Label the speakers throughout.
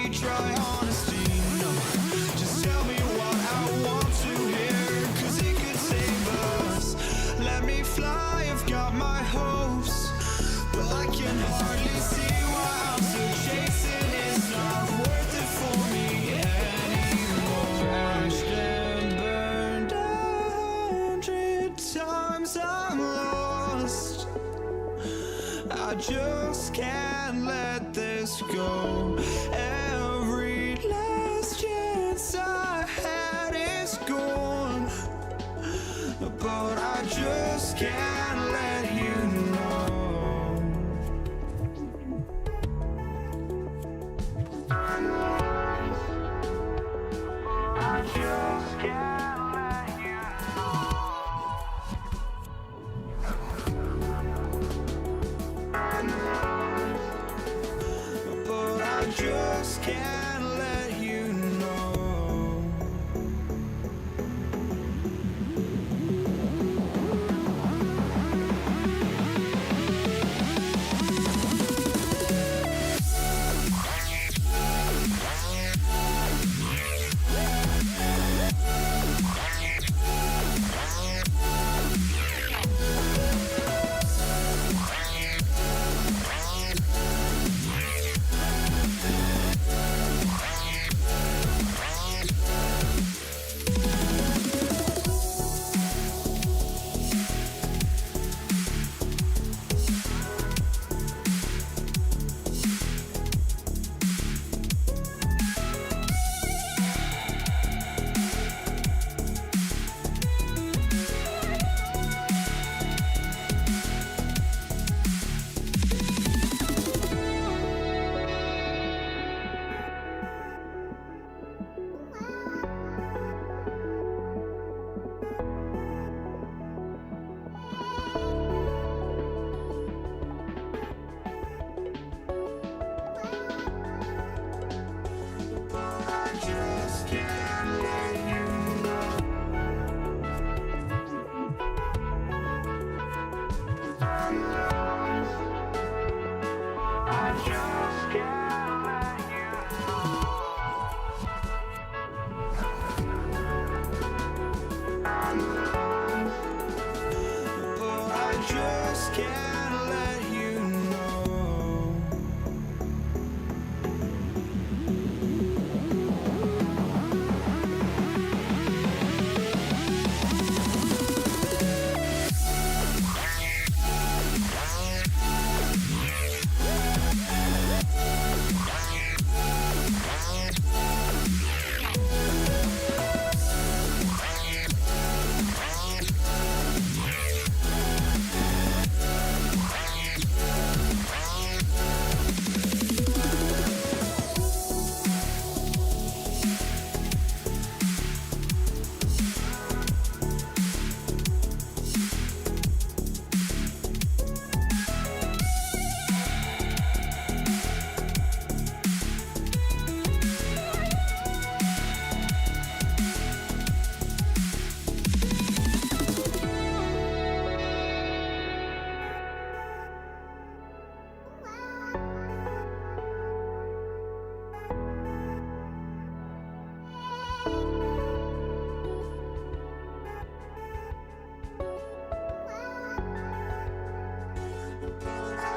Speaker 1: me try honesty. No, just tell me what I want to hear, 'cause it could save us. Let me fly, I've got my hopes, but I can hardly see why I'm still chasing. It's not worth it for me anymore. Crashed and burned 100 times, I'm lost. I just can't let this go. Every last chance I had is gone, but I just can't let you know. I just can't let you know. But I just can't let you know.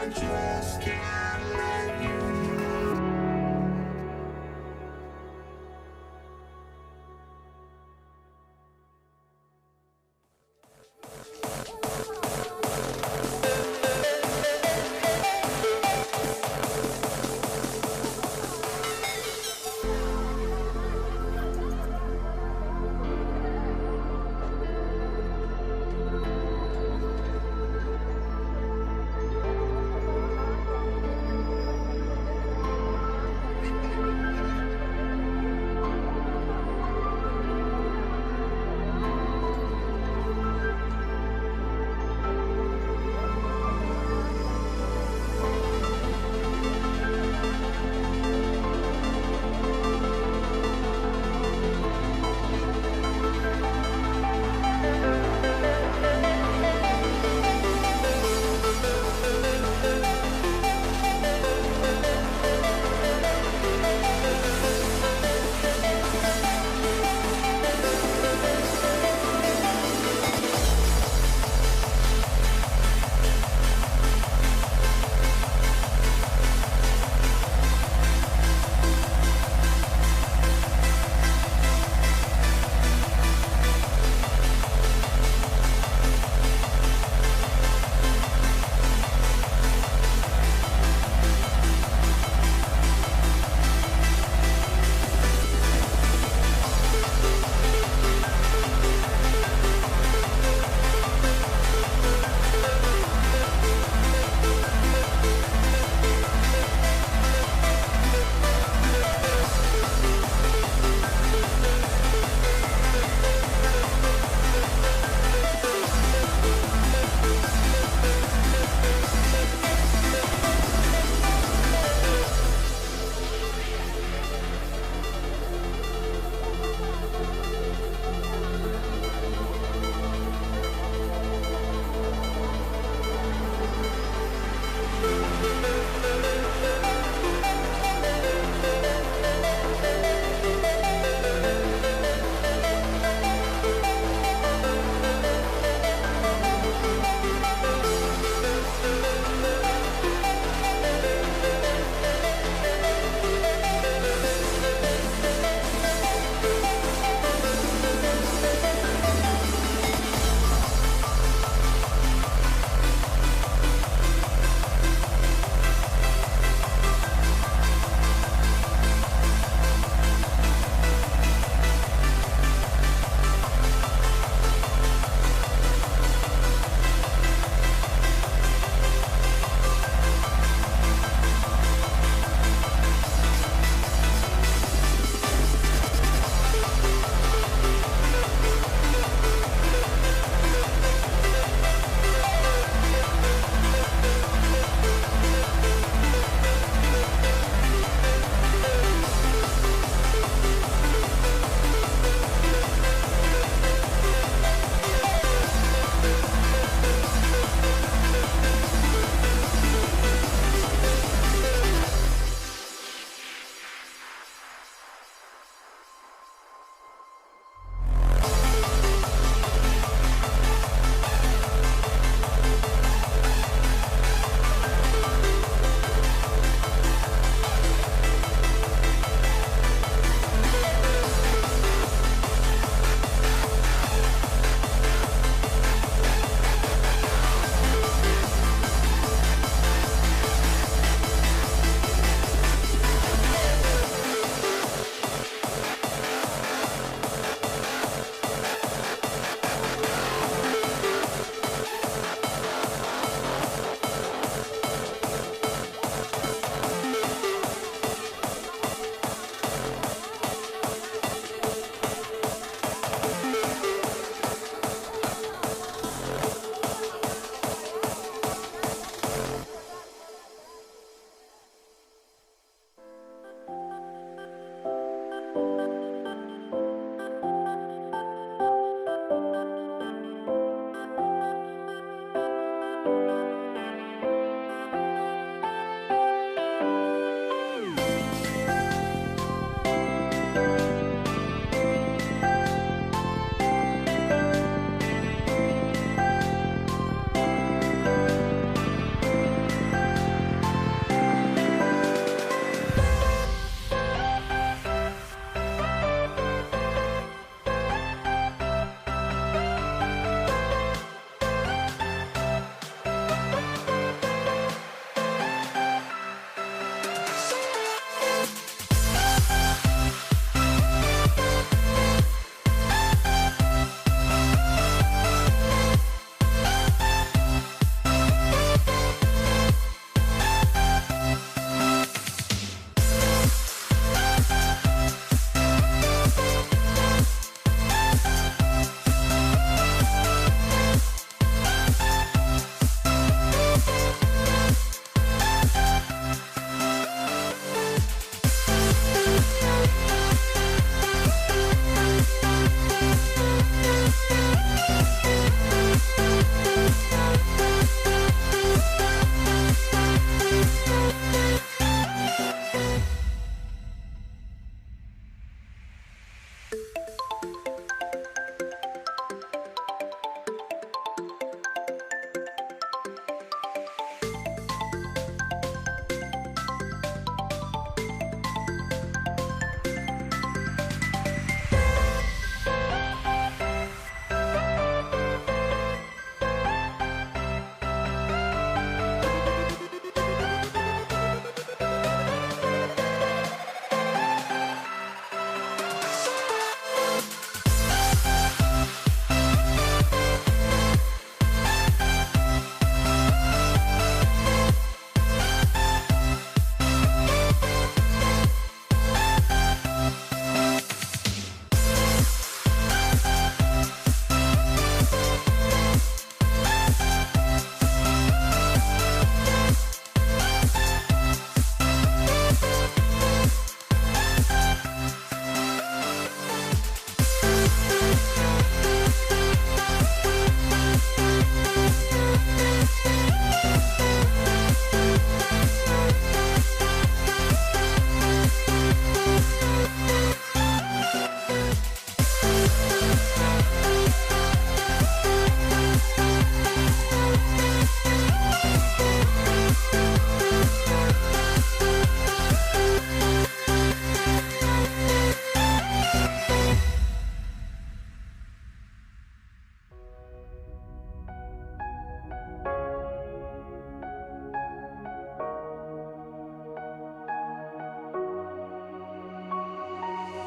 Speaker 1: just can't let you know.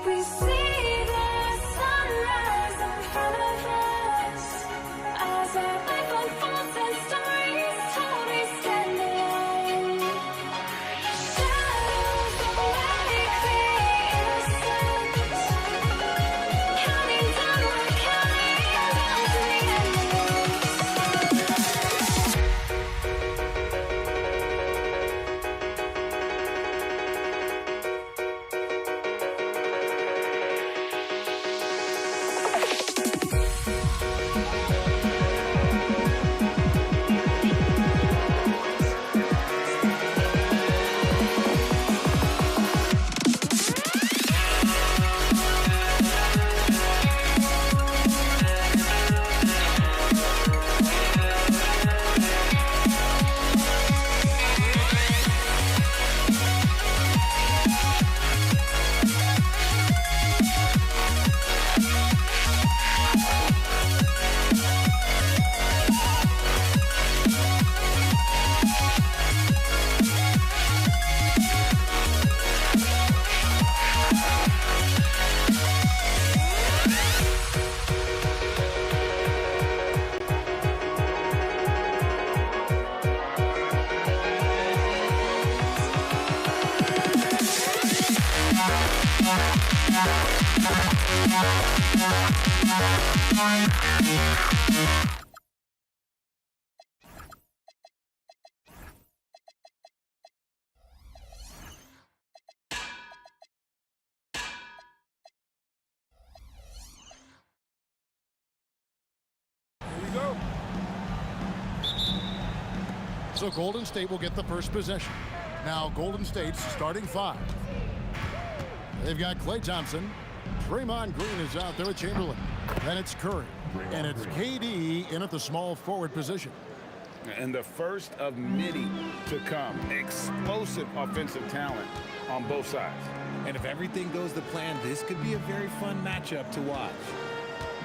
Speaker 2: We see the sunrise in front of us as our life unfolds and stories told. We stand alone. Shadows that make the innocent, counting down, we're counting down to the end of
Speaker 3: So Golden State will get the first possession. Now Golden State's starting five. They've got Klay Thompson. Draymond Green is out there with Chamberlain. Then it's Curry. And it's KD in at the small forward position.
Speaker 4: And the first of many to come. Explosive offensive talent on both sides.
Speaker 5: And if everything goes to plan, this could be a very fun matchup to watch.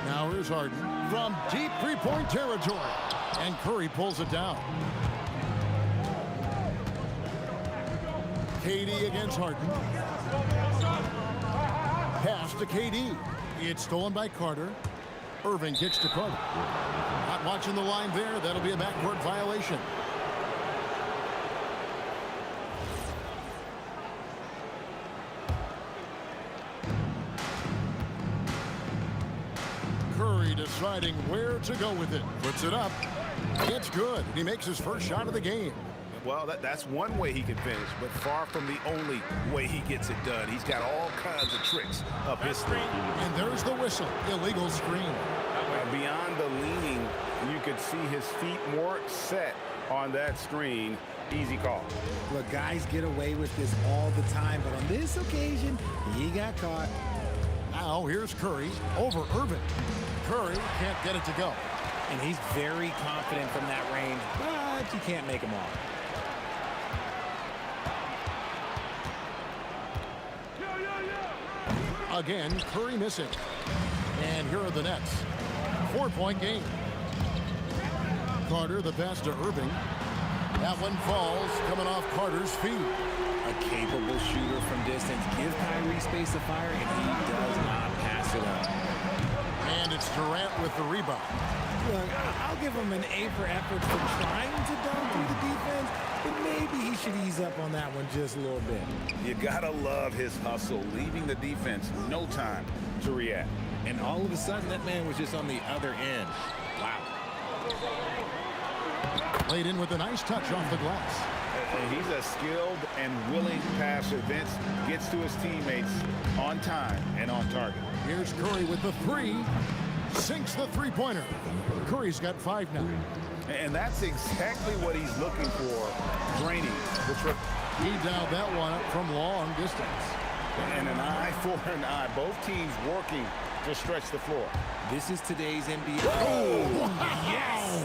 Speaker 3: Now here's Harden from deep three-point territory. And Curry pulls it down. KD against Harden. Pass to KD. It's stolen by Carter. Irving kicks to Carter. Not watching the line there. That'll be a backcourt violation. Curry deciding where to go with it. Puts it up. It's good. He makes his first shot of the game.
Speaker 4: Well, that's one way he can finish, but far from the only way he gets it done. He's got all kinds of tricks up his sleeve.
Speaker 3: And there's the whistle. Illegal screen.
Speaker 4: Beyond the leaning, you could see his feet more set on that screen. Easy call.
Speaker 5: Look, guys get away with this all the time, but on this occasion, he got caught.
Speaker 3: Now here's Curry over Irving. Curry can't get it to go.
Speaker 5: And he's very confident from that range, but you can't make him off.
Speaker 3: Again, Curry missing. And here are the Nets. 4-point game. Carter, the pass to Irving. That one falls, coming off Carter's feet.
Speaker 5: A capable shooter from distance. Give Kyrie space to fire, and he does not pass it up.
Speaker 3: And it's Durant with the rebound.
Speaker 5: Look, I'll give him an A for effort for trying to dunk through the defense, but maybe he should ease up on that one just a little bit.
Speaker 4: You gotta love his hustle, leaving the defense no time to react.
Speaker 5: And all of a sudden, that man was just on the other end. Wow.
Speaker 3: Laid in with a nice touch off the glass.
Speaker 4: He's a skilled and willing passer. Vince gets to his teammates on time and on target.
Speaker 3: Here's Curry with the three. Sinks the three-pointer. Curry's got 5 now.
Speaker 4: And that's exactly what he's looking for, draining the triple.
Speaker 3: He dialed that one up from long distance.
Speaker 4: And an eye for an eye. Both teams working to stretch the floor.
Speaker 5: This is today's NBA.
Speaker 3: Oh,
Speaker 5: yes!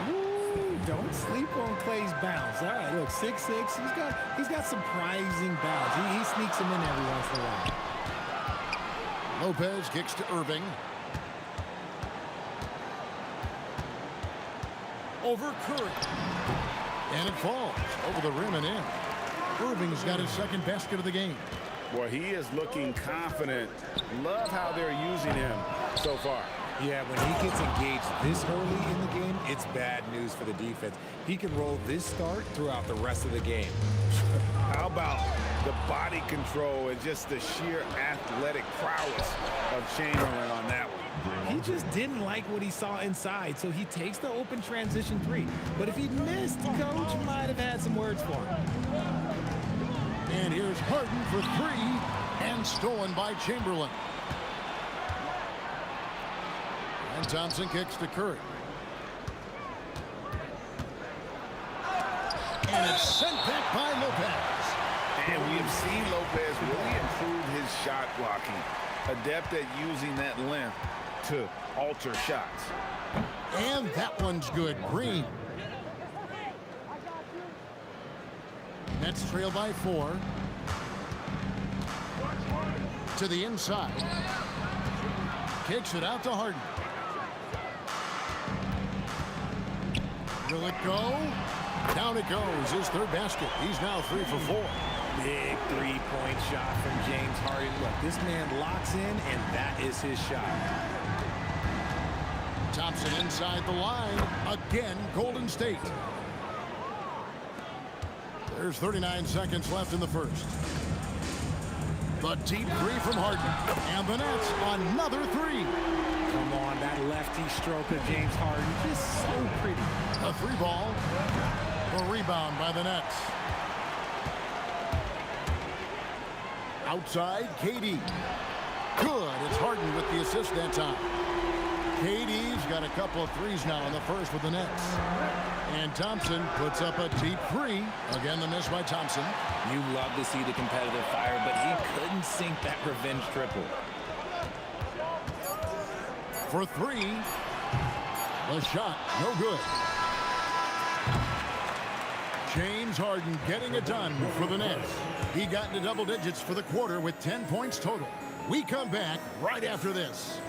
Speaker 5: Woo, don't sleep on Klay's bounce. All right, look, 6'6". He's got surprising bounce. He sneaks him in every once in a while.
Speaker 3: Lopez kicks to Irving. Over Curry. And it falls over the rim and in. Irving's got his second basket of the game.
Speaker 4: Well, he is looking confident. Love how they're using him so far.
Speaker 5: Yeah, when he gets engaged this early in the game, it's bad news for the defense. He can roll this start throughout the rest of the game.
Speaker 4: How about the body control and just the sheer athletic prowess of Chamberlain on that one?
Speaker 5: He just didn't like what he saw inside, so he takes the open transition three. But if he'd missed, Coach might have had some words for him.
Speaker 3: And here's Harden for 3, and stolen by Chamberlain. And Thompson kicks to Curry. And it's sent back by Lopez.
Speaker 4: And we have seen Lopez really improve his shot blocking. Adept at using that length to alter shots.
Speaker 3: And that one's good. Green. Nets trail by 4. To the inside. Kicks it out to Harden. Will it go? Down it goes. His third basket. He's now 3 for 4.
Speaker 5: Big three-point shot from James Harden. Look, this man locks in, and that is his shot.
Speaker 3: Thompson inside the line. Again, Golden State. There's 39 seconds left in the first. The deep three from Harden. And the Nets, another 3.
Speaker 5: Come on, that lefty stroke of James Harden. Just so pretty.
Speaker 3: A 3 ball. A rebound by the Nets. Outside, KD. Good. It's Harden with the assist that time. KD's got a couple of threes now in the first with the Nets. And Thompson puts up a deep three. Again, the miss by Thompson.
Speaker 6: You love to see the competitive fire, but he couldn't sink that revenge triple.
Speaker 3: For three. The shot, no good. James Harden getting it done for the Nets. He got into double digits for the quarter with 10 points total. We come back right after this.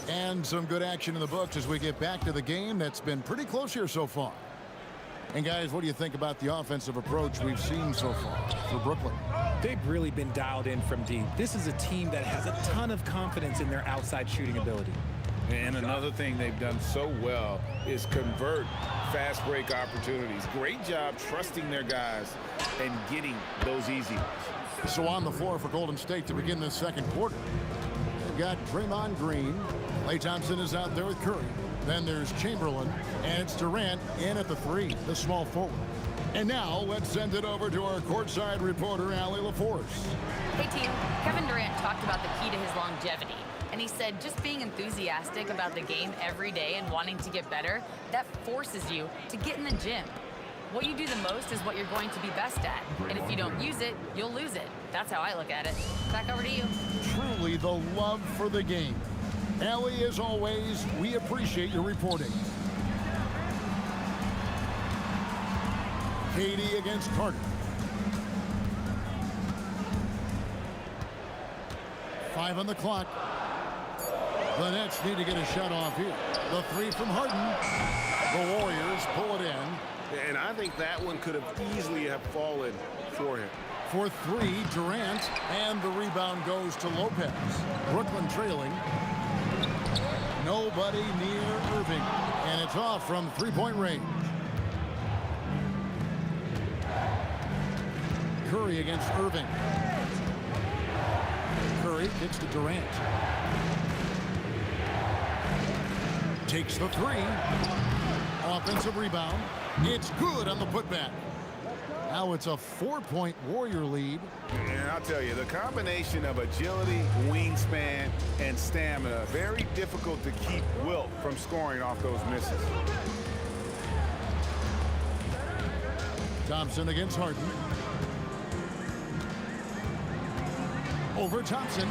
Speaker 3: And some good action in the books as we get back to the game that's been pretty close here so far. And guys, what do you think about the offensive approach we've seen so far for Brooklyn?
Speaker 6: They've really been dialed in from deep. This is a team that has a ton of confidence in their outside shooting ability.
Speaker 4: And another thing they've done so well is convert fast break opportunities. Great job trusting their guys and getting those easy ones.
Speaker 3: So on the floor for Golden State to begin this second quarter, they've got Draymond Green. Klay Thompson is out there with Curry. Then there's Chamberlain, and it's Durant in at the three, the small forward. And now let's send it over to our courtside reporter, Allie LaForce.
Speaker 7: Hey team, Kevin Durant talked about the key to his longevity. And he said just being enthusiastic about the game every day and wanting to get better, that forces you to get in the gym. What you do the most is what you're going to be best at. And if you don't use it, you'll lose it. That's how I look at it. Back over to you.
Speaker 3: Truly the love for the game. Allie, as always, we appreciate your reporting. KD against Carter. 5 on the clock. The Nets need to get a shot off here. The three from Harden. The Warriors pull it in.
Speaker 8: And I think that one could have easily have fallen for him.
Speaker 3: For three, Durant, and the rebound goes to Lopez. Brooklyn trailing. Nobody near Irving, and it's off from three-point range. Curry against Irving. Curry kicks to Durant. Takes the three. Offensive rebound. It's good on the putback. Now it's a 4-point Warrior lead.
Speaker 4: And I'll tell you, the combination of agility, wingspan, and stamina, very difficult to keep Wilt from scoring off those misses.
Speaker 3: Thompson against Harden. Over Thompson.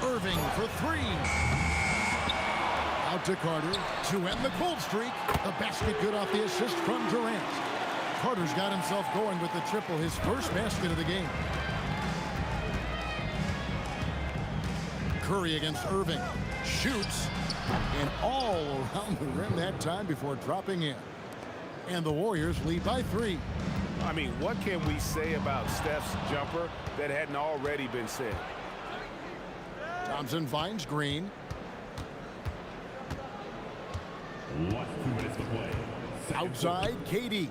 Speaker 3: Irving for three. Out to Carter to end the cold streak. The basket good off the assist from Durant. Carter's got himself going with the triple, his first basket of the game. Curry against Irving. Shoots. And all around the rim that time before dropping in. And the Warriors lead by 3.
Speaker 8: I mean, what can we say about Steph's jumper that hadn't already been said?
Speaker 3: Thompson finds Green.
Speaker 9: 2 minutes to play.
Speaker 3: Outside, KD.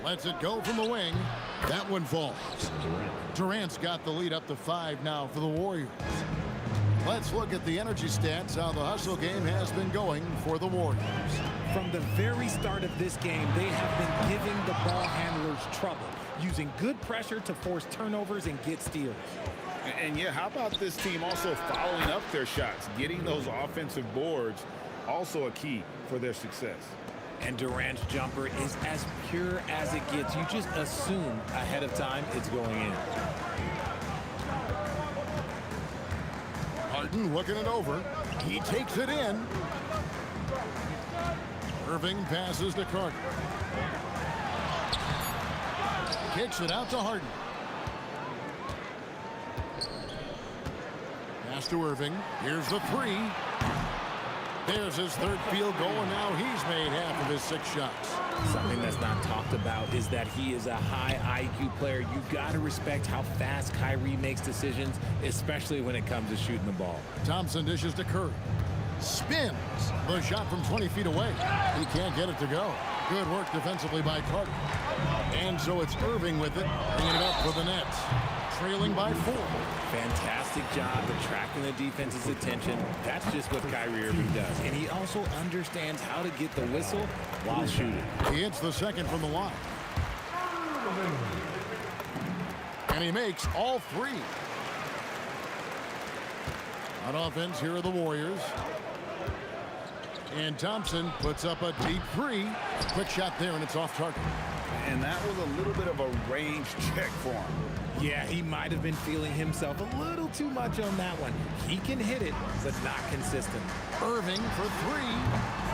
Speaker 3: Lets it go from the wing. That one falls. Durant's got the lead up to 5 now for the Warriors. Let's look at the energy stats, how the hustle game has been going for the Warriors.
Speaker 6: From the very start of this game, they have been giving the ball handlers trouble, using good pressure to force turnovers and get steals.
Speaker 4: And yeah, how about this team also following up their shots, getting those offensive boards, also a key for their success.
Speaker 6: And Durant's jumper is as pure as it gets. You just assume ahead of time it's going in.
Speaker 3: Harden looking it over. He takes it in. Irving passes to Carter. Kicks it out to Harden. Pass to Irving. Here's the 3. There's his 3rd field goal, and now he's made half of his 6 shots.
Speaker 6: Something that's not talked about is that he is a high IQ player. You got to respect how fast Kyrie makes decisions, especially when it comes to shooting the ball.
Speaker 3: Thompson dishes to Curry. Spins. The shot from 20 feet away. He can't get it to go. Good work defensively by Carter. And so it's Irving with it, bringing it up for the Nets. trailing by 4.
Speaker 6: Fantastic job attracting the defense's attention. That's just what Kyrie Irving does. And he also understands how to get the whistle while shooting.
Speaker 3: He hits the second from the line. And he makes all 3. On offense, here are the Warriors. And Thompson puts up a deep 3. Quick shot there, and it's off target.
Speaker 4: And that was a little bit of a range check for him.
Speaker 6: Yeah, he might have been feeling himself a little too much on that one. He can hit it, but not consistent.
Speaker 3: Irving for 3.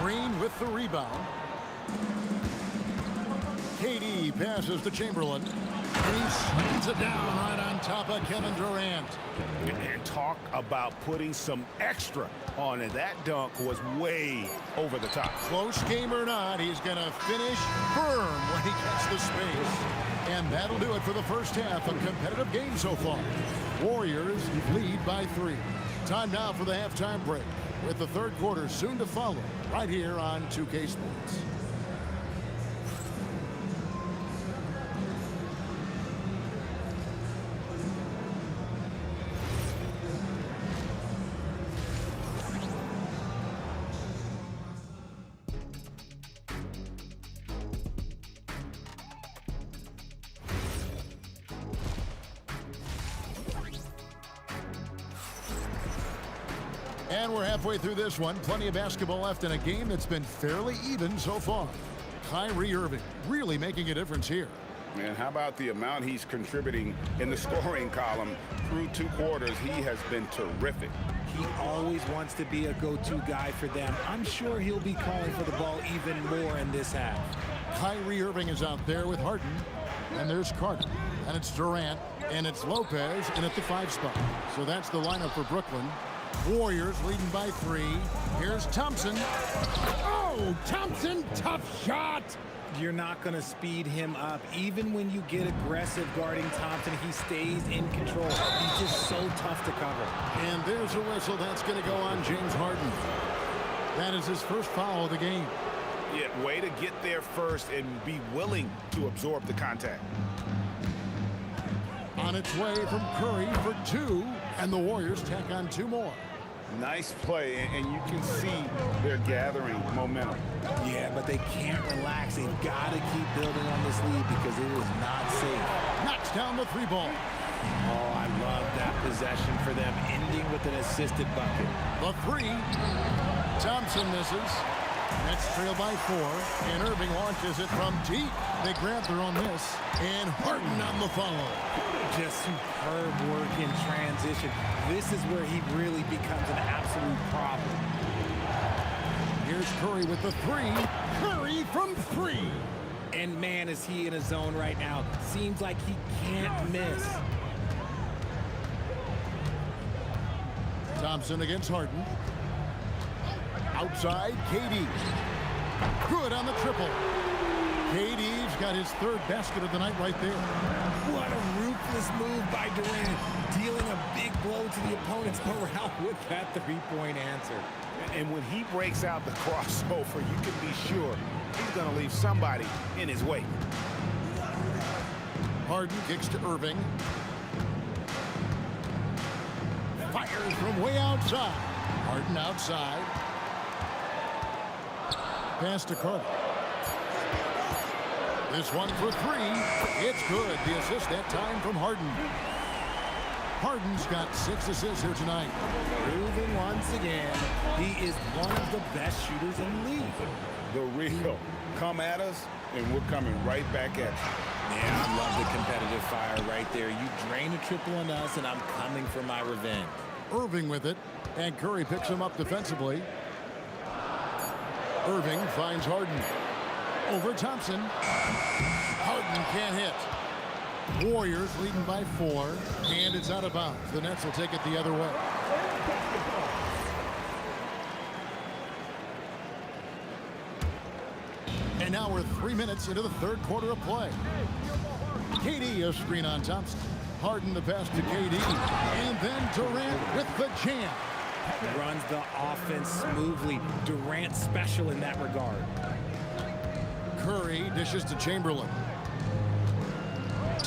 Speaker 3: Green with the rebound. KD passes to Chamberlain. And he slams it down right on top of Kevin Durant.
Speaker 8: And talk about putting some extra on it. That dunk was way over the top.
Speaker 3: Close game or not, he's going to finish firm when he gets the space. And that'll do it for the first half. A competitive game so far. Warriors lead by 3. Time now for the halftime break, with the third quarter soon to follow, right here on 2K Sports. And we're halfway through this one. Plenty of basketball left in a game that's been fairly even so far. Kyrie Irving really making a difference here.
Speaker 4: And how about the amount he's contributing in the scoring column through 2 quarters? He has been terrific.
Speaker 6: He always wants to be a go-to guy for them. I'm sure he'll be calling for the ball even more in this half.
Speaker 3: Kyrie Irving is out there with Harden. And there's Carter. And it's Durant. And it's Lopez in at the 5 spot. So that's the lineup for Brooklyn. Warriors leading by 3. Here's Thompson. Oh, Thompson, tough shot.
Speaker 6: You're not going to speed him up. Even when you get aggressive guarding Thompson, he stays in control. He's just so tough to cover.
Speaker 3: And there's a whistle. That's going to go on James Harden. That is his first foul of the game.
Speaker 8: Yeah, way to get there first and be willing to absorb the contact.
Speaker 3: On its way from Curry for 2. And the Warriors tack on 2 more.
Speaker 4: Nice play, and you can see they're gathering momentum.
Speaker 6: Yeah, but they can't relax. They've got to keep building on this lead because it is not safe.
Speaker 3: Knocks down the 3 ball.
Speaker 6: Oh, I love that possession for them, ending with an assisted bucket.
Speaker 3: The 3. Thompson misses. Nets trail by 4. And Irving launches it from deep. They grab their own miss. And Harden on the follow.
Speaker 6: Just superb work in transition. This is where he really becomes an absolute problem.
Speaker 3: Here's Curry with the 3. Curry from 3.
Speaker 6: And man, is he in a zone right now. Seems like he can't miss.
Speaker 3: Thompson against Harden. Outside, KD. Good on the triple. KD's got his 3rd basket of the night right there.
Speaker 6: What a ruthless move by Durant, dealing a big blow to the opponent's morale with that 3-point answer.
Speaker 8: And when he breaks out the crossover, you can be sure he's going to leave somebody in his wake.
Speaker 3: Harden kicks to Irving. Fires from way outside. Harden outside. Pass to Carter. This one for 3. It's good. The assist that time from Harden. Harden's got 6 assists here tonight.
Speaker 6: Proving once again, he is one of the best shooters in the league.
Speaker 4: The real. Come at us, and we're coming right back at you.
Speaker 6: Man, I love the competitive fire right there. You drain a triple on us, and I'm coming for my revenge.
Speaker 3: Irving with it, and Curry picks him up defensively. Irving finds Harden. Over Thompson. Harden can't hit. Warriors leading by 4, and it's out of bounds. The Nets will take it the other way. And now we're 3 minutes into the third quarter of play. KD a screen on Thompson. Harden the pass to KD. And then Durant with the jam.
Speaker 6: Runs the offense smoothly. Durant special in that regard.
Speaker 3: Curry dishes to Chamberlain.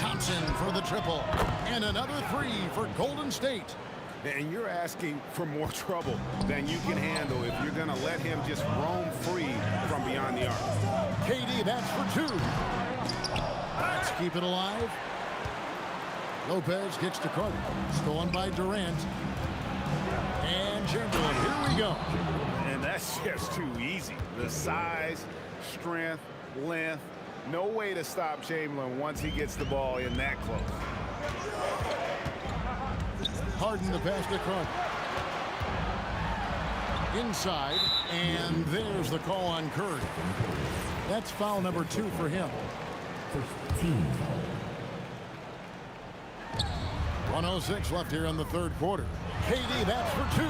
Speaker 3: Thompson for the triple. And another three for Golden State.
Speaker 8: And you're asking for more trouble than you can handle if you're going to let him just roam free from beyond the arc.
Speaker 3: KD, that's for two. Let's keep it alive. Lopez kicks to Carter. Stolen by Durant. And Chamberlain, here we go.
Speaker 8: And that's just too easy. The size, strength, length. No way to stop Chamberlain once he gets the ball in that close.
Speaker 3: Harden the pass to Carter. Inside, and there's the call on Curry. That's foul number 2 for him. 1:06 left here in the third quarter. KD, that's for 2.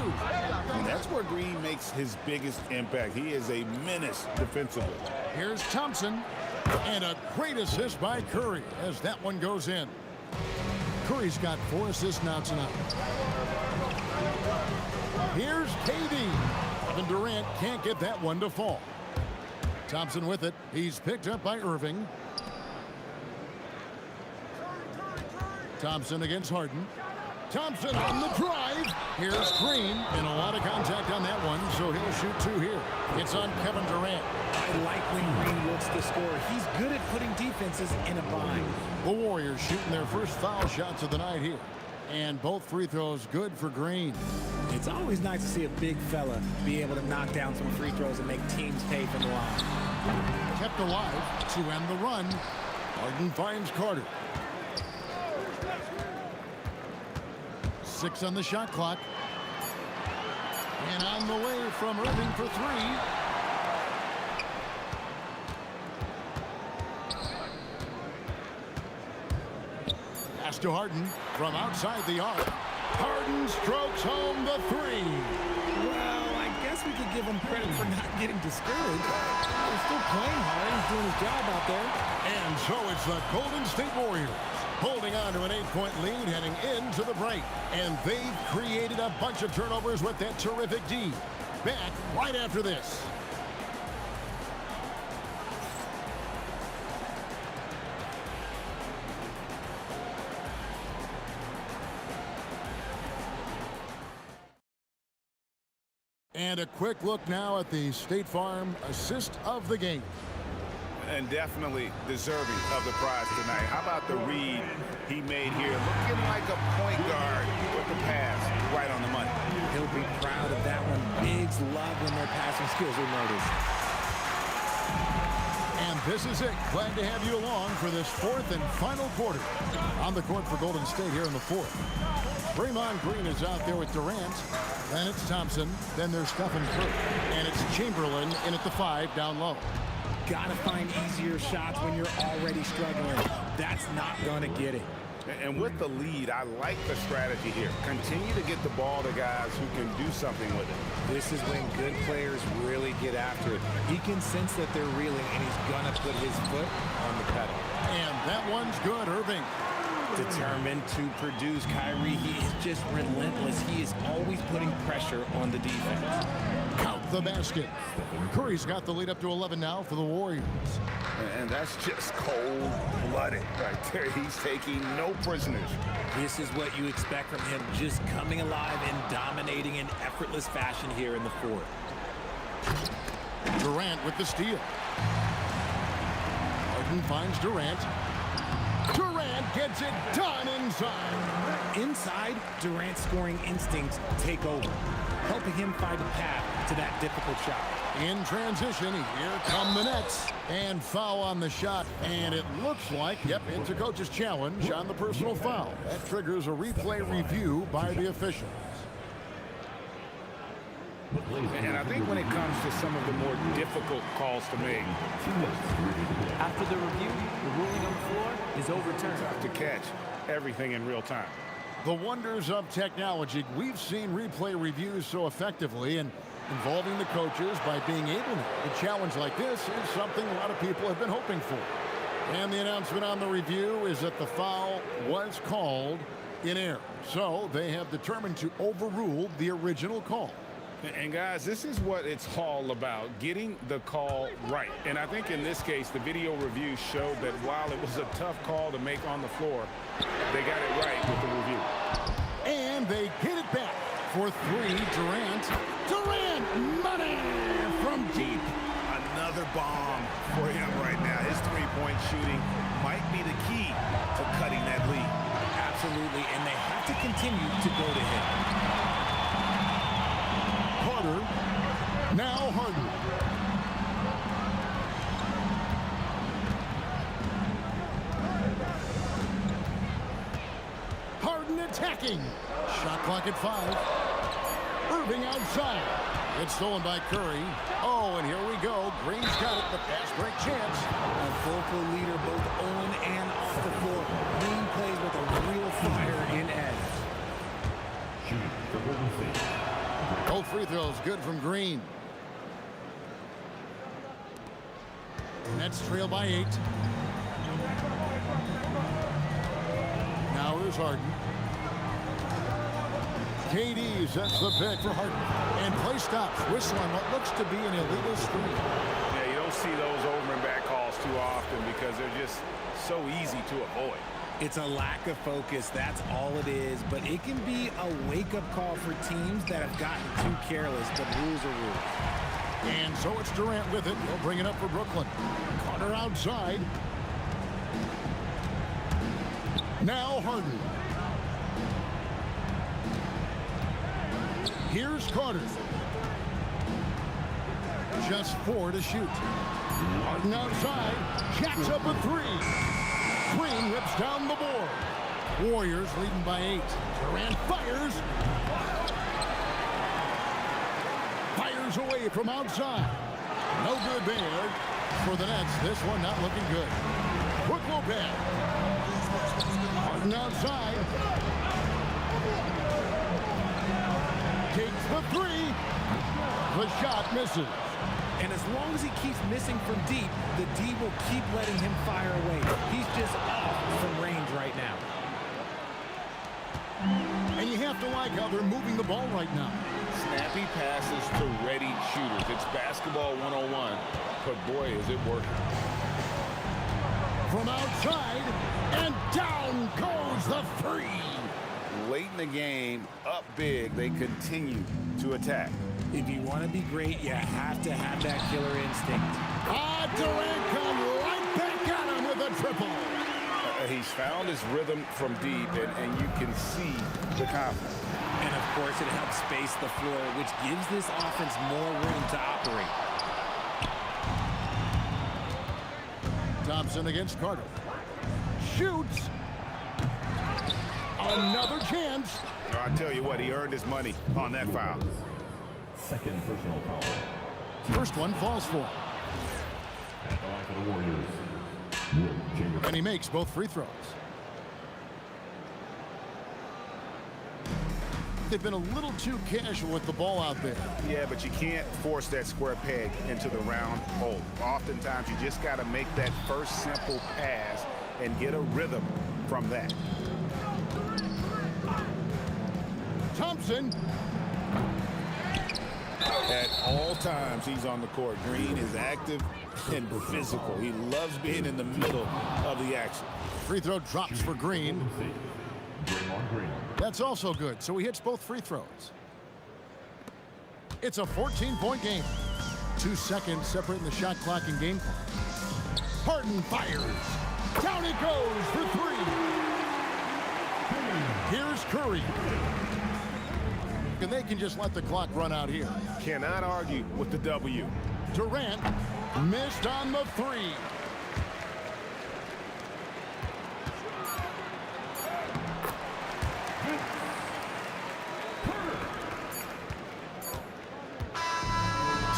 Speaker 8: And that's where Green makes his biggest impact. He is a menace defensively.
Speaker 3: Here's Thompson, and a great assist by Curry as that one goes in. Curry's got 4 assists now tonight. Here's KD. Kevin Durant can't get that one to fall. Thompson with it. He's picked up by Irving. Thompson against Harden. Thompson on the drive. Here's Green, and a lot of contact on that one, so he'll shoot 2 here. It's on Kevin Durant.
Speaker 5: I like when Green looks to score. He's good at putting defenses in a bind.
Speaker 3: The Warriors shooting their first foul shots of the night here. And both free throws good for Green.
Speaker 5: It's always nice to see a big fella be able to knock down some free throws and make teams pay for the line.
Speaker 3: Kept alive to end the run. Harden finds Carter. 6 on the shot clock. And on the way from Irving for 3. Pass to Harden from outside the arc. Harden strokes home the 3.
Speaker 5: Well, I guess we could give him credit for not getting discouraged. He's still playing hard. He's doing his job out there.
Speaker 3: And so it's the Golden State Warriors holding on to an 8-point lead heading into the break. And they've created a bunch of turnovers with that terrific D. Back right after this. And a quick look now at the State Farm assist of the game.
Speaker 8: And definitely deserving of the prize tonight. How about the read he made here? Looking like a point guard with the pass right on the money.
Speaker 5: He'll be proud of that one. Bigs love when their passing skills are noticed.
Speaker 3: And this is it. Glad to have you along for this 4th and final quarter. On the court for Golden State here in the 4th. Draymond Green is out there with Durant. Then it's Thompson. Then there's Stephen Curry. And it's Chamberlain in at the 5 down low.
Speaker 5: Gotta find easier shots when you're already struggling. That's not gonna get it.
Speaker 8: And with the lead, I like the strategy here. Continue to get the ball to guys who can do something with it.
Speaker 6: This is when good players really get after it. He can sense that they're reeling, and he's gonna put his foot on the pedal.
Speaker 3: And that one's good, Irving.
Speaker 6: Determined to produce. Kyrie, he is just relentless. He is always putting pressure on the defense.
Speaker 3: Count the basket. Curry's got the lead up to 11 now for the Warriors.
Speaker 8: And that's just cold-blooded right there. He's taking no prisoners.
Speaker 6: This is what you expect from him, just coming alive and dominating in effortless fashion here in the 4th.
Speaker 3: Durant with the steal. Harden finds Durant. Durant gets it done inside.
Speaker 5: Inside, Durant's scoring instincts take over, helping him find a path to that difficult shot.
Speaker 3: In transition, here come the Nets. And foul on the shot. And it looks like, yep, it's a coach's challenge on the personal foul. That triggers a replay review by the officials.
Speaker 4: And I think when it comes to some of the more difficult calls to make,
Speaker 10: After the review, the ruling on the floor is overturned.
Speaker 4: tough to catch everything in real time.
Speaker 3: The wonders of technology. We've seen replay reviews so effectively, and involving the coaches by being able to. A challenge like this is something a lot of people have been hoping for. And the announcement on the review is that the foul was called in error. So they have determined to overrule the original call.
Speaker 8: And guys, this is what it's all about, getting the call right. And I think in this case, the video review showed that while it was a tough call to make on the floor, they got it right with the review.
Speaker 3: And they get it back for three. Durant. Money from deep.
Speaker 8: Another bomb for him right now. His three-point shooting might be the key to cutting that lead.
Speaker 6: Absolutely, and they have to continue to go to him.
Speaker 3: Carter. Now Harden. Harden attacking. Shot clock at 5. Irving outside. It's stolen by Curry. Oh, and here we go. Green's got it. The pass break chance.
Speaker 6: A vocal leader both on and off the floor. Green plays with a real fire in edge.
Speaker 9: Shooting for Golden State.
Speaker 3: Both free throws good from Green. Nets trail by 8. Now here's Harden. KD sets the pick for Harden. And play stops. Whistle on what looks to be an illegal screen.
Speaker 8: Yeah, you don't see those over and back calls too often because they're just so easy to avoid.
Speaker 6: It's a lack of focus, that's all it is, but it can be a wake-up call for teams that have gotten too careless, but rules are rules.
Speaker 3: And so it's Durant with it. He'll bring it up for Brooklyn. Carter outside. Now Harden. Here's Carter. Just 4 to shoot. Harden outside. Jacks up a 3. Green rips down the board. Warriors leading by 8. Durant fires. Fires away from outside. No good there for the Nets. This one not looking good. Brook Lopez. Harden outside. Takes the 3. The shot misses.
Speaker 6: And as long as he keeps missing from deep, the D will keep letting him fire away. He's just off from range right now.
Speaker 3: And you have to like how they're moving the ball right now.
Speaker 4: Snappy passes to ready shooters. It's basketball 101, but boy, is it working.
Speaker 3: From outside, and down goes the 3.
Speaker 8: Late in the game, up big, they continue to attack.
Speaker 6: If you want to be great, you have to have that killer instinct.
Speaker 3: Durant come right back at him with a triple.
Speaker 8: He's found his rhythm from deep, and you can see the confidence.
Speaker 6: And of course, it helps space the floor, which gives this offense more room to operate.
Speaker 3: Thompson against Carter. Shoots. Another chance.
Speaker 8: I tell you what, he earned his money on that foul.
Speaker 9: Second personal foul.
Speaker 3: First one falls for him.
Speaker 9: At the line for the Warriors. Will Chamberlain.
Speaker 3: And he makes both free throws. They've been a little too casual with the ball out there.
Speaker 8: Yeah, but you can't force that square peg into the round hole. Oftentimes, you just got to make that first simple pass and get a rhythm from that.
Speaker 3: Thompson.
Speaker 8: At all times, he's on the court. Green is active and physical. He loves being in the middle of the action.
Speaker 3: Free throw drops for Green.
Speaker 9: Draymond Green.
Speaker 3: That's also good, so he hits both free throws. It's a 14-point game. 2 seconds separating the shot clock and game clock. Harden fires. Down it goes for 3. Here's Curry. And they can just let the clock run out here.
Speaker 8: Cannot argue with the W.
Speaker 3: Durant missed on the 3.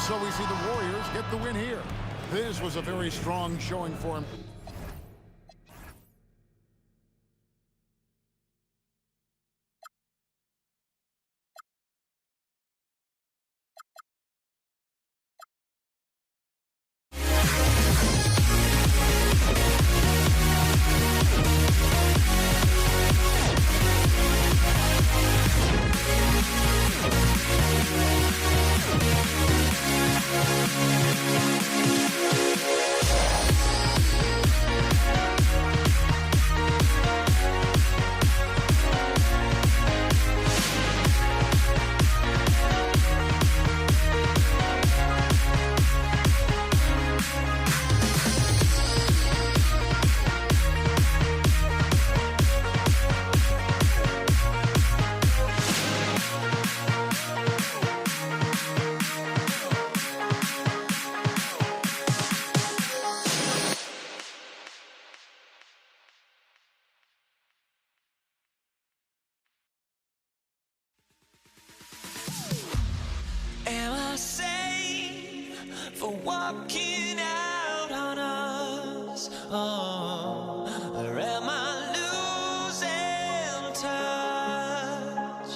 Speaker 3: So we see the Warriors get the win here. This was a very strong showing for him.
Speaker 2: We'll be right back.
Speaker 1: walking out on us. Oh, or am I losing touch?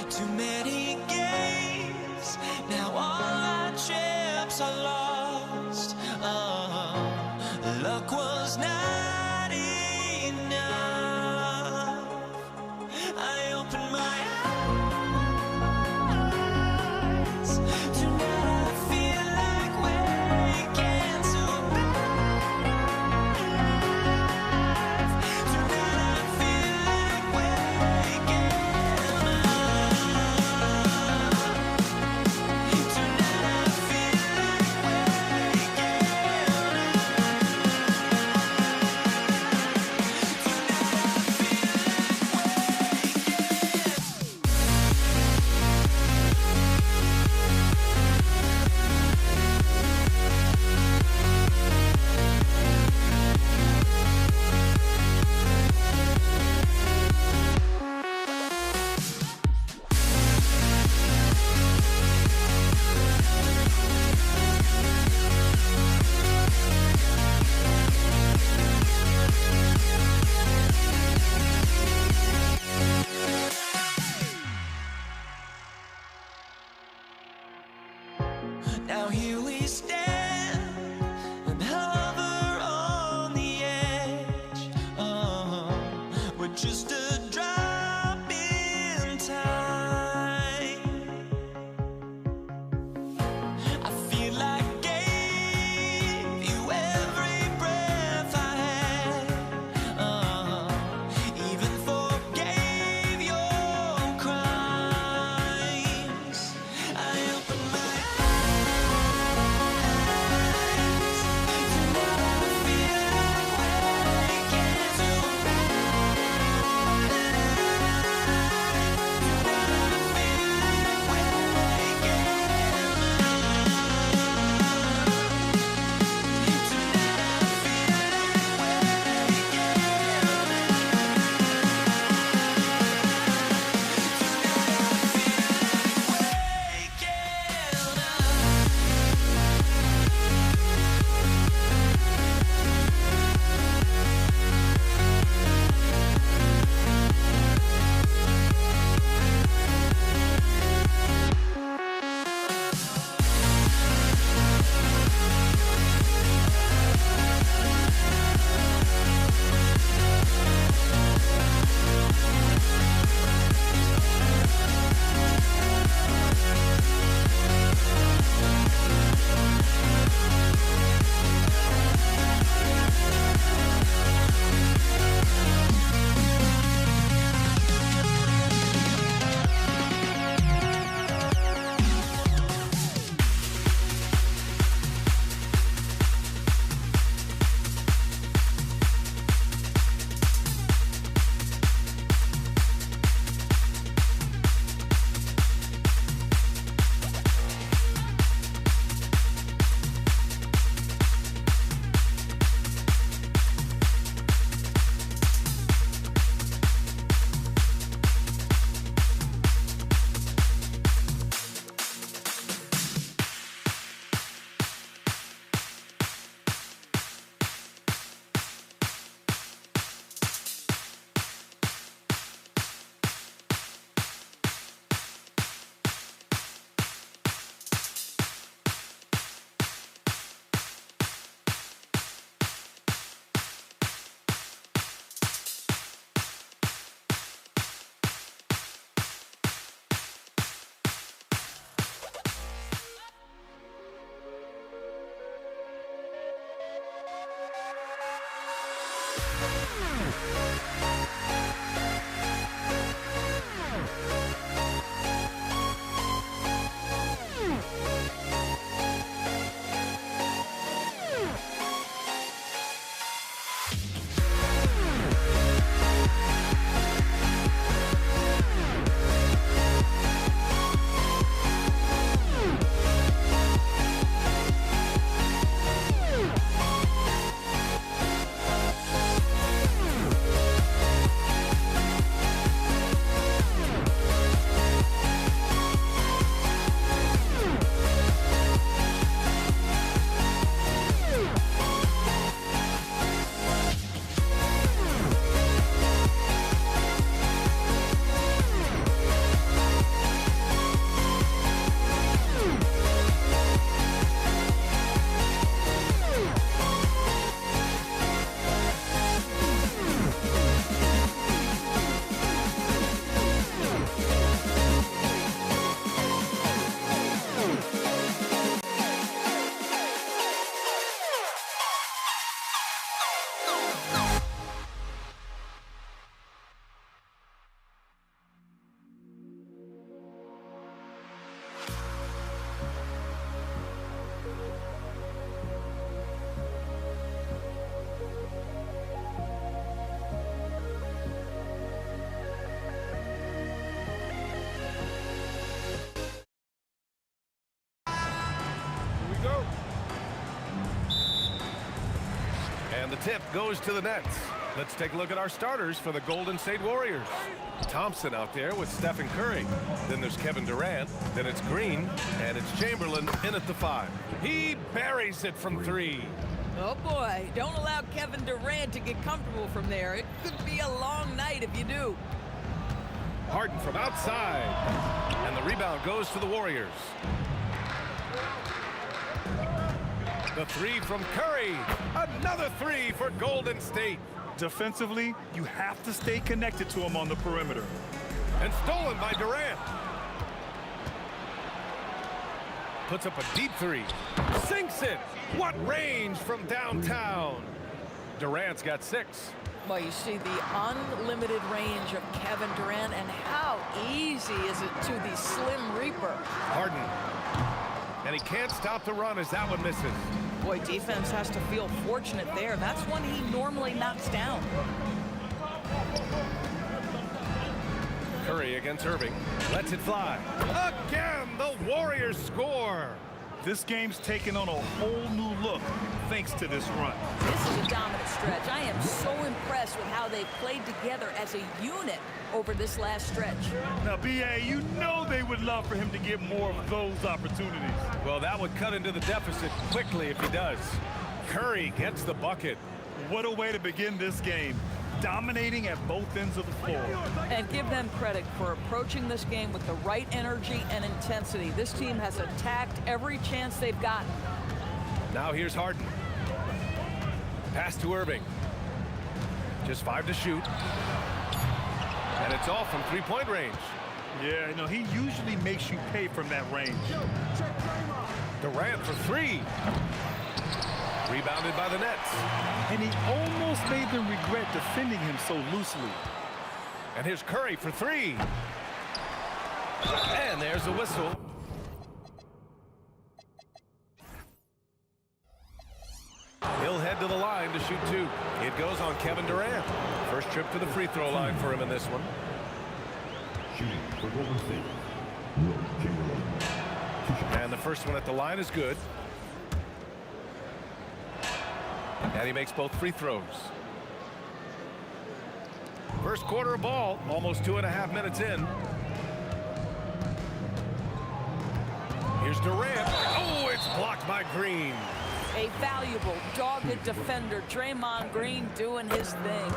Speaker 1: Too many games, now all our chips are lost. Oh, luck was not enough. I opened my eyes. Tonight I feel like waking to life. Tonight I feel like waking up. Tonight I feel like waking up.
Speaker 11: tip goes to the Nets. Let's take a look at our starters for the Golden State Warriors. Thompson out there with Stephen Curry. Then there's Kevin Durant. Then it's Green. And it's Chamberlain in at the 5. He buries it from 3.
Speaker 12: Oh boy, don't allow Kevin Durant to get comfortable from there. It could be a long night if you do.
Speaker 11: Harden from outside. And the rebound goes to the Warriors. The 3 from Curry. Another 3 for Golden State.
Speaker 13: Defensively, you have to stay connected to him on the perimeter.
Speaker 11: And stolen by Durant. Puts up a deep 3. Sinks it. What range from downtown. Durant's got 6.
Speaker 12: Well, you see the unlimited range of Kevin Durant, and how easy is it to the Slim Reaper?
Speaker 11: Harden. And he can't stop the run as that one misses.
Speaker 12: Boy, defense has to feel fortunate there. That's one he normally knocks down.
Speaker 11: Curry against Irving. Lets it fly. Again, the Warriors score.
Speaker 13: This game's taken on a whole new look thanks to this run.
Speaker 12: This is a dominant stretch. I am so impressed with how they've played together as a unit over this last stretch.
Speaker 13: Now, B.A., you know they would love for him to get more of those opportunities.
Speaker 11: Well, that would cut into the deficit quickly if he does. Curry gets the bucket.
Speaker 13: What a way to begin this game. Dominating at both ends of the floor.
Speaker 12: And give them credit for approaching this game with the right energy and intensity. This team has attacked every chance they've gotten.
Speaker 11: Now here's Harden. Pass to Irving. Just 5 to shoot. And it's off from 3-point range.
Speaker 13: Yeah, no, he usually makes you pay from that range.
Speaker 11: Durant for 3. Rebounded by the Nets.
Speaker 13: And he almost made them regret defending him so loosely.
Speaker 11: And here's Curry for 3. And there's a whistle. He'll head to the line to shoot 2. It goes on Kevin Durant. First trip to the free throw line for him in this one.
Speaker 9: Shooting for Golden State, Will Chamberlain.
Speaker 11: And the first one at the line is good. And he makes both free throws. First quarter of ball, almost 2.5 minutes in. Here's Durant. Oh, it's blocked by Green.
Speaker 12: A valuable, dogged defender, Draymond Green doing his thing.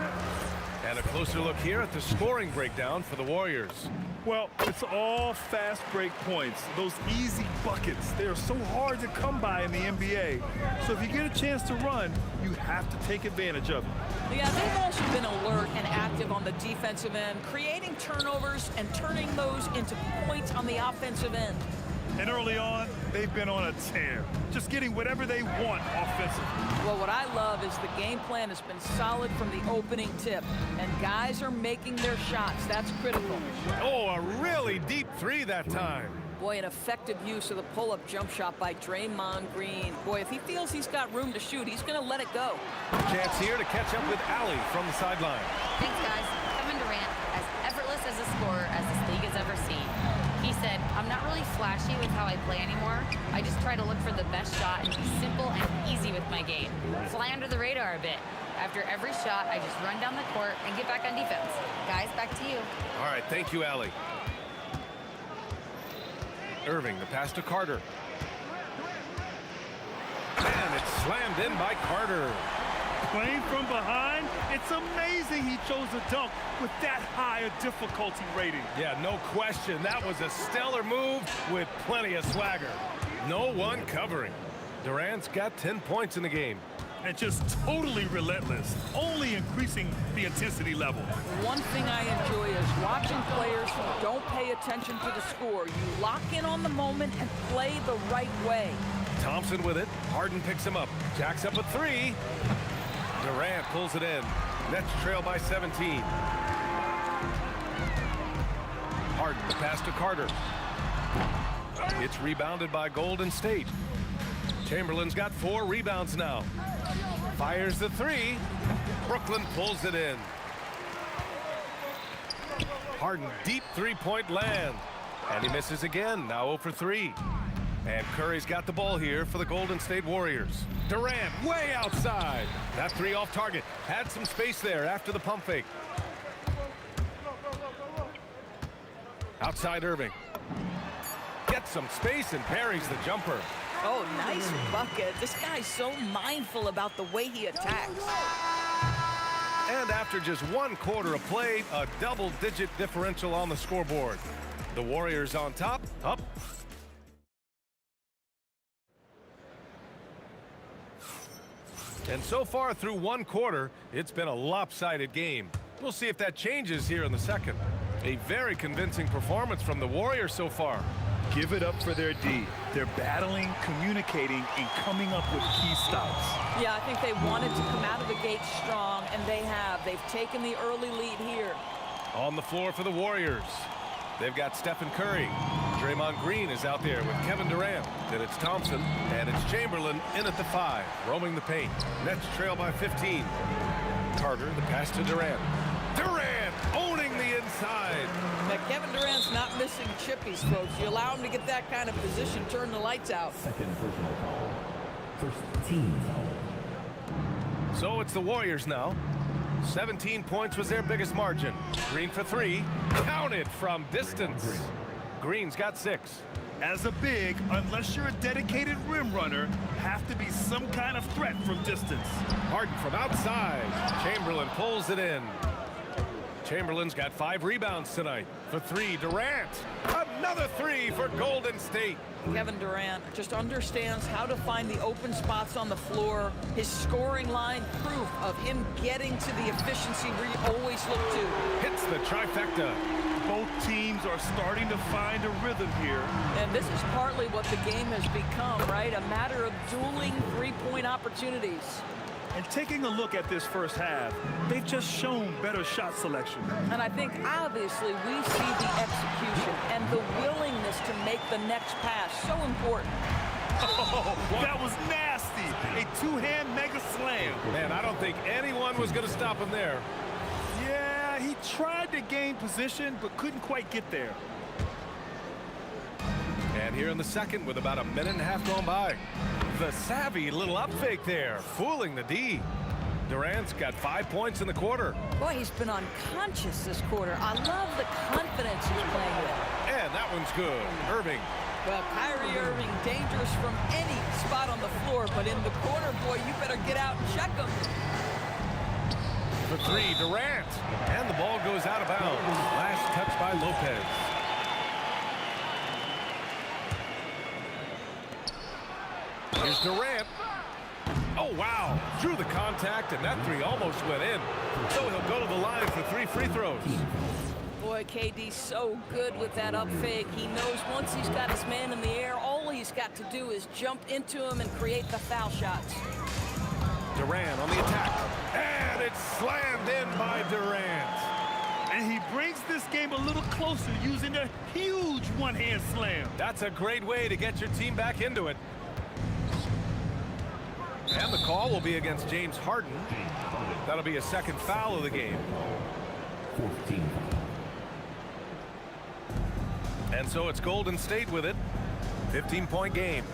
Speaker 11: And a closer look here at the scoring breakdown for the Warriors.
Speaker 13: Well, it's all fast break points. Those easy buckets, they are so hard to come by in the NBA. So if you get a chance to run, you have to take advantage of it.
Speaker 12: Yeah, they've also been alert and active on the defensive end, creating turnovers and turning those into points on the offensive end.
Speaker 13: And early on, they've been on a tear, just getting whatever they want offensively.
Speaker 12: Well, what I love is the game plan has been solid from the opening tip, and guys are making their shots. That's critical.
Speaker 11: Oh, a really deep 3 that time.
Speaker 12: Boy, an effective use of the pull-up jump shot by Draymond Green. Boy, if he feels he's got room to shoot, he's going to let it go.
Speaker 11: Chance here to catch up with Allie from the sideline.
Speaker 7: Thanks, guys. Kevin Durant, as effortless as a scorer as this league has ever seen. He said, I'm not really flashy with how I play anymore. I just try to look for the best shot and be simple and easy with my game. Fly under the radar a bit. After every shot, I just run down the court and get back on defense. Guys, back to you.
Speaker 11: All right, thank you, Allie. Irving, the pass to Carter. And it's slammed in by Carter.
Speaker 13: Playing from behind, it's amazing he chose a dunk with that high a difficulty rating.
Speaker 11: Yeah, no question. That was a stellar move with plenty of swagger. No one covering. Durant's got 10 points in the game.
Speaker 13: And just totally relentless, only increasing the intensity level.
Speaker 12: One thing I enjoy is watching players who don't pay attention to the score. You lock in on the moment and play the right way.
Speaker 11: Thompson with it. Harden picks him up. Jacks up a 3. Durant pulls it in. Nets trail by 17. Harden, the pass to Carter. It's rebounded by Golden State. Chamberlain's got 4 rebounds now. Fires the 3. Brooklyn pulls it in. Harden, deep 3-point land. And he misses again, now 0 for 3. And Curry's got the ball here for the Golden State Warriors. Durant way outside. That three off target. Had some space there after the pump fake. Outside Irving. Gets some space and parries the jumper.
Speaker 12: Oh, nice bucket. This guy's so mindful about the way he attacks.
Speaker 11: And after just 1 quarter of play, a double-digit differential on the scoreboard. The Warriors on top, up. And so far through 1 quarter, it's been a lopsided game. We'll see if that changes here in the second. A very convincing performance from the Warriors so far.
Speaker 13: Give it up for their D. They're battling, communicating, and coming up with key stops.
Speaker 12: Yeah, I think they wanted to come out of the gate strong, and they have. They've taken the early lead here.
Speaker 11: On the floor for the Warriors, they've got Stephen Curry. Draymond Green is out there with Kevin Durant. Then it's Thompson, and it's Chamberlain in at the 5, roaming the paint. Nets trail by 15. Carter, the pass to Durant. Durant owning the inside.
Speaker 12: Now, Kevin Durant's not missing chippies, folks. You allow him to get that kind of position, turn the lights out.
Speaker 9: Second personal foul. First team foul.
Speaker 11: So it's the Warriors now. 17 points was their biggest margin. Green for 3. Counted from distance. Green's got 6.
Speaker 13: As a big, unless you're a dedicated rim runner, have to be some kind of threat from distance.
Speaker 11: Harden from outside. Chamberlain pulls it in. Chamberlain's got 5 rebounds tonight. For 3, Durant. Another 3 for Golden State.
Speaker 12: Kevin Durant just understands how to find the open spots on the floor. His scoring line, proof of him getting to the efficiency we always look to.
Speaker 11: Hits the trifecta.
Speaker 13: Both teams are starting to find a rhythm here.
Speaker 12: And this is partly what the game has become, right? A matter of dueling three-point opportunities.
Speaker 13: And taking a look at this first half, they've just shown better shot selection.
Speaker 12: And I think obviously we see the execution and the willingness to make the next pass so important.
Speaker 13: Oh, that was nasty. A two-hand mega slam.
Speaker 11: Man, I don't think anyone was going to stop him there.
Speaker 13: Yeah, he tried to gain position, but couldn't quite get there.
Speaker 11: And here in the second with about a minute and a half gone by. The savvy little up fake there, fooling the D. Durant's got 5 points in the quarter.
Speaker 12: Boy, he's been unconscious this quarter. I love the confidence he's playing with.
Speaker 11: And that one's good. Irving.
Speaker 12: Well, Kyrie Irving, dangerous from any spot on the floor, but in the corner, boy, you better get out and check him.
Speaker 11: For 3, Durant. And the ball goes out of bounds. Last touch by Lopez. Here's Durant. Oh, wow. Drew the contact, and that 3 almost went in. So he'll go to the line for 3 free throws.
Speaker 12: Boy, KD's so good with that up fake. He knows once he's got his man in the air, all he's got to do is jump into him and create the foul shots.
Speaker 11: Durant on the attack. And it's slammed in by Durant.
Speaker 13: And he brings this game a little closer using a huge one-hand slam.
Speaker 11: That's a great way to get your team back into it. And the call will be against James Harden. That'll be a second foul of the game.
Speaker 9: 14.
Speaker 11: And so it's Golden State with it. 15-point game.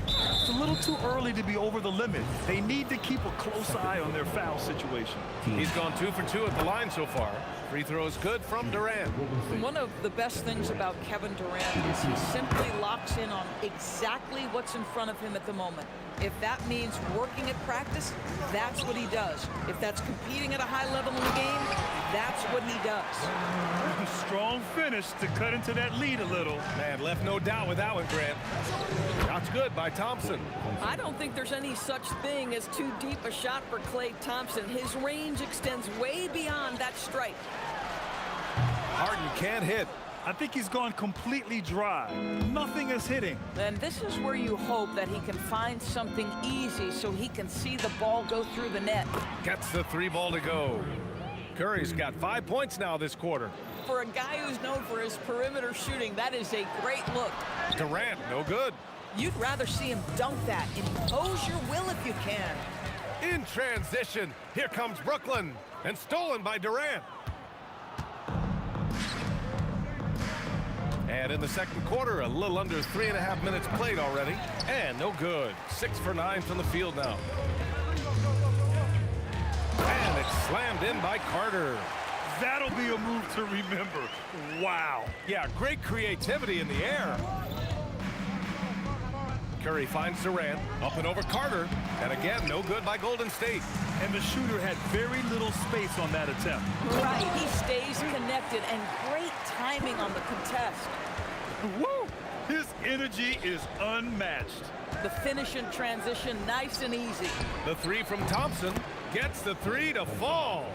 Speaker 13: It's a little too early to be over the limit. They need to keep a close eye on their foul situation.
Speaker 11: He's gone 2 for 2 at the line so far. Free throws good from Durant.
Speaker 12: One of the best things about Kevin Durant is he simply locks in on exactly what's in front of him at the moment. If that means working at practice, that's what he does. If that's competing at a high level in the game, that's what he does.
Speaker 13: Strong finish to cut into that lead a little.
Speaker 11: Man, left no doubt with that one, Grant. Shot's good by Thompson.
Speaker 12: I don't think there's any such thing as too deep a shot for Klay Thompson. His range extends way beyond that stripe.
Speaker 11: Harden can't hit.
Speaker 13: I think he's gone completely dry. Nothing is hitting.
Speaker 12: And this is where you hope that he can find something easy so he can see the ball go through the net.
Speaker 11: Gets the 3 ball to go. Curry's got 5 points now this quarter.
Speaker 12: For a guy who's known for his perimeter shooting, that is a great look.
Speaker 11: Durant, no good.
Speaker 12: You'd rather see him dunk that. Impose your will if you can.
Speaker 11: In transition, here comes Brooklyn, and stolen by Durant. And in the second quarter, a little under 3.5 minutes played already. And no good. 6 for 9 from the field now. And it's slammed in by Carter.
Speaker 13: That'll be a move to remember. Wow.
Speaker 11: Yeah, great creativity in the air. Curry finds Durant, up and over Carter. And again, no good by Golden State.
Speaker 13: And the shooter had very little space on that attempt.
Speaker 12: Right, he stays connected, and great timing on the contest.
Speaker 13: Woo! His energy is unmatched.
Speaker 12: The finish in transition, nice and easy.
Speaker 11: The three from Thompson gets the three to fall.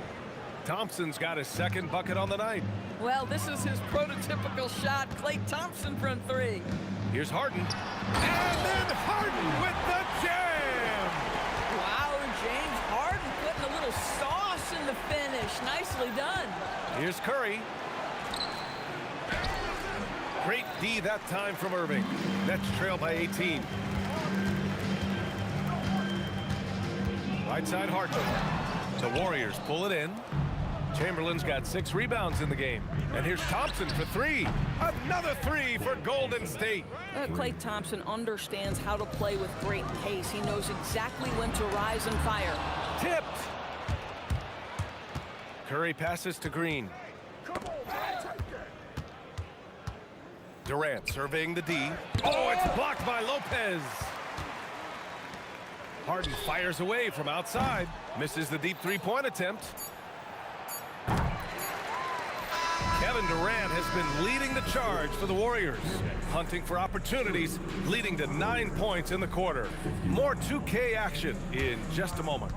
Speaker 11: Thompson's got his second bucket on the night.
Speaker 12: Well, this is his prototypical shot. Klay Thompson from three.
Speaker 11: Here's Harden. And then Harden with the jam!
Speaker 12: Wow, James Harden putting a little sauce in the finish. Nicely done.
Speaker 11: Here's Curry. Great D that time from Irving. Nets trail by 18. Right side Harden. The Warriors pull it in. Chamberlain's got 6 rebounds in the game. And here's Thompson for 3. Another 3 for Golden State.
Speaker 12: Klay Thompson understands how to play with great pace. He knows exactly when to rise and fire.
Speaker 11: Tipped. Curry passes to Green. Durant surveying the D. Oh, it's blocked by Lopez. Harden fires away from outside. Misses the deep three-point attempt. Kevin Durant has been leading the charge for the Warriors. Hunting for opportunities, leading to 9 points in the quarter. More 2K action in just a moment.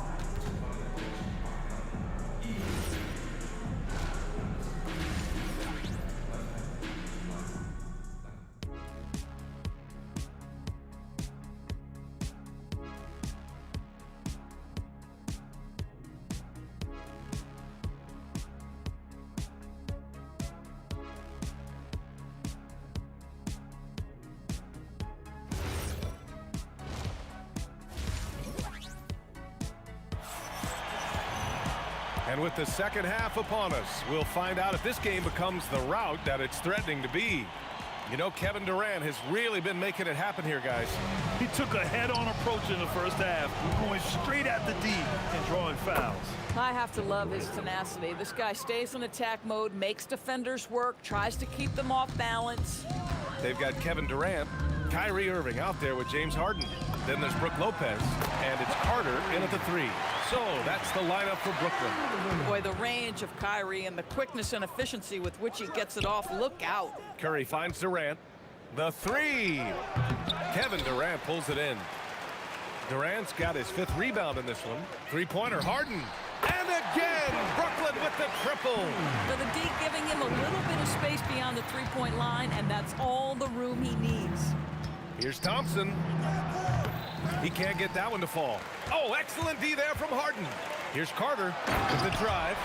Speaker 11: And with the second half upon us, we'll find out if this game becomes the rout that it's threatening to be. You know, Kevin Durant has really been making it happen here, guys.
Speaker 13: He took a head-on approach in the first half, going straight at the D and drawing fouls.
Speaker 12: I have to love his tenacity. This guy stays in attack mode, makes defenders work, tries to keep them off balance.
Speaker 11: They've got Kevin Durant, Kyrie Irving out there with James Harden. Then there's Brook Lopez, and it's Carter in at the 3. So that's the lineup for Brooklyn.
Speaker 12: Boy, the range of Kyrie and the quickness and efficiency with which he gets it off. Look out.
Speaker 11: Curry finds Durant. The 3. Kevin Durant pulls it in. Durant's got his 5th rebound in this one. Three-pointer, Harden. And again, Brooklyn with the triple.
Speaker 12: So the D giving him a little bit of space beyond the three-point line, and that's all the room he needs.
Speaker 11: Here's Thompson. He can't get that one to fall. Oh, excellent D there from Harden. Here's Carter with the drive.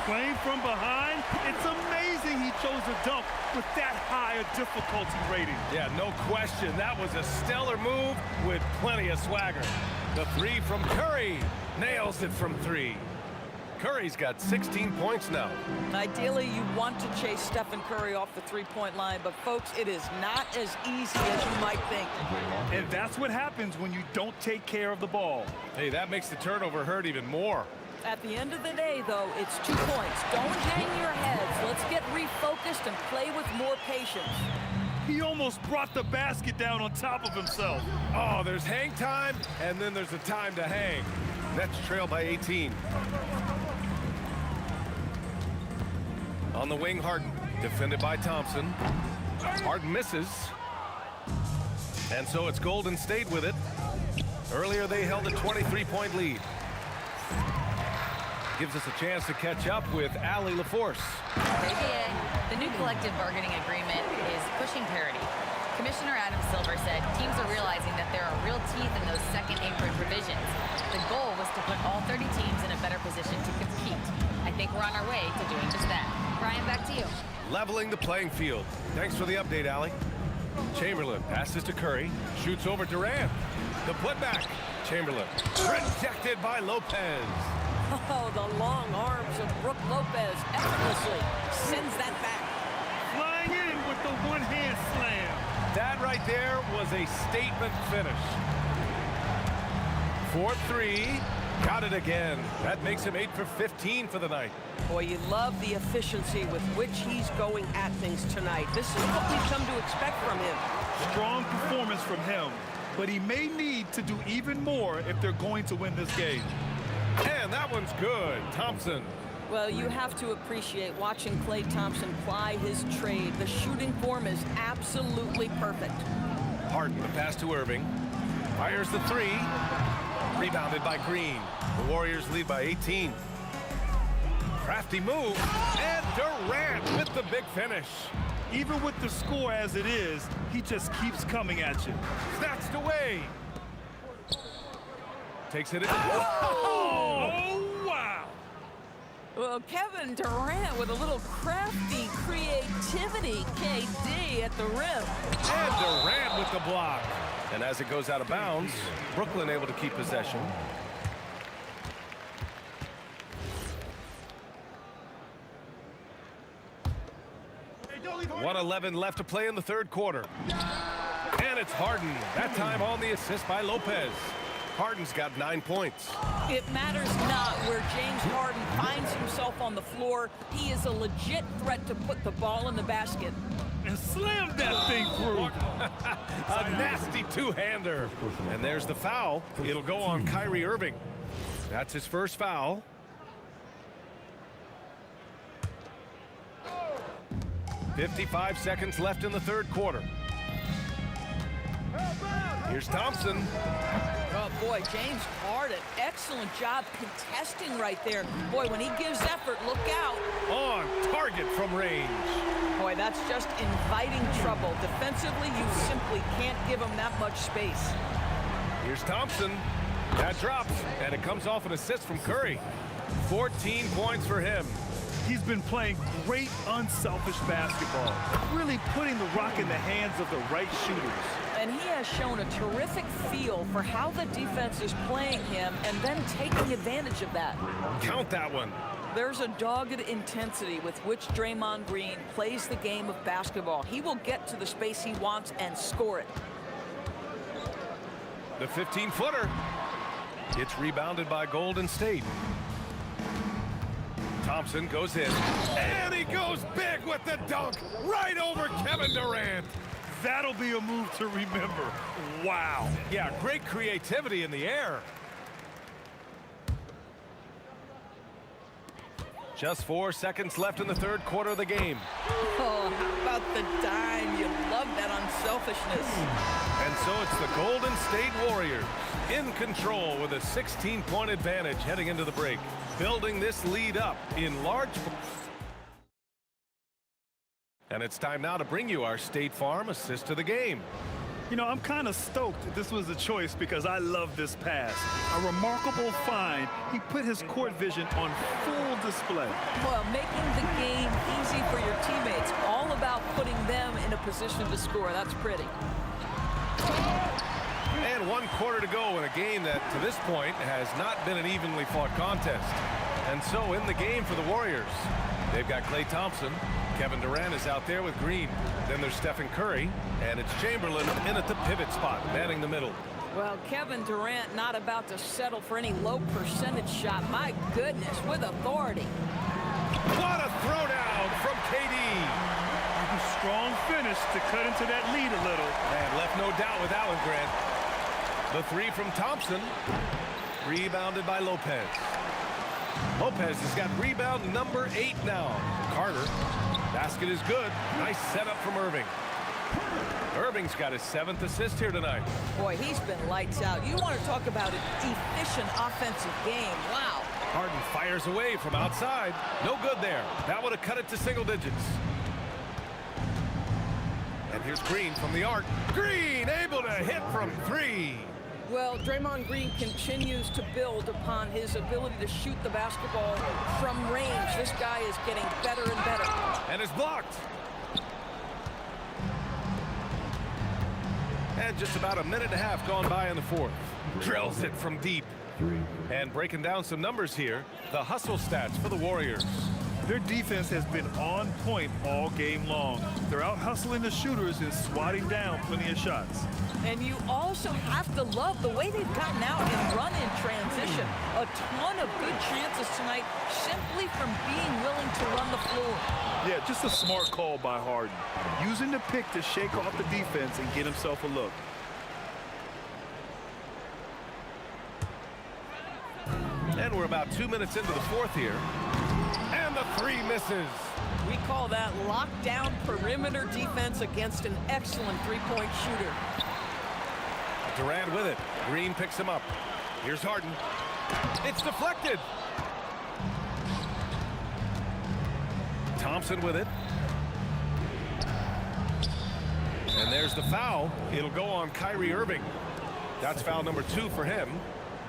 Speaker 13: Playing from behind, it's amazing he chose a dunk with that high a difficulty rating.
Speaker 11: Yeah, no question. That was a stellar move with plenty of swagger. The 3 from Curry. Nails it from 3. Curry's got 16 points now.
Speaker 12: Ideally, you want to chase Stephen Curry off the three-point line, but folks, it is not as easy as you might think.
Speaker 13: And that's what happens when you don't take care of the ball.
Speaker 11: Hey, that makes the turnover hurt even more.
Speaker 12: At the end of the day, though, it's 2 points. Don't hang your heads. Let's get refocused and play with more patience.
Speaker 13: He almost brought the basket down on top of himself.
Speaker 11: Oh, there's hang time, and then there's a time to hang. Nets trail by 18. On the wing, Harden, defended by Thompson. Harden misses. And so it's Golden State with it. Earlier, they held a 23-point lead. Gives us a chance to catch up with Allie LaForce.
Speaker 7: The new collective bargaining agreement is pushing parity. Commissioner Adam Silver said teams are realizing that there are real teeth in those second apron provisions. The goal was to put all 30 teams in a better position to compete. I think we're on our way to doing just that. Brian, back to you.
Speaker 11: Leveling the playing field. Thanks for the update, Allie. Chamberlain passes to Curry. Shoots over Durant. The putback. Chamberlain rejected by Lopez.
Speaker 12: Oh, the long arms of Brook Lopez effortlessly sends that back.
Speaker 13: Flying in with the one-hand
Speaker 11: there was a statement finish. 4-3. Got it again. That makes him 8 for 15 for the night.
Speaker 12: Boy, you love the efficiency with which he's going at things tonight. This is what we've come to expect from him.
Speaker 13: Strong performance from him, but he may need to do even more if they're going to win this game.
Speaker 11: And that one's good. Thompson.
Speaker 12: Well, you have to appreciate watching Klay Thompson ply his trade. The shooting form is absolutely perfect.
Speaker 11: Harden, the pass to Irving. Fires the three. Rebounded by Green. The Warriors lead by 18. Crafty move. And Durant with the big finish.
Speaker 13: Even with the score as it is, he just keeps coming at you.
Speaker 11: Snatched away. Takes it in.
Speaker 13: Oh, wow.
Speaker 12: Well, Kevin Durant with a little crafty creativity. KD at the rim.
Speaker 11: And Durant with the block. And as it goes out of bounds, Brooklyn able to keep possession. Hey, 1:11 left to play in the third quarter. And it's Harden. That time on the assist by Lopez. Harden's got 9 points.
Speaker 12: It matters not where James Harden finds himself on the floor. He is a legit threat to put the ball in the basket.
Speaker 13: And slam that thing through.
Speaker 11: A nasty two-hander. And there's the foul. It'll go on Kyrie Irving. That's his first foul. .55 seconds left in the third quarter. Here's Thompson.
Speaker 12: Oh, boy, James Harden, excellent job contesting right there. Boy, when he gives effort, look out.
Speaker 11: On target from range.
Speaker 12: Boy, that's just inviting trouble. Defensively, you simply can't give him that much space.
Speaker 11: Here's Thompson. That drops, and it comes off an assist from Curry. 14 points for him.
Speaker 13: He's been playing great, unselfish basketball, really putting the rock in the hands of the right shooters.
Speaker 12: And he has shown a terrific feel for how the defense is playing him and then taking advantage of that.
Speaker 11: Count that one.
Speaker 12: There's a dogged intensity with which Draymond Green plays the game of basketball. He will get to the space he wants and score it.
Speaker 11: The 15-footer. It's rebounded by Golden State. Thompson goes in. And he goes big with the dunk right over Kevin Durant.
Speaker 13: That'll be a move to remember. Wow.
Speaker 11: Yeah, great creativity in the air. Just 4 seconds left in the third quarter of the game.
Speaker 12: Oh, how about the dime? You love that unselfishness.
Speaker 11: And so it's the Golden State Warriors in control with a 16-point advantage heading into the break, building this lead up in large. And it's time now to bring you our State Farm assist of the game.
Speaker 13: You know, I'm kind of stoked this was a choice because I love this pass. A remarkable find. He put his court vision on full display.
Speaker 12: Well, making the game easy for your teammates. All about putting them in a position to score. That's pretty.
Speaker 11: And 1 quarter to go in a game that, to this point, has not been an evenly fought contest. And so in the game for the Warriors, they've got Klay Thompson. Kevin Durant is out there with Green. Then there's Stephen Curry, and it's Chamberlain in at the pivot spot, manning the middle.
Speaker 12: Well, Kevin Durant not about to settle for any low percentage shot. My goodness, with authority.
Speaker 11: What a throwdown from KD.
Speaker 13: A strong finish to cut into that lead a little.
Speaker 11: And left no doubt with Allen Grant. The three from Thompson. Rebounded by Lopez. Lopez has got rebound number 8 now. Carter. Basket is good. Nice setup from Irving. Irving's got his 7th assist here tonight.
Speaker 12: Boy, he's been lights out. You want to talk about an efficient offensive game. Wow.
Speaker 11: Harden fires away from outside. No good there. That would have cut it to single digits. And here's Green from the arc. Green able to hit from 3.
Speaker 12: Well, Draymond Green continues to build upon his ability to shoot the basketball from range. This guy is getting better and better.
Speaker 11: And is blocked. And just about a minute and a half gone by in the fourth. Drills it from deep. And breaking down some numbers here, the hustle stats for the Warriors.
Speaker 13: Their defense has been on point all game long. They're out hustling the shooters and swatting down plenty of shots.
Speaker 12: And you also have to love the way they've gotten out and run in transition. A ton of good chances tonight simply from being willing to run the floor.
Speaker 13: Yeah, just a smart call by Harden. Using the pick to shake off the defense and get himself a look.
Speaker 11: And we're about 2 minutes into the fourth here. And the three misses.
Speaker 12: We call that lockdown perimeter defense against an excellent three-point shooter.
Speaker 11: Durant with it. Green picks him up. Here's Harden. It's deflected. Thompson with it. And there's the foul. It'll go on Kyrie Irving. That's foul number 2 for him.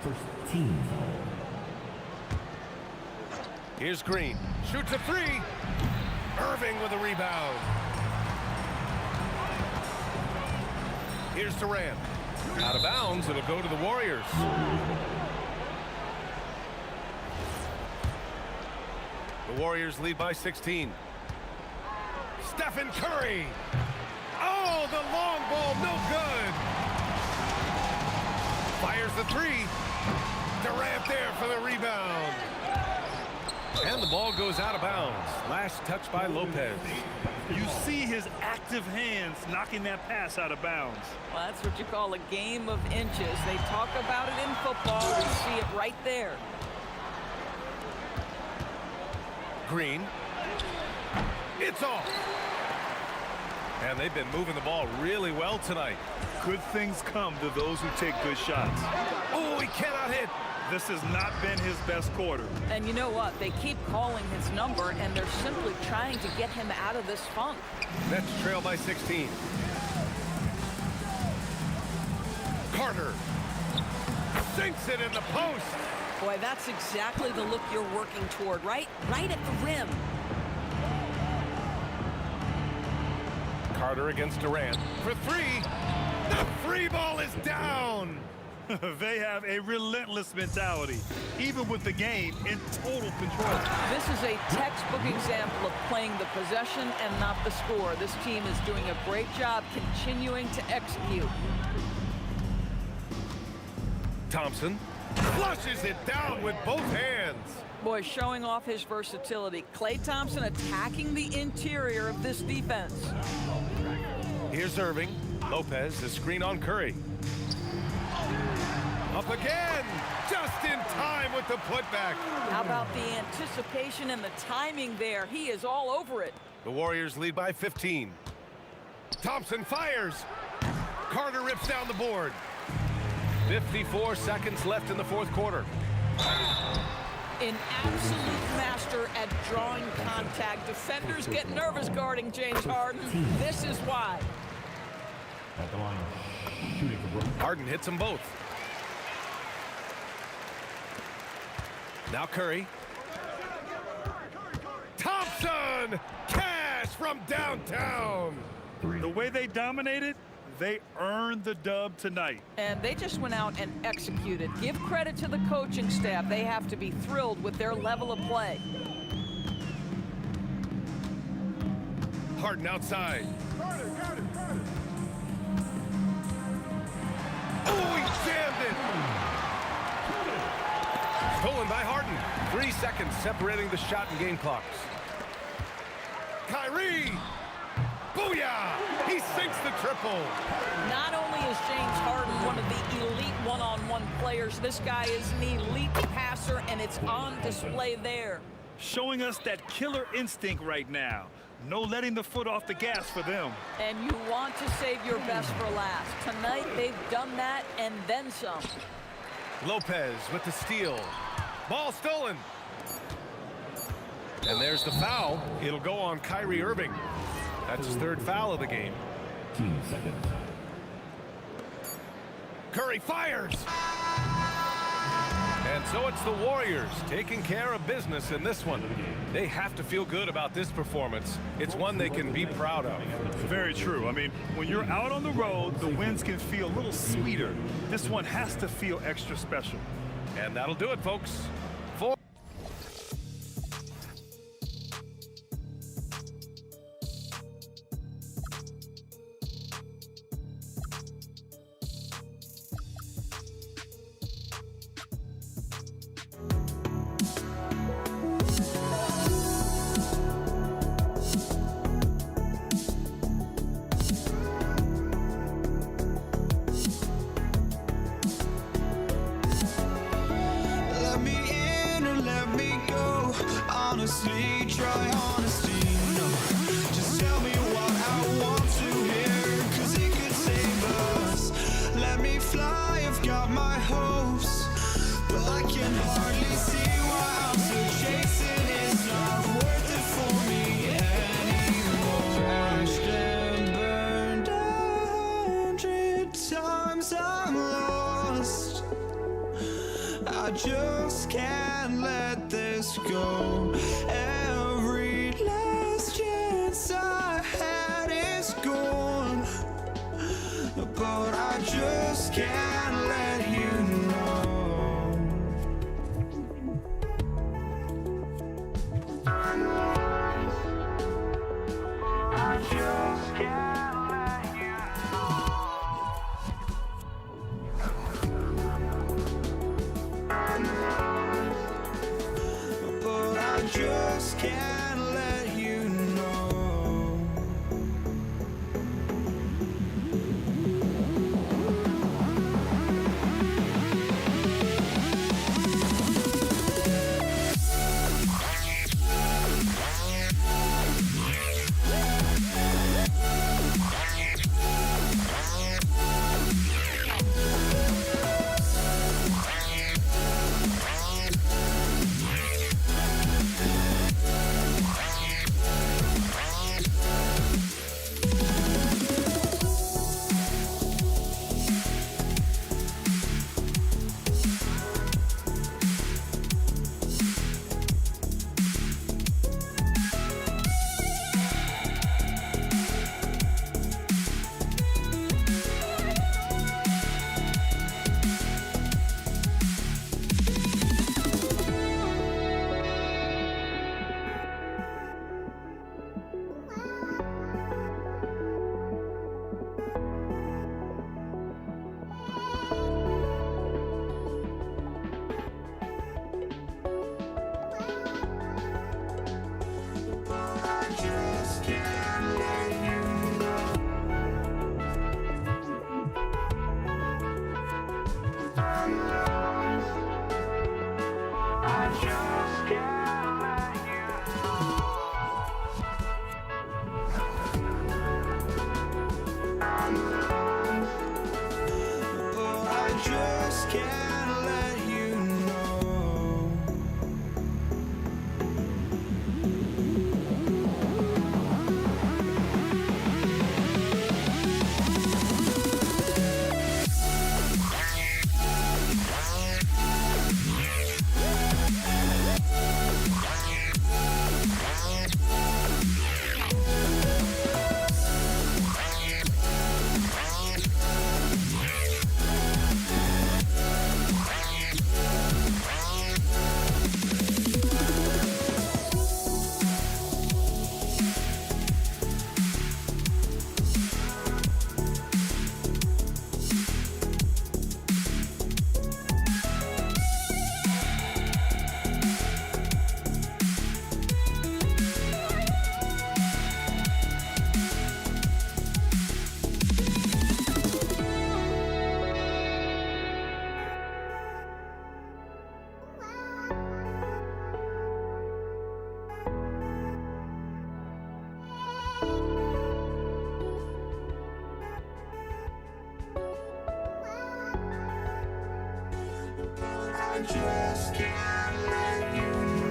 Speaker 9: First team.
Speaker 11: Here's Green. Shoots a three. Irving with a rebound. Here's Durant. Out of bounds. It'll go to the Warriors. The Warriors lead by 16. Stephen Curry. Oh, the long ball, no good. Fires the three. Durant there for the rebound. And the ball goes out of bounds. Last touch by Lopez.
Speaker 13: You see his active hands knocking that pass out of bounds.
Speaker 12: Well, that's what you call a game of inches. They talk about it in football. We see it right there.
Speaker 11: Green. It's off. And they've been moving the ball really well tonight.
Speaker 13: Good things come to those who take good shots.
Speaker 11: Oh, he cannot hit.
Speaker 13: This has not been his best quarter.
Speaker 12: And you know what? They keep calling his number, and they're simply trying to get him out of this funk.
Speaker 11: Nets trail by 16. Carter sinks it in the post.
Speaker 12: Boy, that's exactly the look you're working toward, right? Right at the rim.
Speaker 11: Carter against Durant for three. The free ball is down.
Speaker 13: They have a relentless mentality, even with the game in total control.
Speaker 12: This is a textbook example of playing the possession and not the score. This team is doing a great job continuing to execute.
Speaker 11: Thompson flushes it down with both hands.
Speaker 12: Boy, showing off his versatility. Klay Thompson attacking the interior of this defense.
Speaker 11: Here's Irving. Lopez, the screen on Curry. Up again, just in time with the putback.
Speaker 12: How about the anticipation and the timing there? He is all over it.
Speaker 11: The Warriors lead by 15. Thompson fires. Carter rips down the board. 54 seconds left in the fourth quarter.
Speaker 12: An absolute master at drawing contact. Defenders get nervous guarding James Harden. This is why.
Speaker 9: At the line, shooting for Brooklyn.
Speaker 11: Harden hits them both. Now Curry. Thompson! Cash from downtown!
Speaker 13: The way they dominated, they earned the dub tonight.
Speaker 12: And they just went out and executed. Give credit to the coaching staff. They have to be thrilled with their level of play.
Speaker 11: Harden outside. Oh, he jammed it! Stolen by Harden. 3 seconds separating the shot and game clocks. Kyrie! Booyah! He sinks the triple.
Speaker 12: Not only is James Harden one of the elite one-on-one players, this guy is an elite passer, and it's on display there.
Speaker 13: Showing us that killer instinct right now. No letting the foot off the gas for them.
Speaker 12: And you want to save your best for last. Tonight, they've done that and then some.
Speaker 11: Lopez with the steal. Ball stolen. And there's the foul. It'll go on Kyrie Irving. That's his third foul of the game.
Speaker 9: 2 seconds.
Speaker 11: Curry fires. And so it's the Warriors taking care of business in this one. They have to feel good about this performance. It's one they can be proud of.
Speaker 13: Very true. I mean, when you're out on the road, the wins can feel a little sweeter. This one has to feel extra special.
Speaker 11: And that'll do it, folks.
Speaker 1: try honesty, no. Just tell me what I want to hear, 'cause it could save us. Let me fly, I've got my hopes, but I can hardly see why I'm still chasing. It's not worth it for me anymore. Crashed and burned 100 times, I'm lost. I just can't let this go. Every last chance I had is gone, but I just can't let you know. I just can't let you know. But I just can't let you know. just can't let you know.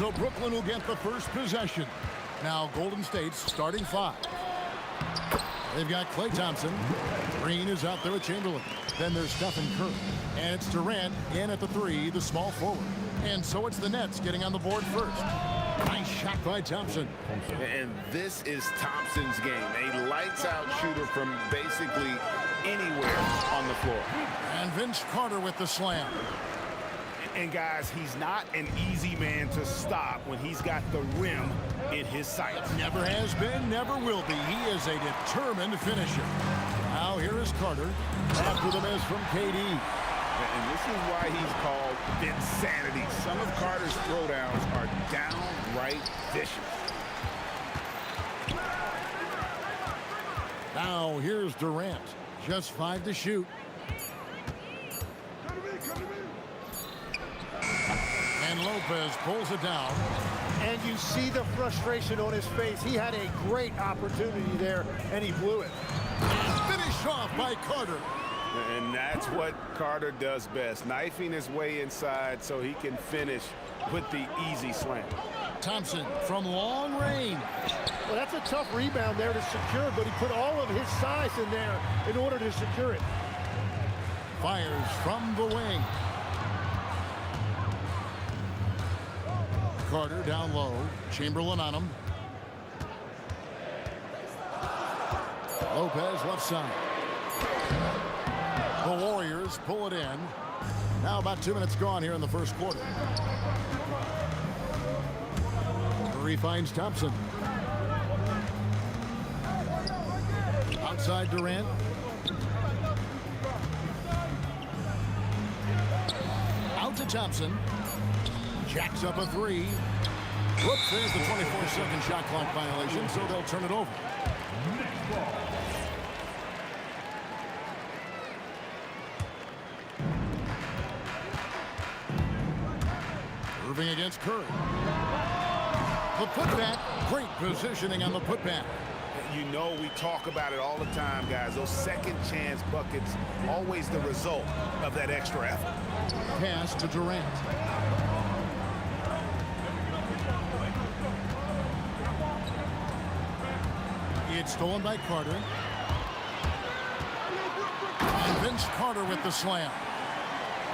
Speaker 3: So Brooklyn will get the first possession. Now Golden State's starting 5. They've got Klay Thompson. Green is out there with Chamberlain. Then there's Stephen Curry. And it's Durant in at the 3, the small forward. And so it's the Nets getting on the board first. Nice shot by Thompson.
Speaker 4: And this is Thompson's game. A lights-out shooter from basically anywhere on the floor.
Speaker 3: And Vince Carter with the slam.
Speaker 8: And guys, he's not an easy man to stop when he's got the rim in his sights.
Speaker 3: Never has been, never will be. He is a determined finisher. Now here is Carter after the miss from KD.
Speaker 4: And this is why he's called Vinsanity. Some of Carter's throwdowns are downright vicious.
Speaker 3: Now here's Durant. Just 5 to shoot. And Lopez pulls it down.
Speaker 14: And you see the frustration on his face. He had a great opportunity there, and he blew it.
Speaker 3: Finished off by Carter.
Speaker 4: And that's what Carter does best, knifing his way inside so he can finish with the easy slam.
Speaker 3: Thompson from long range.
Speaker 14: Well, that's a tough rebound there to secure, but he put all of his size in there in order to secure it.
Speaker 3: Fires from the wing. Carter down low. Chamberlain on him. Lopez left side. The Warriors pull it in. Now about 2 minutes gone here in the first quarter. Curry finds Thompson. Outside Durant. Out to Thompson. Jacks up a 3. Whoops, there's the 24-second shot clock violation, so they'll turn it over. Irving against Curry. The putback, great positioning on the putback.
Speaker 4: You know we talk about it all the time, guys. Those second chance buckets, always the result of that extra effort.
Speaker 3: Pass to Durant. It's stolen by Carter. And Vince Carter with the slam.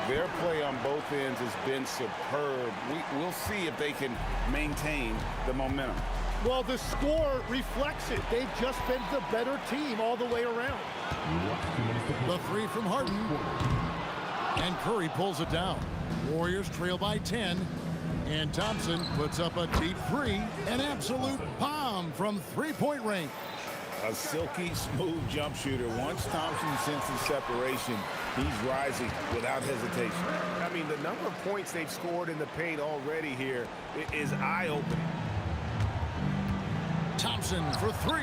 Speaker 4: Their play on both ends has been superb. We'll see if they can maintain the momentum.
Speaker 14: Well, the score reflects it. They've just been the better team all the way around.
Speaker 3: The 3 from Harden. And Curry pulls it down. Warriors trail by 10. And Thompson puts up a deep 3. An absolute bomb from 3-point range.
Speaker 4: A silky smooth jump shooter. Once Thompson senses separation, he's rising without hesitation.
Speaker 8: I mean, the number of points they've scored in the paint already here is eye-opening.
Speaker 3: Thompson for 3.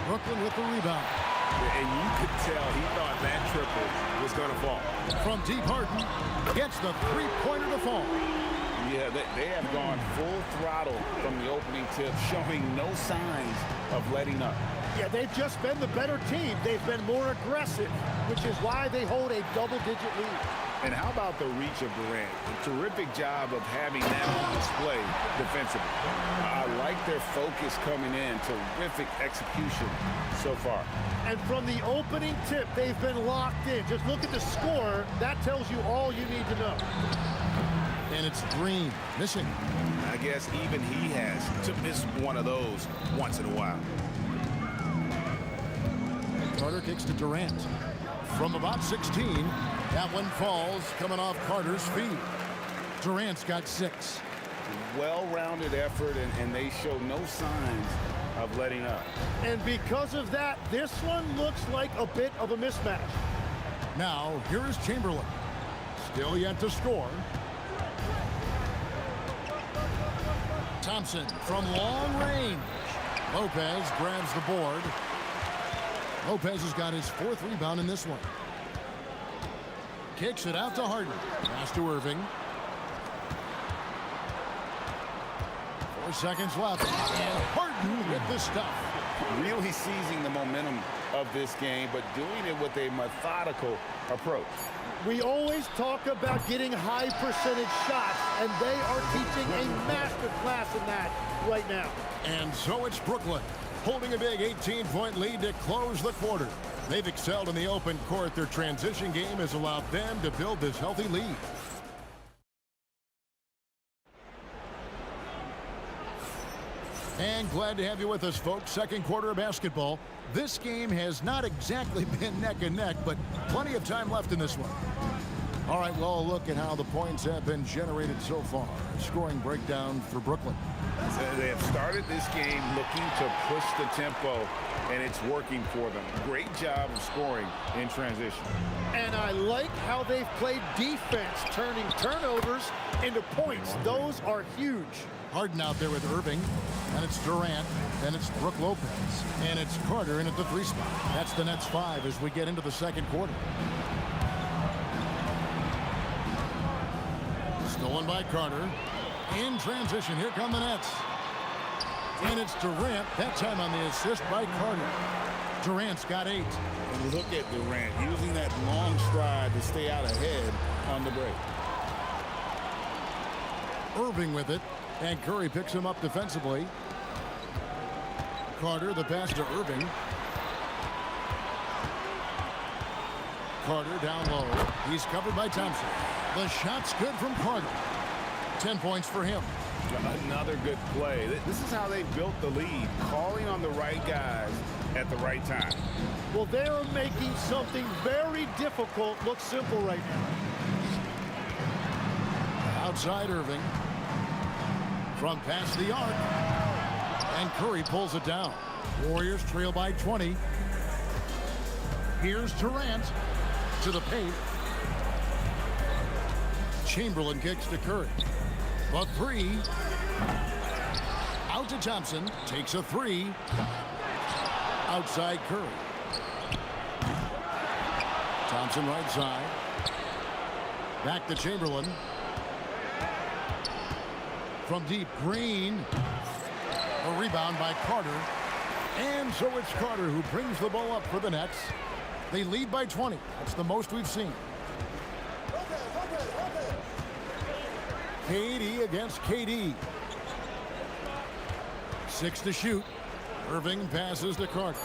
Speaker 3: Brooklyn with the rebound.
Speaker 8: And you could tell he thought that triple was going to fall.
Speaker 3: From deep, Harden gets the 3-pointer to fall.
Speaker 4: Yeah, they have gone full throttle from the opening tip, showing no signs of letting up.
Speaker 14: Yeah, they've just been the better team. They've been more aggressive, which is why they hold a double-digit lead.
Speaker 4: And how about the reach of Durant? A terrific job of having that on display defensively. I like their focus coming in. Terrific execution so far.
Speaker 14: And from the opening tip, they've been locked in. Just look at the score. That tells you all you need to know.
Speaker 3: And it's Green missing.
Speaker 4: I guess even he has to miss one of those once in a while.
Speaker 3: Carter kicks to Durant. From about 16, that one falls, coming off Carter's feet. Durant's got 6.
Speaker 4: Well-rounded effort, and they show no signs of letting up.
Speaker 14: And because of that, this one looks like a bit of a mismatch.
Speaker 3: Now, here is Chamberlain. Still yet to score. Thompson from long range. Lopez grabs the board. Lopez has got his 4th rebound in this one. Kicks it out to Harden. Pass to Irving. 4 seconds left. And Harden with the stuff.
Speaker 4: Really seizing the momentum of of this game, but doing it with a methodical approach.
Speaker 14: We always talk about getting high percentage shots, and they are teaching a master class in that right now.
Speaker 3: And so it's Brooklyn, holding a big 18-point lead to close the quarter. They've excelled in the open court. Their transition game has allowed them to build this healthy lead. And glad to have you with us, folks. Second quarter of basketball. This game has not exactly been neck and neck, but plenty of time left in this one. All right, well, look at how the points have been generated so far. Scoring breakdown for Brooklyn.
Speaker 4: So they have started this game looking to push the tempo, and it's working for them. Great job of scoring in transition.
Speaker 14: And I like how they've played defense, turning turnovers into points. Those are huge.
Speaker 3: Harden out there with Irving, and it's Durant, and it's Brook Lopez, and it's Carter in at the 3 spot. That's the Nets 5 as we get into the second quarter. Stolen by Carter. In transition, here come the Nets. And it's Durant, that time on the assist by Carter. Durant's got 8.
Speaker 4: And look at Durant using that long stride to stay out ahead on the break.
Speaker 3: Irving with it, and Curry picks him up defensively. Carter, the pass to Irving. Carter down low. He's covered by Thompson. The shot's good from Carter. 10 points for him.
Speaker 4: Another good play. This is how they built the lead, calling on the right guys at the right time.
Speaker 14: Well, they're making something very difficult look simple right now.
Speaker 3: Outside Irving. From past the arc. And Curry pulls it down. Warriors trail by 20. Here's Durant to the paint. Chamberlain kicks to Curry. A 3. Out to Thompson. Takes a 3. Outside Curry. Thompson right side. Back to Chamberlain. From deep, Green. A rebound by Carter. And so it's Carter who brings the ball up for the Nets. They lead by 20. That's the most we've seen. KD against KD. 6 to shoot. Irving passes to Carter.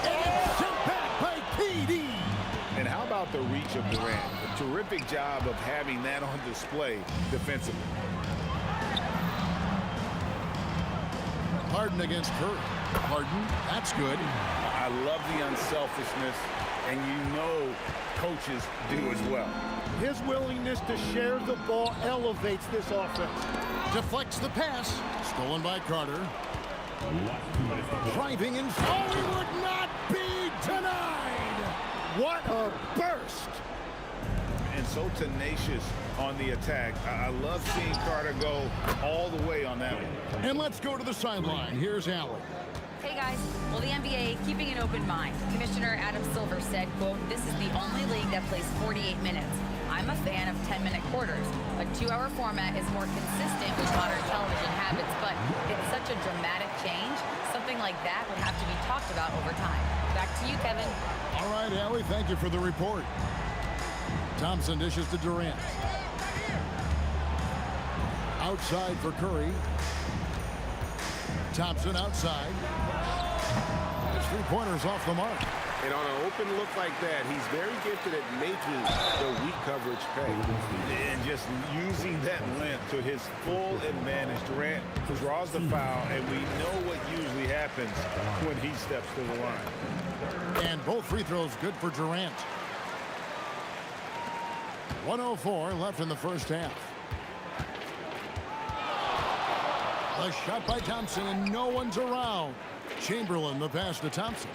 Speaker 3: And it's sent back by KD.
Speaker 4: And how about the reach of Durant? A terrific job of having that on display defensively.
Speaker 3: Harden against Curry. Harden, that's good.
Speaker 4: I love the unselfishness, and you know coaches do as well.
Speaker 14: His willingness to share the ball elevates this offense.
Speaker 3: Deflects the pass. Stolen by Carter. Driving in. Oh, he would not be denied.
Speaker 14: What a burst.
Speaker 4: And so tenacious on the attack. I love seeing Carter go all the way on that one.
Speaker 3: And let's go to the sideline. Here's Allen.
Speaker 7: Hey guys, well the NBA keeping an open mind. Commissioner Adam Silver said, quote, "This is the only league that plays 48 minutes. I'm a fan of 10-minute quarters. A 2-hour format is more consistent with modern television habits, but it's such a dramatic change. Something like that would have to be talked about over time." Back to you, Kevin.
Speaker 3: All right, Allie, thank you for the report. Thompson dishes to Durant. Outside for Curry. Thompson outside. His 3-pointers off the mark.
Speaker 4: And on an open look like that, he's very gifted at making the weak coverage pay. And just using that length to his full advantage. Durant draws the foul, and we know what usually happens when he steps to the line.
Speaker 3: And both free throws good for Durant. 1:04 left in the first half. A shot by Thompson, and no one's around. Chamberlain, the pass to Thompson.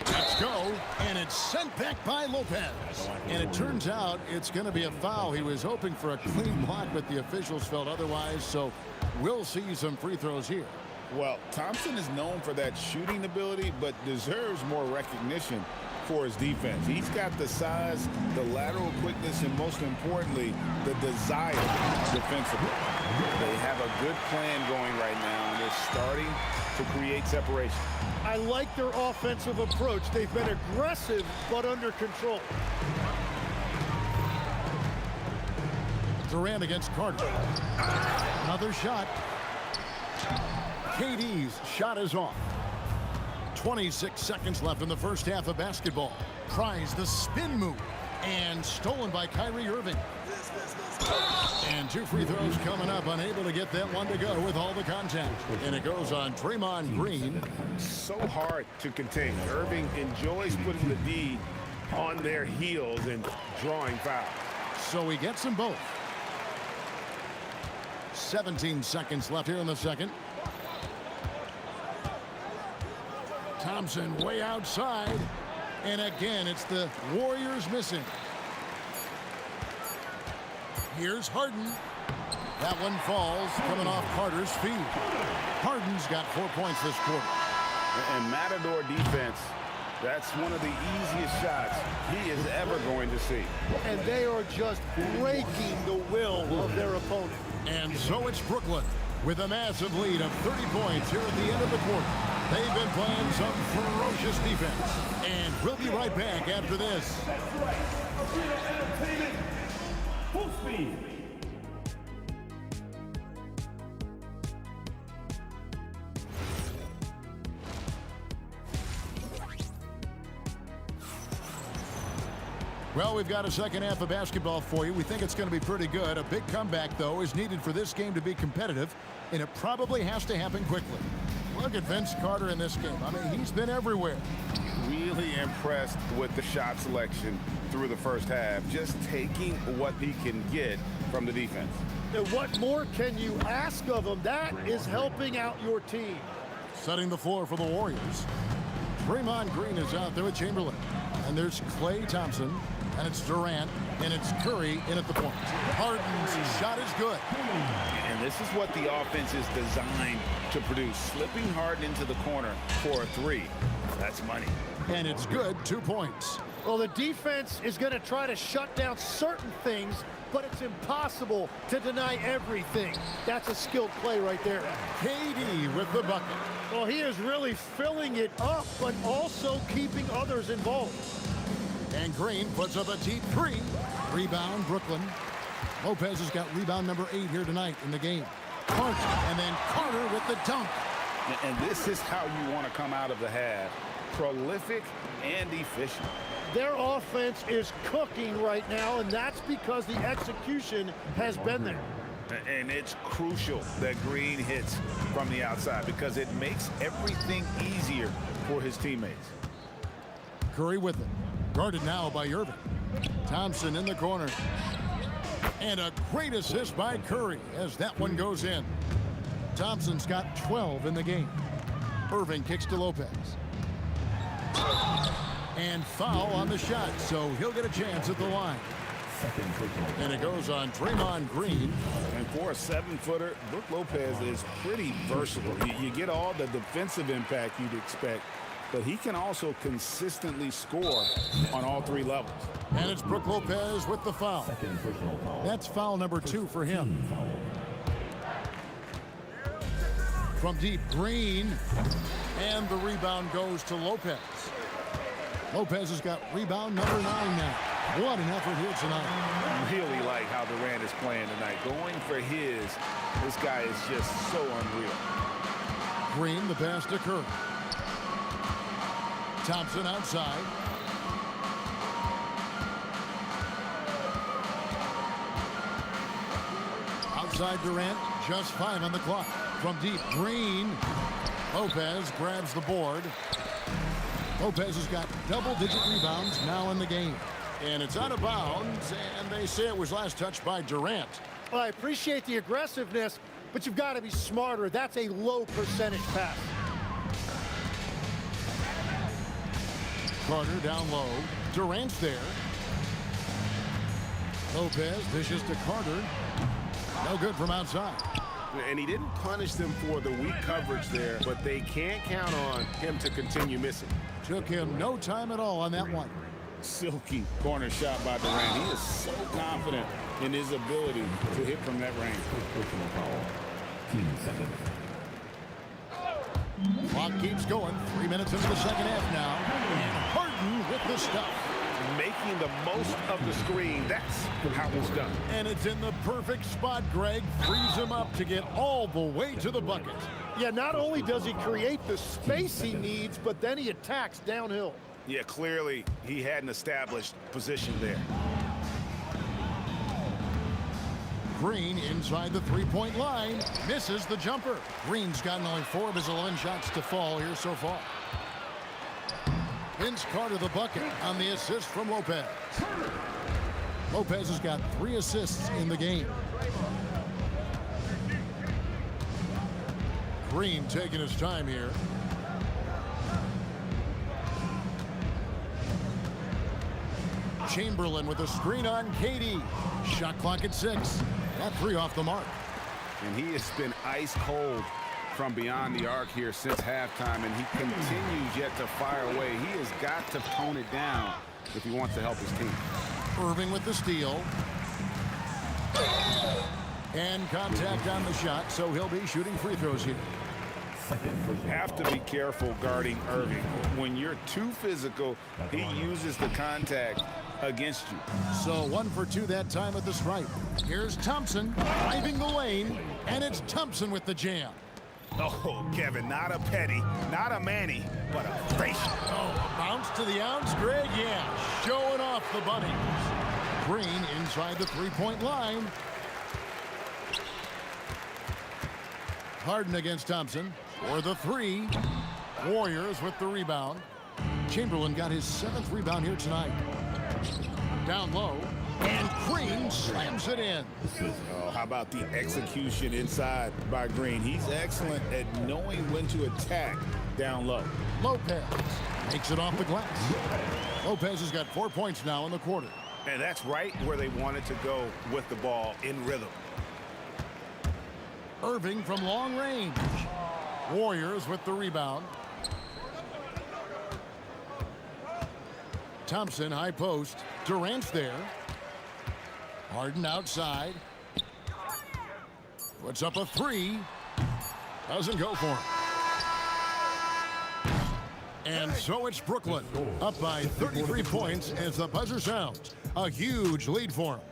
Speaker 3: Let's go, and it's sent back by Lopez. And it turns out it's going to be a foul. He was hoping for a clean block, but the officials felt otherwise, so we'll see some free throws here.
Speaker 4: Well, Thompson is known for that shooting ability, but deserves more recognition for his defense. He's got the size, the lateral quickness, and most importantly, the desire defensively. They have a good plan going right now, and they're starting to create separation.
Speaker 14: I like their offensive approach. They've been aggressive, but under control.
Speaker 3: Durant against Carter. Another shot. KD's shot is off. 26 seconds left in the first half of basketball. Tries the spin move and stolen by Kyrie Irving. And 2 free throws coming up, unable to get that one to go with all the contact. And it goes on Draymond Green.
Speaker 4: So hard to contain. Irving enjoys putting the D on their heels and drawing fouls.
Speaker 3: So he gets them both. 17 seconds left here in the second. Thompson way outside. And again, it's the Warriors missing. Here's Harden. That one falls, coming off Carter's feet. Harden's got 4 points this quarter.
Speaker 4: And Matador defense, that's one of the easiest shots he is ever going to see.
Speaker 14: And they are just breaking the will of their opponent.
Speaker 3: And so it's Brooklyn with a massive lead of 30 points here at the end of the quarter. They've been playing some ferocious defense. And we'll be right back after this.
Speaker 9: Full speed.
Speaker 3: Well, we've got a second half of basketball for you. We think it's going to be pretty good. A big comeback, though, is needed for this game to be competitive, and it probably has to happen quickly. Look at Vince Carter in this game. I mean, he's been everywhere.
Speaker 4: Really impressed with the shot selection through the first half, just taking what he can get from the defense.
Speaker 14: And what more can you ask of him? That is helping out your team.
Speaker 3: Setting the floor for the Warriors. Draymond Green is out there with Chamberlain. And there's Klay Thompson. And it's Durant. And it's Curry in at the point. Harden's shot is good.
Speaker 4: And this is what the offense is designed to produce. Slipping Harden into the corner for a three. That's money.
Speaker 3: And it's good, 2 points.
Speaker 14: Well, the defense is going to try to shut down certain things, but it's impossible to deny everything. That's a skilled play right there.
Speaker 3: KD with the bucket.
Speaker 14: Well, he is really filling it up, but also keeping others involved.
Speaker 3: And Green puts up a deep three. Rebound, Brooklyn. Lopez has got rebound number 8 here tonight in the game. Carter, and then Carter with the dunk.
Speaker 4: And this is how you want to come out of the half. Prolific and efficient.
Speaker 14: Their offense is cooking right now, and that's because the execution has been there.
Speaker 4: And it's crucial that Green hits from the outside because it makes everything easier for his teammates.
Speaker 3: Curry with it. Guarded now by Irving. Thompson in the corner. And a great assist by Curry as that one goes in. Thompson's got 12 in the game. Irving kicks to Lopez. And foul on the shot, so he'll get a chance at the line. And it goes on Draymond Green.
Speaker 4: And for a 7-footer, Brook Lopez is pretty versatile. You get all the defensive impact you'd expect, but he can also consistently score on all 3 levels.
Speaker 3: And it's Brook Lopez with the foul. That's foul number 2 for him. From deep, Green. And the rebound goes to Lopez. Lopez has got rebound number 9 now. What an effort here tonight.
Speaker 4: Really like how Durant is playing tonight. Going for his, this guy is just so unreal.
Speaker 3: Green, the pass to Curry. Thompson outside. Outside Durant, just 5 on the clock. From deep, Green. Lopez grabs the board. Lopez has got double-digit rebounds now in the game. And it's out of bounds, and they say it was last touched by Durant.
Speaker 14: Well, I appreciate the aggressiveness, but you've got to be smarter. That's a low percentage pass.
Speaker 3: Carter down low. Durant's there. Lopez dishes to Carter. No good from outside.
Speaker 4: And he didn't punish them for the weak coverage there, but they can't count on him to continue missing.
Speaker 3: Took him no time at all on that one.
Speaker 8: Silky corner shot by Durant. He is so confident in his ability to hit from that range.
Speaker 9: Personal foul. Team seconds.
Speaker 3: Clock keeps going. 3 minutes into the second half now. And Harden with the stuff.
Speaker 4: Making the most of the screen. That's how it's done.
Speaker 3: And it's in the perfect spot, Greg. Frees him up to get all the way to the bucket.
Speaker 14: Yeah, not only does he create the space he needs, but then he attacks downhill.
Speaker 4: Yeah, clearly he had an established position there.
Speaker 3: Green inside the three-point line. Misses the jumper. Green's gotten only 4 of his 11 shots to fall here so far. Vince Carter the bucket on the assist from Lopez. Lopez has got 3 assists in the game. Green taking his time here. Chamberlain with a screen on KD. Shot clock at 6. That 3 off the mark.
Speaker 4: And he has been ice cold from beyond the arc here since halftime, and he continues yet to fire away. He has got to tone it down if he wants to help his team.
Speaker 3: Irving with the steal. And contact on the shot, so he'll be shooting free throws here.
Speaker 8: Have to be careful guarding Irving. When you're too physical, he uses the contact against you.
Speaker 3: So 1 for 2 that time at the stripe. Here's Thompson driving the lane, and it's Thompson with the jam.
Speaker 4: Oh, Kevin, not a petty, not a Manny, but a facial.
Speaker 3: Oh, a bounce to the ounce, Greg, yeah, showing off the bunnies. Green inside the three-point line. Harden against Thompson for the 3. Warriors with the rebound. Chamberlain got his 7th rebound here tonight. Down low, and Green slams it in.
Speaker 8: Oh, how about the execution inside by Green? He's excellent at knowing when to attack down low.
Speaker 3: Lopez makes it off the glass. Lopez has got 4 points now in the quarter.
Speaker 4: And that's right where they wanted to go with the ball in rhythm.
Speaker 3: Irving from long range. Warriors with the rebound. Thompson high post. Durant's there. Harden outside. Puts up a 3. Doesn't go for him. And so it's Brooklyn up by 33 points as the buzzer sounds. A huge lead for them.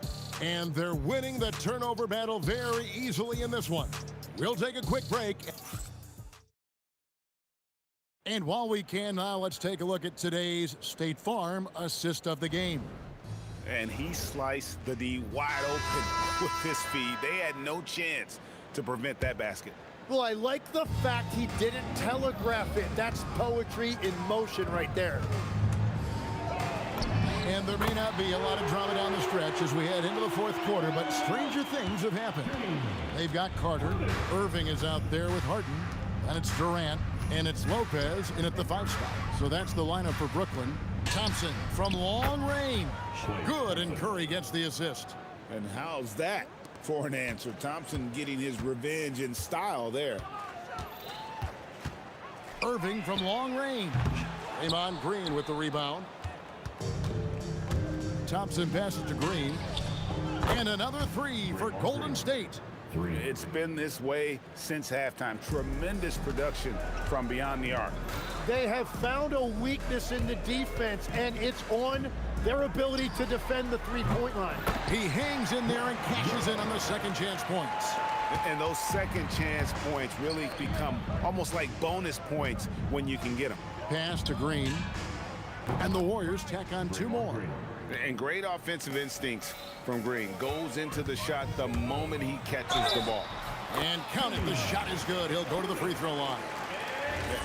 Speaker 3: And they're winning the turnover battle very easily in this one. We'll take a quick break. And while we can now, let's take a look at today's State Farm assist of the game.
Speaker 4: And he sliced the D wide open with his feed. They had no chance to prevent that basket.
Speaker 14: Well, I like the fact he didn't telegraph it. That's poetry in motion right there.
Speaker 3: And there may not be a lot of drama down the stretch as we head into the 4th quarter, but stranger things have happened. They've got Carter. Irving is out there with Harden. And it's Durant. And it's Lopez in at the 5 spot. So that's the lineup for Brooklyn. Thompson from long range. Good, and Curry gets the assist.
Speaker 8: And how's that for an answer? Thompson getting his revenge in style there.
Speaker 3: Irving from long range. Draymond Green with the rebound. Thompson passes to Green. And another 3 for Golden State.
Speaker 4: It's been this way since halftime. Tremendous production from beyond the arc.
Speaker 14: They have found a weakness in the defense, and it's on their ability to defend the three-point line.
Speaker 3: He hangs in there and cashes in on the second chance points.
Speaker 4: And those second chance points really become almost like bonus points when you can get them.
Speaker 3: Pass to Green. And the Warriors tack on 2 more.
Speaker 4: And great offensive instincts from Green. Goes into the shot the moment he catches the ball.
Speaker 3: And count it, the shot is good. He'll go to the free throw line.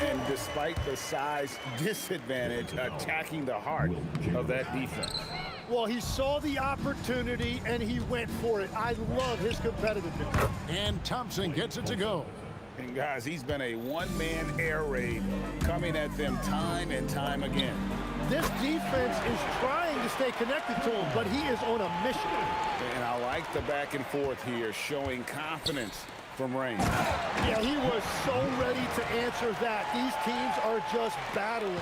Speaker 4: And despite the size disadvantage, attacking the heart of that defense.
Speaker 14: Well, he saw the opportunity and he went for it. I love his competitiveness.
Speaker 3: And Thompson gets it to go.
Speaker 8: And guys, he's been a one-man air raid coming at them time and time again.
Speaker 14: This defense is trying to stay connected to him, but he is on a mission.
Speaker 8: And I like the back and forth here, showing confidence
Speaker 4: from range.
Speaker 14: Yeah, he was so ready to answer that. These teams are just battling.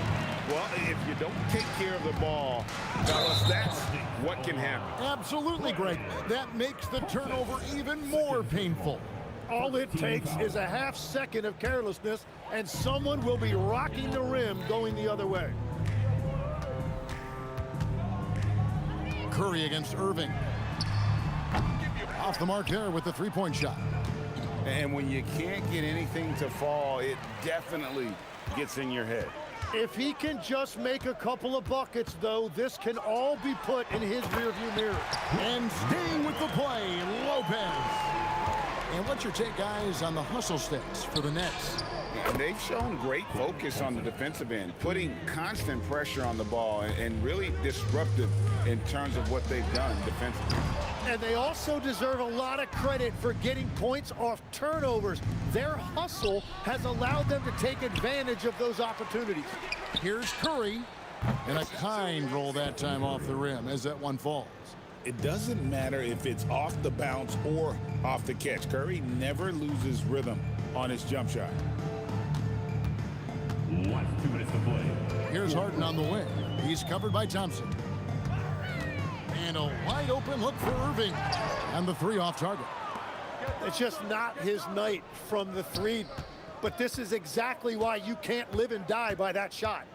Speaker 4: Well, if you don't take care of the ball, fellas, that's what can happen.
Speaker 3: Absolutely, Greg. That makes the turnover even more painful.
Speaker 14: All it takes is a half second of carelessness, and someone will be rocking the rim going the other way.
Speaker 3: Curry against Irving. Off the mark there with the three-point shot.
Speaker 4: And when you can't get anything to fall, it definitely gets in your head.
Speaker 14: If he can just make a couple of buckets, though, this can all be put in his rearview mirror.
Speaker 3: And staying with the play, Lopez. And what's your take, guys, on the hustle stats for the Nets?
Speaker 4: And they've shown great focus on the defensive end, putting constant pressure on the ball and really disruptive in terms of what they've done defensively.
Speaker 14: And they also deserve a lot of credit for getting points off turnovers. Their hustle has allowed them to take advantage of those opportunities.
Speaker 3: Here's Curry, and a kind roll that time off the rim as that one falls.
Speaker 8: It doesn't matter if it's off the bounce or off the catch. Curry never loses rhythm on his jump shot.
Speaker 9: 2 minutes to play.
Speaker 3: Here's Harden on the wing. He's covered by Thompson. And a wide open look for Irving. And the three off target.
Speaker 14: It's just not his night from the three. But this is exactly why you can't live and die by that shot.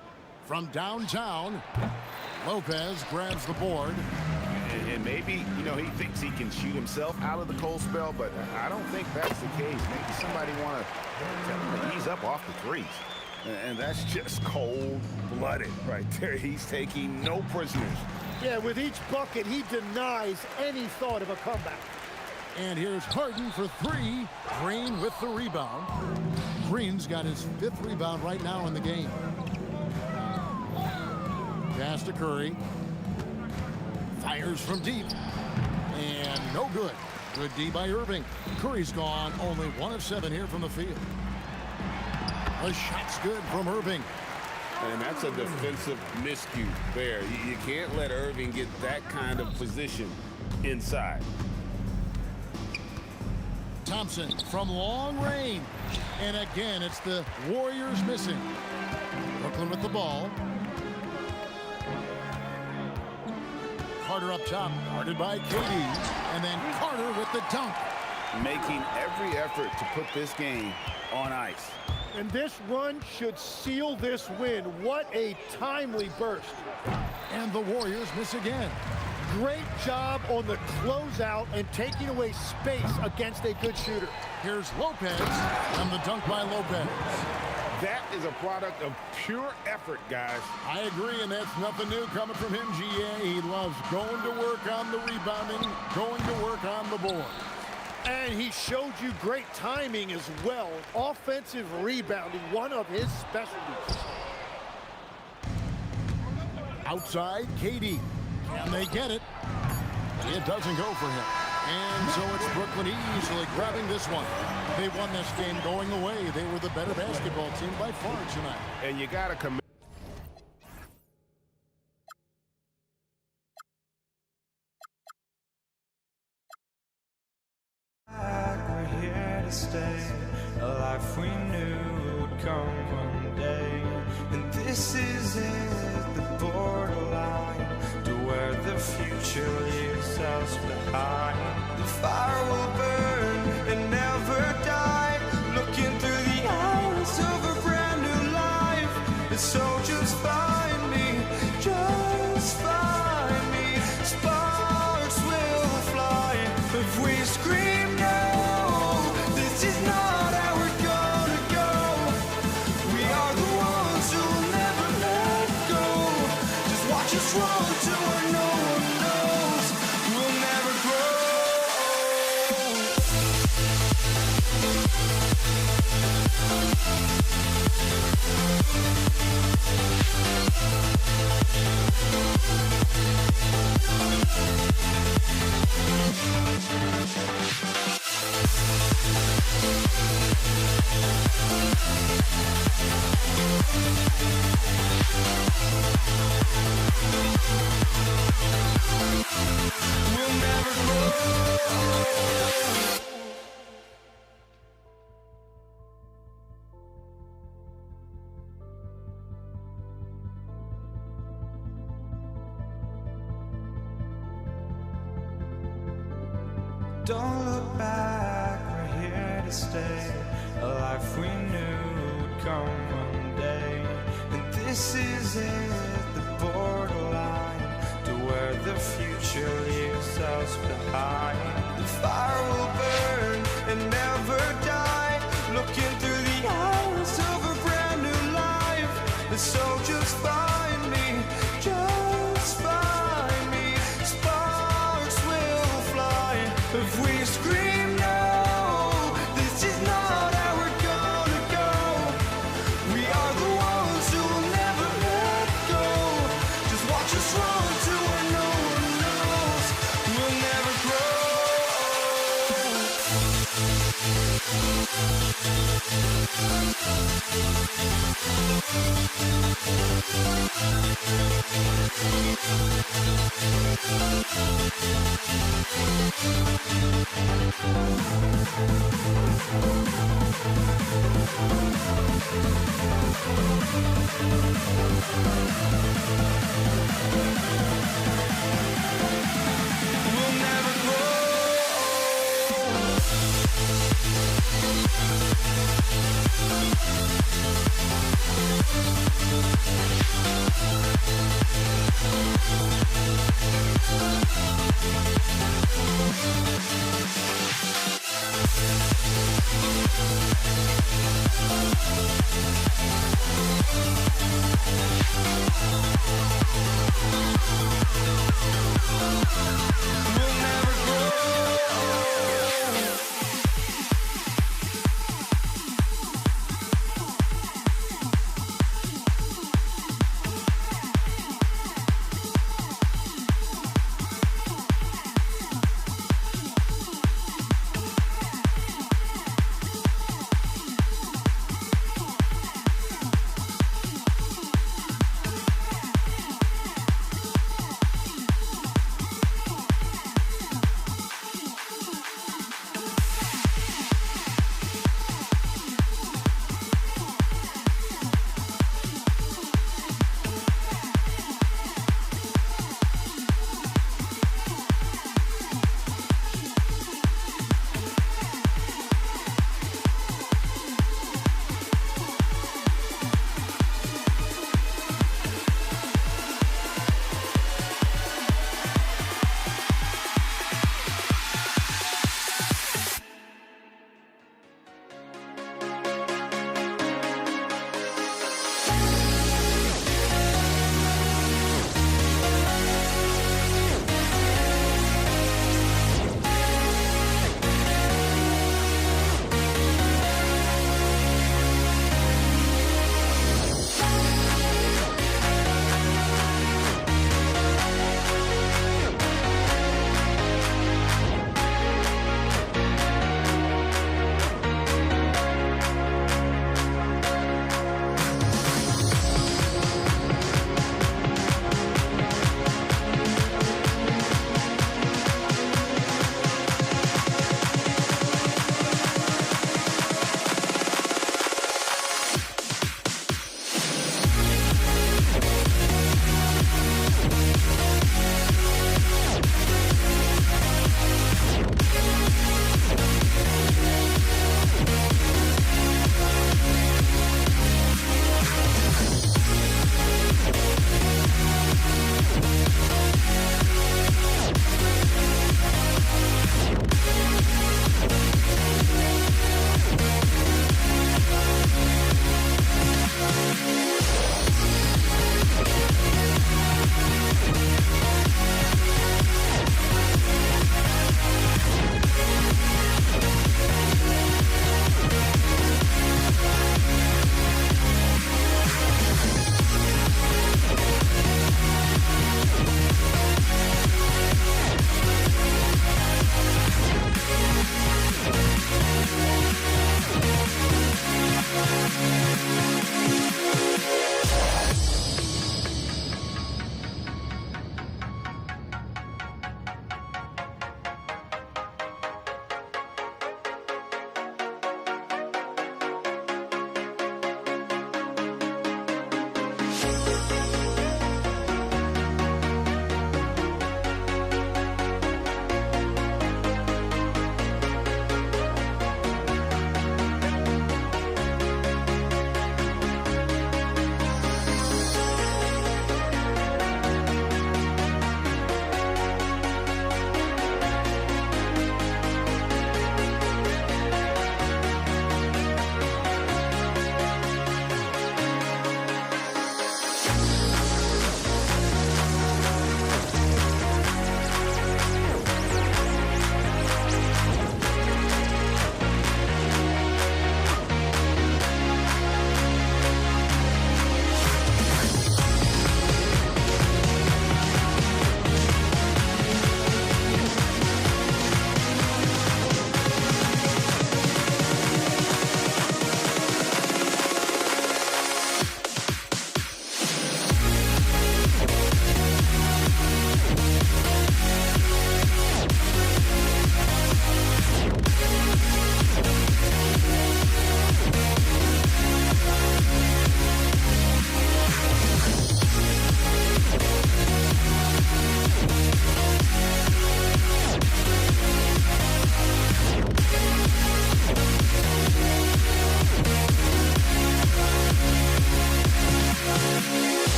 Speaker 3: From downtown, Lopez grabs the board.
Speaker 4: And maybe, you know, he thinks he can shoot himself out of the cold spell, but I don't think that's the case. Maybe somebody want to tell him to ease up off the threes. And that's just cold-blooded right there. He's taking no prisoners.
Speaker 14: Yeah, with each bucket, he denies any thought of a comeback.
Speaker 3: And here's Harden for three. Green with the rebound. Green's got his 5th rebound right now in the game. Pass to Curry. Fires from deep. And no good. Good D by Irving. Curry's gone. Only 1 of 7 here from the field. The shot's good from Irving.
Speaker 8: And that's a defensive miscue there. You can't let Irving get that kind of position inside.
Speaker 3: Thompson from long range. And again, it's the Warriors missing. Brooklyn with the ball. Carter up top, guarded by KD. And then Carter with the dunk.
Speaker 4: Making every effort to put this game on ice.
Speaker 14: And this run should seal this win. What a timely burst.
Speaker 3: And the Warriors miss again.
Speaker 14: Great job on the closeout and taking away space against a good shooter.
Speaker 3: Here's Lopez, and the dunk by Lopez.
Speaker 8: That is a product of pure effort, guys.
Speaker 3: I agree, and that's nothing new coming from him, GA. He loves going to work on the rebounding, going to work on the board.
Speaker 14: And he showed you great timing as well. Offensive rebounding, one of his specialties.
Speaker 3: Outside, KD. Can they get it? It doesn't go for him. And so it's Brooklyn easily grabbing this one. They won this game going away. They were the better basketball team by far tonight.
Speaker 4: And you got to commit.
Speaker 1: We're here to stay, a life we knew would come one day. And this is it, the borderline to where the future leaves us behind. The fire will burn and never die, looking through the eyes of a brand new life. And so just find me, just find me. Sparks will fly if we scream no. This is not how we're gonna go. We are the ones who will never let go. Just watch us run to where no one knows. We'll never grow. Don't look back, we're here to stay. A life we knew would come one day. And this is it, the borderline to where the future leaves us behind. The fire will burn and never die, looking through the eyes of a brand new life. And so just find me, just find me. Sparks will fly if we scream no. This is not how we're gonna go. We are the ones who will never let go. Just watch us run to where no one knows. We'll never grow. We'll never grow. We'll never grow.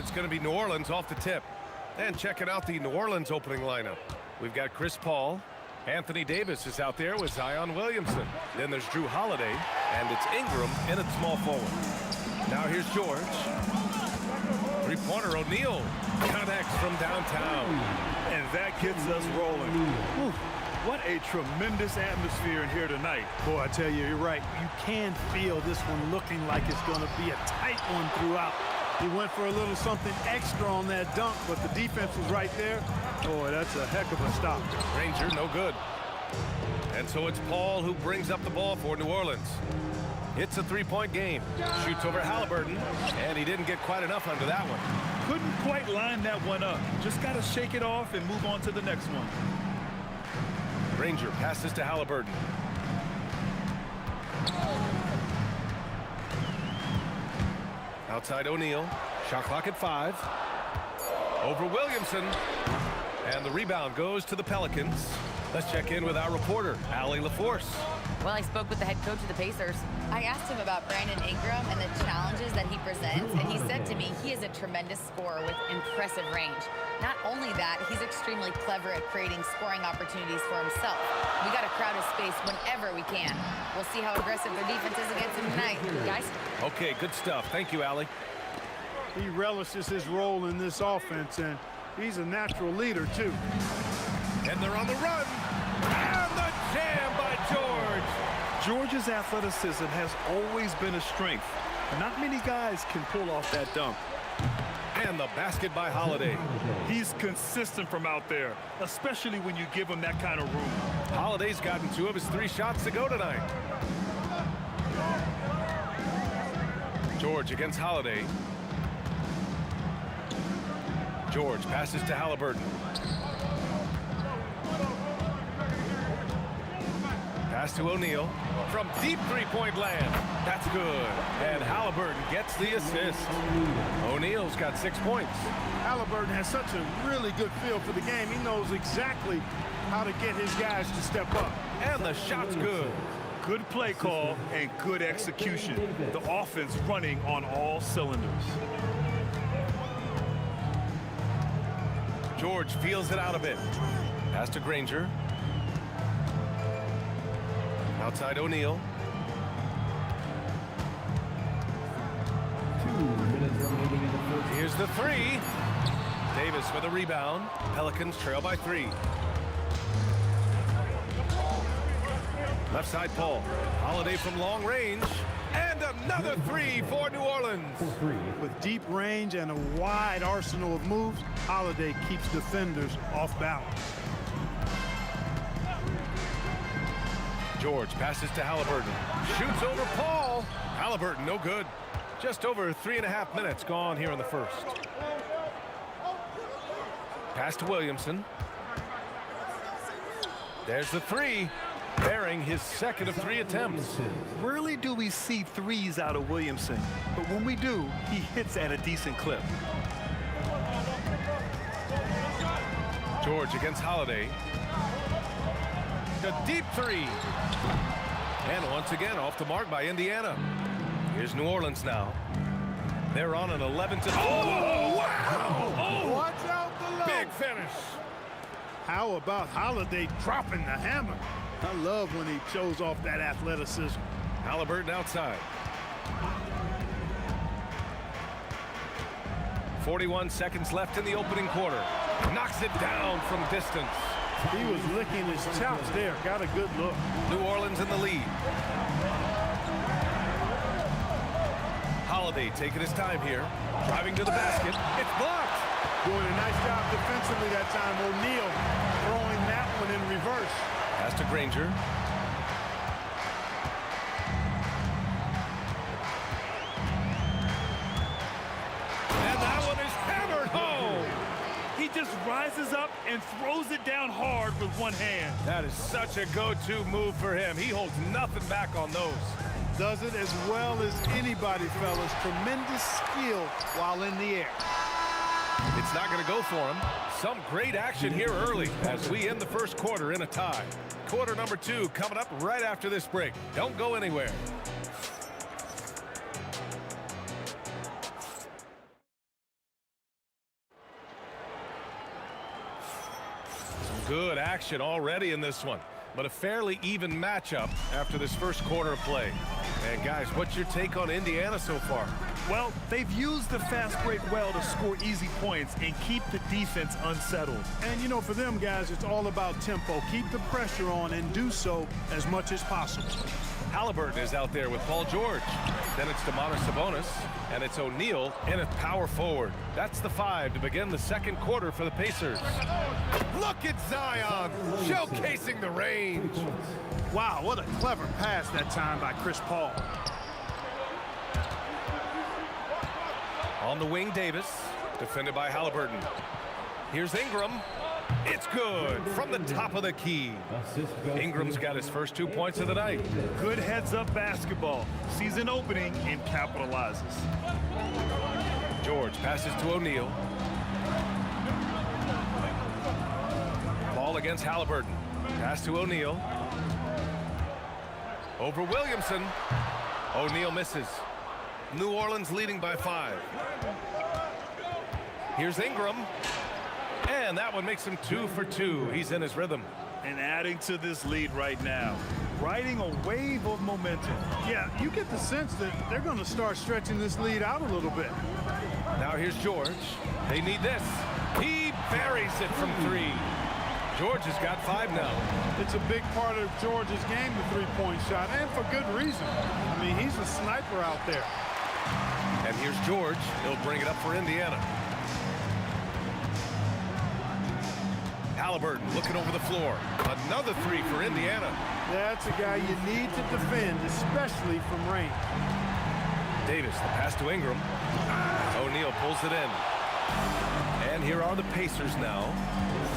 Speaker 11: it's going to be New Orleans off the tip. And checking out the New Orleans opening lineup. We've got Chris Paul. Anthony Davis is out there with Zion Williamson. Then there's Drew Holiday, and it's Ingram in at small forward. Now here's George. Three-pointer O'Neal connects from downtown.
Speaker 13: And that gets us rolling. Whew. What a tremendous atmosphere in here tonight. Boy, I tell you, you're right. You can feel this one looking like it's going to be a tight one throughout. He went for a little something extra on that dunk, but the defense was right there. Boy, that's a heck of a stop.
Speaker 11: Ranger, no good. And so it's Paul who brings up the ball for New Orleans. It's a three-point game. Shoots over Halliburton, and he didn't get quite enough under that one.
Speaker 13: Couldn't quite line that one up. Just got to shake it off and move on to the next one.
Speaker 11: Ranger passes to Halliburton. Outside O'Neal. Shot clock at 5. Over Williamson. And the rebound goes to the Pelicans. Let's check in with our reporter, Allie LaForce.
Speaker 7: Well, I spoke with the head coach of the Pacers. I asked him about Brandon Ingram and the challenges that he presents, and he said to me he is a tremendous scorer with impressive range. Not only that, he's extremely clever at creating scoring opportunities for himself. We got to crowd his space whenever we can. We'll see how aggressive their defense is against him tonight. Guys?
Speaker 11: Okay, good stuff. Thank you, Allie.
Speaker 13: He relishes his role in this offense, and he's a natural leader, too.
Speaker 11: And they're on the run. And the jam by George.
Speaker 13: George's athleticism has always been a strength. Not many guys can pull off that dunk.
Speaker 11: And the basket by Holiday.
Speaker 13: He's consistent from out there, especially when you give him that kind of room.
Speaker 11: Holiday's gotten 2 of his 3 shots to go tonight. George against Holiday. George passes to Halliburton. Pass to O'Neal from deep three-point land. That's good. And Halliburton gets the assist. O'Neal's got 6 points.
Speaker 13: Halliburton has such a really good feel for the game. He knows exactly how to get his guys to step up.
Speaker 11: And the shot's good.
Speaker 13: Good play call and good execution. The offense running on all cylinders.
Speaker 11: George feels it out a bit. Pass to Granger. Outside O'Neal.
Speaker 9: 2 minutes remaining in the first.
Speaker 11: Here's the 3. Davis with a rebound. Pelicans trail by 3. Left side Paul. Holiday from long range. And another 3 for New Orleans.
Speaker 13: With deep range and a wide arsenal of moves, Holiday keeps defenders off balance.
Speaker 11: George passes to Halliburton. Shoots over Paul. Halliburton, no good. Just over 3.5 minutes gone here in the first. Pass to Williamson. There's the 3. Bearing his second of 3 attempts.
Speaker 13: Rarely do we see threes out of Williamson, but when we do, he hits at a decent clip.
Speaker 11: George against Holiday. The deep 3. And once again off the mark by Indiana. Here's New Orleans now. They're on an 11-2. Oh, wow! Oh,
Speaker 13: watch out below.
Speaker 11: Big finish.
Speaker 13: How about Holiday dropping the hammer? I love when he shows off that athleticism.
Speaker 11: Halliburton outside. 41 seconds left in the opening quarter. Knocks it down from distance.
Speaker 13: He was licking his chops there. Got a good look.
Speaker 11: New Orleans in the lead. Holiday taking his time here. Driving to the basket. It's blocked.
Speaker 13: Doing a nice job defensively that time. O'Neal throwing that one in reverse.
Speaker 11: Pass to Granger. And that one is hammered home.
Speaker 13: He just rises up and throws it down hard with one hand.
Speaker 11: That is such a go-to move for him. He holds nothing back on those.
Speaker 13: Does it as well as anybody, fellas. Tremendous skill while in the air.
Speaker 11: It's not going to go for him. Some great action here early as we end the first quarter in a tie. Quarter number 2 coming up right after this break. Don't go anywhere. Good action already in this one, but a fairly even matchup after this first quarter of play. And guys, what's your take on Indiana so far?
Speaker 13: Well, they've used the fast break well to score easy points and keep the defense unsettled. And, you know, for them guys, it's all about tempo. Keep the pressure on and do so as much as possible.
Speaker 11: Halliburton is out there with Paul George. Then it's Domantas Sabonis, and it's O'Neal in at power forward. That's the 5 to begin the second quarter for the Pacers. Look at Zion showcasing the range.
Speaker 13: Wow, what a clever pass that time by Chris Paul.
Speaker 11: On the wing, Davis, defended by Halliburton. Here's Ingram. It's good from the top of the key. Ingram's got his first 2 points of the night.
Speaker 13: Good heads-up basketball. Sees an opening and capitalizes.
Speaker 11: George passes to O'Neal. Ball against Halliburton. Pass to O'Neal. Over Williamson. O'Neal misses. New Orleans leading by 5. Here's Ingram. And that one makes him 2 for 2. He's in his rhythm.
Speaker 13: And adding to this lead right now. Riding a wave of momentum. Yeah, you get the sense that they're going to start stretching this lead out a little bit.
Speaker 11: Now here's George. They need this. He buries it from 3. George has got 5 now.
Speaker 15: It's a big part of George's game, the three-point shot, and for good reason. I mean, he's a sniper out there.
Speaker 11: And here's George. He'll bring it up for Indiana. Halliburton looking over the floor. Another 3 for Indiana.
Speaker 15: That's a guy you need to defend, especially from range.
Speaker 11: Davis, the pass to Ingram. O'Neal pulls it in. And here are the Pacers now.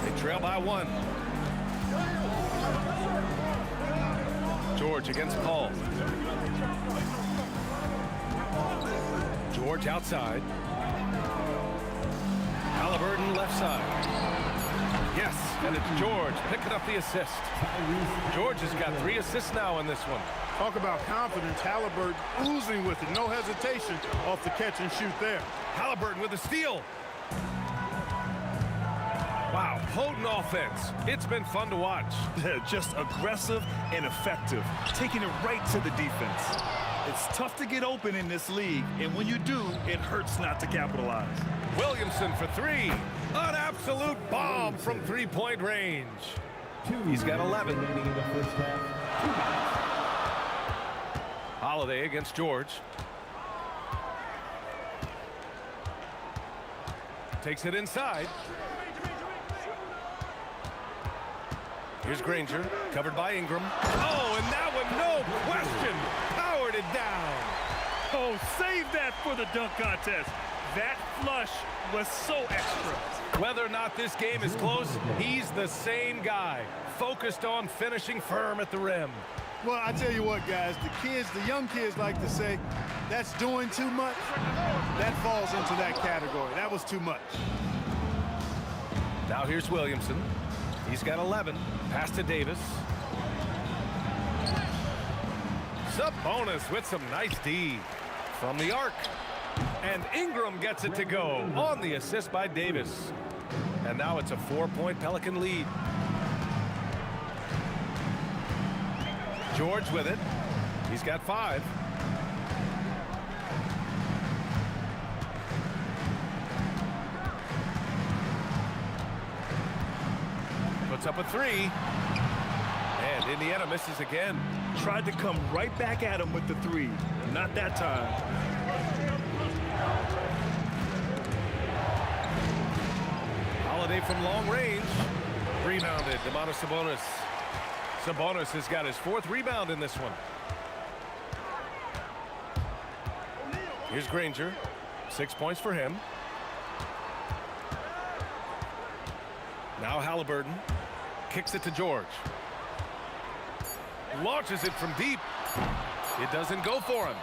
Speaker 11: They trail by 1. George against Paul. George outside. Halliburton left side. Yes, and it's George picking up the assist. George has got 3 assists now in this one.
Speaker 15: Talk about confidence. Halliburton oozing with it. No hesitation off the catch and shoot there.
Speaker 11: Halliburton with a steal. Wow, potent offense. It's been fun to watch.
Speaker 13: Just aggressive and effective, taking it right to the defense. It's tough to get open in this league, and when you do, it hurts not to capitalize.
Speaker 11: Williamson for 3. An absolute bomb from 3-point range. He's got 11. Holiday against George. Takes it inside. Here's Granger, covered by Ingram. Oh, and that one, no question, powered it down.
Speaker 13: Oh, save that for the dunk contest. That flush was so extra.
Speaker 11: Whether or not this game is close, he's the same guy, focused on finishing firm at the rim.
Speaker 15: Well, I tell you what, guys, the young kids like to say, that's doing too much. That falls into that category. That was too much.
Speaker 11: Now here's Williamson. He's got 11. Pass to Davis. Sabonis with some nice D from the arc. And Ingram gets it to go on the assist by Davis. And now it's a 4-point Pelican lead. George with it. He's got 5. Puts up a 3. And Indiana misses again.
Speaker 13: Tried to come right back at him with the 3. Not that time.
Speaker 11: Holiday from long range. Rebounded. Domantas Sabonis. Sabonis has got his 4th rebound in this one. Here's Granger. 6 points for him. Now Halliburton. Kicks it to George. Launches it from deep. It doesn't go for him.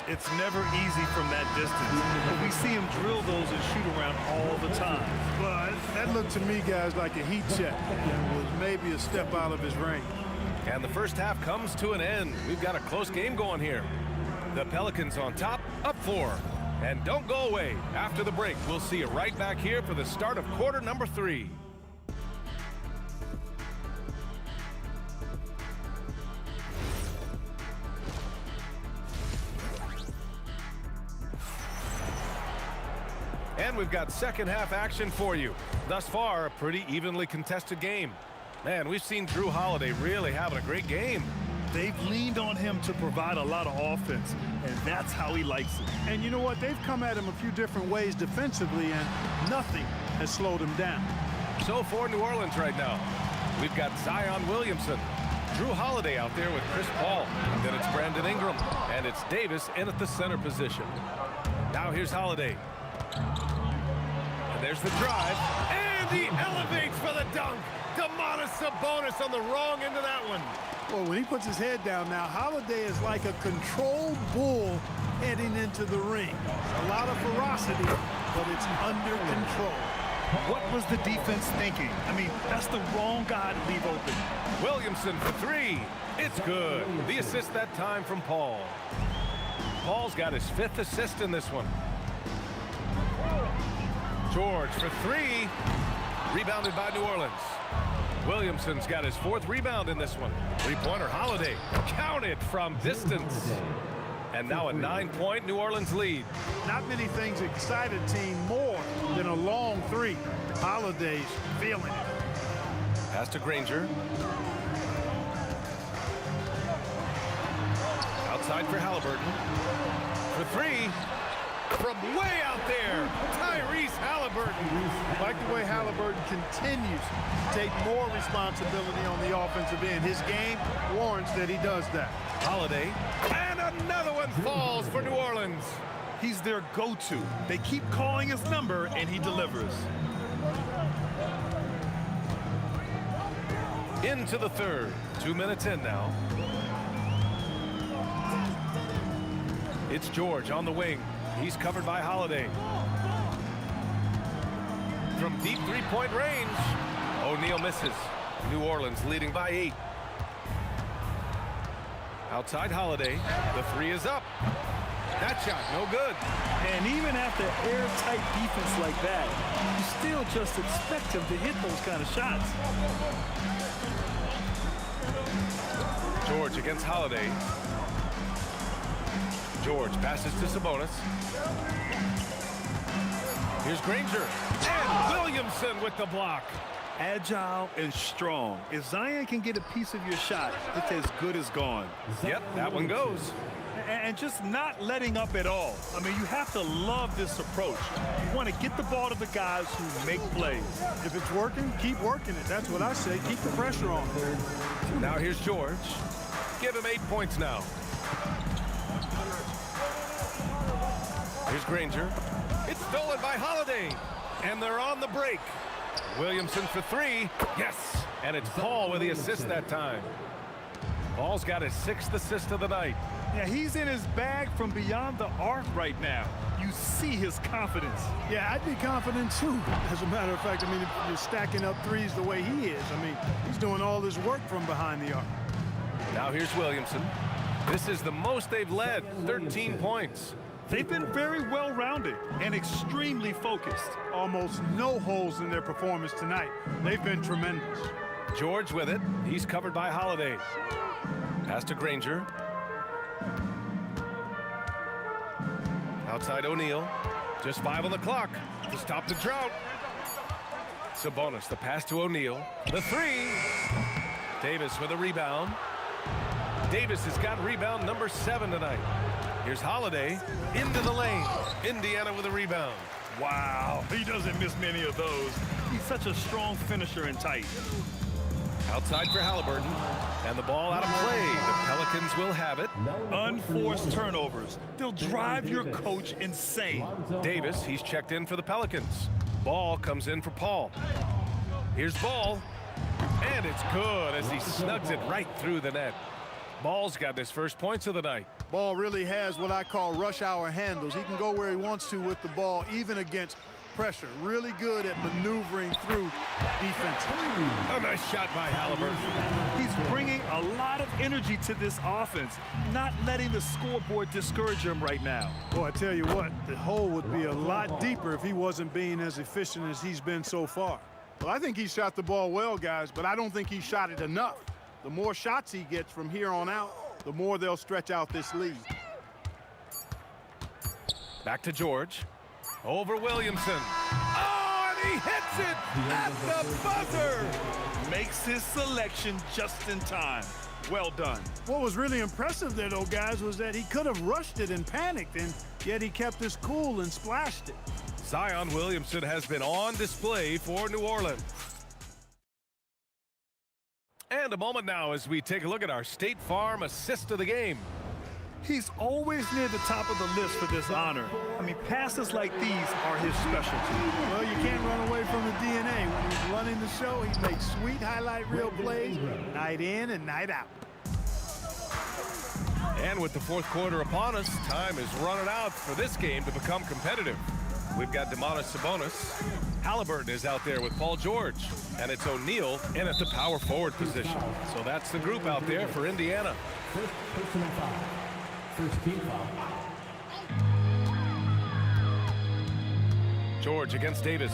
Speaker 13: It's never easy from that distance. But we see him drill those and shoot around all the time.
Speaker 15: Well, that looked to me, guys, like a heat check. It was maybe a step out of his range.
Speaker 11: And the first half comes to an end. We've got a close game going here. The Pelicans on top, up 4. And don't go away. After the break, we'll see you right back here for the start of quarter number 3. And we've got second half action for you. Thus far, a pretty evenly contested game. Man, we've seen Drew Holiday really having a great game.
Speaker 13: They've leaned on him to provide a lot of offense, and that's how he likes it. And you know what? They've come at him a few different ways defensively, and nothing has slowed him down.
Speaker 11: So for New Orleans right now, we've got Zion Williamson, Drew Holiday out there with Chris Paul. Then it's Brandon Ingram, and it's Davis in at the center position. Now here's Holiday. And there's the drive, and he elevates for the dunk. Domantas Sabonis on the wrong end of that one.
Speaker 13: Well, when he puts his head down now, Holiday is like a controlled bull heading into the ring. A lot of ferocity, but it's under control.
Speaker 15: What was the defense thinking? I mean, that's the wrong guy to leave open.
Speaker 11: Williamson for three. It's good. The assist that time from Paul. Paul's got his 5th assist in this one. George for three. Rebounded by New Orleans. Williamson's got his 4th rebound in this one. Three-pointer Holiday. Counted from distance. And now a 9-point New Orleans lead.
Speaker 13: Not many things excite a team more than a long three. Holiday's feeling it.
Speaker 11: Pass to Granger. Outside for Halliburton. For three. From way out there, Tyrese Halliburton.
Speaker 13: I like the way Halliburton continues to take more responsibility on the offensive end. His game warrants that he does that.
Speaker 11: Holiday. And another one falls for New Orleans.
Speaker 15: He's their go-to. They keep calling his number, and he delivers.
Speaker 11: Into the third. 2 minutes in now. It's George on the wing. He's covered by Holiday. From deep three-point range, O'Neal misses. New Orleans leading by 8. Outside Holiday, the three is up. That shot, no good.
Speaker 13: And even after airtight defense like that, you still just expect him to hit those kind of shots.
Speaker 11: George against Holiday. George passes to Sabonis. Here's Granger. And Williamson with the block.
Speaker 13: Agile and strong. If Zion can get a piece of your shot, it's as good as gone.
Speaker 11: Yep, that one goes.
Speaker 13: And just not letting up at all. I mean, you have to love this approach. You want to get the ball to the guys who make plays. If it's working, keep working it. That's what I say. Keep the pressure on.
Speaker 11: Now here's George. Give him 8 points now. Here's Granger. It's stolen by Holiday. And they're on the break. Williamson for three. Yes. And it's Paul with the assist that time. Paul's got his 6th assist of the night.
Speaker 13: Yeah, he's in his bag from beyond the arc right now. You see his confidence. Yeah, I'd be confident too. As a matter of fact, I mean, if you're stacking up threes the way he is, I mean, he's doing all his work from behind the arc.
Speaker 11: Now here's Williamson. This is the most they've led, 13 points.
Speaker 13: They've been very well-rounded and extremely focused. Almost no holes in their performance tonight. They've been tremendous.
Speaker 11: George with it. He's covered by Holiday. Pass to Granger. Outside O'Neal. Just 5 on the clock to stop the drought. Sabonis, the pass to O'Neal. The three. Davis with a rebound. Davis has got rebound number 7 tonight. Here's Holiday into the lane. Indiana with a rebound.
Speaker 13: Wow, he doesn't miss many of those. He's such a strong finisher and tight.
Speaker 11: Outside for Halliburton. And the ball out of play. The Pelicans will have it.
Speaker 13: Unforced turnovers. They'll drive your coach insane.
Speaker 11: Davis, he's checked in for the Pelicans. Ball comes in for Paul. Here's Ball. And it's good as he snugs it right through the net. Ball's got his first points of the night.
Speaker 13: Ball really has what I call rush hour handles. He can go where he wants to with the ball, even against pressure. Really good at maneuvering through defense.
Speaker 11: A nice shot by Halliburton.
Speaker 13: He's bringing a lot of energy to this offense, not letting the scoreboard discourage him right now. Well, I tell you what, the hole would be a lot deeper if he wasn't being as efficient as he's been so far. Well, I think he shot the ball well, guys, but I don't think he shot it enough. The more shots he gets from here on out, the more they'll stretch out this lead.
Speaker 11: Back to George. over Williamson. Oh, and he hits it at the buzzer.
Speaker 13: Makes his selection just in time. Well done. What was really impressive there, though, guys, was that he could have rushed it and panicked, and yet he kept his cool and splashed it.
Speaker 11: Zion Williamson has been on display for New Orleans. And a moment now as we take a look at our State Farm assist of the game.
Speaker 13: He's always near the top of the list for this honor. I mean, passes like these are his specialty. Well, you can't run away from the DNA. When he's running the show, he makes sweet highlight reel plays night in and night out.
Speaker 11: And with the fourth quarter upon us, time is running out for this game to become competitive. We've got Domantas Sabonis. Halliburton is out there with Paul George. And it's O'Neal in at the power forward position. So that's the group out there for Indiana.
Speaker 9: First personal foul. First team foul.
Speaker 11: George against Davis.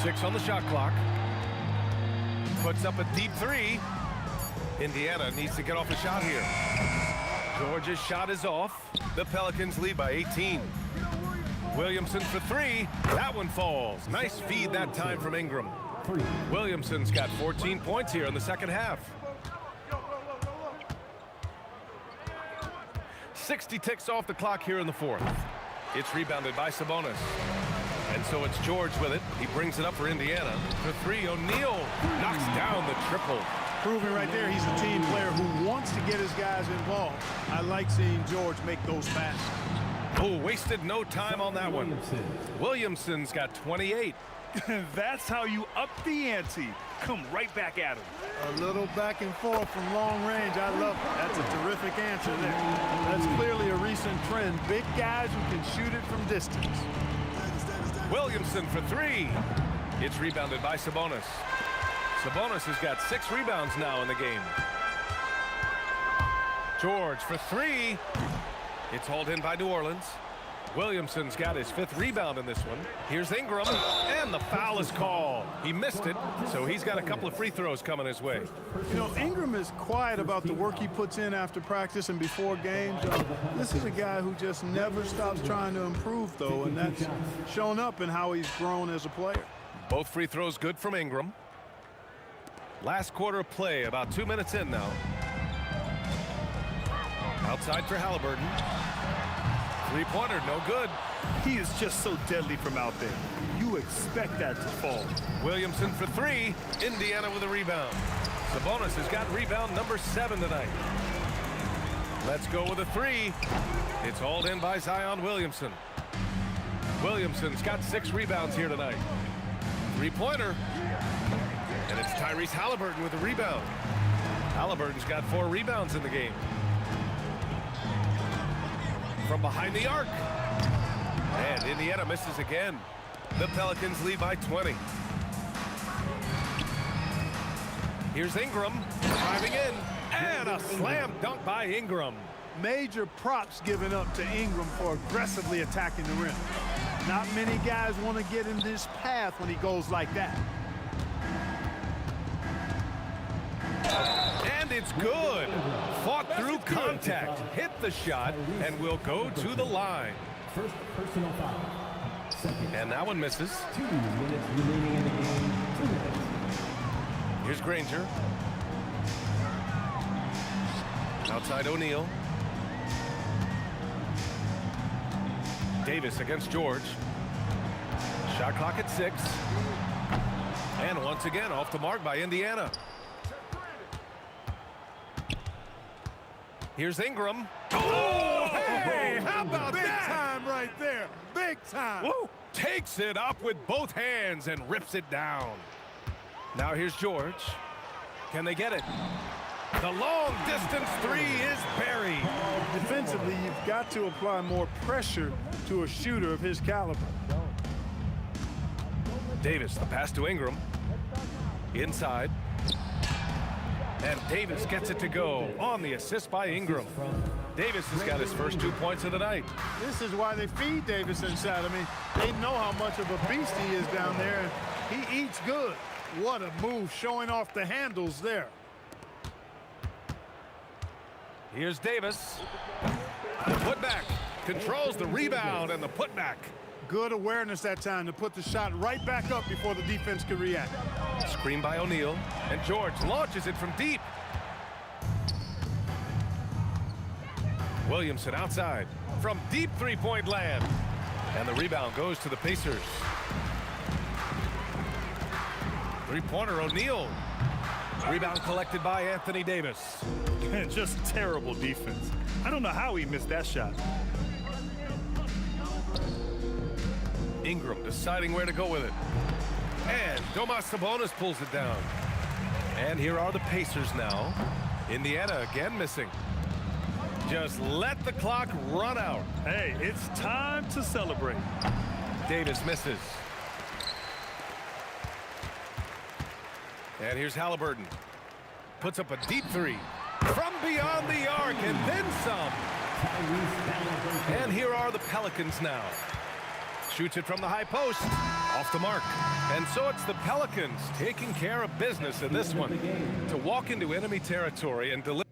Speaker 11: 6 on the shot clock. Puts up a deep three. Indiana needs to get off a shot here. George's shot is off. The Pelicans lead by 18. Williamson for 3. That one falls. Nice feed that time from Ingram. Williamson's got 14 points here in the second half. 60 ticks off the clock here in the fourth. It's rebounded by Sabonis. And so it's George with it. He brings it up for Indiana. For 3, O'Neal knocks down the triple.
Speaker 13: Proving right there he's a team player who wants to get his guys involved. I like seeing George make those passes.
Speaker 11: Oh, wasted no time on that one. Williamson's got 28.
Speaker 13: That's how you up the ante. Come right back at him.
Speaker 15: A little back and forth from long range. I love it. That's a terrific answer there. That's clearly a recent trend. Big guys who can shoot it from distance.
Speaker 11: Williamson for 3. It's rebounded by Sabonis. Sabonis has got 6 rebounds now in the game. George for 3. It's hauled in by New Orleans. Williamson's got his 5th rebound in this one. Here's Ingram, and the foul is called. He missed it, so he's got a couple of free throws coming his way.
Speaker 15: You know, Ingram is quiet about the work he puts in after practice and before games. This is a guy who just never stops trying to improve, though, and that's shown up in how he's grown as a player.
Speaker 11: Both free throws good from Ingram. Last quarter of play, about 2 minutes in now. Outside for Halliburton. Three-pointer, no good.
Speaker 13: He is just so deadly from out there. You expect that to fall.
Speaker 11: Williamson for 3. Indiana with a rebound. Sabonis has got rebound number 7 tonight. Let's go with a 3. It's hauled in by Zion Williamson. Williamson's got 6 rebounds here tonight. Three-pointer. And it's Tyrese Halliburton with a rebound. Halliburton's got 4 rebounds in the game. From behind the arc. And Indiana misses again. The Pelicans lead by 20. Here's Ingram driving in. And a slam dunk by Ingram.
Speaker 15: Major props given up to Ingram for aggressively attacking the rim. Not many guys want to get in this path when he goes like that.
Speaker 11: And it's good. Fought through contact, hit the shot, and will go to the line.
Speaker 9: First personal foul. Second.
Speaker 11: And that one misses.
Speaker 9: 2 minutes remaining in the game. 2 minutes.
Speaker 11: Here's Granger. Outside O'Neal. Davis against George. Shot clock at 6. And once again off the mark by Indiana. Here's Ingram. Oh, hey, how about
Speaker 15: Big
Speaker 11: that?
Speaker 15: time right there. Big time.
Speaker 11: Woo! Takes it up with both hands and rips it down. Now here's George. Can they get it? The long distance 3 is buried.
Speaker 15: Defensively, you've got to apply more pressure to a shooter of his caliber.
Speaker 11: Davis, the pass to Ingram. Inside. And Davis gets it to go on the assist by Ingram. Davis has got his first 2 points of the night.
Speaker 15: This is why they feed Davis inside. I mean, they know how much of a beast he is down there. He eats good. What a move, showing off the handles there.
Speaker 11: Here's Davis. The putback. controls the rebound and the putback.
Speaker 15: Good awareness that time to put the shot right back up before the defense could react.
Speaker 11: Screen by O'Neal, and George launches it from deep. Williamson outside from deep three-point land. And the rebound goes to the Pacers. Three-pointer O'Neal. Rebound collected by Anthony Davis.
Speaker 13: Just terrible defense. I don't know how he missed that shot.
Speaker 11: Ingram deciding where to go with it. And Domas Sabonis pulls it down. And here are the Pacers now. Indiana again missing. Just let the clock run out.
Speaker 13: Hey, it's time to celebrate.
Speaker 11: Davis misses. And here's Halliburton. Puts up a deep three. From beyond the arc and then some. And here are the Pelicans now. Shoots it from the high post. Off the mark. And so it's the Pelicans taking care of business in this one to walk into enemy territory and deliver.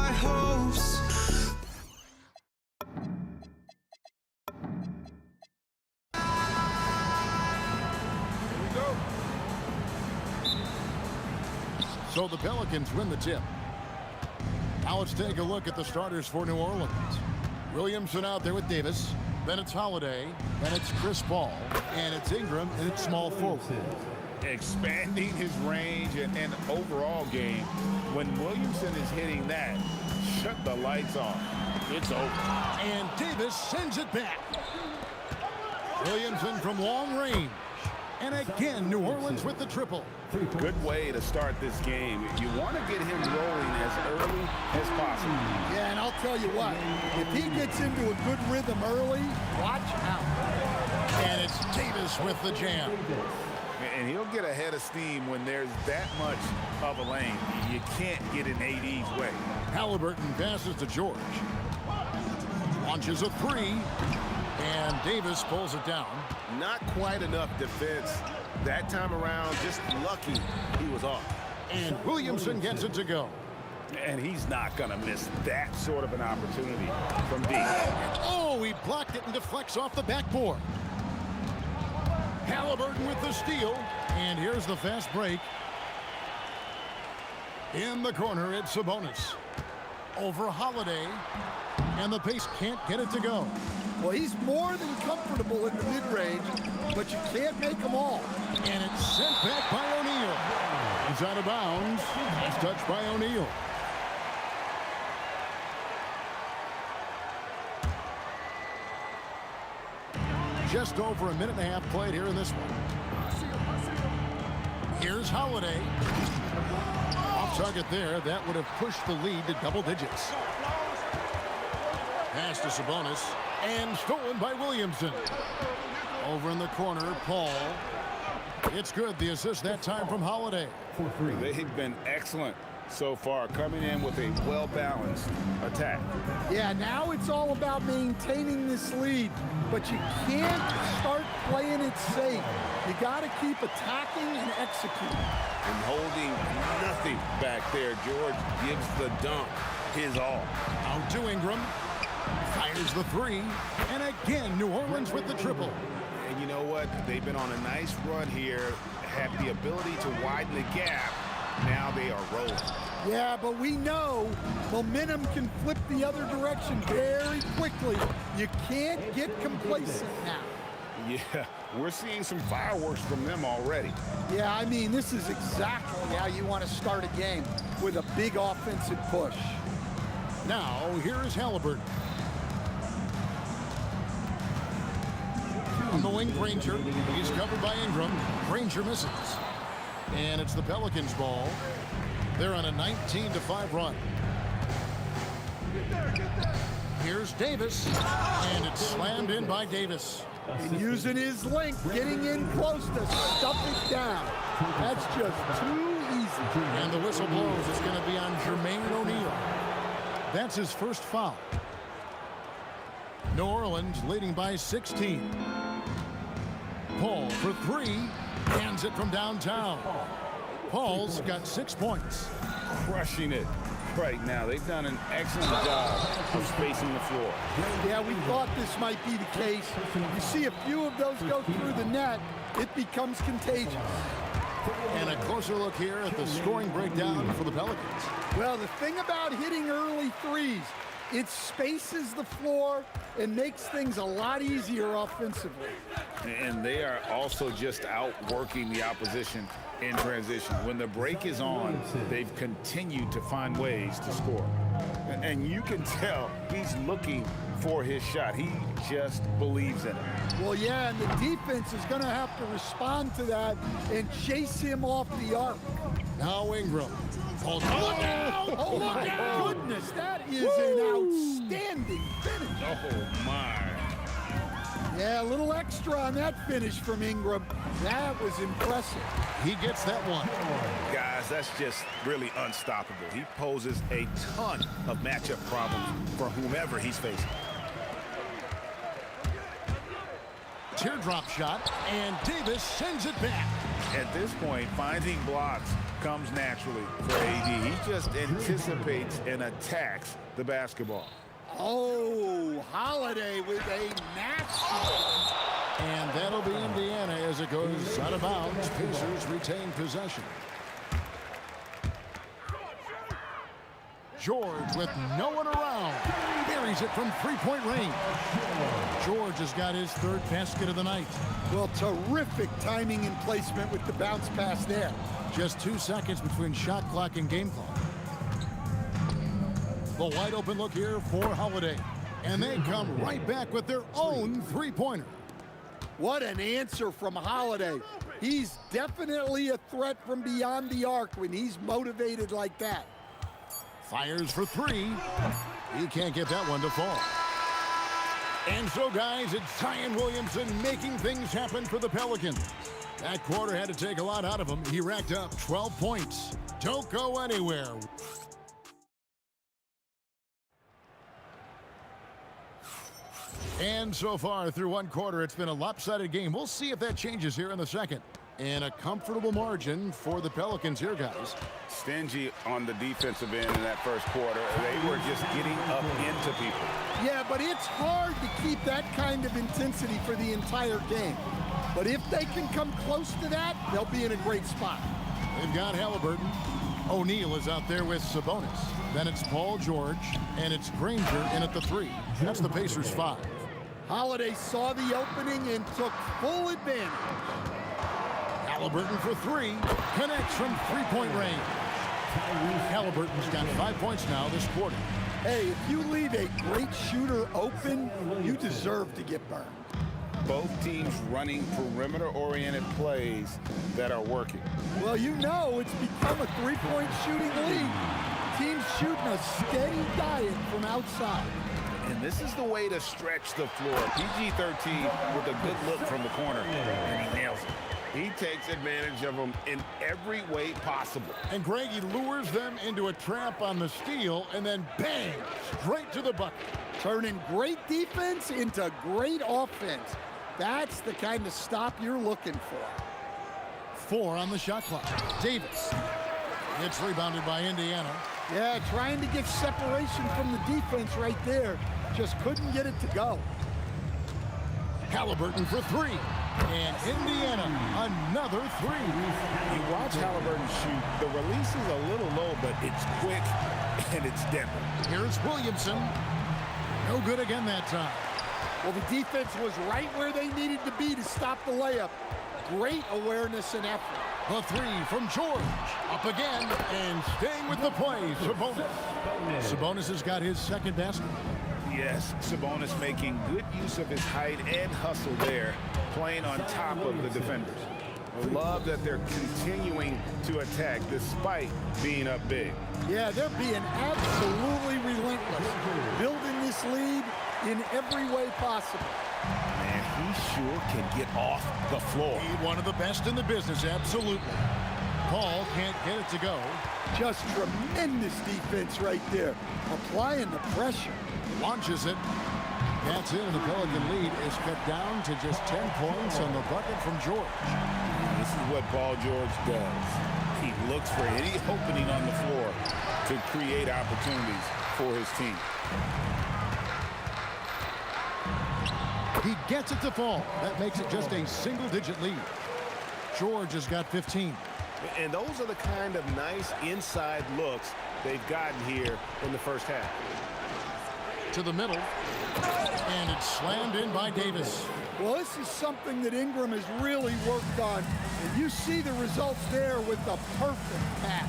Speaker 1: my hopes.
Speaker 3: So the Pelicans win the tip. Now let's take a look at the starters for New Orleans. Williamson out there with Davis. Then it's Holiday. Then it's Chris Paul. And it's Ingram, and it's small forward.
Speaker 4: Expanding his range and overall game. When Williamson is hitting that, shut the lights off. It's over.
Speaker 3: And Davis sends it back. Williamson from long range. And again, New Orleans with the triple.
Speaker 4: Good way to start this game. You want to get him rolling as early as possible.
Speaker 14: Yeah, and I'll tell you what, if he gets into a good rhythm early, watch out.
Speaker 3: And it's Davis with the jam.
Speaker 4: And he'll get ahead of steam when there's that much of a lane. You can't get in AD's way.
Speaker 3: Halliburton passes to George. Launches a three. And Davis pulls it down.
Speaker 4: Not quite enough defense that time around. Just lucky he was off.
Speaker 3: And Williamson gets it to go.
Speaker 4: And he's not going to miss that sort of an opportunity from D.
Speaker 3: Oh, he blocked it and deflects off the backboard. Halliburton with the steal. And here's the fast break. In the corner, it's Sabonis. Over Holiday. And the pace can't get it to go.
Speaker 14: Well, he's more than comfortable in the mid-range, but you can't make them all.
Speaker 3: And it's sent back by O'Neal. He's out of bounds. It's touched by O'Neal. Just over a minute and a half played here in this one. Here's Holiday. Off target there. That would have pushed the lead to double digits. Pass to Sabonis. And stolen by Williamson. Over in the corner, Paul. It's good. The assist that time from Holiday.
Speaker 4: They've been excellent so far, coming in with a well-balanced attack.
Speaker 14: Yeah, now it's all about maintaining this lead, but you can't start playing it safe. You got to keep attacking and executing.
Speaker 4: And holding nothing back there. George gives the dunk his all.
Speaker 3: Out to Ingram. Fires the three. And again, New Orleans with the triple.
Speaker 4: And you know what? They've been on a nice run here, have the ability to widen the gap. Now they are rolling.
Speaker 14: Yeah, but we know momentum can flip the other direction very quickly. You can't get complacent now.
Speaker 4: Yeah, we're seeing some fireworks from them already.
Speaker 14: Yeah, I mean, this is exactly how you want to start a game, with a big offensive push.
Speaker 3: Now, here is Halliburton. On the wing, Granger. He's covered by Ingram. Granger misses. And it's the Pelicans' ball. They're on a 19-5 run. Here's Davis. And it's slammed in by Davis.
Speaker 14: And using his length, getting in close to stuff it down. That's just too easy.
Speaker 3: And the whistle blows. It's going to be on Jermaine O'Neal. That's his first foul. New Orleans leading by 16. Paul for three. Hands it from downtown. Paul's got 6 points.
Speaker 4: Crushing it right now. They've done an excellent job of spacing the floor.
Speaker 14: Yeah, we thought this might be the case. You see a few of those go through the net, it becomes contagious.
Speaker 3: And a closer look here at the scoring breakdown for the Pelicans.
Speaker 14: Well, the thing about hitting early threes, it spaces the floor and makes things a lot easier offensively.
Speaker 4: And they are also just outworking the opposition in transition. When the break is on, they've continued to find ways to score. And you can tell he's looking for his shot. He just believes in it.
Speaker 14: Well, yeah, and the defense is going to have to respond to that and chase him off the arc.
Speaker 3: Now Ingram. Oh,
Speaker 14: my goodness, that is an outstanding finish.
Speaker 4: Oh, my.
Speaker 14: Yeah, a little extra on that finish from Ingram. That was impressive.
Speaker 3: He gets that one.
Speaker 4: Guys, that's just really unstoppable. He poses a ton of matchup problems for whomever he's facing.
Speaker 3: Teardrop shot, and Davis sends it back.
Speaker 4: At this point, finding blocks comes naturally for AD. He just anticipates and attacks the basketball.
Speaker 14: Oh, Holiday with a nasty.
Speaker 3: And that'll be Indiana as it goes out of bounds. Pacers retain possession. George with no one around. Buries it from three-point range. George has got his third basket of the night.
Speaker 14: Well, terrific timing and placement with the bounce pass there.
Speaker 3: Just 2 seconds between shot clock and game clock. The wide open look here for Holiday. And they come right back with their own three-pointer.
Speaker 14: What an answer from Holiday. He's definitely a threat from beyond the arc when he's motivated like that.
Speaker 3: Fires for three. He can't get that one to fall. And so, guys, it's Zion Williamson making things happen for the Pelicans. That quarter had to take a lot out of him. He racked up 12 points. Don't go anywhere. And so far, through one quarter, it's been a lopsided game. We'll see if that changes here in the second. And a comfortable margin for the Pelicans here, guys.
Speaker 4: Stingy on the defensive end in that first quarter. They were just getting up into people.
Speaker 14: Yeah, but it's hard to keep that kind of intensity for the entire game. But if they can come close to that, they'll be in a great spot.
Speaker 3: They've got Halliburton. O'Neal is out there with Sabonis. Then it's Paul George, and it's Granger in at the three. That's the Pacers' 5.
Speaker 14: Holiday saw the opening and took full advantage.
Speaker 3: Halliburton for three. Connects from three-point range. Halliburton's got 5 points now this quarter.
Speaker 14: Hey, if you leave a great shooter open, you deserve to get burned.
Speaker 4: Both teams running perimeter-oriented plays that are working.
Speaker 14: Well, you know it's become a three-point shooting league. Teams shooting a steady diet from outside.
Speaker 4: And this is the way to stretch the floor. PG-13 with a good look from the corner, and he nails it. He takes advantage of them in every way possible.
Speaker 3: And Greg, he lures them into a trap on the steal, and then bang, straight to the bucket.
Speaker 14: Turning great defense into great offense. That's the kind of stop you're looking for.
Speaker 3: 4 on the shot clock. Davis. It's rebounded by Indiana.
Speaker 14: Yeah, trying to get separation from the defense right there. Just couldn't get it to go.
Speaker 3: Halliburton for three. And Indiana, another three.
Speaker 4: You watch Halliburton shoot. The release is a little low, but it's quick and it's deadly.
Speaker 3: Here's Williamson. No good again that time.
Speaker 14: Well, the defense was right where they needed to be to stop the layup. Great awareness and effort.
Speaker 3: The three from George. Up again and staying with the play, Sabonis. Sabonis has got his second basket.
Speaker 4: Yes, Sabonis making good use of his height and hustle there, playing on top of the defenders. I love that they're continuing to attack despite being up big.
Speaker 14: Yeah, they're being absolutely relentless, building this lead in every way possible.
Speaker 4: Man, he sure can get off the floor.
Speaker 3: He's one of the best in the business, absolutely. Paul can't get it to go.
Speaker 14: Just tremendous defense right there, applying the pressure.
Speaker 3: Launches it. That's it, and the Pelican lead is cut down to just 10 points on the bucket from George.
Speaker 4: This is what Paul George does. He looks for any opening on the floor to create opportunities for his team.
Speaker 3: He gets it to fall. That makes it just a single-digit lead. George has got 15.
Speaker 4: And those are the kind of nice inside looks they've gotten here in the first half.
Speaker 3: To the middle, and it's slammed in by Davis.
Speaker 14: Well, this is something that Ingram has really worked on, and you see the results there with the perfect pass.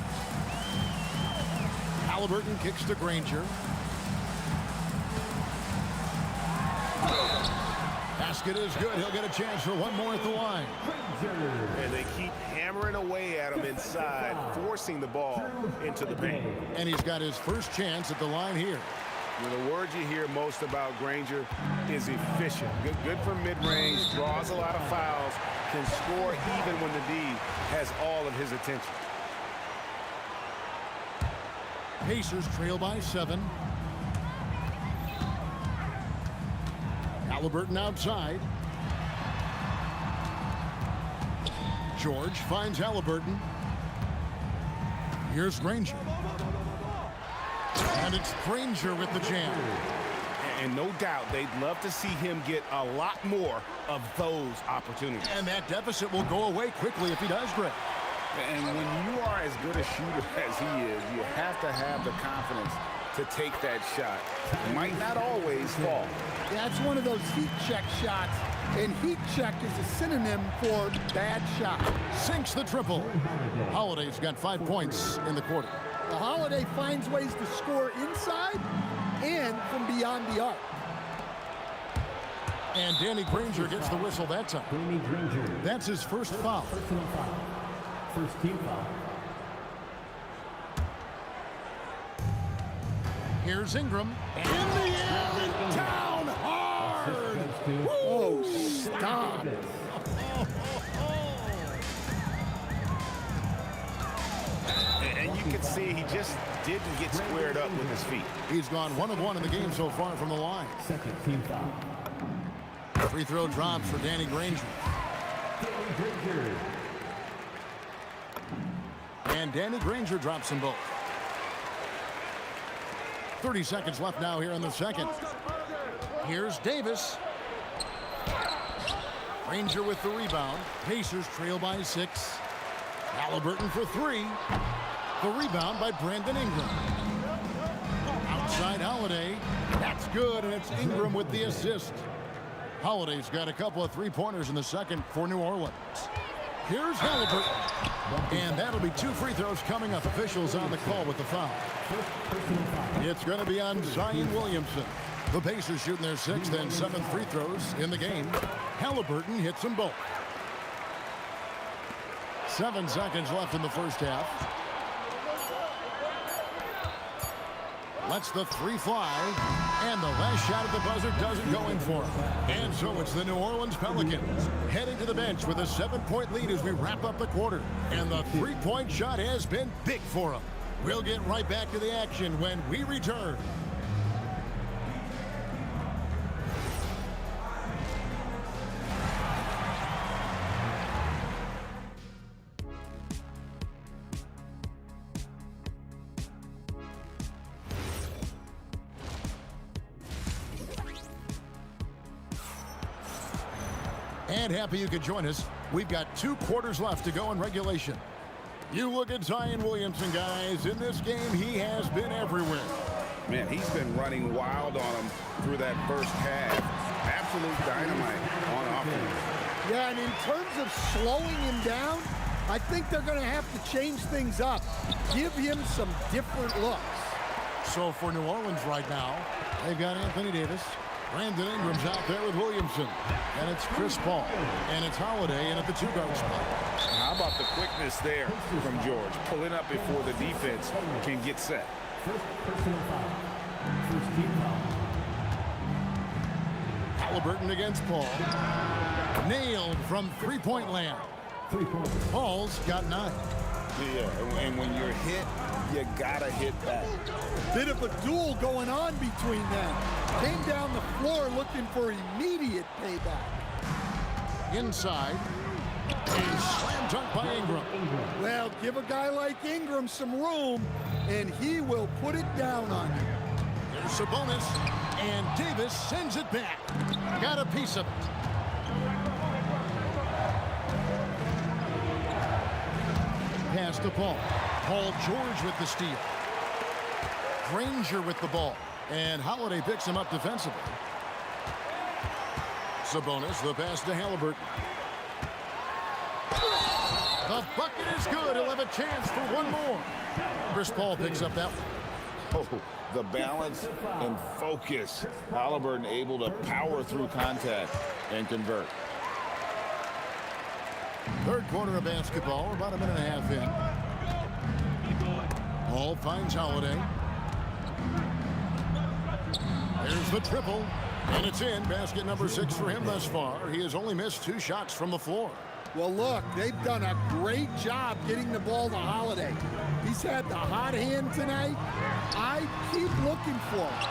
Speaker 3: Halliburton kicks to Granger. Basket is good. He'll get a chance for one more at the line.
Speaker 4: And they keep hammering away at him inside, forcing the ball into the paint.
Speaker 3: And he's got his first chance at the line here.
Speaker 4: The word you hear most about Granger is efficient. Good from mid-range, draws a lot of fouls, can score even when the D has all of his attention.
Speaker 3: Pacers trail by 7. Halliburton outside. George finds Halliburton. Here's Granger. And it's Granger with the jam.
Speaker 4: And no doubt they'd love to see him get a lot more of those opportunities.
Speaker 3: And that deficit will go away quickly if he does, Greg.
Speaker 4: And when you are as good a shooter as he is, you have to have the confidence to take that shot. It might not always fall.
Speaker 14: That's one of those heat check shots, and heat check is a synonym for bad shot.
Speaker 3: Sinks the triple. Holiday's got 5 points in the quarter.
Speaker 14: The Holiday finds ways to score inside and from beyond the arc.
Speaker 3: And Danny Granger gets the whistle that time.
Speaker 9: Danny Granger.
Speaker 3: That's his first foul.
Speaker 9: Personal foul. First team foul.
Speaker 3: Here's Ingram. In the air, down hard.
Speaker 14: Oh, stop.
Speaker 4: And you can see he just didn't get squared up with his feet.
Speaker 3: He's gone 1 of 1 in the game so far from the line.
Speaker 9: Second team foul.
Speaker 3: Free throw drops for Danny Granger.
Speaker 9: Danny Granger.
Speaker 3: And Danny Granger drops them both. 30 seconds left now here in the second. Here's Davis. Granger with the rebound. Pacers trail by 6. Halliburton for 3. The rebound by Brandon Ingram. Outside Holiday. That's good, and it's Ingram with the assist. Holiday's got a couple of three-pointers in the second for New Orleans. Here's Halliburton. And that'll be 2 free throws coming up. Officials on the call with the foul. It's going to be on Zion Williamson. The Pacers shooting their 6th and 7th free throws in the game. Halliburton hits them both. 7 seconds left in the first half. Lets the 3 fly, and the last shot at the buzzer doesn't go in for him. And so it's the New Orleans Pelicans heading to the bench with a 7-point lead as we wrap up the quarter. And the 3-point shot has been big for them. We'll get right back to the action when we return. And happy you could join us. We've got 2 quarters left to go in regulation. You look at Zion Williamson, guys. In this game, he has been everywhere.
Speaker 4: Man, he's been running wild on him through that first half. Absolute dynamite on offense.
Speaker 14: Yeah, and in terms of slowing him down, I think they're going to have to change things up. Give him some different looks.
Speaker 3: So for New Orleans right now, they've got Anthony Davis. Brandon Ingram's out there with Williamson. And it's Chris Paul. And it's Holiday in at the 2-guard spot.
Speaker 4: How about the quickness there from George? Pulling up before the defense can get set.
Speaker 9: First personal foul. First team foul.
Speaker 3: Halliburton against Paul. Nailed from 3-point land.
Speaker 9: 3 points.
Speaker 3: Paul's got 9.
Speaker 4: Yeah, and when you're hit, you gotta hit back.
Speaker 14: Bit of a duel going on between them. Came down the floor looking for immediate payback.
Speaker 3: Inside. A slam dunk by Ingram.
Speaker 14: Well, give a guy like Ingram some room, and he will put it down on you.
Speaker 3: There's Sabonis, and Davis sends it back. Got a piece of it. Pass to Paul. Paul George with the steal. Granger with the ball. And Holiday picks him up defensively. Sabonis, the pass to Halliburton. The bucket is good. He'll have a chance for one more. Chris Paul picks up that one.
Speaker 4: Oh, the balance and focus. Halliburton able to power through contact and convert.
Speaker 3: Third quarter of basketball. We're about a minute and a half in. Paul finds Holiday. There's the triple, and it's in. Basket number 6 for him thus far. He has only missed 2 shots from the floor.
Speaker 14: Well, look, they've done a great job getting the ball to Holiday. He's had the hot hand tonight. I keep looking for him.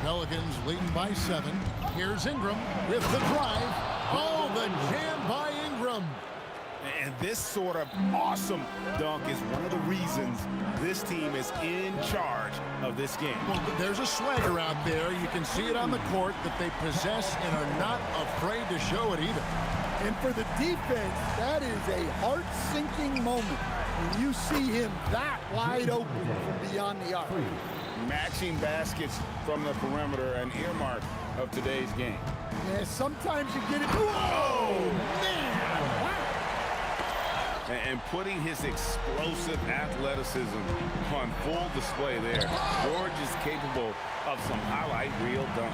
Speaker 3: Pelicans leading by 7. Here's Ingram with the drive. Oh, the jam by Ingram. Ingram.
Speaker 4: And this sort of awesome dunk is one of the reasons this team is in charge of this game.
Speaker 3: Well, there's a swagger out there. You can see it on the court that they possess and are not afraid to show it either.
Speaker 14: And for the defense, that is a heart-sinking moment when you see him that wide open from beyond the arc.
Speaker 4: Matching baskets from the perimeter, an earmark of today's game.
Speaker 14: Yeah, sometimes you get it. Whoa, man!
Speaker 4: And putting his explosive athleticism on full display there. George is capable of some highlight reel dunks.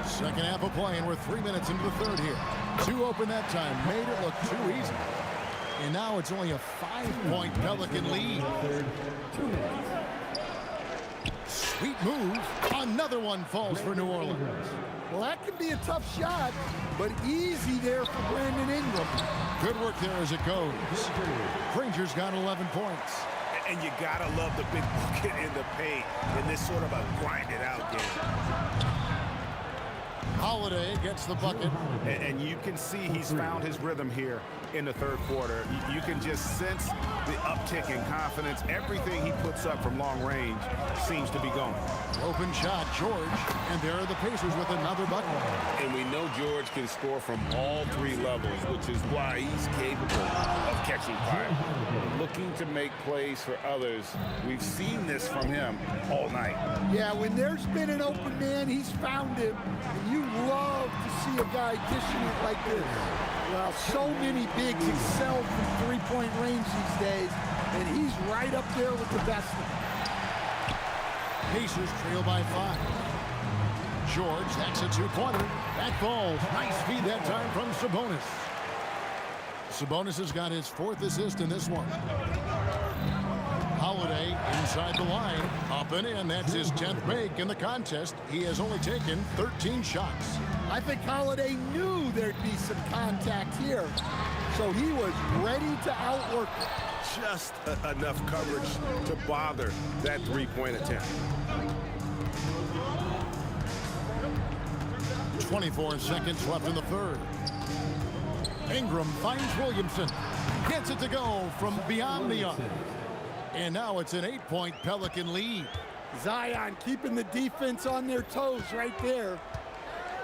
Speaker 3: Second half of play, and we're 3 minutes into the third here. Two open that time, made it look too easy. And now it's only a 5-point Pelican lead. Sweet move. Another one falls for New Orleans.
Speaker 14: Well, that can be a tough shot, but easy there for Brandon Ingram.
Speaker 3: Good work there as it goes. Granger's got 11 points.
Speaker 4: And you gotta love the big bucket in the paint in this sort of a grinded-out game.
Speaker 3: Holiday gets the bucket.
Speaker 4: And you can see he's found his rhythm here in the third quarter. You can just sense the uptick in confidence. Everything he puts up from long range seems to be going.
Speaker 3: Open shot, George. And there are the Pacers with another bucket.
Speaker 4: And we know George can score from all three levels, which is why he's capable of catching fire. Looking to make plays for others. We've seen this from him all night.
Speaker 14: Yeah, when there's been an open man, he's found him. And you love to see a guy dishing it like this. Well, so many bigs excel from three-point range these days, and he's right up there with the best of them.
Speaker 3: Pacers trail by 5. George, that's a two-pointer. That falls. Nice feed that time from Sabonis. Sabonis has got his 4th assist in this one. Holiday inside the line, up and in. That's his 10th make in the contest. He has only taken 13 shots.
Speaker 14: I think Holiday knew there'd be some contact here, so he was ready to outwork it.
Speaker 4: Just enough coverage to bother that three-point attempt.
Speaker 3: 24 seconds left in the third. Ingram finds Williamson. Gets it to go from beyond the arc. And now it's an 8-point Pelican lead.
Speaker 14: Zion keeping the defense on their toes right there.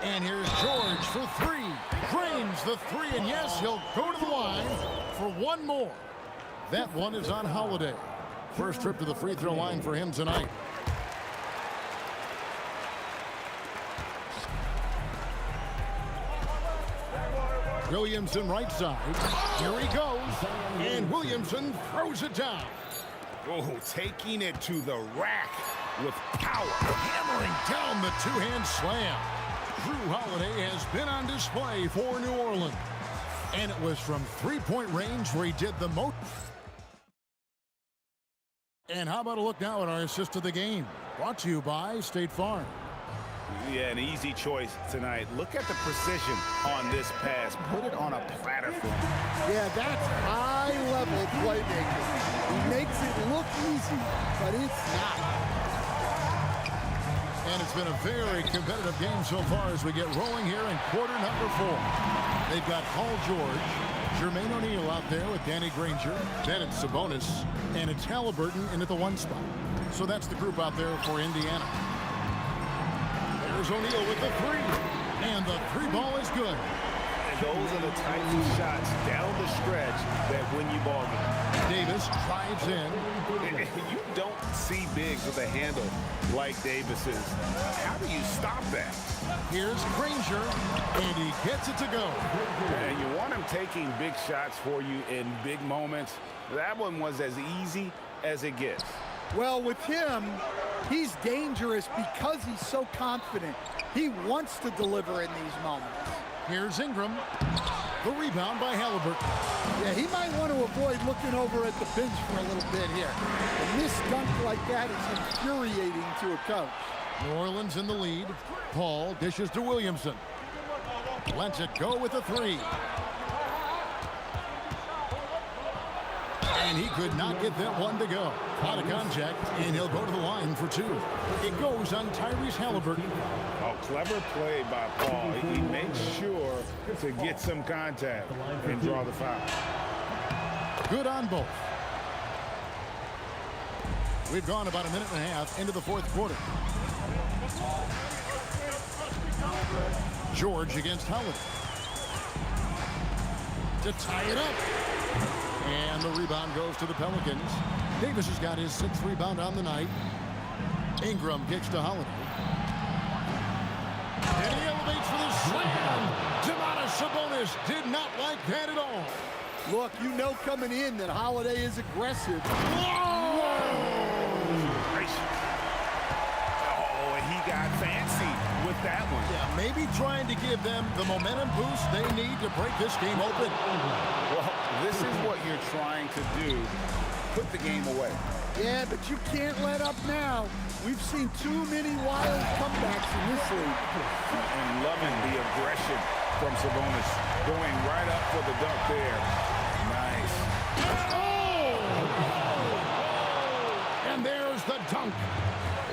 Speaker 3: And here's George for 3. Drains the 3, and yes, he'll go to the line for one more. That one is on Holiday. First trip to the free throw line for him tonight. Williamson right side. Here he goes. And Williamson throws it down.
Speaker 4: Oh, taking it to the rack with power.
Speaker 3: Hammering down the two-hand slam. Drew Holiday has been on display for New Orleans. And it was from three-point range where he did the most. And how about a look now at our assist of the game? Brought to you by State Farm.
Speaker 4: Yeah, an easy choice tonight. Look at the precision on this pass. Put it on a platter for him.
Speaker 14: Yeah, that's high-level playmaking. He makes it look easy, but it's not.
Speaker 3: And it's been a very competitive game so far as we get rolling here in quarter number 4. They've got Paul George, Jermaine O'Neal out there with Danny Granger. Then it's Sabonis, and it's Halliburton in at the 1 spot. So that's the group out there for Indiana. There's O'Neal with the 3, and the 3 ball is good.
Speaker 4: And those are the types of shots down the stretch that win you ball games.
Speaker 3: Davis drives in.
Speaker 4: You don't see bigs with a handle like Davis's. How do you stop that?
Speaker 3: Here's Granger, and he gets it to go.
Speaker 4: And you want him taking big shots for you in big moments. That one was as easy as it gets.
Speaker 14: Well, with him, he's dangerous because he's so confident. He wants to deliver in these moments.
Speaker 3: Here's Ingram. The rebound by Halliburton.
Speaker 14: Yeah, he might want to avoid looking over at the bench for a little bit here. A missed dunk like that is infuriating to a coach.
Speaker 3: New Orleans in the lead. Paul dishes to Williamson. Lets it go with the 3. And he could not get that one to go. Out of contact, and he'll go to the line for two. It goes on Tyrese Halliburton.
Speaker 4: Oh, clever play by Paul. He makes sure to get some contact and draw the foul.
Speaker 3: Good on both. We've gone about a minute and a half into the fourth quarter. George against Howard. To tie it up. And the rebound goes to the Pelicans. Davis has got his 6th rebound on the night. Ingram kicks to Holiday. And he elevates for the slam. Domantas Sabonis did not like that at all.
Speaker 14: Look, you know coming in that Holiday is aggressive.
Speaker 4: Oh, and he got fancy with that one.
Speaker 3: Yeah, maybe trying to give them the momentum boost they need to break this game open.
Speaker 4: Well, this is what you're trying to do. Put the game away.
Speaker 14: Yeah, but you can't let up now. We've seen too many wild comebacks in this league.
Speaker 4: And loving the aggression from Sabonis. Going right up for the dunk there. Nice.
Speaker 3: Oh! And there's the dunk.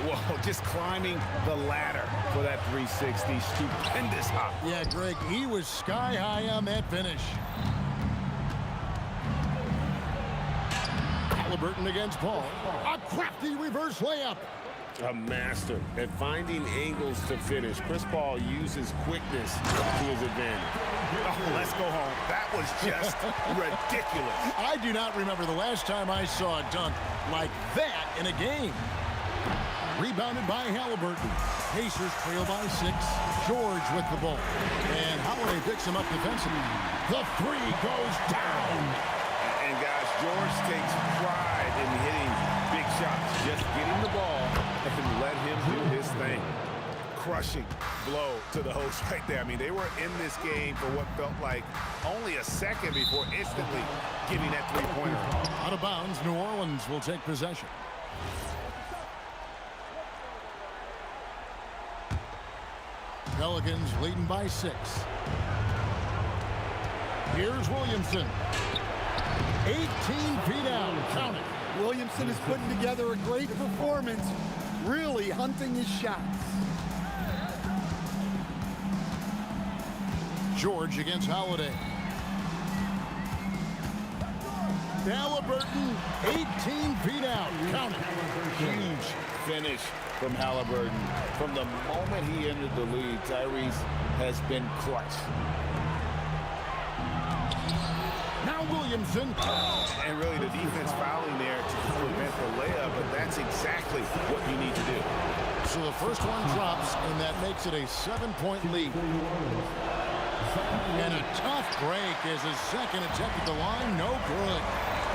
Speaker 4: Whoa, just climbing the ladder for that 360. Stupendous hop.
Speaker 3: Yeah, Greg, he was sky high on that finish. Halliburton against Paul. A crafty reverse layup.
Speaker 8: A master at finding angles to finish. Chris Paul uses quickness to his advantage.
Speaker 4: Oh, let's go home. That was just ridiculous.
Speaker 3: I do not remember the last time I saw a dunk like that in a game. Rebounded by Halliburton. Pacers trail by 6. George with the ball. And Holiday picks him up defensively. The three goes down.
Speaker 4: And guys, George takes pride in hitting big shots. Just getting the ball and let him do his thing. Crushing blow to the host right there. I mean, they were in this game for what felt like only a second before instantly giving that three-pointer.
Speaker 3: Out of bounds, New Orleans will take possession. Pelicans leading by 6. Here's Williamson. 18 feet out. Count it.
Speaker 14: Williamson is putting together a great performance, really hunting his shots.
Speaker 3: George against Holiday. Halliburton, 18 feet out. Count it.
Speaker 4: Huge finish from Halliburton. From the moment he entered the league, Tyrese has been clutch.
Speaker 3: Now Williamson.
Speaker 4: And really the defense fouling there to prevent the layup, but that's exactly what you need to do.
Speaker 3: So the first one drops, and that makes it a 7-point lead. And a tough break as his second attempt at the line, no good.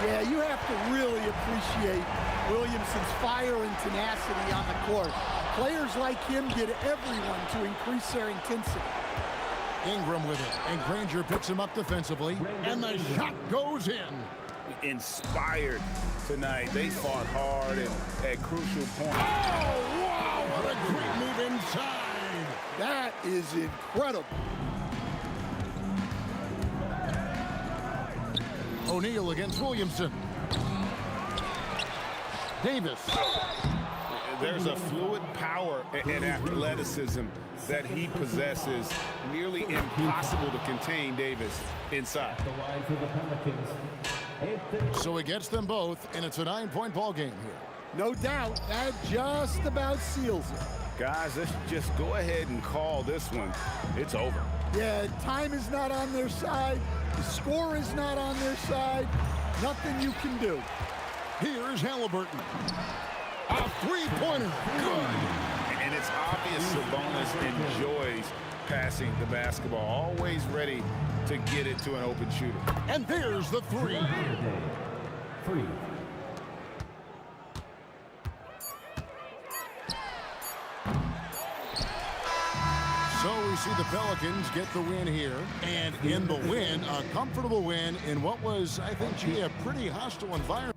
Speaker 14: Yeah, you have to really appreciate Williamson's fire and tenacity on the court. Players like him get everyone to increase their intensity.
Speaker 3: Ingram with it, and Granger picks him up defensively, and the shot goes in.
Speaker 4: Inspired tonight. They fought hard at crucial points.
Speaker 3: Oh, wow, what a great move inside.
Speaker 14: That is incredible.
Speaker 3: O'Neal against Williamson. Davis.
Speaker 4: There's a fluid power and athleticism that he possesses. Nearly impossible to contain Davis inside.
Speaker 3: So he gets them both, and it's a 9-point ball game here.
Speaker 14: No doubt, that just about seals it.
Speaker 4: Guys, let's just go ahead and call this one. It's over.
Speaker 14: Yeah, time is not on their side. The score is not on their side. Nothing you can do.
Speaker 3: Here's Halliburton. A three-pointer. Good.
Speaker 4: And it's obvious Sabonis enjoys passing the basketball. Always ready to get it to an open shooter.
Speaker 3: And there's the three. So we see the Pelicans get the win here. And in the win, a comfortable win in what was, I think, gee, a pretty hostile environment.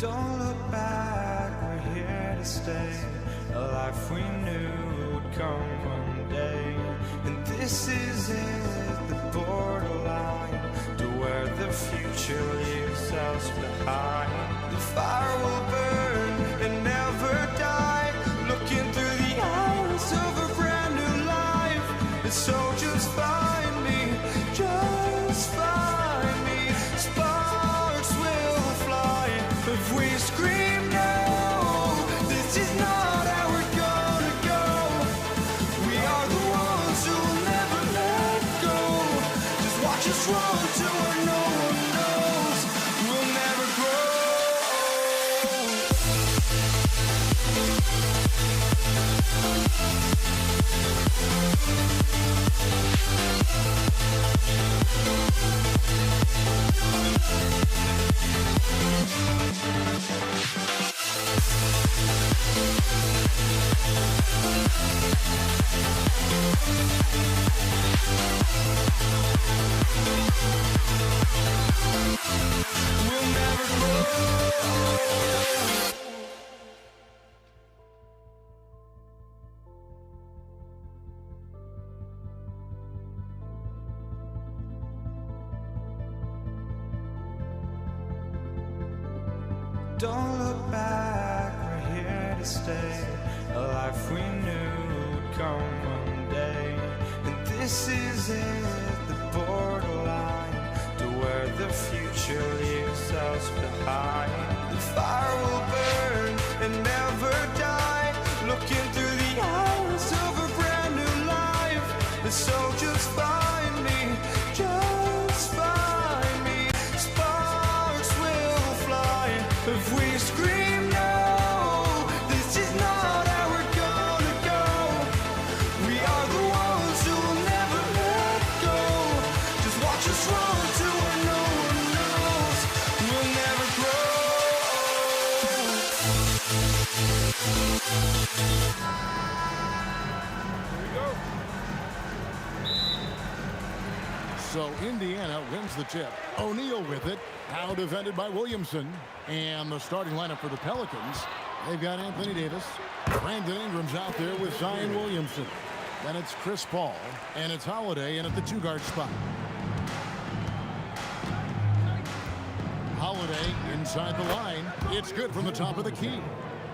Speaker 1: Don't look back, we're here to stay. A life we knew would come one day. And this is it, the borderline to where the future leaves us behind. The fire will burn and never die, looking through the eyes of a brand new life. And so just find me, just find me, Don't look back, we're here to stay. A life we knew would come one day. And this is it, the borderline to where the future leaves us behind. The fire will burn and never die, looking through the eyes of a brand new life. And so just find me, just find me. Sparks will fly if we scream no. This is not how we're gonna go. We are the ones who will never let go. Just watch us run to where no one knows. We'll never
Speaker 3: So Indiana wins the tip. O'Neal with it. Now defended by Williamson. And the starting lineup for the Pelicans. They've got Anthony Davis. Brandon Ingram's out there with Zion Williamson. Then it's Chris Paul. And it's Holiday in at the two-guard spot. Holiday inside the line. It's good from the top of the key.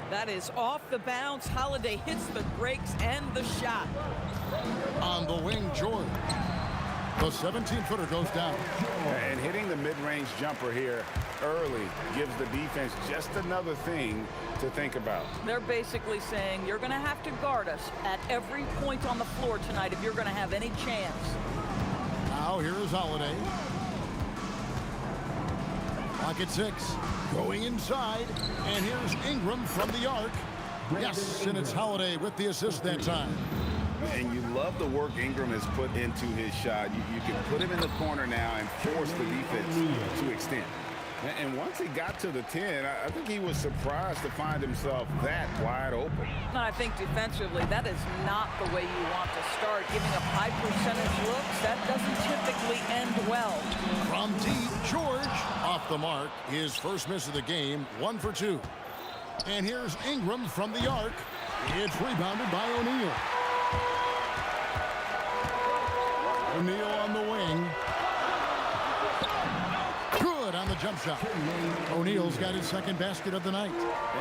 Speaker 12: That is off the bounce. Holiday hits the brakes and the shot.
Speaker 3: On the wing, George. The 17-footer goes down.
Speaker 4: And hitting the mid-range jumper here early gives the defense just another thing to think about.
Speaker 12: They're basically saying you're going to have to guard us at every point on the floor tonight if you're going to have any chance.
Speaker 3: Now here is Holiday. Clock at 6. Going inside. And here's Ingram from the arc. Yes, and it's Holiday with the assist that time.
Speaker 4: And you love the work Ingram has put into his shot. You can put him in the corner now and force the defense to extend. And once he got to the 10, I think he was surprised to find himself that wide open.
Speaker 12: I think defensively, that is not the way you want to start. Giving up high percentage looks, that doesn't typically end well.
Speaker 3: From deep, George off the mark. His first miss of the game, 1 for 2. And here's Ingram from the arc. It's rebounded by O'Neal. O'Neal on the wing. Good on the jump shot. O'Neal's got his second basket of the night.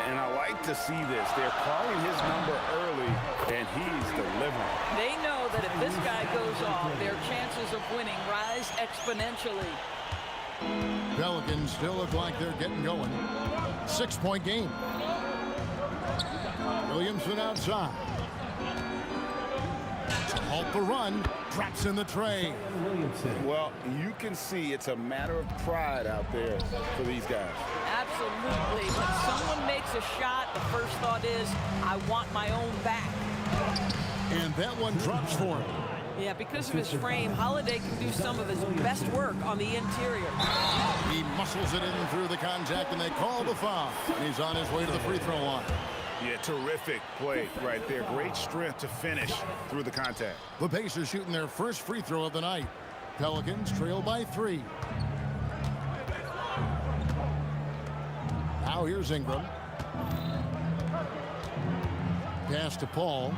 Speaker 4: And I like to see this. They're calling his number early, and he's delivering.
Speaker 12: They know that if this guy goes off, their chances of winning rise exponentially.
Speaker 3: Pelicans still look like they're getting going. 6-point game. Williamson outside. To halt the run, drops in the tray.
Speaker 4: Well, you can see it's a matter of pride out there for these guys.
Speaker 12: Absolutely. When someone makes a shot, the first thought is, I want my own back.
Speaker 3: And that one drops for him.
Speaker 12: Yeah, because of his frame, Holiday can do some of his best work on the interior.
Speaker 3: He muscles it in through the contact, and they call the foul. And he's on his way to the free throw line.
Speaker 4: Yeah, terrific play right there. Great strength to finish through the contact.
Speaker 3: The Pacers shooting their first free throw of the night. Pelicans trail by 3. Now here's Ingram. Pass to Paul.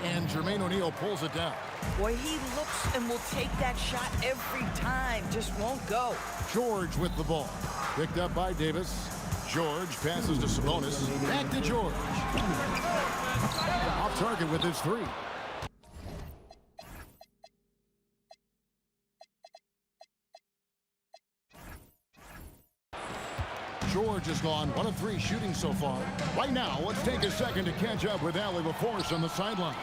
Speaker 3: And Jermaine O'Neal pulls it down.
Speaker 12: Boy, he looks and will take that shot every time. Just won't go.
Speaker 3: George with the ball. Picked up by Davis. George passes to Sabonis. Back to George. Off target with his 3. George has gone 1 of 3 shooting so far. Right now, let's take a second to catch up with Allie LaForce on the sideline.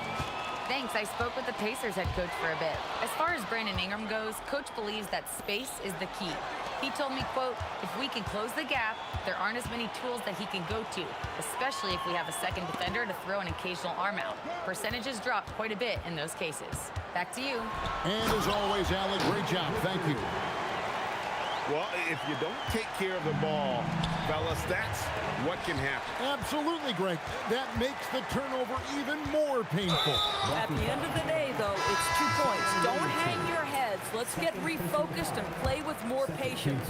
Speaker 7: Thanks. I spoke with the Pacers head coach for a bit. As far as Brandon Ingram goes, coach believes that space is the key. He told me, quote, if we can close the gap, there aren't as many tools that he can go to, especially if we have a second defender to throw an occasional arm out. Percentages drop quite a bit in those cases. Back to you.
Speaker 3: And as always, Allie, great job. Thank you.
Speaker 4: Well, if you don't take care of the ball, fellas, that's what can happen.
Speaker 3: Absolutely, Greg. That makes the turnover even more painful.
Speaker 12: At the end of the day, though, it's 2 points. Don't hang your heads. Let's get refocused and play with more patience.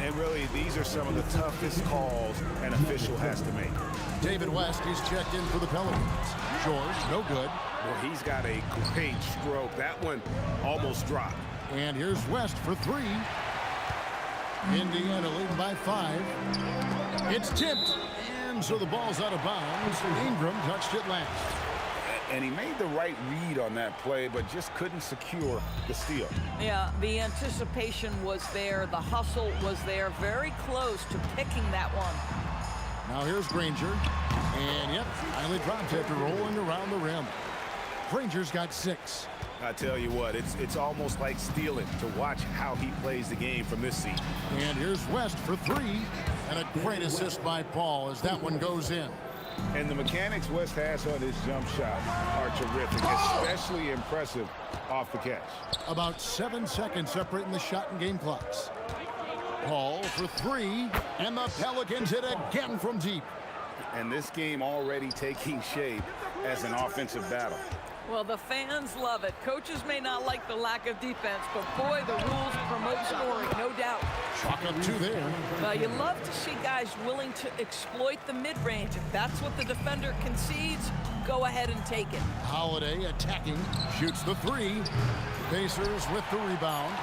Speaker 4: And really, these are some of the toughest calls an official has to make.
Speaker 3: David West, he's checked in for the Pelicans. George, no good.
Speaker 4: Well, he's got a great stroke. That one almost dropped.
Speaker 3: And here's West for 3. Indiana leading by 5. It's tipped, and so the ball's out of bounds. Ingram touched it last.
Speaker 4: And he made the right read on that play, but just couldn't secure the steal.
Speaker 12: Yeah, the anticipation was there. The hustle was there. Very close to picking that one.
Speaker 3: Now here's Granger. And, yep, finally dropped after rolling around the rim. Granger's got 6.
Speaker 4: I tell you what, it's almost like stealing to watch how he plays the game from this seat.
Speaker 3: And here's West for 3. And a great assist by Paul as that one goes in.
Speaker 4: And the mechanics West has on his jump shot are terrific, especially impressive off the catch.
Speaker 3: About 7 seconds separating the shot and game clocks. Paul for 3, and the Pelicans hit again from deep.
Speaker 4: And this game already taking shape as an offensive battle.
Speaker 12: Well, the fans love it. Coaches may not like the lack of defense, but boy, the rules promote scoring, no doubt.
Speaker 3: Chalk up 2 there.
Speaker 12: You love to see guys willing to exploit the mid-range. If that's what the defender concedes, go ahead and take it.
Speaker 3: Holiday attacking, shoots the 3. Pacers with the rebound.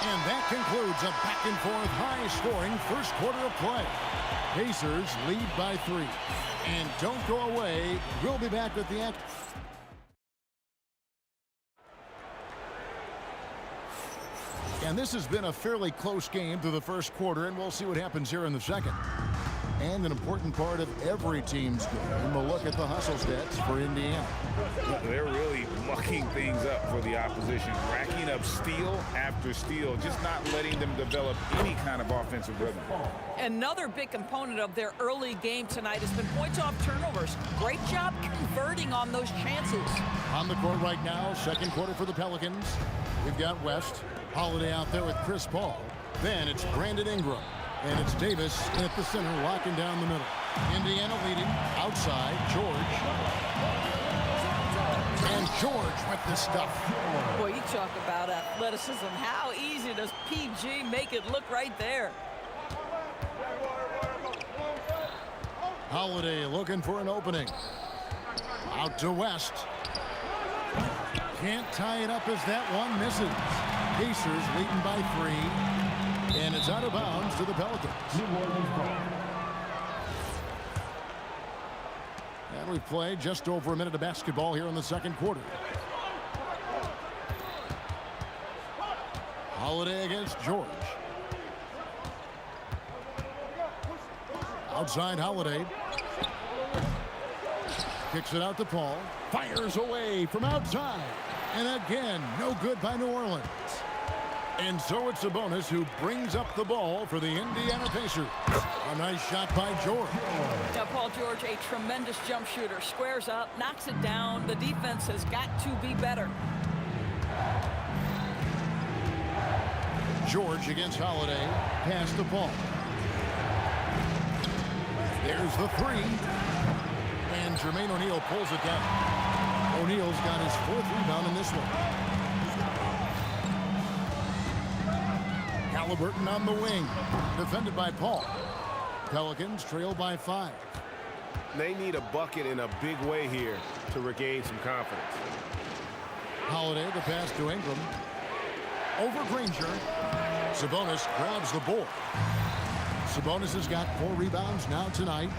Speaker 3: And that concludes a back-and-forth, high-scoring first quarter of play. Pacers lead by 3. And don't go away. We'll be back with the action. And this has been a fairly close game through the first quarter, and we'll see what happens here in the second. And an important part of every team's game, we'll look at the hustle stats for Indiana.
Speaker 4: They're really mucking things up for the opposition, racking up steal after steal, just not letting them develop any kind of offensive rhythm.
Speaker 12: Another big component of their early game tonight has been points off turnovers. Great job converting on those chances.
Speaker 3: On the court right now, second quarter for the Pelicans. We've got West, Holiday out there with Chris Paul. Then it's Brandon Ingram. And it's Davis at the center, locking down the middle. Indiana leading outside. George. And George with the stuff.
Speaker 12: Boy, you talk about athleticism. How easy does PG make it look right there?
Speaker 3: Holiday looking for an opening. Out to West. Can't tie it up as that one misses. Pacers leading by 3. And it's out of bounds to the Pelicans. And we've played just over a minute of basketball here in the second quarter. Holiday against George. Outside Holiday. Kicks it out to Paul. Fires away from outside. And again, no good by New Orleans. And so it's Sabonis who brings up the ball for the Indiana Pacers. A nice shot by George.
Speaker 12: Now, Paul George, a tremendous jump shooter. Squares up, knocks it down. The defense has got to be better.
Speaker 3: George against Holiday. Pass to Paul. There's the 3. And Jermaine O'Neal pulls it down. O'Neal's got his 4th rebound in this one. Halliburton on the wing, defended by Paul. Pelicans trail by 5.
Speaker 11: They need a bucket in a big way here to regain some confidence.
Speaker 3: Holiday, the pass to Ingram. Over Granger. Sabonis grabs the board. Sabonis has got 4 rebounds now tonight.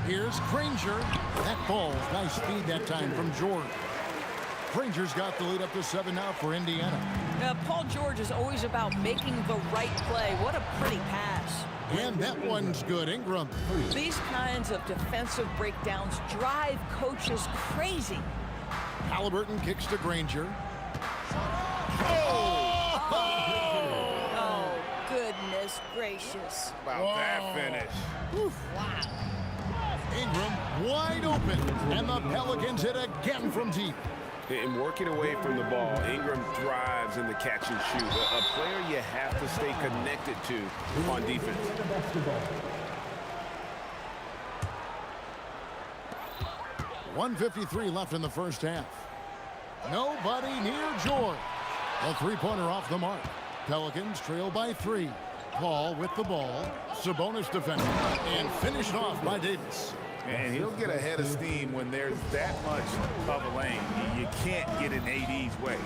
Speaker 3: Here's Granger. That ball, nice speed that time from George. Granger's got the lead up to 7 now for Indiana.
Speaker 12: Paul George is always about making the right play. What a pretty pass.
Speaker 3: And that one's good. Ingram.
Speaker 12: These kinds of defensive breakdowns drive coaches crazy.
Speaker 3: Halliburton kicks to Granger.
Speaker 12: Oh, goodness gracious.
Speaker 4: About that finish.
Speaker 12: Wow.
Speaker 3: Ingram wide open. And the Pelicans hit again from deep.
Speaker 4: In working away from the ball, Ingram thrives in the catch and shoot. A player you have to stay connected to on defense.
Speaker 3: 1:53 left in the first half. Nobody near George. A 3-pointer off the mark. Pelicans trail by 3. Paul with the ball. Sabonis defending. And finished off by Davis.
Speaker 4: And he'll get ahead of steam when there's that much of a lane. You can't get in AD's way.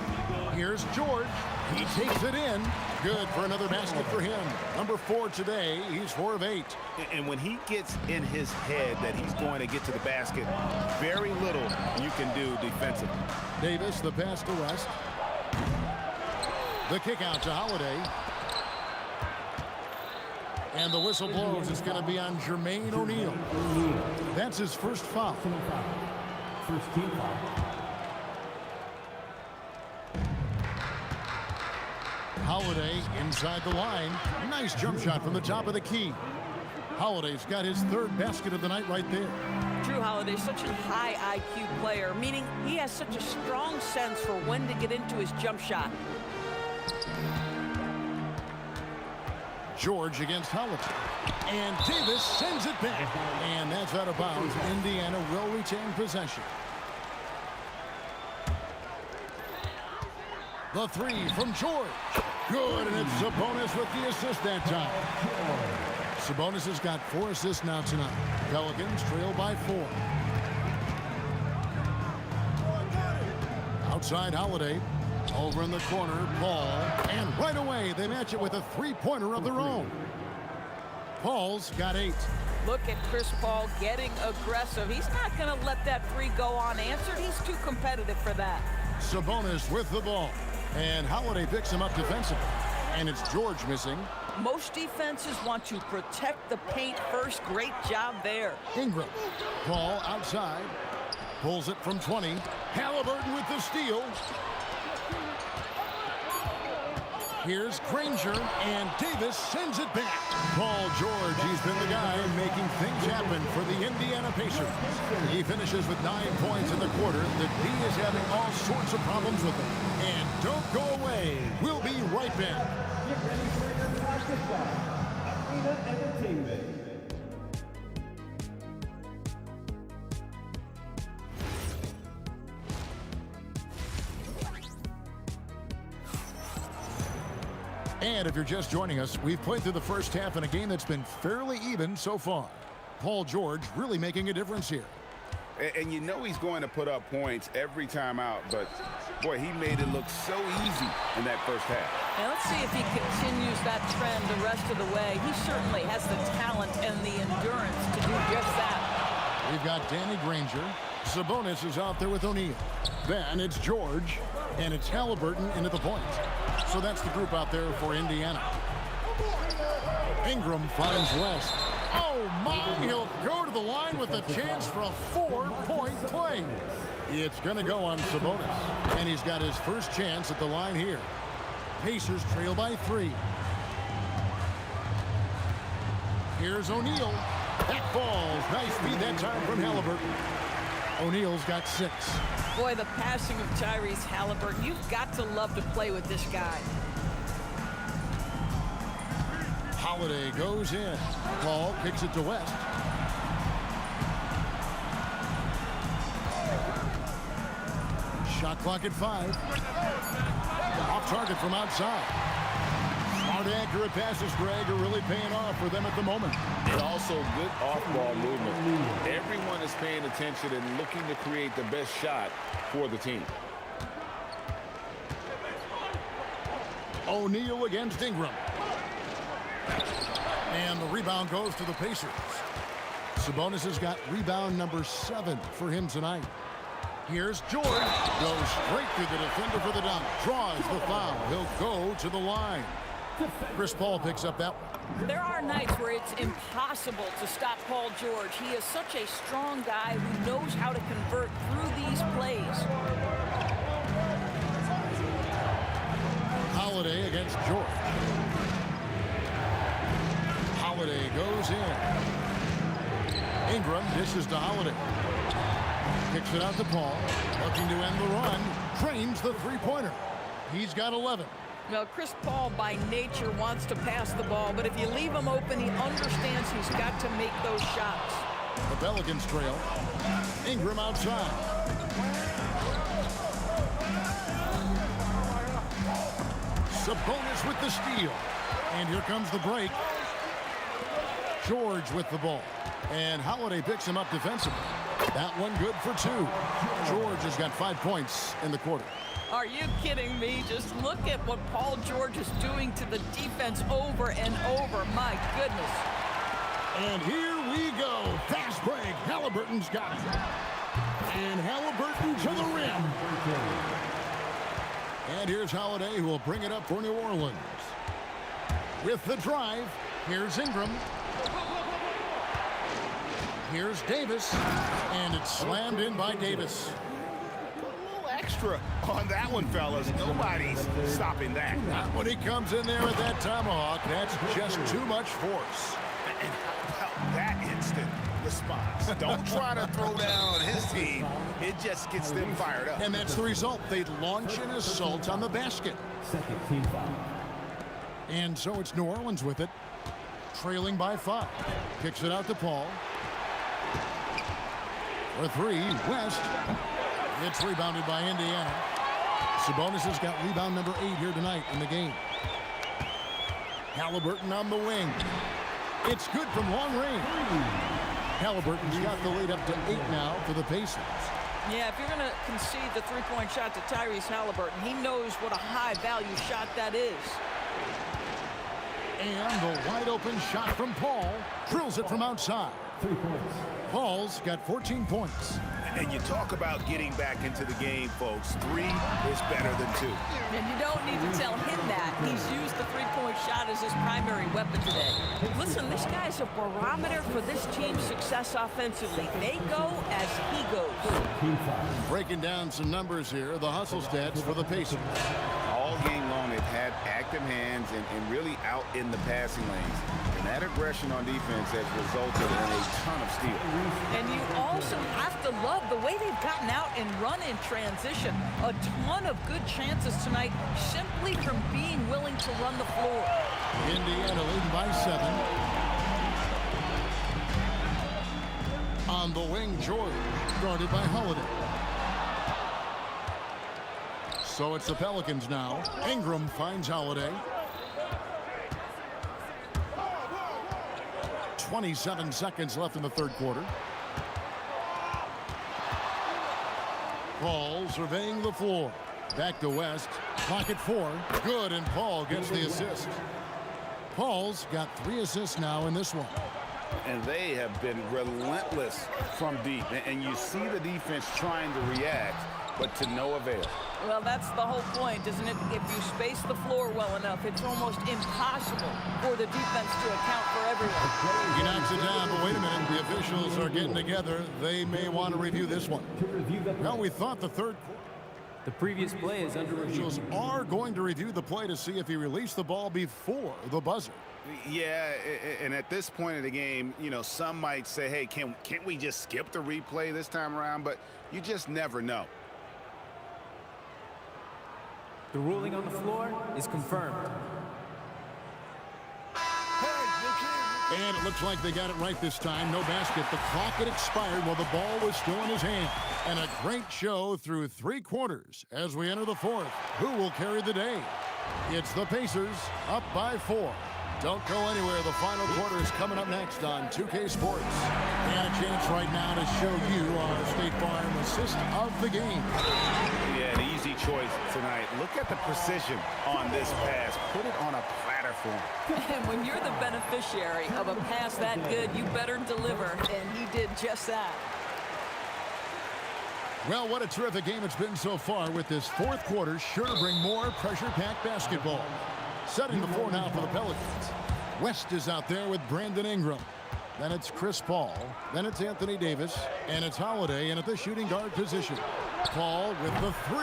Speaker 3: Here's George. He takes it in. Good for another basket for him. Number 4 today. He's 4 of 8.
Speaker 4: And when he gets in his head that he's going to get to the basket, very little you can do defensively.
Speaker 3: Davis, the pass to West. The kick out to Holiday. And the whistle blows. It's going to be on Jermaine O'Neal. That's his first foul.
Speaker 9: First team foul.
Speaker 3: Holiday inside the line. Nice jump shot from the top of the key. Holiday's got his 3rd basket of the night right there.
Speaker 12: Drew Holiday's such a high IQ player, meaning he has such a strong sense for when to get into his jump shot.
Speaker 3: George against Holiday. And Davis sends it back. And that's out of bounds. Indiana will retain possession. The 3 from George. Good, and it's Sabonis with the assist that time. Sabonis has got 4 assists now tonight. Pelicans trail by 4. Outside Holiday. Over in the corner, Paul. And right away, they match it with a 3-pointer of their own. Paul's got 8.
Speaker 12: Look at Chris Paul getting aggressive. He's not going to let that 3 go unanswered. He's too competitive for that.
Speaker 3: Sabonis with the ball. And Holiday picks him up defensively. And it's George missing.
Speaker 12: Most defenses want to protect the paint first. Great job there.
Speaker 3: Ingram. Paul outside. Pulls it from 20. Halliburton with the steal. Here's Granger, and Davis sends it back. Paul George, he's been the guy making things happen for the Indiana Pacers. He finishes with 9 points in the quarter. The D is having all sorts of problems with him. And don't go away. We'll be right back. And if you're just joining us, we've played through the first half in a game that's been fairly even so far. Paul George really making a difference here.
Speaker 4: And you know he's going to put up points every time out, but boy, he made it look so easy in that first half.
Speaker 12: Now let's see if he continues that trend the rest of the way. He certainly has the talent and the endurance to do just that.
Speaker 3: We've got Danny Granger. Sabonis is out there with O'Neal. Then it's George, and it's Halliburton into the point. So that's the group out there for Indiana. Ingram finds West. Oh, my! He'll go to the line with a chance for a 4-point play. It's going to go on Sabonis. And he's got his first chance at the line here. Pacers trail by 3. Here's O'Neal. That falls. Nice feed that time from Halliburton. O'Neal's got 6.
Speaker 12: Boy, the passing of Tyrese Halliburton, you've got to love to play with this guy.
Speaker 3: Holiday goes in. Paul kicks it to West. Shot clock at 5. Off target from outside. Smart, accurate passes, Greg, are really paying off for them at the moment.
Speaker 4: And also good off-ball movement. Everyone is paying attention and looking to create the best shot for the team.
Speaker 3: O'Neal against Ingram. And the rebound goes to the Pacers. Sabonis has got rebound number 7 for him tonight. Here's George. Goes straight through the defender for the dunk. Draws the foul. He'll go to the line. Chris Paul picks up that one.
Speaker 12: There are nights where it's impossible to stop Paul George. He is such a strong guy who knows how to convert through these plays.
Speaker 3: Holiday against George. Holiday goes in. Ingram dishes to Holiday. Kicks it out to Paul. Looking to end the run. Drains the three-pointer. He's got 11.
Speaker 12: Now, Chris Paul, by nature, wants to pass the ball, but if you leave him open, he understands he's got to make those shots.
Speaker 3: The Pelicans trail. Ingram outside. Sabonis with the steal. And here comes the break. George with the ball. And Holiday picks him up defensively. That one good for 2. George has got 5 points in the quarter.
Speaker 12: Are you kidding me? Just look at what Paul George is doing to the defense over and over. My goodness.
Speaker 3: And here we go. Fast break. Halliburton's got it. And Halliburton to the rim. And here's Holiday, who will bring it up for New Orleans. With the drive, here's Ingram. Here's Davis. And it's slammed in by Davis.
Speaker 4: Extra on that one, fellas. Nobody's stopping that.
Speaker 3: Not when he comes in there with that tomahawk. That's just too much force.
Speaker 4: And how about that instant response? Don't try to throw down on his team. It just gets them fired up.
Speaker 3: And that's the result. They launch an assault on the basket.
Speaker 9: Second team foul.
Speaker 3: And so it's New Orleans with it, trailing by 5. Kicks it out to Paul. For 3, West. It's rebounded by Indiana. Sabonis has got rebound number 8 here tonight in the game. Halliburton on the wing. It's good from long range. Halliburton's got the lead up to 8 now for the Pacers.
Speaker 12: Yeah, if you're going to concede the three-point shot to Tyrese Halliburton, he knows what a high-value shot that is.
Speaker 3: And the wide-open shot from Paul. Drills it from outside.
Speaker 9: 3 points.
Speaker 3: Paul's got 14 points.
Speaker 4: And you talk about getting back into the game, folks. 3 is better than 2.
Speaker 12: And you don't need to tell him that. He's used the three-point shot as his primary weapon today. Listen, this guy's a barometer for this team's success offensively. They go as he goes.
Speaker 3: Breaking down some numbers here, the hustle stats for the Pacers.
Speaker 4: All game long, they've had active hands and really out in the passing lanes. And that aggression on defense has resulted in a ton of steals.
Speaker 12: And you also have to love the way they've gotten out and run in transition. A ton of good chances tonight simply from being willing to run the floor.
Speaker 3: Indiana leading by 7. On the wing, George, guarded by Holiday. So it's the Pelicans now. Ingram finds Holiday. 27 seconds left in the third quarter. Paul surveying the floor. Back to West. Clock at 4. Good, and Paul gets the assist. Paul's got 3 assists now in this one.
Speaker 4: And they have been relentless from deep. And you see the defense trying to react, but to no avail.
Speaker 12: Well, that's the whole point, isn't it? If you space the floor well enough, it's almost impossible for the defense to account for everyone.
Speaker 3: He knocks it down, but wait a minute. The officials are getting together. They may want to review this one. Well, we thought the third quarter.
Speaker 10: The previous play is under review.
Speaker 3: Officials are going to review the play to see if he released the ball before the buzzer.
Speaker 4: Yeah, and at this point in the game, you know, some might say, hey, can't we just skip the replay this time around? But you just never know.
Speaker 10: The ruling on the floor is confirmed.
Speaker 3: And it looks like they got it right this time. No basket. The clock had expired while the ball was still in his hand. And a great show through 3 quarters as we enter the 4th. Who will carry the day? It's the Pacers up by 4. Don't go anywhere. The final quarter is coming up next on 2K Sports. And a chance right now to show you our State Farm assist of the game.
Speaker 4: Yeah, an easy choice tonight. Look at the precision on this pass. Put it on a platter for him.
Speaker 12: And when you're the beneficiary of a pass that good, you better deliver. And he did just that.
Speaker 3: Well, what a terrific game it's been so far, with this 4th quarter sure to bring more pressure-packed basketball. Setting the floor now for the Pelicans. West is out there with Brandon Ingram. Then it's Chris Paul. Then it's Anthony Davis. And it's Holiday in at the shooting guard position. Paul with the 3.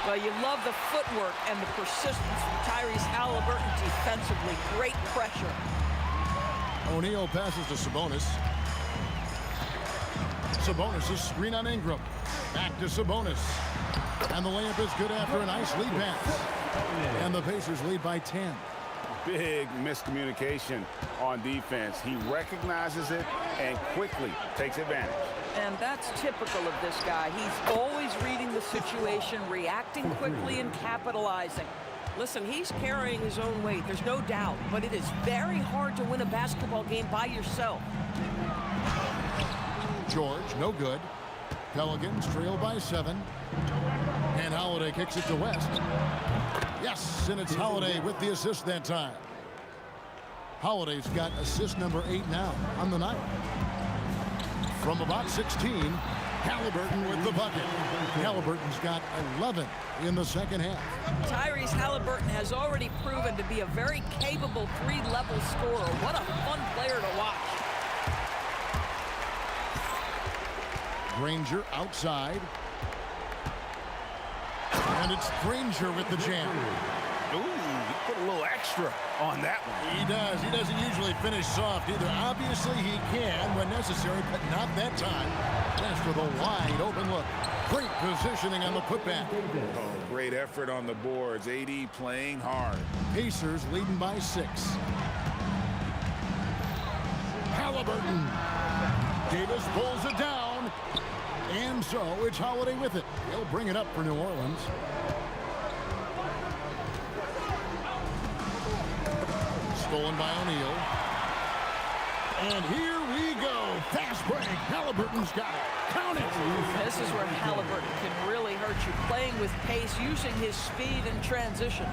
Speaker 12: Well, you love the footwork and the persistence from Tyrese Halliburton defensively. Great pressure.
Speaker 3: O'Neal passes to Sabonis. Sabonis is screen on Ingram. Back to Sabonis. And the layup is good after a nice lead pass. And the Pacers lead by 10.
Speaker 4: Big miscommunication on defense. He recognizes it and quickly takes advantage.
Speaker 12: And that's typical of this guy. He's always reading the situation, reacting quickly, and capitalizing. Listen, he's carrying his own weight. There's no doubt. But it is very hard to win a basketball game by yourself.
Speaker 3: George, no good. Pelicans trail by 7. And Holiday kicks it to West. Yes, and it's Holiday with the assist that time. Holiday's got assist number 8 now on the night. From about 16, Halliburton with the bucket. Halliburton's got 11 in the second half.
Speaker 12: Tyrese Halliburton has already proven to be a very capable 3-level scorer. What a fun player to watch.
Speaker 3: Granger outside. And it's Granger with the jam.
Speaker 4: Ooh, he put a little extra on that one.
Speaker 3: He does. He doesn't usually finish soft either. Obviously, he can when necessary, but not that time. Just with a wide open look. Great positioning on the putback.
Speaker 4: Oh, great effort on the boards. AD playing hard.
Speaker 3: Pacers leading by 6. Halliburton. Davis pulls it down. And so it's Holiday with it. He'll bring it up for New Orleans. Stolen by O'Neal. And here we go. Fast break. Halliburton's got it. Count it.
Speaker 12: This is where Halliburton can really hurt you. Playing with pace, using his speed in transition.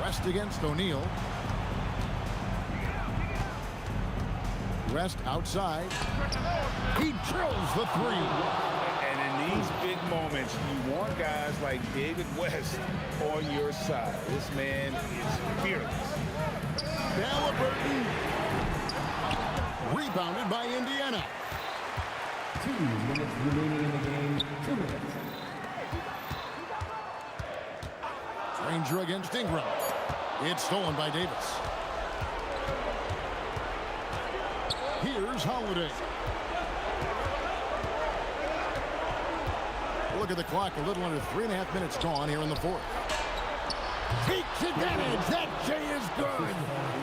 Speaker 3: West against O'Neal. West outside. He drills the 3.
Speaker 4: And in these big moments, you want guys like David West on your side. This man is fearless.
Speaker 3: Halliburton. Rebounded by Indiana.
Speaker 9: 2 minutes remaining in the game. 2 minutes.
Speaker 3: Granger against Ingram. It's stolen by Davis. Here's Holiday. Look at the clock. A little under 3.5 minutes gone here in the 4th. Takes advantage. That J is good.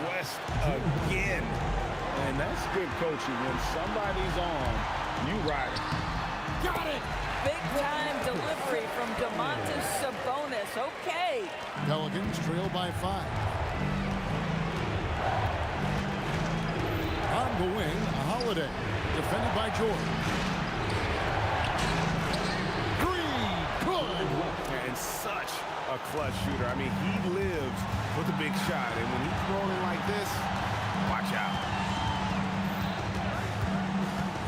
Speaker 4: West again. And that's good coaching. When somebody's on, you ride it.
Speaker 3: Got it.
Speaker 12: Big time delivery from Domantas Sabonis. Okay.
Speaker 3: Pelicans trail by 5. On the wing, Holiday. Defended by George. 3. Good.
Speaker 4: And such a clutch shooter. I mean, he lives with a big shot. And when he's rolling like this, watch out.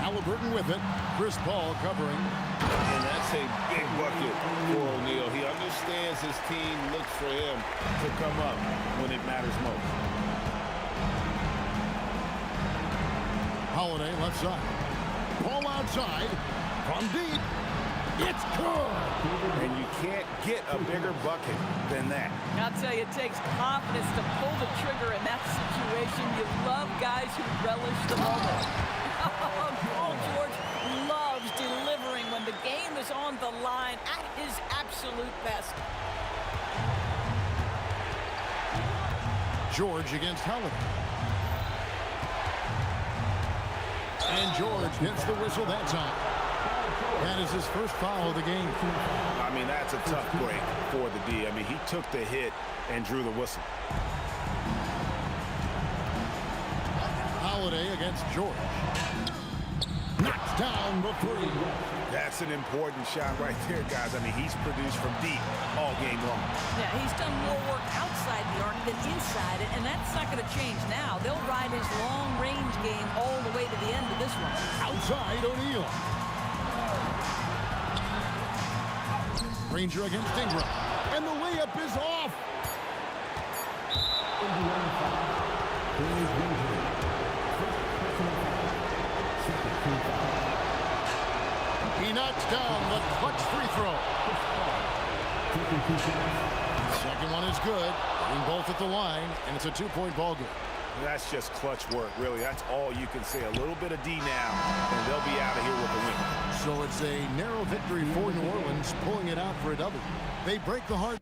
Speaker 3: Halliburton with it. Chris Paul covering.
Speaker 4: And that's a big bucket for O'Neal. He understands his team looks for him to come up when it matters most.
Speaker 3: Holiday left side. Paul outside. From deep. It's good.
Speaker 4: And you can't get a bigger bucket than that.
Speaker 12: I'll tell you, it takes confidence to pull the trigger in that situation. You love guys who relish the moment. Paul George loves delivering when the game is on the line at his absolute best.
Speaker 3: George against Holiday. And George gets the whistle that time. That is his first foul of the game.
Speaker 4: I mean, that's a tough break for the D. I mean, he took the hit and drew the whistle.
Speaker 3: Holiday against George. Knocks down the 3.
Speaker 4: That's an important shot right there, guys. I mean, he's produced from deep all game long.
Speaker 12: Yeah, he's done more work outside the arc than inside it, and that's not going to change now. They'll ride his long-range game all the way to the end of this one.
Speaker 3: Outside O'Neal. Granger against Ingram. And the layup is off. He knocks down the clutch free throw. Second one is good. Getting both at the line, and it's a 2-point ball game.
Speaker 4: That's just clutch work, really. That's all you can say. A little bit of D now, and they'll be out of here with a win.
Speaker 3: So it's a narrow victory for New Orleans, pulling it out for a double. They break the hard.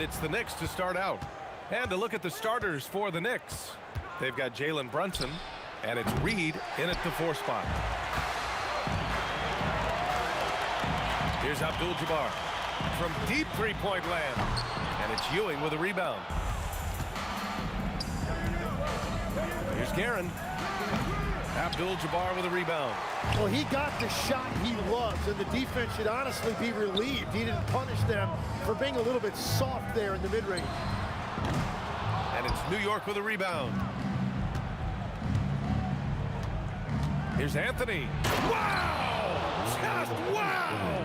Speaker 11: It's the Knicks to start out. And to look at the starters for the Knicks. They've got Jalen Brunson, and it's Reed in at the 4 spot. Here's Abdul-Jabbar from deep three-point land. And it's Ewing with a rebound. Here's Guerin. Abdul-Jabbar with a rebound.
Speaker 14: Well, he got the shot he loves, and the defense should honestly be relieved. He didn't punish them for being a little bit soft there in the mid-range.
Speaker 11: And it's New York with a rebound. Here's Anthony.
Speaker 13: Wow! Just wow!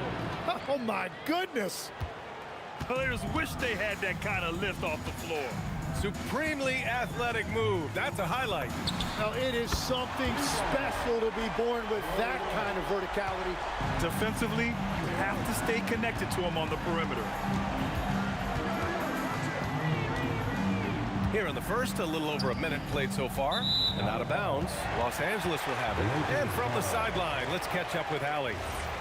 Speaker 14: Oh, my goodness.
Speaker 13: Players wish they had that kind of lift off the floor.
Speaker 11: Supremely athletic move. That's a highlight.
Speaker 14: Now, it is something special to be born with that kind of verticality.
Speaker 13: Defensively, you have to stay connected to him on the perimeter.
Speaker 11: Here in the first, a little over a minute played so far. And out of bounds, Los Angeles will have it. And from the sideline, let's catch up with Allie.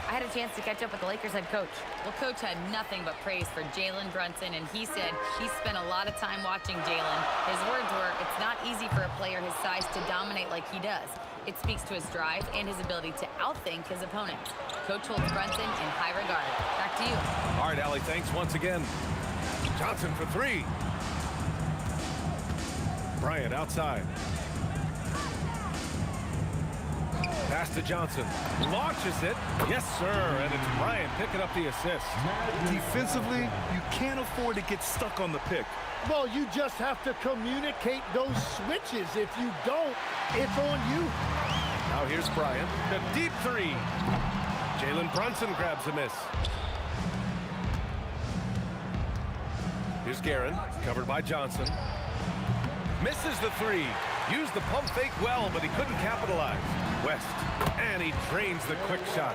Speaker 7: I had a chance to catch up with the Lakers head coach. Well, coach had nothing but praise for Jalen Brunson, and he said he spent a lot of time watching Jalen. His words were, it's not easy for a player his size to dominate like he does. It speaks to his drive and his ability to outthink his opponents. Coach holds Brunson in high regard. Back to you.
Speaker 11: All right, Allie, thanks once again. Johnson for three. Bryant outside. Pass to Johnson. Launches it. Yes, sir. And it's Bryant picking up the assist.
Speaker 13: Defensively, you can't afford to get stuck on the pick.
Speaker 14: Well, you just have to communicate those switches. If you don't, it's on you.
Speaker 11: Now here's Bryant. The deep three. Jalen Brunson grabs a miss. Here's Guerin, covered by Johnson. Misses the three. Used the pump fake well, but he couldn't capitalize. West, and he drains the quick shot.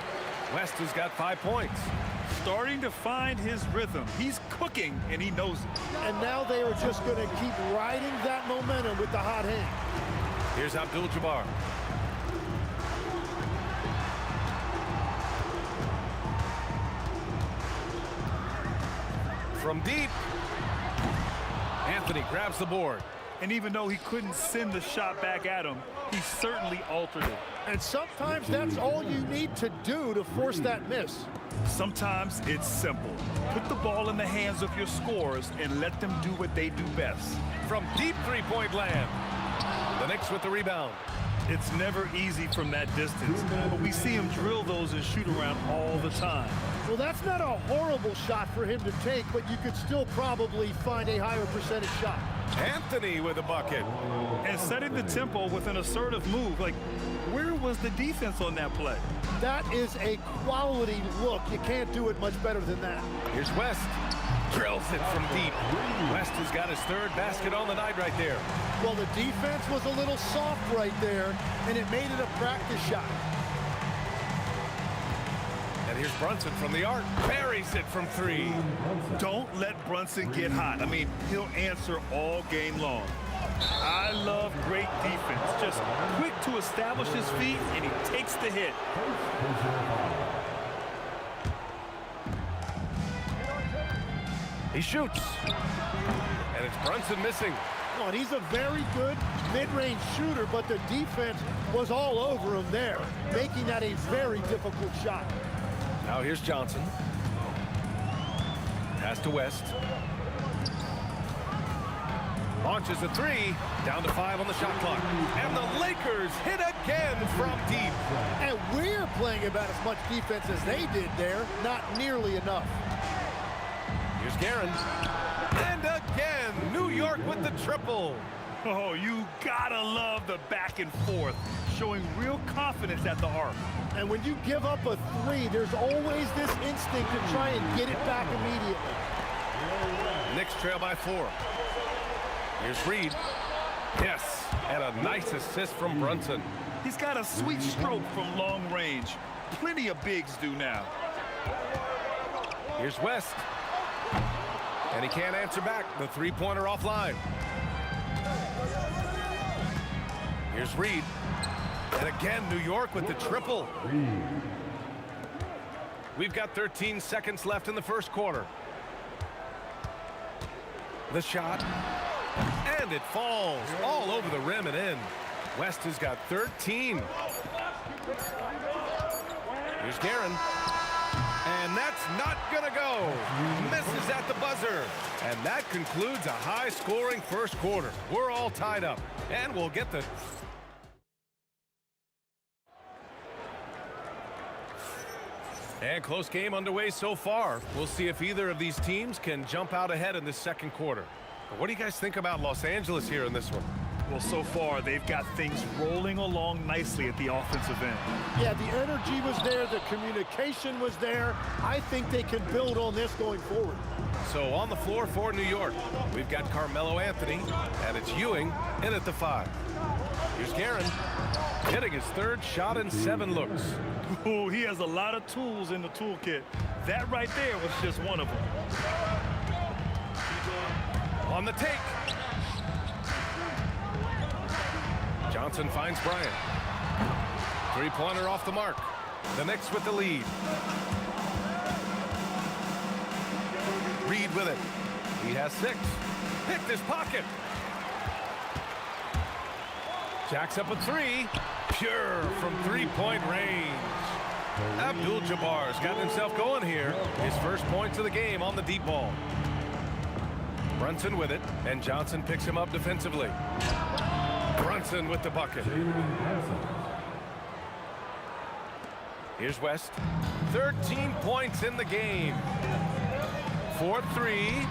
Speaker 11: West has got 5 points.
Speaker 13: Starting to find his rhythm. He's cooking, and he knows it.
Speaker 14: And now they are just going to keep riding that momentum with the hot hand.
Speaker 11: Here's Abdul-Jabbar. From deep, Anthony grabs the board.
Speaker 13: And even though he couldn't send the shot back at him, he certainly altered it.
Speaker 14: And sometimes that's all you need to do to force that miss.
Speaker 13: Sometimes it's simple. Put the ball in the hands of your scorers and let them do what they do best.
Speaker 11: From deep three-point land. The Knicks with the rebound.
Speaker 13: It's never easy from that distance, but we see him drill those and shoot around all the time.
Speaker 14: Well, that's not a horrible shot for him to take, but you could still probably find a higher percentage shot.
Speaker 11: Anthony with a bucket.
Speaker 13: And setting the tempo with an assertive move. Like, where was the defense on that play?
Speaker 14: That is a quality look. You can't do it much better than that.
Speaker 11: Here's West. Drills it from deep. West has got his third basket on the night right there.
Speaker 14: Well, the defense was a little soft right there, and it made it a practice shot.
Speaker 11: And here's Brunson from the arc. Buries it from three.
Speaker 13: Don't let Brunson get hot. I mean, he'll answer all game long. I love great defense. Just quick to establish his feet, and he takes the hit.
Speaker 11: He shoots. And it's Brunson missing.
Speaker 14: Oh, and he's a very good mid-range shooter, but the defense was all over him there, making that a very difficult shot.
Speaker 11: Now here's Johnson. Pass to West. Launches a three. Down to 5 on the shot clock. And the Lakers hit again from deep.
Speaker 14: And we're playing about as much defense as they did there. Not nearly enough.
Speaker 11: Here's Guerin. And again, New York with the triple.
Speaker 13: Oh, you gotta love the back and forth, showing real confidence at the arc.
Speaker 14: And when you give up a three, there's always this instinct to try and get it back immediately.
Speaker 11: Knicks trail by 4. Here's Reed. Yes, and a nice assist from Brunson.
Speaker 13: He's got a sweet stroke from long range. Plenty of bigs do now.
Speaker 11: Here's West. And he can't answer back. The three-pointer offline. Here's Reed. And again, New York with the triple. We've got 13 seconds left in the first quarter. The shot. And it falls all over the rim and in. West has got 13. Here's Guerin. And that's not going to go. Misses at the buzzer. And that concludes a high-scoring first quarter. We're all tied up. And we'll get the... And close game underway so far. We'll see if either of these teams can jump out ahead in this second quarter. But what do you guys think about Los Angeles here in this one?
Speaker 13: Well, so far, they've got things rolling along nicely at the offensive end.
Speaker 14: Yeah, the energy was there. The communication was there. I think they can build on this going forward.
Speaker 11: So on the floor for New York, we've got Carmelo Anthony, and it's Ewing in at the 5. Here's Guerin, hitting his third shot in 7 looks.
Speaker 13: Ooh, he has a lot of tools in the toolkit. That right there was just one of them.
Speaker 11: On the take. Johnson finds Bryant. Three-pointer off the mark. The Knicks with the lead. Reed with it. He has 6. Picked his pocket. Jacks up a 3. Pure from 3-point range. Abdul-Jabbar's gotten himself going here. His first points of the game on the deep ball. Brunson with it, and Johnson picks him up defensively. Brunson with the bucket. Here's West. 13 points in the game. 4-3.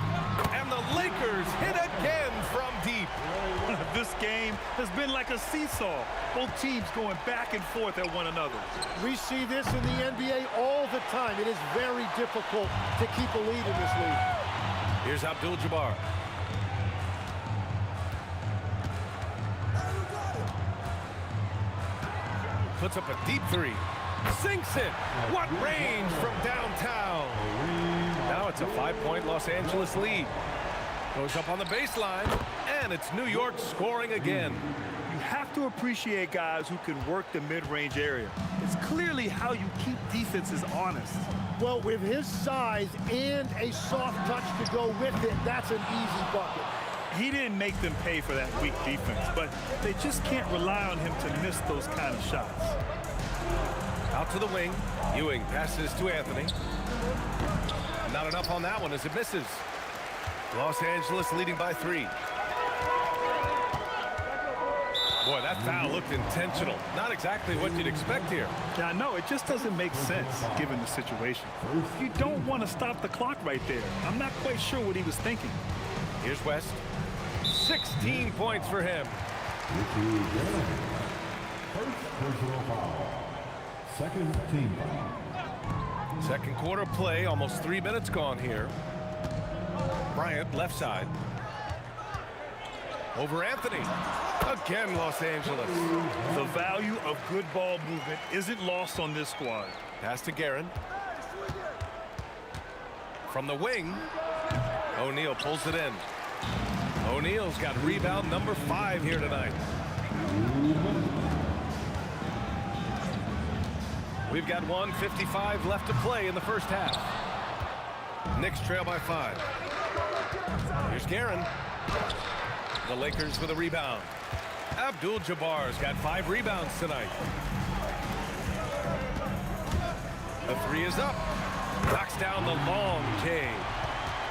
Speaker 11: And the Lakers hit again from deep.
Speaker 13: This game has been like a seesaw. Both teams going back and forth at one another.
Speaker 14: We see this in the NBA all the time. It is very difficult to keep a lead in this league.
Speaker 11: Here's Abdul-Jabbar. Puts up a deep 3. Sinks it. What range from downtown. Now it's a 5-point Los Angeles lead. Goes up on the baseline, and it's New York scoring again.
Speaker 13: You have to appreciate guys who can work the mid-range area. It's clearly how you keep defenses honest.
Speaker 14: Well, with his size and a soft touch to go with it, that's an easy bucket.
Speaker 13: He didn't make them pay for that weak defense, but they just can't rely on him to miss those kind of shots.
Speaker 11: Out to the wing. Ewing passes to Anthony. Not enough on that one as it misses. Los Angeles leading by 3. Boy, that foul looked intentional. Not exactly what you'd expect here.
Speaker 13: Yeah, I know. It just doesn't make sense given the situation. You don't want to stop the clock right there. I'm not quite sure what he was thinking.
Speaker 11: Here's West. 16 points for him.
Speaker 9: First personal foul. Second team foul.
Speaker 11: Second quarter play, almost 3 minutes gone here. Bryant, left side. Over Anthony. Again, Los Angeles.
Speaker 13: The value of good ball movement isn't lost on this squad.
Speaker 11: Pass to Guerin. From the wing, O'Neal pulls it in. O'Neal's got rebound number 5 here tonight. We've got 1:55 left to play in the first half. Knicks trail by 5. Here's Guerin. The Lakers with a rebound. Abdul-Jabbar's got 5 rebounds tonight. The 3 is up. Knocks down the long K.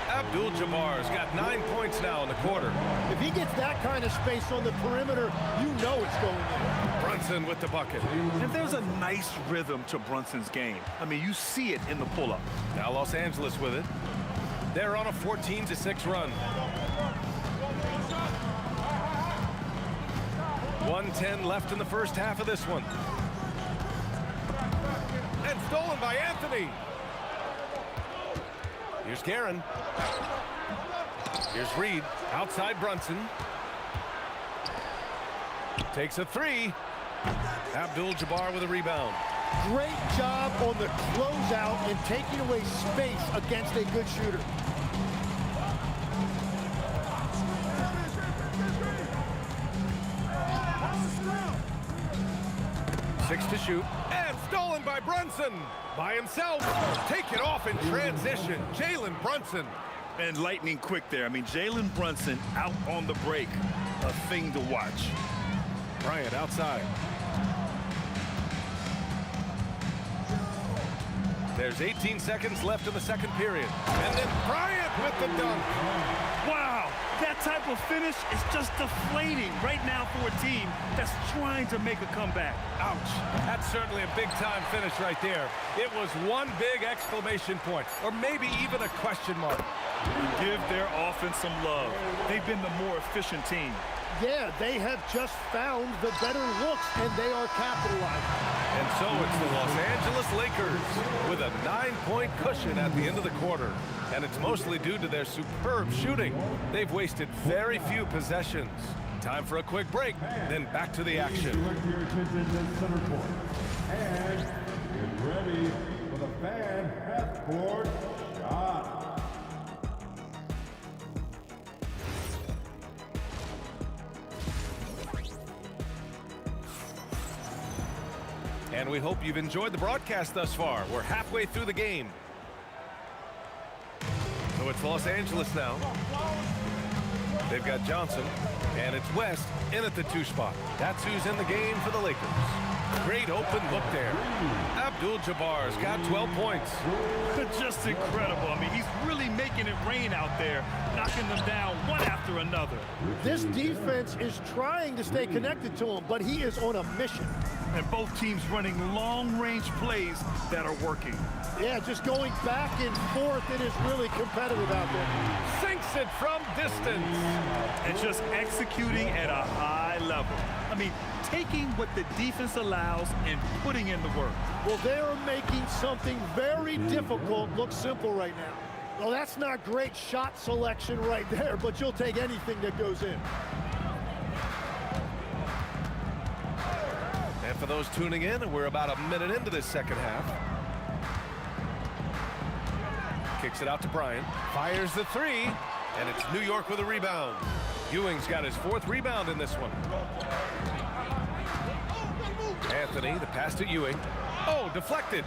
Speaker 11: Abdul-Jabbar's got 9 points now in the quarter.
Speaker 14: If he gets that kind of space on the perimeter, you know it's going in.
Speaker 11: Brunson with the bucket.
Speaker 13: And there's a nice rhythm to Brunson's game. I mean, you see it in the pull-up.
Speaker 11: Now Los Angeles with it. They're on a 14-6 run. 1:10 left in the first half of this one. And stolen by Anthony. Here's Guerin. Here's Reed. Outside Brunson. Takes a 3. Abdul-Jabbar with a rebound.
Speaker 14: Great job on the closeout and taking away space against a good shooter.
Speaker 11: Six to shoot. And stolen by Brunson. By himself. Take it off in transition. Jalen Brunson.
Speaker 13: And lightning quick there. I mean, Jalen Brunson out on the break. A thing to watch.
Speaker 11: Bryant outside. There's 18 seconds left in the second period. And then Bryant with the dunk.
Speaker 13: Wow, that type of finish is just deflating right now for a team that's trying to make a comeback.
Speaker 11: Ouch. That's certainly a big-time finish right there. It was one big exclamation point, or maybe even a question mark.
Speaker 13: Give their offense some love. They've been the more efficient team.
Speaker 14: Yeah, they have just found the better looks, and they are capitalizing.
Speaker 11: And so it's the Los Angeles Lakers with a 9-point cushion at the end of the quarter. And it's mostly due to their superb shooting. They've wasted very few possessions. Time for a quick break, then back to the action.
Speaker 9: Direct your attention to center court. And get ready for the fan half-court shot.
Speaker 11: And we hope you've enjoyed the broadcast thus far. We're halfway through the game. So it's Los Angeles now. They've got Johnson, and it's West in at the 2 spot. That's who's in the game for the Lakers. Great open look there. Abdul-Jabbar's got 12 points.
Speaker 13: Just incredible. I mean, he's really making it rain out there, knocking them down one after another.
Speaker 14: This defense is trying to stay connected to him, but he is on a mission.
Speaker 13: And both teams running long-range plays that are working.
Speaker 14: Yeah, just going back and forth. It is really competitive out there.
Speaker 11: Sinks it from distance.
Speaker 13: And just executing at a high level. I mean, taking what the defense allows and putting in the work.
Speaker 14: Well, they are making something very difficult look simple right now. Well, that's not great shot selection right there, but you'll take anything that goes in.
Speaker 11: And for those tuning in, we're about a minute into this second half. Kicks it out to Bryant. Fires the 3. And it's New York with a rebound. Ewing's got his 4th rebound in this one. Anthony, the pass to Ewing. Oh, deflected.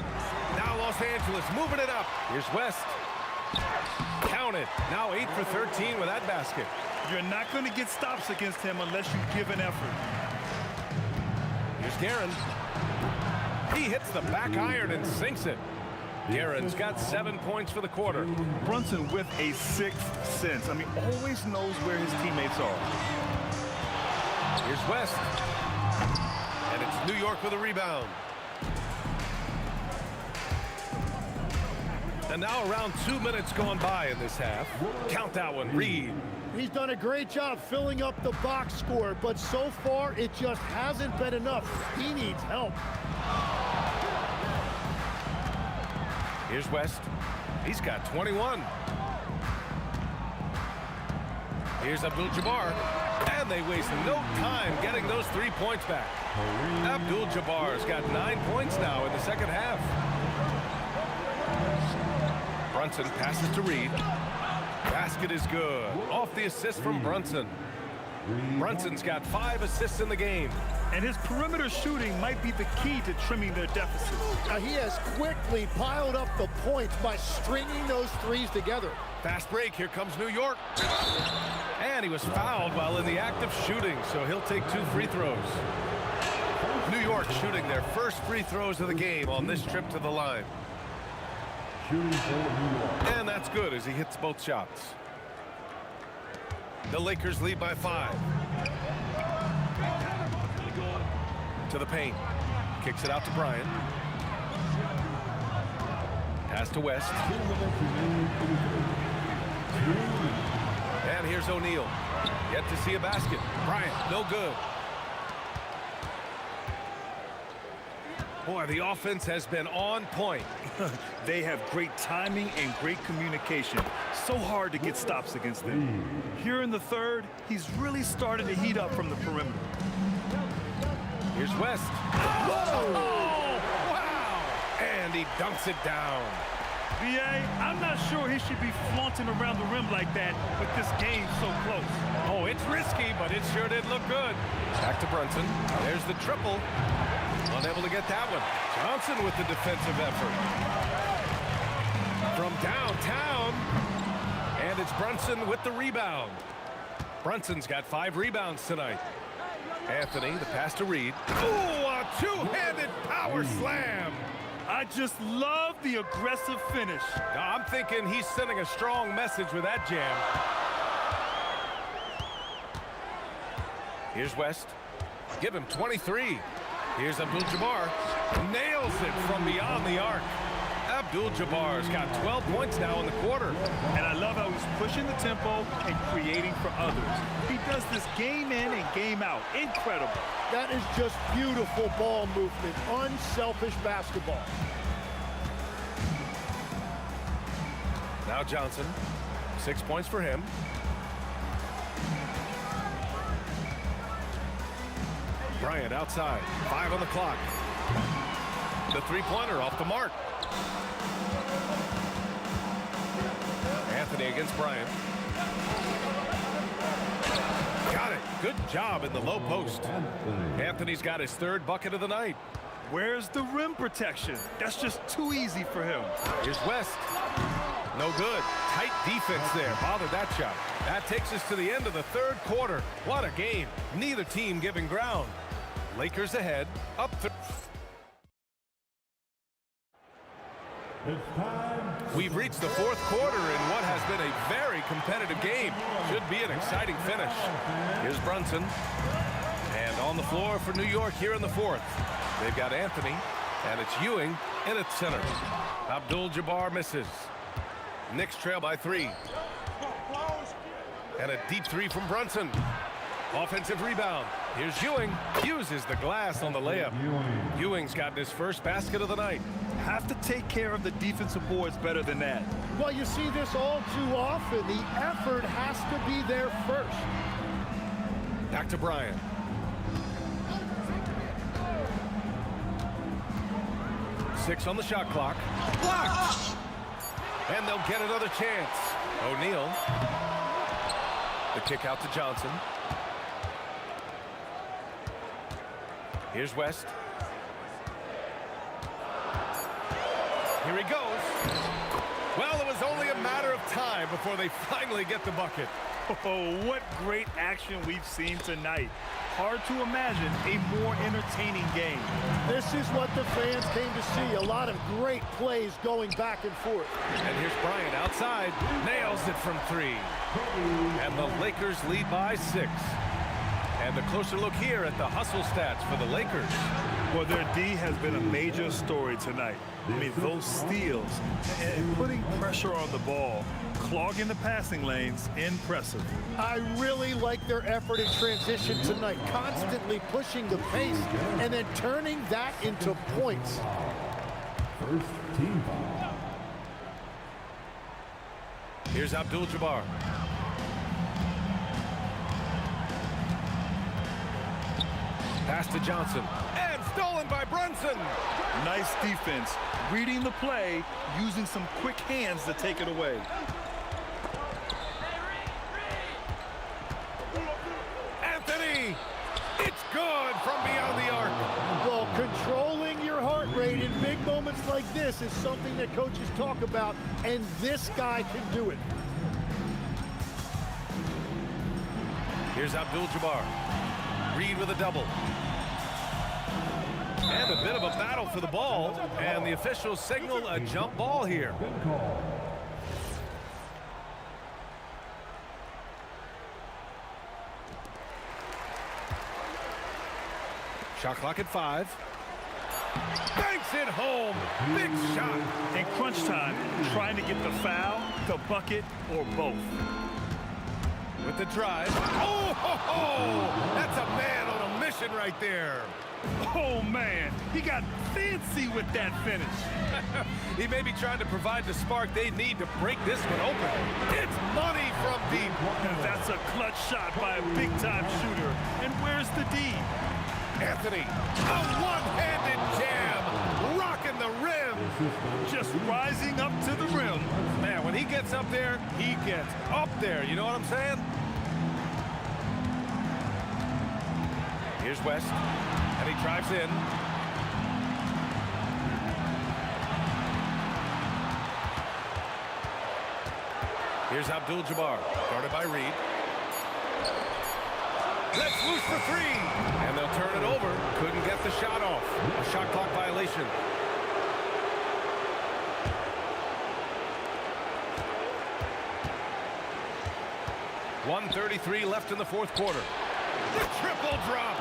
Speaker 11: Now Los Angeles moving it up. Here's West. Counted. Now 8 for 13 with that basket.
Speaker 13: You're not going to get stops against him unless you give an effort.
Speaker 11: Here's Guerin. He hits the back iron and sinks it. Guerin's got 7 points for the quarter.
Speaker 13: Brunson with a 6th sense. I mean, always knows where his teammates are.
Speaker 11: Here's West. And it's New York with a rebound. And now around 2 minutes gone by in this half. Count that one, Reed.
Speaker 14: He's done a great job filling up the box score, but so far it just hasn't been enough. He needs help.
Speaker 11: Here's West. He's got 21. Here's Abdul-Jabbar. And they waste no time getting those 3 points back. Abdul-Jabbar's got 9 points now in the second half. Brunson passes to Reed. Basket is good. Off the assist from Brunson. Brunson's got 5 assists in the game.
Speaker 13: And his perimeter shooting might be the key to trimming their deficit.
Speaker 14: He has quickly piled up the points by stringing those 3s together.
Speaker 11: Fast break. Here comes New York. And he was fouled while in the act of shooting, so he'll take 2 free throws. New York shooting their first free throws of the game on this trip to the line. And that's good as he hits both shots. The Lakers lead by 5. To the paint. Kicks it out to Bryant. Pass to West. And here's O'Neal. Yet to see a basket. Bryant, no good. Boy, the offense has been on point.
Speaker 13: They have great timing and great communication. So hard to get stops against them. Here in the third, he's really started to heat up from the perimeter.
Speaker 11: Here's West. Whoa! Oh, wow! And he dunks it down.
Speaker 13: B.A., I'm not sure he should be flaunting around the rim like that with this game so close.
Speaker 11: Oh, it's risky, but it sure did look good. Back to Brunson. There's the triple. Unable to get that one. Johnson with the defensive effort. From downtown. And it's Brunson with the rebound. Brunson's got 5 rebounds tonight. Anthony, the pass to Reed. Oh, a two-handed power slam.
Speaker 13: I just love the aggressive finish.
Speaker 11: I'm thinking he's sending a strong message with that jam. Here's West. Give him 23. Here's Abdul-Jabbar. Nails it from beyond the arc. Abdul-Jabbar's got 12 points now in the quarter.
Speaker 13: And I love how he's pushing the tempo and creating for others. He does this game in and game out. Incredible.
Speaker 14: That is just beautiful ball movement, unselfish basketball.
Speaker 11: Now Johnson, 6 points for him. Bryant outside, 5 on the clock. The three-pointer off the mark. Anthony against Bryant. Got it. Good job in the low post. Anthony's got his third bucket of the night.
Speaker 13: Where's the rim protection? That's just too easy for him.
Speaker 11: Here's West. No good. Tight defense there. Bothered that shot. That takes us to the end of the third quarter. What a game. Neither team giving ground. Lakers ahead. Up 3. We've reached the fourth quarter in what has been a very competitive game. Should be an exciting finish. Here's Brunson. And on the floor for New York here in the fourth. They've got Anthony, and it's Ewing in at center. Abdul-Jabbar misses. Knicks trail by 3. And a deep 3 from Brunson. Offensive rebound. Here's Ewing. Uses the glass on the layup. Ewing's gotten his first basket of the night.
Speaker 13: Have to take care of the defensive boards better than that.
Speaker 14: Well, you see this all too often. The effort has to be there first.
Speaker 11: Back to Bryant. Six on the shot clock. Blocked! And they'll get another chance. O'Neal. The kick out to Johnson. Here's West. Here he goes. Well, it was only a matter of time before they finally get the bucket.
Speaker 13: Oh, what great action we've seen tonight. Hard to imagine a more entertaining game.
Speaker 14: This is what the fans came to see. A lot of great plays going back and forth.
Speaker 11: And here's Bryant outside. Nails it from 3. And the Lakers lead by 6. And a closer look here at the hustle stats for the Lakers.
Speaker 13: Well, their D has been a major story tonight. I mean, those steals and putting pressure on the ball, clogging the passing lanes, impressive.
Speaker 14: I really like their effort in transition tonight, constantly pushing the pace and then turning that into points.
Speaker 9: First team foul.
Speaker 11: Here's Abdul-Jabbar. Pass to Johnson. And stolen by Brunson.
Speaker 13: Nice defense. Reading the play, using some quick hands to take it away.
Speaker 11: Anthony! It's good from beyond the arc.
Speaker 14: Well, controlling your heart rate in big moments like this is something that coaches talk about, and this guy can do it.
Speaker 11: Here's Abdul-Jabbar. Reed with a double. And a bit of a battle for the ball, and the officials signal a jump ball here. Shot clock at 5. Banks it home. Big shot.
Speaker 13: In crunch time, trying to get the foul, the bucket, or both.
Speaker 11: With the drive. Oh, ho, ho! That's a man on a mission right there.
Speaker 13: Oh, man. He got fancy with that finish.
Speaker 11: He may be trying to provide the spark they need to break this one open. It's money from deep.
Speaker 13: That's a clutch shot by a big-time shooter. And where's the D?
Speaker 11: Anthony, a one-handed jam, rocking the rim.
Speaker 13: Just rising up to the rim.
Speaker 11: Man, when he gets up there, he gets up there. You know what I'm saying? Here's West, and he drives in. Here's Abdul-Jabbar, guarded by Reed. Let's loose for 3, and they'll turn it over. Couldn't get the shot off. A shot clock violation. 1:33 left in the fourth quarter. The triple drop.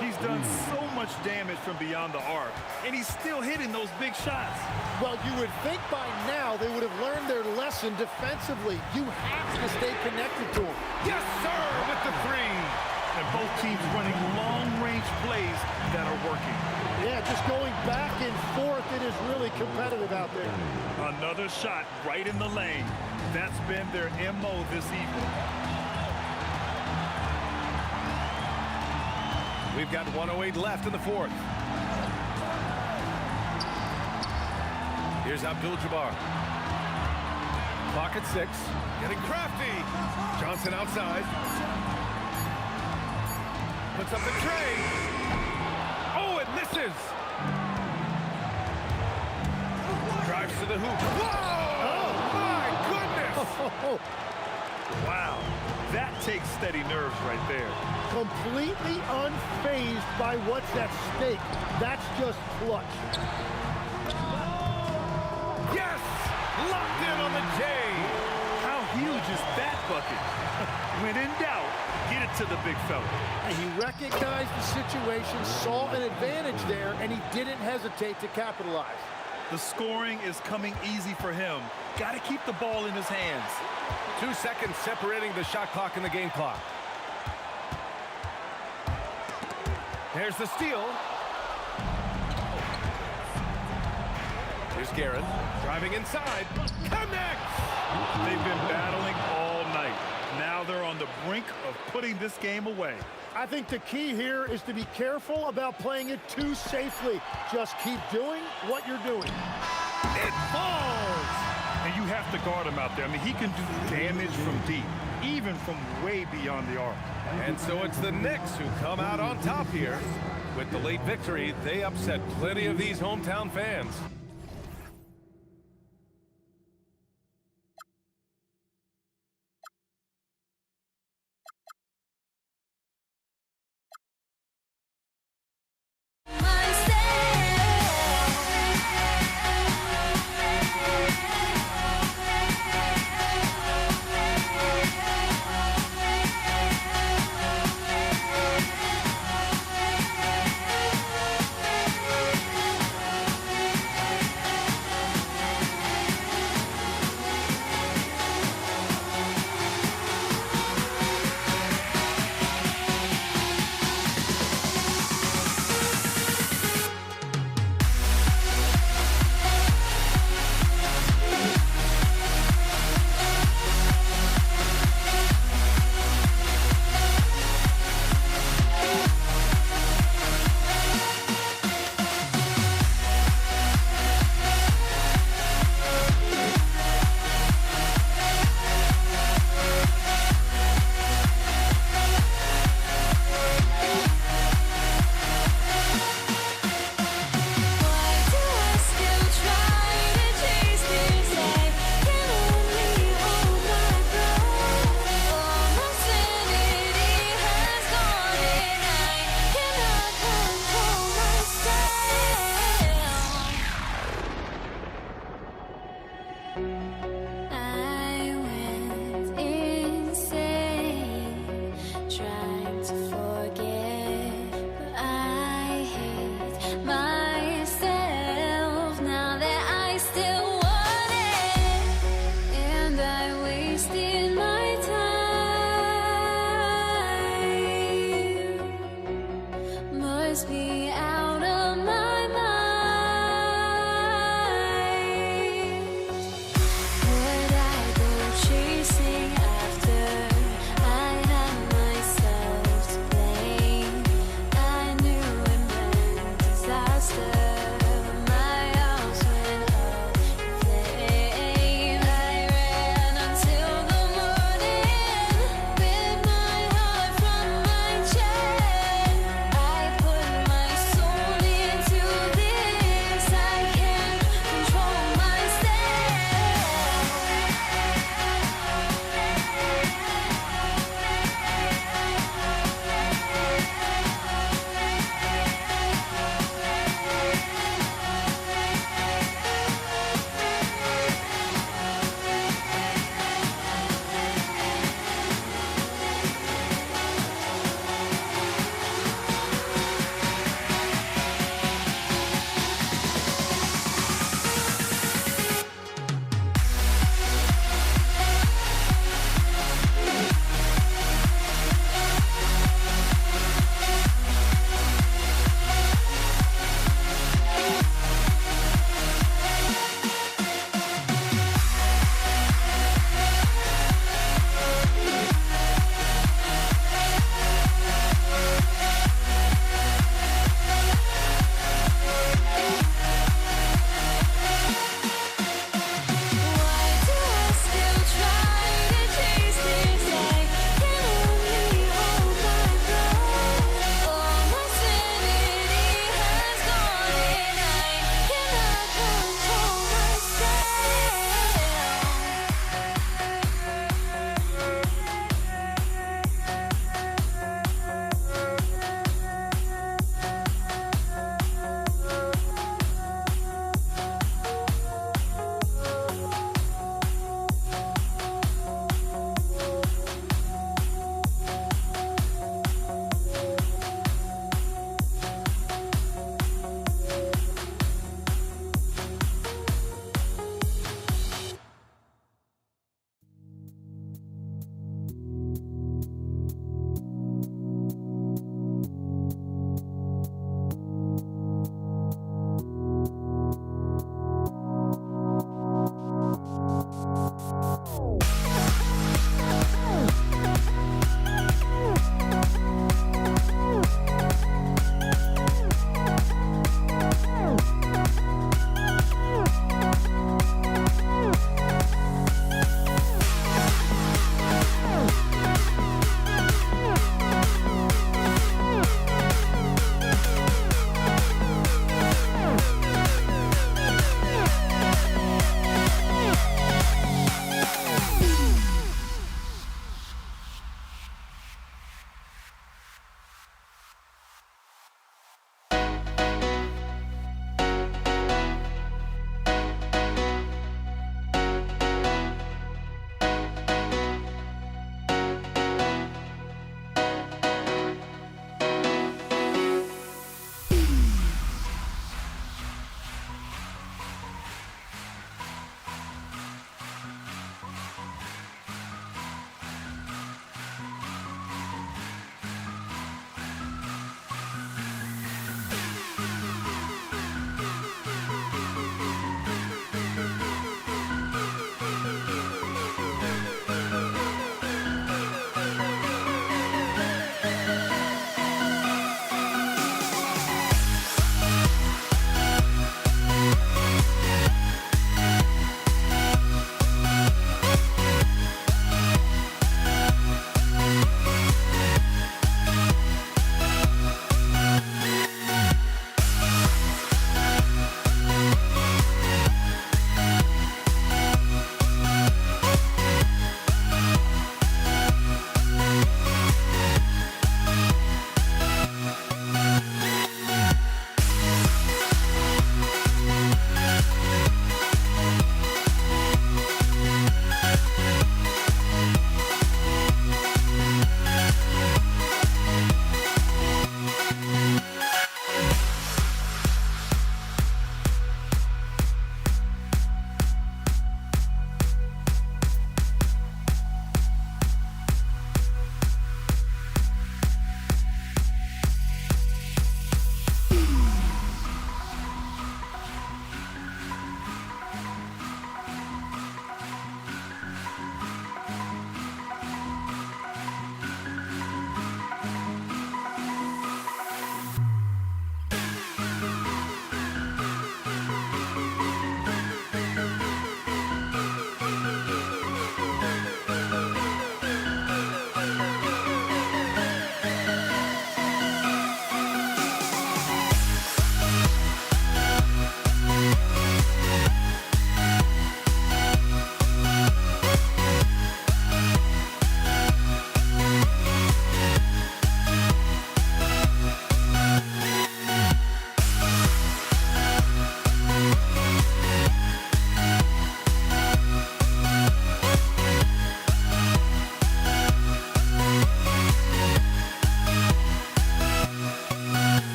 Speaker 13: He's done so much damage from beyond the arc, and he's still hitting those big shots.
Speaker 14: Well, you would think by now they would have learned their lesson defensively. You have to stay connected to him.
Speaker 11: Yes, sir, with the three.
Speaker 13: And both teams running long-range plays that are working.
Speaker 14: Yeah, just going back and forth, it is really competitive out there.
Speaker 13: Another shot right in the lane. That's been their MO this evening.
Speaker 11: We've got 1:08 left in the fourth. Here's Abdul-Jabbar. Clock at 6. Getting crafty. Johnson outside. Puts up the tray. Oh, it misses. Drives to the hoop. Whoa! Oh, my goodness!
Speaker 13: Wow, that takes steady nerves right there.
Speaker 14: Completely unfazed by what's at stake. That's just clutch.
Speaker 11: Yes! Locked in on the J.
Speaker 13: How huge is that bucket? When in doubt, get it to the big fella.
Speaker 14: And he recognized the situation, saw an advantage there, and he didn't hesitate to capitalize.
Speaker 13: The scoring is coming easy for him. Got to keep the ball in his hands.
Speaker 11: 2 seconds separating the shot clock and the game clock. There's the steal. Here's Guerin driving inside. Connects!
Speaker 13: They've been battling all night. Now they're on the brink of putting this game away.
Speaker 14: I think the key here is to be careful about playing it too safely. Just keep doing what you're doing.
Speaker 13: It falls! And you have to guard him out there. I mean, he can do damage from deep, even from way beyond the arc.
Speaker 11: And so it's the Knicks who come out on top here. With the late victory, they upset plenty of these hometown fans.
Speaker 2: So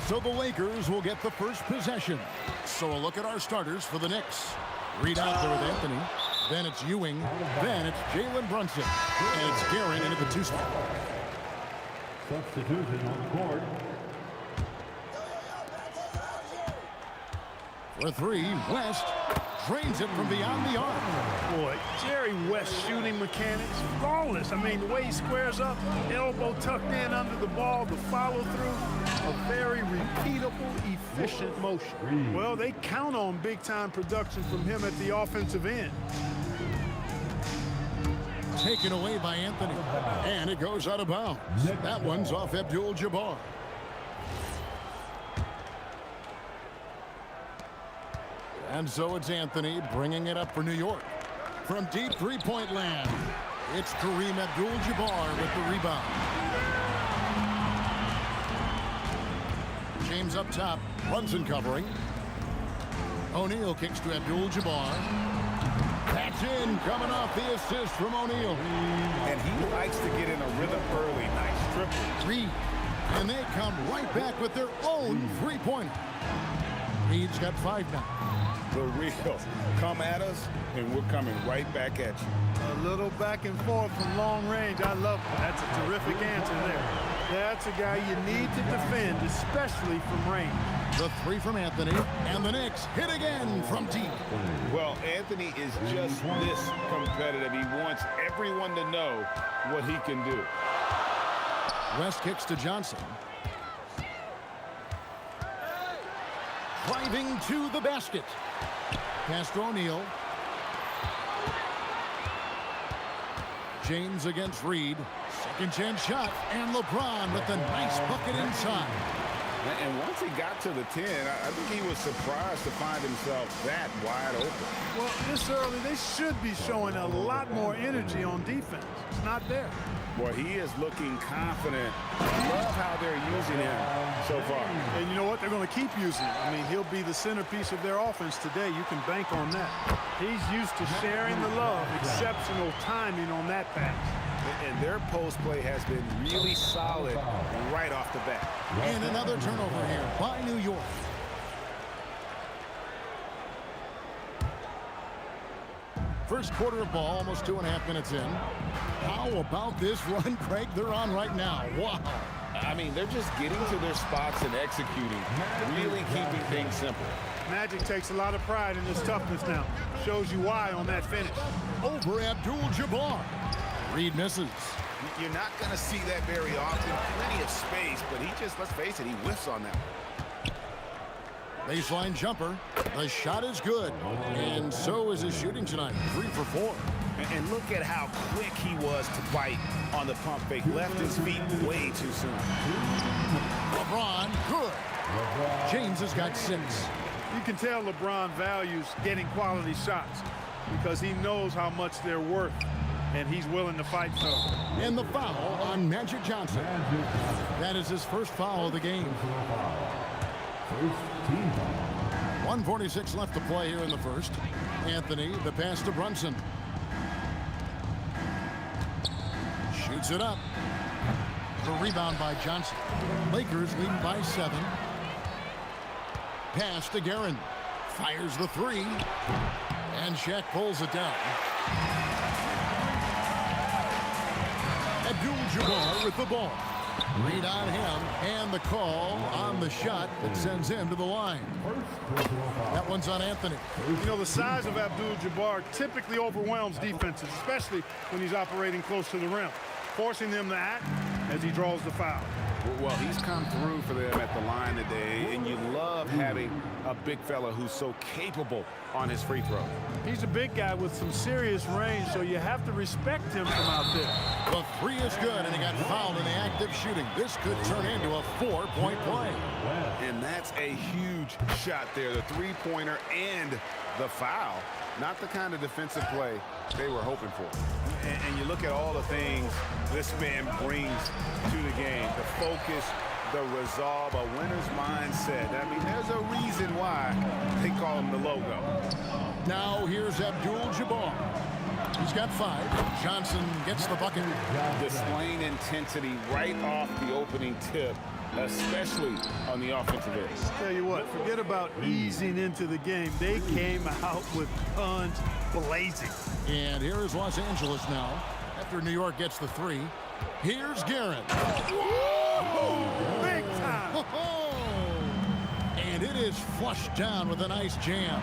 Speaker 3: So the Lakers will get the first possession. So a look at our starters for the Knicks. Reed out there with Anthony. Then it's Ewing. Then it's Jalen Brunson. And it's Guerin into the two-spot.
Speaker 9: Substitution on the court.
Speaker 3: For three, West drains it from beyond the arc.
Speaker 15: Boy, Jerry West's shooting mechanics, flawless. I mean, the way he squares up, elbow tucked in under the ball, the follow-through, a very repeatable, efficient motion. Well, they count on big-time production from him at the offensive end.
Speaker 3: Taken away by Anthony. And it goes out of bounds. That one's off Abdul-Jabbar. And so it's Anthony bringing it up for New York. From deep three-point land, it's Kareem Abdul-Jabbar with the rebound. James up top, Brunson covering. O'Neal kicks to Abdul-Jabbar. That's in, coming off the assist from O'Neal.
Speaker 4: And he likes to get in a rhythm early. Nice triple.
Speaker 3: Reed, and they come right back with their own three-pointer. Reed's got 5 now.
Speaker 4: The real come at us, and we're coming right back at you.
Speaker 15: A little back and forth from long range. I love it. That's a terrific answer there. That's a guy you need to defend, especially from range.
Speaker 3: The three from Anthony, and the Knicks hit again from deep.
Speaker 4: Well, Anthony is just this competitive. He wants everyone to know what he can do.
Speaker 3: West kicks to Johnson. Driving to the basket. Pass to O'Neal. James against Reed. Second chance shot. And LeBron with a nice bucket inside.
Speaker 4: And once he got to the 10, I think he was surprised to find himself that wide open.
Speaker 15: Well, this early, they should be showing a lot more energy on defense. It's not there.
Speaker 4: Boy, he is looking confident. Love how they're using him so far.
Speaker 15: And you know what? They're going to keep using him. I mean, he'll be the centerpiece of their offense today. You can bank on that. He's used to sharing the love. Exceptional timing on that pass.
Speaker 4: And their post play has been really solid right off the bat.
Speaker 3: And another turnover here by New York. First quarter of ball, almost 2.5 minutes in. How about this run, Craig, they're on right now? Wow.
Speaker 4: I mean, they're just getting to their spots and executing, really keeping things simple.
Speaker 15: Magic takes a lot of pride in this toughness now. Shows you why on that finish.
Speaker 3: Over Abdul-Jabbar. Reed misses.
Speaker 4: You're not going to see that very often. Plenty of space, but he just, let's face it, he whiffs on that one.
Speaker 3: Baseline jumper. The shot is good. And so is his shooting tonight. 3 for 4.
Speaker 4: And look at how quick he was to bite on the pump fake. Left his feet way too soon.
Speaker 3: LeBron, good. James has got 6.
Speaker 15: You can tell LeBron values getting quality shots because he knows how much they're worth, and he's willing to fight for them.
Speaker 3: And the foul on Magic Johnson. That is his first foul of the game. 1:46 left to play here in the first. Anthony, the pass to Brunson. Shoots it up. The rebound by Johnson. Lakers lead by 7. Pass to Guerin. Fires the 3. And Shaq pulls it down. Abdul-Jabbar with the ball. Reed on him, and the call on the shot that sends him to the line. That one's on Anthony.
Speaker 15: You know, the size of Abdul-Jabbar typically overwhelms defenses, especially when he's operating close to the rim, forcing them to act as he draws the foul.
Speaker 8: Well, he's come through for them at the line today, and you love having a big fella who's so capable on his free throw.
Speaker 15: He's a big guy with some serious range, so you have to respect him from out there.
Speaker 3: The three is good, and he got fouled in the act of shooting. This could turn into a 4-point play.
Speaker 8: And that's a huge shot there, the three-pointer and the foul. Not the kind of defensive play they were hoping for. And you look at all the things this man brings to the game, the focus, the resolve, a winner's mindset. I mean, there's a reason why they call him the logo.
Speaker 3: Now here's Abdul-Jabbar. He's got 5. Johnson gets the bucket.
Speaker 8: Displaying intensity right off the opening tip, especially on the offensive end.
Speaker 15: Tell you what, forget about easing into the game. They came out with guns blazing.
Speaker 3: And here is Los Angeles now. After New York gets the 3, here's Guerin.
Speaker 15: Big time.
Speaker 3: And it is flushed down with a nice jam.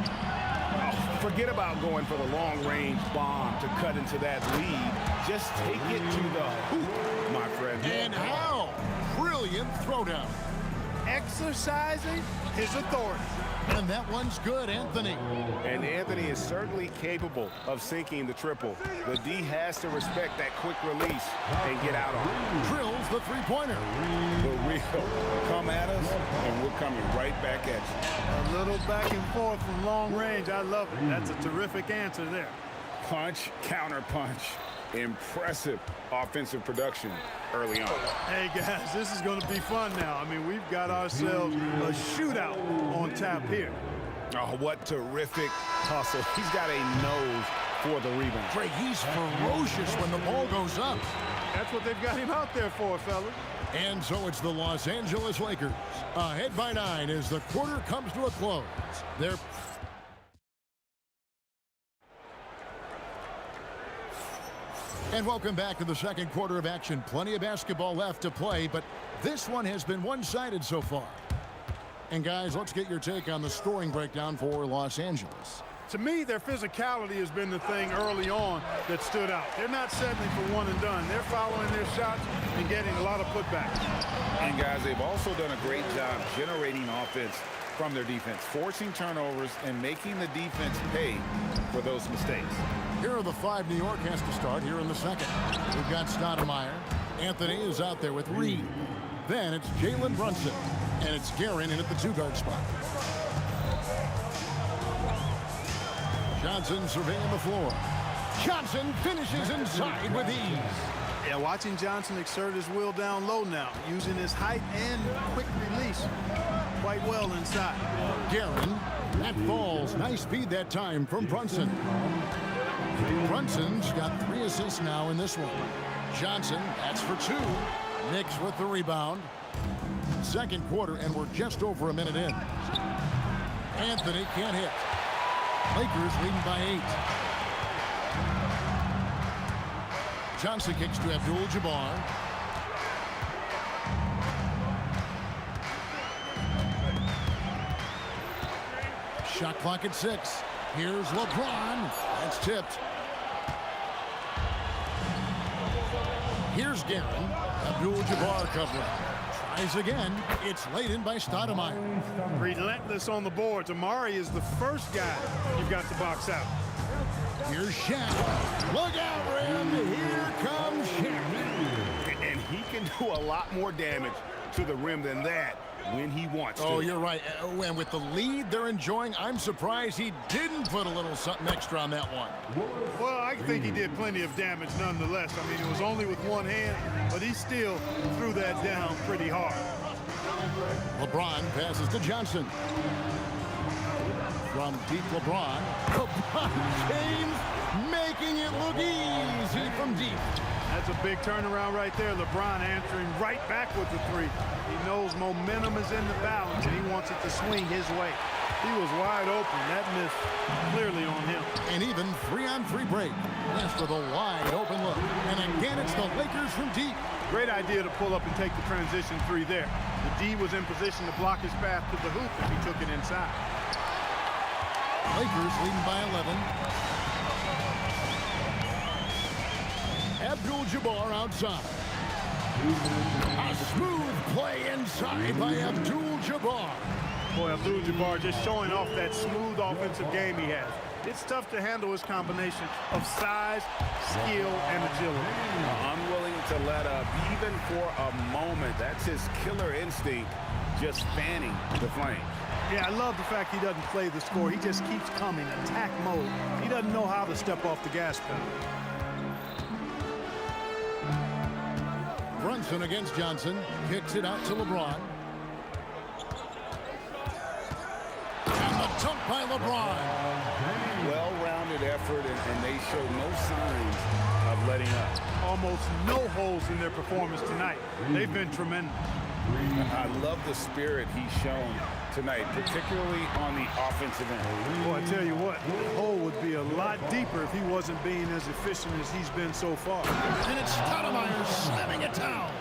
Speaker 8: Forget about going for the long-range bomb to cut into that lead. Just take it to the hoop, my friend.
Speaker 3: And how? Brilliant throwdown.
Speaker 15: Exercising his authority.
Speaker 3: And that one's good, Anthony.
Speaker 8: And Anthony is certainly capable of sinking the triple. The D has to respect that quick release and get out on it.
Speaker 3: Drills the three-pointer.
Speaker 8: The real come at us, and we're coming right back at you.
Speaker 15: A little back and forth from long range. I love it. That's a terrific answer there.
Speaker 8: Punch, counter punch. Impressive offensive production early on.
Speaker 15: Hey, guys, this is going to be fun now. I mean, we've got ourselves a shootout on tap here.
Speaker 8: Oh, what terrific hustle. He's got a nose for the rebound.
Speaker 3: Trey, he's ferocious when the ball goes up.
Speaker 15: That's what they've got him out there for, fellas.
Speaker 3: And so it's the Los Angeles Lakers. Ahead by 9 as the quarter comes to a close. They're And welcome back to the second quarter of action. Plenty of basketball left to play, but this one has been one-sided so far. And guys, let's get your take on the scoring breakdown for Los Angeles.
Speaker 15: To me, their physicality has been the thing early on that stood out. They're not settling for one and done. They're following their shots and getting a lot of putbacks.
Speaker 8: And guys, they've also done a great job generating offense from their defense, forcing turnovers and making the defense pay for those mistakes.
Speaker 3: Here are the 5 New York has to start here in the second. We've got Stoudemire. Anthony is out there with Reed. Then it's Jalen Brunson. And it's Guerin in at the 2-guard spot. Johnson surveying the floor. Johnson finishes inside with ease.
Speaker 15: Yeah, watching Johnson exert his will down low now, using his height and quick release quite well inside.
Speaker 3: Guerin, that falls. Nice feed that time from Brunson. Brunson's got 3 assists now in this one. Johnson, that's for 2. Knicks with the rebound. Second quarter, and we're just over a minute in. Anthony can't hit. Lakers leading by 8. Johnson kicks to Abdul-Jabbar. Shot clock at 6. Here's LeBron. That's tipped. Here's Guerin. Abdul-Jabbar covering. Tries again. It's laid in by Stoudemire.
Speaker 15: Relentless on the boards. Amari is the first guy you've got to box out.
Speaker 3: Here's Shaq. Look out, Rim. Here comes Shaq.
Speaker 8: And he can do a lot more damage to the rim than that when he wants to.
Speaker 3: Oh, you're right. And with the lead they're enjoying, I'm surprised he didn't put a little something extra on that one.
Speaker 15: Well, I think he did plenty of damage nonetheless. I mean, it was only with one hand, but he still threw that down pretty hard.
Speaker 3: LeBron passes to Johnson. From deep LeBron. LeBron James making it look easy from deep.
Speaker 15: That's a big turnaround right there. LeBron answering right back with the 3. He knows momentum is in the balance, and he wants it to swing his way. He was wide open. That missed clearly on him.
Speaker 3: And even 3-on-3 break. That's with a wide open look. And again, it's the Lakers from deep.
Speaker 15: Great idea to pull up and take the transition 3 there. The D was in position to block his path to the hoop if he took it inside.
Speaker 3: Lakers leading by 11. Abdul-Jabbar outside. A smooth play inside by Abdul-Jabbar.
Speaker 15: Boy, Abdul-Jabbar just showing off that smooth offensive game he has. It's tough to handle his combination of size, skill, and agility.
Speaker 8: Unwilling to let up even for a moment. That's his killer instinct, just fanning the flames.
Speaker 15: Yeah, I love the fact he doesn't play the score. He just keeps coming, attack mode. He doesn't know how to step off the gas pedal.
Speaker 3: Brunson against Johnson. Kicks it out to LeBron. And the dunk by LeBron.
Speaker 8: Well-rounded effort, and they show no signs of letting up.
Speaker 15: Almost no holes in their performance tonight. They've been tremendous.
Speaker 8: I love the spirit he's shown tonight, particularly on the offensive end.
Speaker 15: Boy, I tell you what, the hole would be a lot deeper if he wasn't being as efficient as he's been so far.
Speaker 3: And it's Stoudemire slamming it down.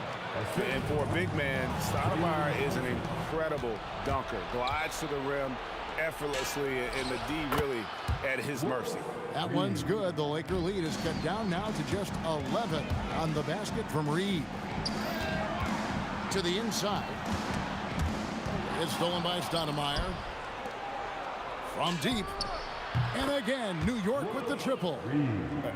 Speaker 8: And for a big man, Stoudemire is an incredible dunker. Glides to the rim effortlessly, and the D really at his mercy.
Speaker 3: That one's good. The Laker lead is cut down now to just 11 on the basket from Reed. To the inside. It's stolen by Stoudemire. From deep. And again, New York with the triple.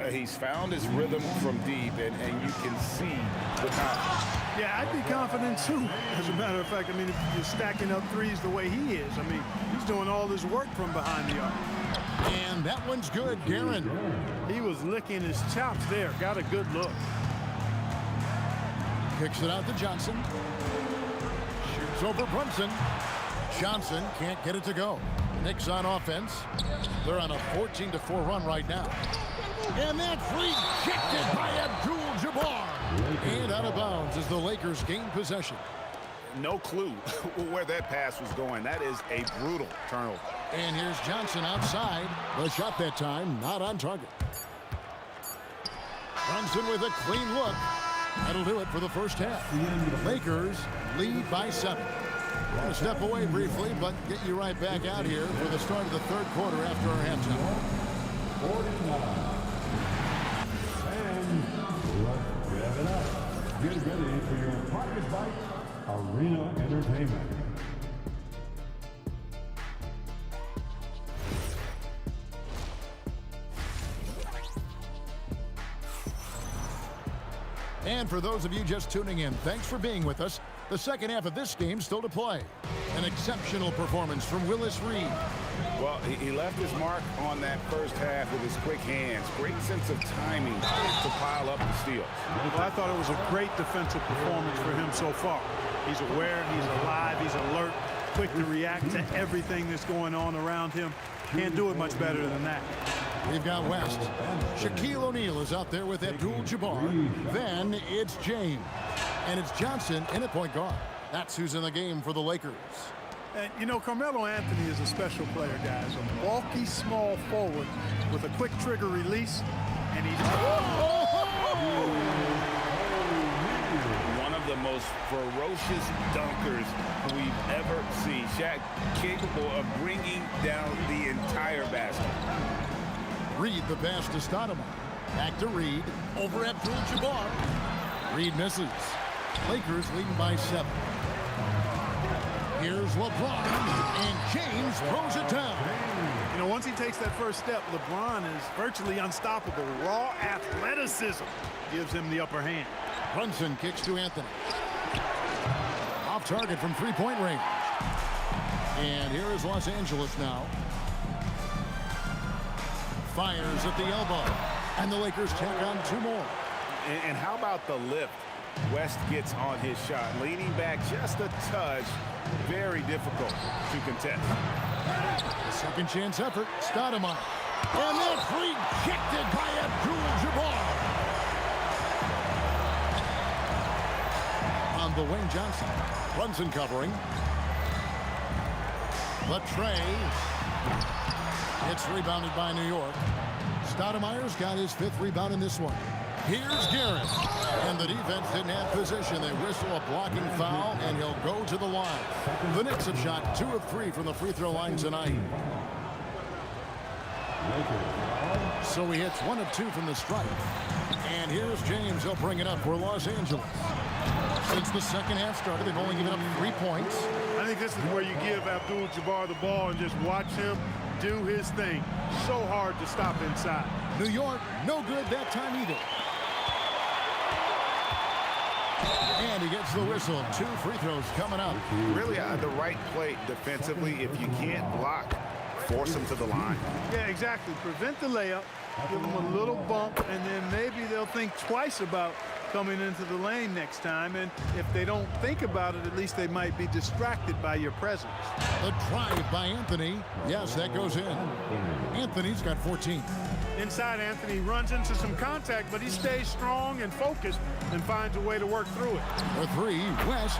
Speaker 8: He's found his rhythm from deep, and you can see the confidence.
Speaker 15: Yeah, I'd be confident too. As a matter of fact, I mean, if you're stacking up threes the way he is, I mean, he's doing all this work from behind the arc.
Speaker 3: And that one's good, Guerin.
Speaker 15: He was licking his chops there. Got a good look.
Speaker 3: Kicks it out to Johnson. Shoots over Brunson. Johnson can't get it to go. Knicks on offense. They're on a 14-4 run right now. And that's rejected by Abdul-Jabbar. And out of bounds as the Lakers gain possession.
Speaker 8: No clue where that pass was going. That is a brutal turnover.
Speaker 3: And here's Johnson outside. The shot that time not on target. Brunson with a clean look. That'll do it for the first half. The Lakers lead by 7. We're going to step away briefly, but get you right back out here for the start of the third quarter after our halftime.
Speaker 9: 49. And let's rev it up. Get ready for your Pocket Bite Arena Entertainment.
Speaker 3: And for those of you just tuning in, thanks for being with us. The second half of this game still to play. An exceptional performance from Willis Reed.
Speaker 8: Well, he left his mark on that first half with his quick hands. Great sense of timing to pile up the steals.
Speaker 15: Well, I thought it was a great defensive performance for him so far. He's aware, he's alive, he's alert, quick to react to everything that's going on around him. Can't do it much better than that.
Speaker 3: We've got West. Shaquille O'Neal is out there with Abdul-Jabbar. Then it's James. And it's Johnson in at point guard. That's who's in the game for the Lakers.
Speaker 15: And, you know, Carmelo Anthony is a special player, guys. A bulky, small forward with a quick trigger release. And he's
Speaker 8: one of the most ferocious dunkers we've ever seen. Shaq capable of bringing down the entire basket.
Speaker 3: Reed the pass to Stoudemire. Back to Reed. Over Abdul-Jabbar. Reed misses. Lakers leading by 7. Here's LeBron, and James throws it down.
Speaker 15: You know, once he takes that first step, LeBron is virtually unstoppable. Raw athleticism gives him the upper hand.
Speaker 3: Brunson kicks to Anthony. Off target from three-point range. And here is Los Angeles now. Fires at the elbow. And the Lakers tack on 2 more.
Speaker 8: And how about the lift West gets on his shot? Leaning back just a touch. Very difficult to contest.
Speaker 3: Second chance effort. Stoudemire. And that's rejected by Abdul-Jabbar. On the wing, Johnson. Brunson covering. The tray. It's rebounded by New York. Stoudemire's got his 5th rebound in this one. Here's Guerin. And the defense didn't have position. They whistle a blocking foul, and he'll go to the line. The Knicks have shot 2 of 3 from the free throw line tonight. So he hits 1 of 2 from the stripe. And here's James. He'll bring it up for Los Angeles. Since the second half started, they've only given up 3 points.
Speaker 15: I think this is where you give Abdul-Jabbar the ball and just watch him do his thing. So hard to stop inside.
Speaker 3: New York, no good that time either. And he gets the whistle. 2 free throws coming up.
Speaker 8: Really the right play defensively. If you can't block, force them to the line.
Speaker 15: Yeah, exactly. Prevent the layup, give them a little bump, and then maybe they'll think twice about coming into the lane next time. And if they don't think about it, at least they might be distracted by your presence.
Speaker 3: The drive by Anthony. Yes, that goes in. Anthony's got 14.
Speaker 15: Inside, Anthony runs into some contact, but he stays strong and focused and finds a way to work through it.
Speaker 3: For 3, West.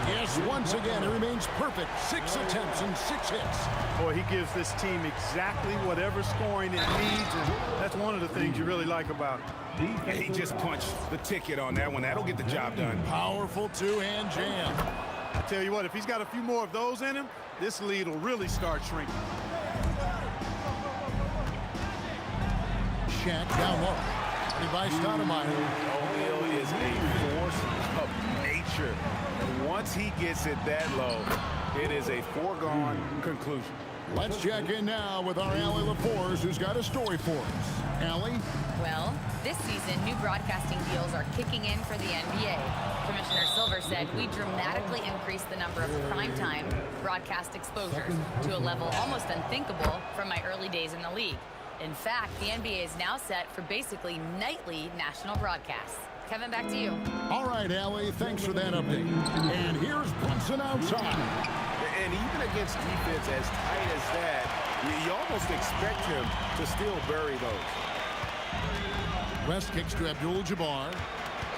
Speaker 3: Yes, once again, it remains perfect. 6 attempts and 6 hits.
Speaker 15: Boy, he gives this team exactly whatever scoring it needs, and that's one of the things you really like about him.
Speaker 8: And he just punched the ticket on that one. That'll get the job done.
Speaker 3: Powerful 2-hand jam.
Speaker 15: I tell you what, if he's got a few more of those in him, this lead will really start shrinking.
Speaker 3: Shaq down low. By Stoudemire.
Speaker 8: O'Neal is a force of nature. And once he gets it that low, it is a foregone conclusion.
Speaker 3: Let's check in now with our Allie LaForce, who's got a story for us. Allie?
Speaker 7: Well, this season, new broadcasting deals are kicking in for the NBA. Commissioner Silver said we dramatically increased the number of primetime broadcast exposures to a level almost unthinkable from my early days in the league. In fact, the NBA is now set for basically nightly national broadcasts. Kevin, back to you.
Speaker 3: All right, Allie, thanks for that update. And here's Brunson outside.
Speaker 8: And even against defense as tight as that, you almost expect him to still bury those.
Speaker 3: West kicks to Abdul-Jabbar.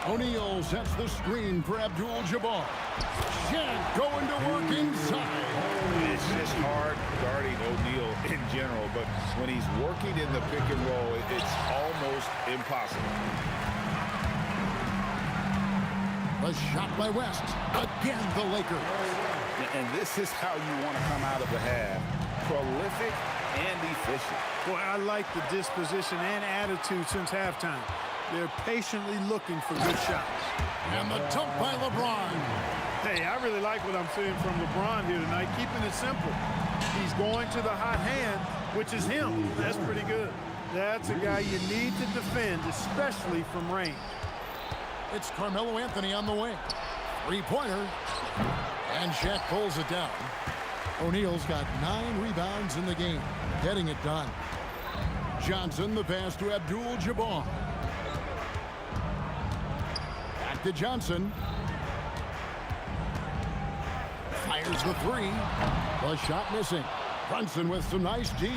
Speaker 3: O'Neal sets the screen for Abdul-Jabbar. Shaq going to work inside.
Speaker 8: It's just hard guarding O'Neal in general, but when he's working in the pick and roll, it's almost impossible.
Speaker 3: A shot by West. Again, the Lakers.
Speaker 8: And this is how you want to come out of the half. Prolific and efficient.
Speaker 15: Boy, I like the disposition and attitude since halftime. They're patiently looking for good shots.
Speaker 3: And the dunk by LeBron.
Speaker 15: Hey, I really like what I'm seeing from LeBron here tonight, keeping it simple. He's going to the hot hand, which is him. That's pretty good. That's a guy you need to defend, especially from range.
Speaker 3: It's Carmelo Anthony on the wing. 3-pointer. And Shaq pulls it down. O'Neal's got 9 rebounds in the game, getting it done. Johnson, the pass to Abdul-Jabbar. Back to Johnson. Fires the 3. The shot missing. Brunson with some nice D.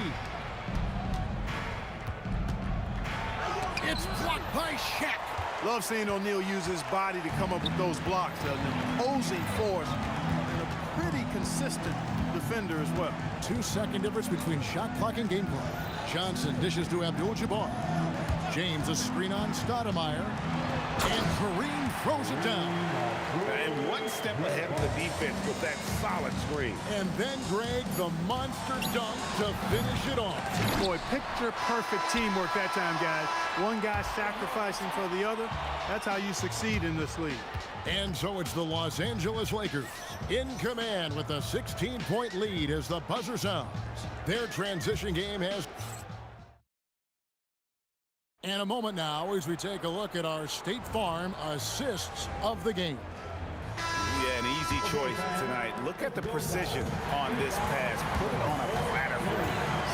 Speaker 3: It's blocked by Shaq.
Speaker 15: Love seeing O'Neal use his body to come up with those blocks. An imposing force and a pretty consistent defender as well.
Speaker 3: 2-second difference between shot clock and gameplay. Johnson dishes to Abdul-Jabbar. James a screen on Stoudemire. And Kareem throws it down.
Speaker 8: And one step ahead of the defense with that solid screen.
Speaker 3: And then Greg, the monster dunk to finish it off.
Speaker 15: Boy, picture perfect teamwork that time, guys. One guy sacrificing for the other. That's how you succeed in this league.
Speaker 3: And so it's the Los Angeles Lakers in command with a 16-point lead as the buzzer sounds. Their transition game has... And a moment now as we take a look at our State Farm assists of the game.
Speaker 8: Yeah, an easy choice tonight. Look at the precision on this pass. Put it on a platter for him.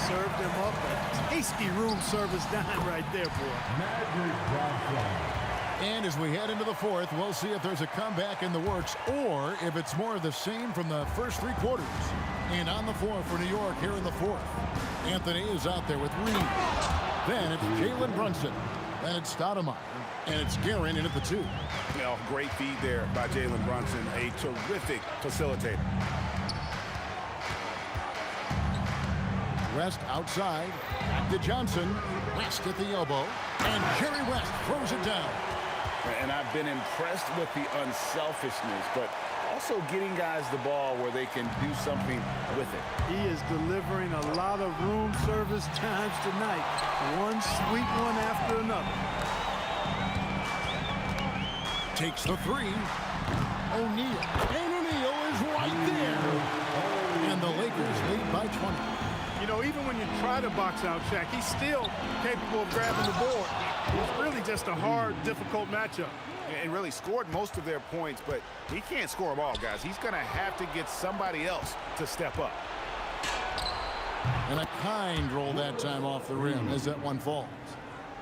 Speaker 15: Served him up a tasty room service dime right there, boy.
Speaker 3: And as we head into the fourth, we'll see if there's a comeback in the works or if it's more of the same from the first 3 quarters. And on the floor for New York here in the fourth. Anthony is out there with Reed. Then it's Jalen Brunson. Then it's Stoudemire. And it's Guerin in at the 2.
Speaker 8: Well, great feed there by Jalen Brunson. A terrific facilitator.
Speaker 3: West outside. Back to Johnson. West at the elbow. And Jerry West throws it down.
Speaker 8: And I've been impressed with the unselfishness, but also getting guys the ball where they can do something with it.
Speaker 15: He is delivering a lot of room service times tonight. One sweet one after another.
Speaker 3: Takes the three. O'Neal. And O'Neal is right there. And the Lakers lead by 20.
Speaker 15: You know, even when you try to box out Shaq, he's still capable of grabbing the board. It's really just a hard, difficult matchup.
Speaker 8: And really scored most of their points, but he can't score them all, guys. He's going to have to get somebody else to step up.
Speaker 3: And a kind roll that time off the rim as that one falls.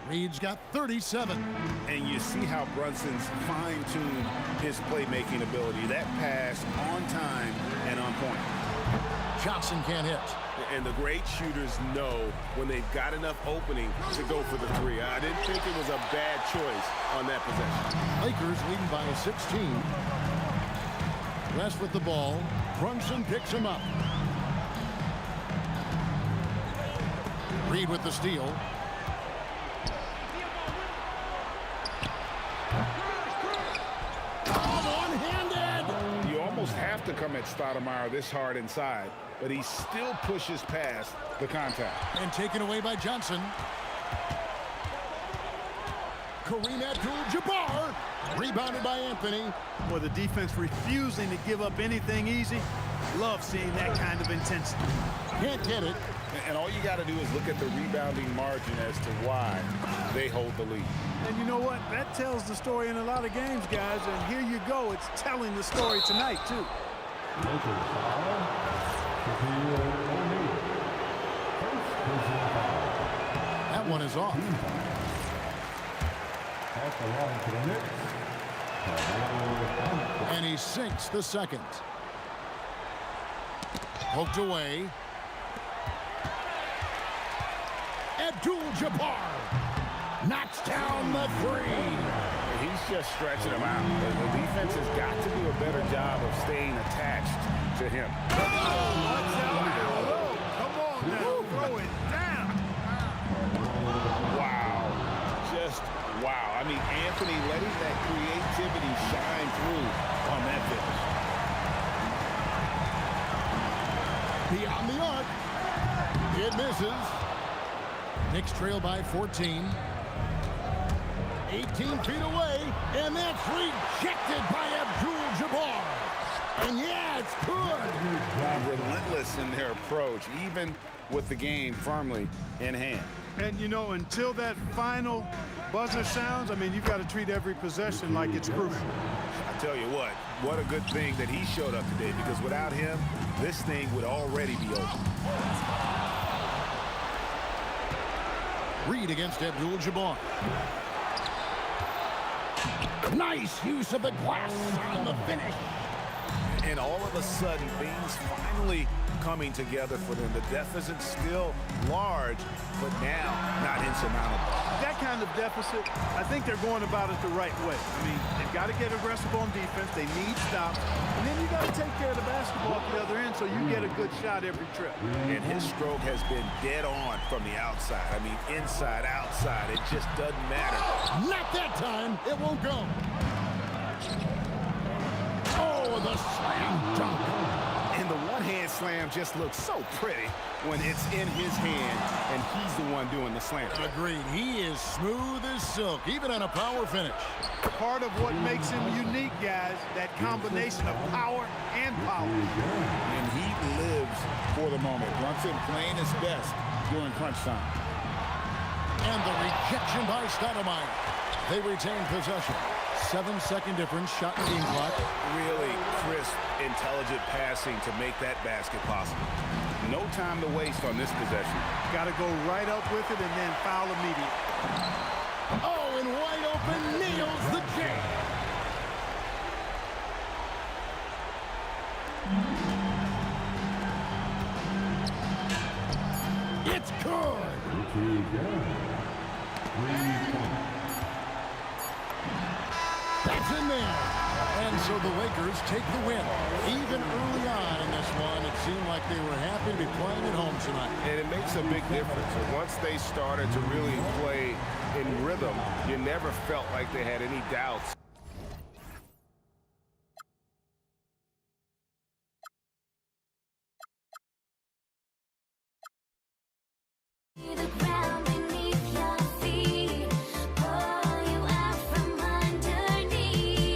Speaker 3: Reed's got 37.
Speaker 8: And you see how Brunson's fine-tuned his playmaking ability. That pass on time and on point.
Speaker 3: Johnson can't hit.
Speaker 8: And the great shooters know when they've got enough opening to go for the three. I didn't think it was a bad choice on that possession.
Speaker 3: Lakers leading by 16. West with the ball. Brunson picks him up. Reed with the steal. One-handed!
Speaker 8: You almost have to come at Stoudemire this hard inside, but he still pushes past the contact.
Speaker 3: And taken away by Johnson. Kareem Abdul-Jabbar. Rebounded by Anthony.
Speaker 15: Boy, the defense refusing to give up anything easy. Love seeing that kind of intensity.
Speaker 3: Can't get it.
Speaker 8: And all you got to do is look at the rebounding margin as to why they hold the lead.
Speaker 15: And you know what? That tells the story in a lot of games, guys. And here you go. It's telling the story tonight, too.
Speaker 3: That one is off. And he sinks the second. Poked away. Abdul-Jabbar knocks down the three.
Speaker 8: He's just stretching him out. The defense has got to do a better job of staying attached to him.
Speaker 15: Come on now, throw it down.
Speaker 8: Wow. Just wow. I mean, Anthony letting that creativity shine through on that finish.
Speaker 3: Beyond the arc. It misses. Knicks trail by 14. 18 feet away, and that's rejected by Abdul-Jabbar. And yeah, it's good.
Speaker 8: Relentless in their approach, even with the game firmly in hand.
Speaker 15: And, you know, until that final buzzer sounds, I mean, you've got to treat every possession like it's crucial.
Speaker 8: I tell you what a good thing that he showed up today, because without him, this thing would already be over.
Speaker 3: Reed against Abdul-Jabbar. Nice use of the glass on the finish.
Speaker 8: And all of a sudden, things finally coming together for them. The deficit still large, but now not insurmountable.
Speaker 15: That kind of deficit, I think they're going about it the right way. I mean, they've got to get aggressive on defense. They need stops. And then you got to take care of the basketball at the other end so you get a good shot every trip.
Speaker 8: And his stroke has been dead on from the outside. I mean, inside, outside, it just doesn't matter.
Speaker 3: Not that time. It won't go. Oh, the slam dunk.
Speaker 8: And the one-hand slam just looks so pretty when it's in his hand and he's the one doing the slam.
Speaker 3: Agreed. He is smooth as silk, even on a power finish.
Speaker 15: Part of what makes him unique, guys, that combination of power and power.
Speaker 8: And he lives for the moment. Brunson playing his best during crunch time.
Speaker 3: And the rejection by Stoudemire. They retain possession. 7-second difference, shot and game clock.
Speaker 8: Really crisp, intelligent passing to make that basket possible. No time to waste on this possession.
Speaker 15: Got to go right up with it and then foul immediately.
Speaker 3: Oh, and wide open, nails the J. It's good. That's in there. And so the Lakers take the win. Even early on in this one, it seemed like they were happy to be playing at home tonight.
Speaker 8: And it makes a big difference. And once they started to really play in rhythm, you never felt like they had any doubts.
Speaker 2: The ground beneath your feet, pull you out from underneath.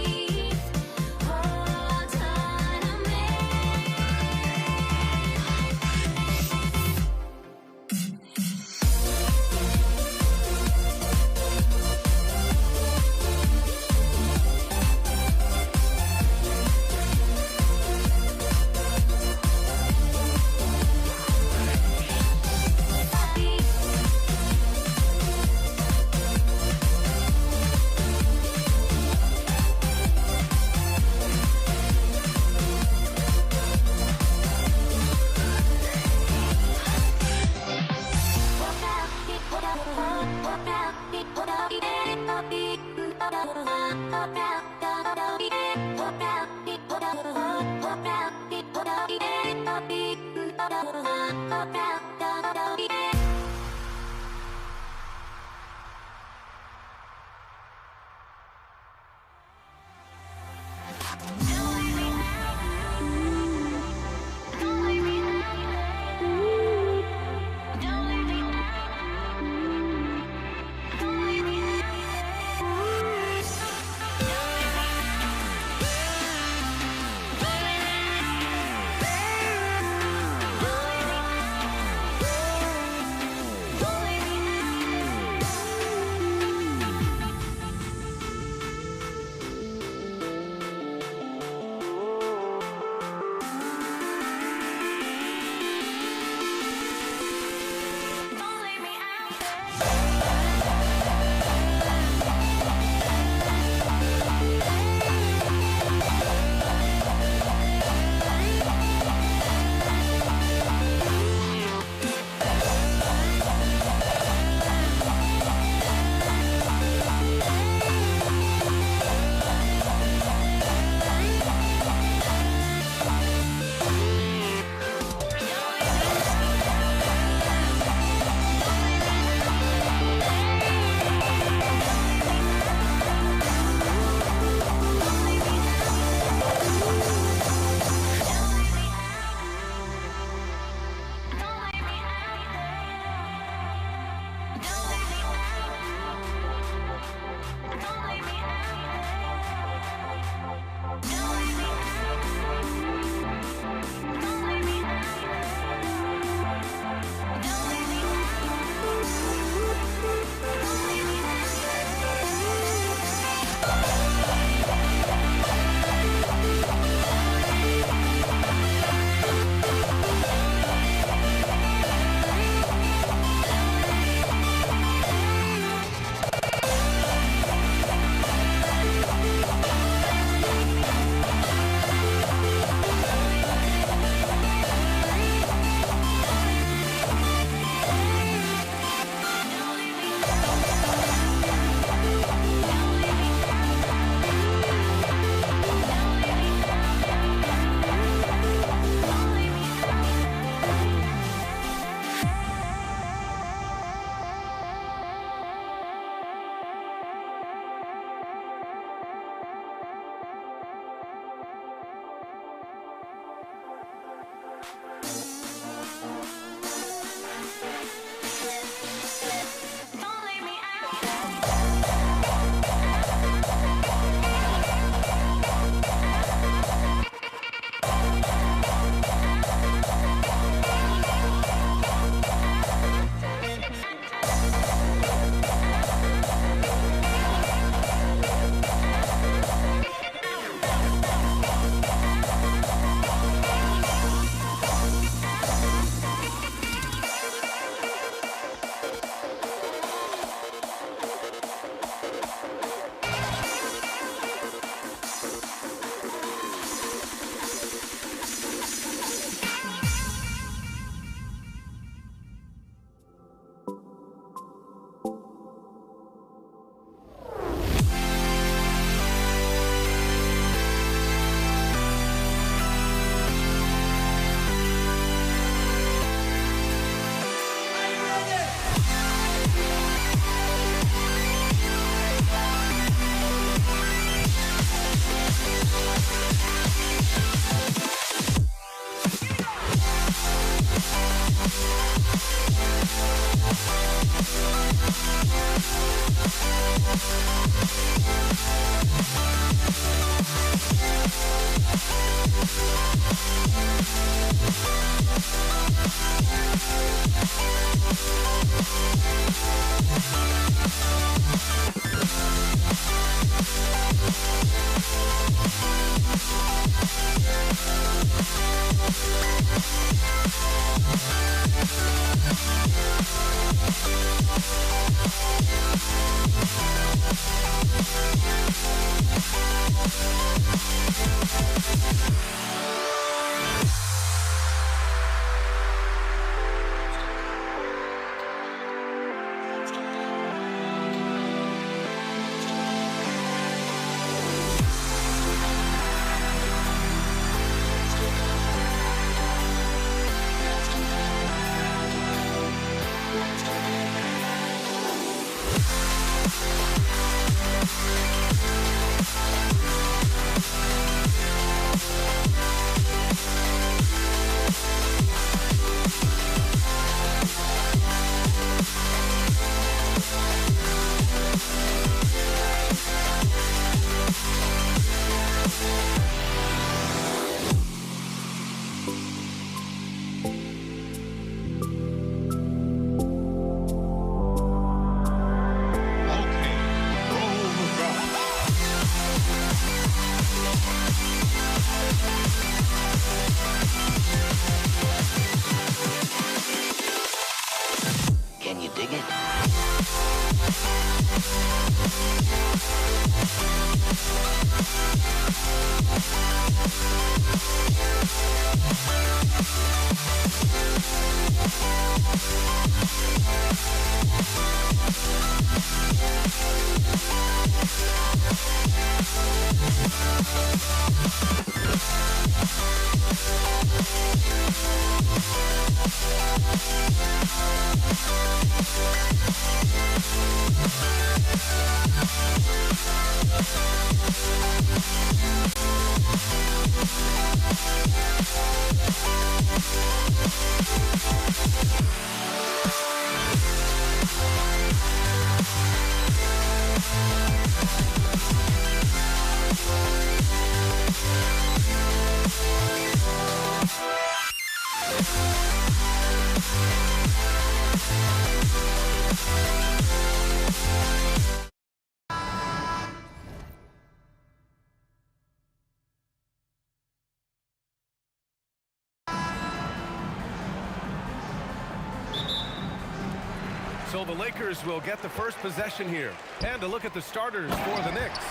Speaker 11: So the Lakers will get the first possession here. And a look at the starters for the Knicks.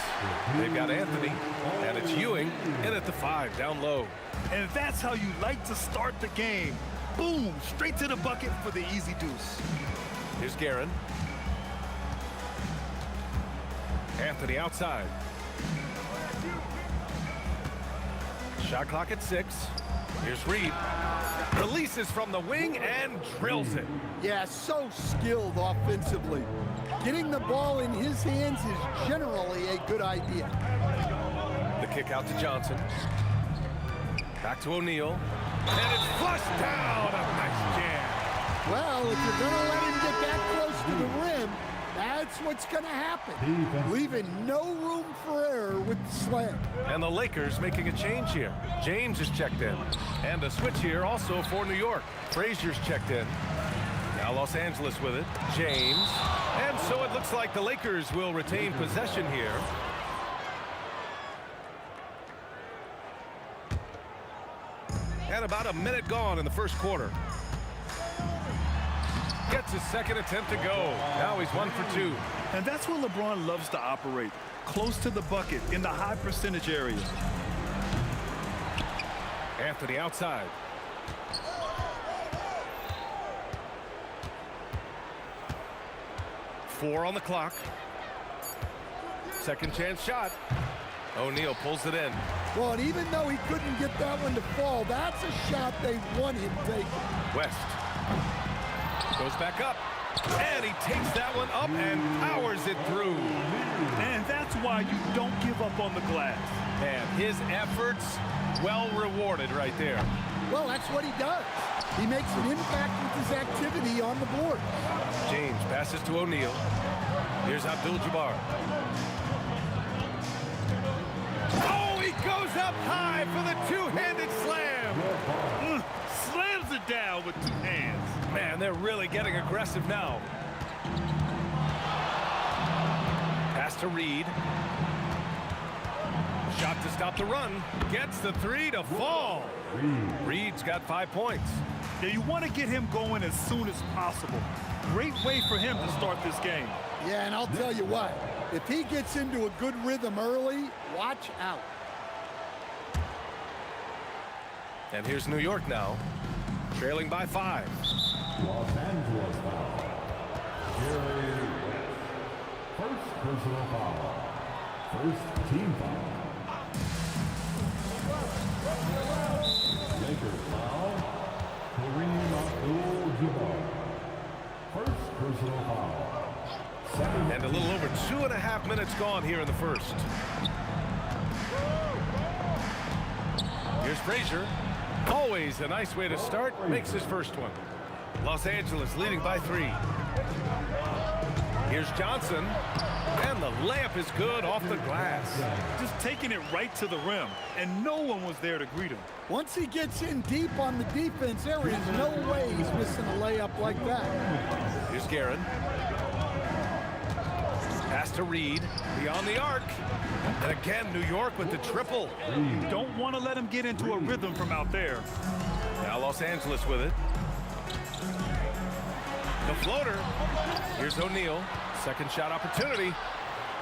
Speaker 11: They've got Anthony, and it's Ewing in at the 5, down low.
Speaker 13: And that's how you like to start the game. Boom, straight to the bucket for the easy deuce.
Speaker 11: Here's Guerin. Anthony outside. Shot clock at 6. Here's Reed. Releases from the wing and drills it.
Speaker 14: Yeah, so skilled offensively. Getting the ball in his hands is generally a good idea.
Speaker 11: The kick out to Johnson. Back to O'Neal. And it's flushed down. A nice jam.
Speaker 14: Well, if you're going to let him get that close to the rim, that's what's going to happen. Leaving no room for error with the slam.
Speaker 11: And the Lakers making a change here. James is checked in. And a switch here also for New York. Frazier's checked in. Now Los Angeles with it. James. And so it looks like the Lakers will retain possession here. And about a minute gone in the first quarter. Gets his second attempt to go. Now he's 1 for 2.
Speaker 13: And that's where LeBron loves to operate. Close to the bucket in the high percentage area.
Speaker 11: Anthony outside. Four on the clock. Second chance shot. O'Neal pulls it in.
Speaker 14: Well, and even though he couldn't get that one to fall, that's a shot they want him taking.
Speaker 11: West goes back up, and he takes that one up and powers it through.
Speaker 13: And that's why you don't give up on the glass.
Speaker 11: And his efforts well rewarded right there.
Speaker 14: Well, that's what he does. He makes an impact with his activity on the board.
Speaker 11: James passes to O'Neal. Here's Abdul-Jabbar. Oh, he goes up high for the two-handed slam.
Speaker 13: Slams it down with two hands.
Speaker 11: Man, they're really getting aggressive now. Pass to Reed. Shot to stop the run. Gets the three to fall. Reed's got 5 points.
Speaker 13: Yeah, you want to get him going as soon as possible. Great way for him to start this game.
Speaker 14: Yeah, and I'll tell you what, if he gets into a good rhythm early, watch out.
Speaker 11: And here's New York now, trailing by 5.
Speaker 9: Los Angeles foul. Jerry West. First personal foul. First team foul. Lakers foul. Kareem Abdul-Jabbar. First personal foul. Second.
Speaker 11: And a little over 2.5 minutes gone here in the first. Here's Frazier. Always a nice way to start. Makes his first one. Los Angeles leading by 3. Here's Johnson. And the layup is good off the glass.
Speaker 13: Just taking it right to the rim. And no one was there to greet him.
Speaker 14: Once he gets in deep on the defense, there is no way he's missing a layup like that.
Speaker 11: Here's Guerin. Pass to Reed. Beyond the arc. And again, New York with the triple.
Speaker 13: Don't want to let him get into a rhythm from out there.
Speaker 11: Now Los Angeles with it. The floater. Here's O'Neal. Second shot opportunity.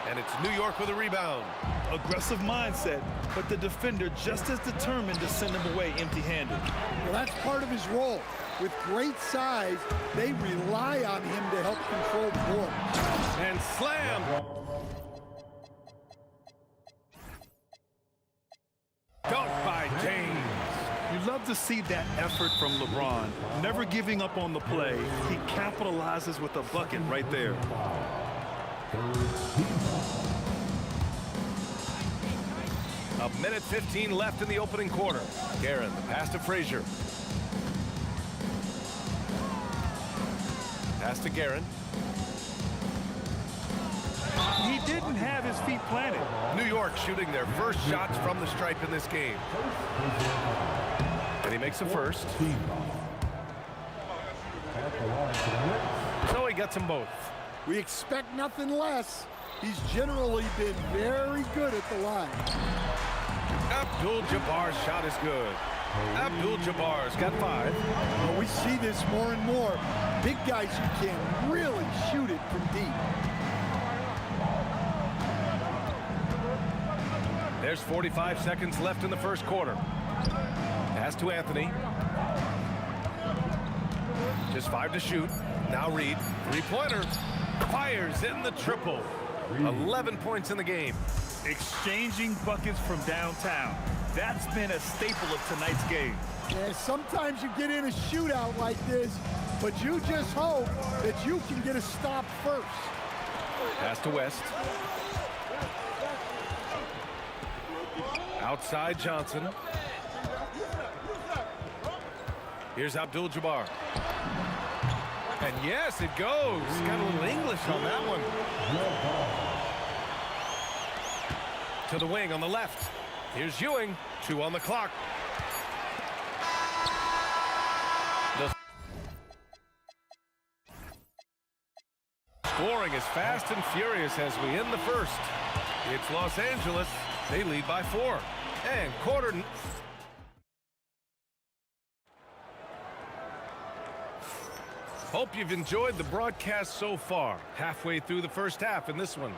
Speaker 11: And it's New York with a rebound.
Speaker 13: Aggressive mindset, but the defender just as determined to send him away empty-handed.
Speaker 14: Well, that's part of his role. With great size, they rely on him to help control the board.
Speaker 11: And slam.
Speaker 13: love to see that effort from LeBron. Never giving up on the play. He capitalizes with a bucket right there.
Speaker 11: A minute 15 left in the opening quarter. Guerin, the pass to Frazier. Pass to Guerin.
Speaker 13: He didn't have his feet planted.
Speaker 11: New York shooting their first shots from the stripe in this game. And he makes the first. So he gets them both.
Speaker 14: We expect nothing less. He's generally been very good at the line.
Speaker 11: Abdul-Jabbar's shot is good. Abdul-Jabbar's got 5.
Speaker 14: Well, we see this more and more. Big guys who can really shoot it from deep.
Speaker 11: There's 45 seconds left in the first quarter. Pass to Anthony. Just 5 to shoot. Now Reed, 3-pointer. Fires in the triple. 11 points in the game.
Speaker 13: Exchanging buckets from downtown. That's been a staple of tonight's game.
Speaker 14: Yeah, sometimes you get in a shootout like this, but you just hope that you can get a stop first.
Speaker 11: Pass to West. Outside Johnson. Here's Abdul-Jabbar. And yes, it goes. Got a little English on that one. To the wing on the left. Here's Ewing. 2 on the clock. The scoring is fast and furious as we end the first. It's Los Angeles. They lead by 4. And quarter. Hope you've enjoyed the broadcast so far. Halfway through the first half in this one.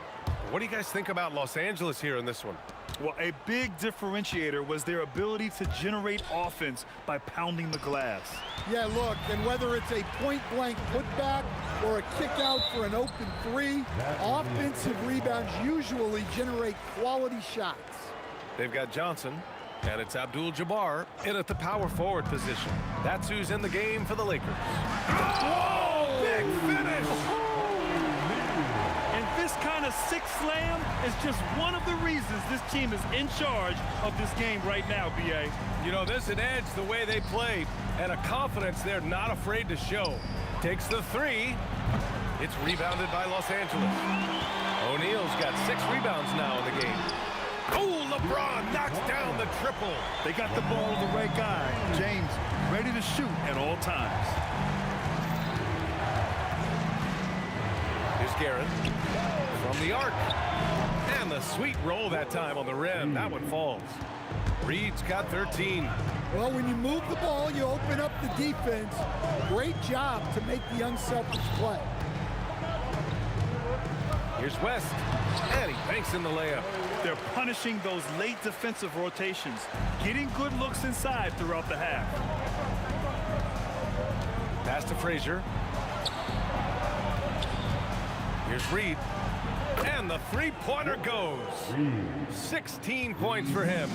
Speaker 11: What do you guys think about Los Angeles here in this one?
Speaker 13: Well, a big differentiator was their ability to generate offense by pounding the glass.
Speaker 14: Yeah, look, and whether it's a point-blank putback or a kick out for an open 3, offensive rebounds usually generate quality shots.
Speaker 11: They've got Johnson, and it's Abdul-Jabbar in at the power forward position. That's who's in the game for the Lakers. Oh, big finish!
Speaker 13: And this kind of six slam is just one of the reasons this team is in charge of this game right now, B.A.
Speaker 11: You know, there's an edge the way they play and a confidence they're not afraid to show. Takes the 3. It's rebounded by Los Angeles. O'Neal's got 6 rebounds now in the game. Oh, LeBron knocks down the triple.
Speaker 13: They got the ball to the right guy. James ready to shoot at all times.
Speaker 11: Here's Guerin from the arc. And the sweet roll that time on the rim. That one falls. Reed's got 13.
Speaker 14: Well, when you move the ball, you open up the defense. Great job to make the unselfish play.
Speaker 11: Here's West. And he banks in the layup.
Speaker 13: They're punishing those late defensive rotations, getting good looks inside throughout the half.
Speaker 11: Pass to Frazier. Here's Reed. And the 3-pointer goes. 16 points for him.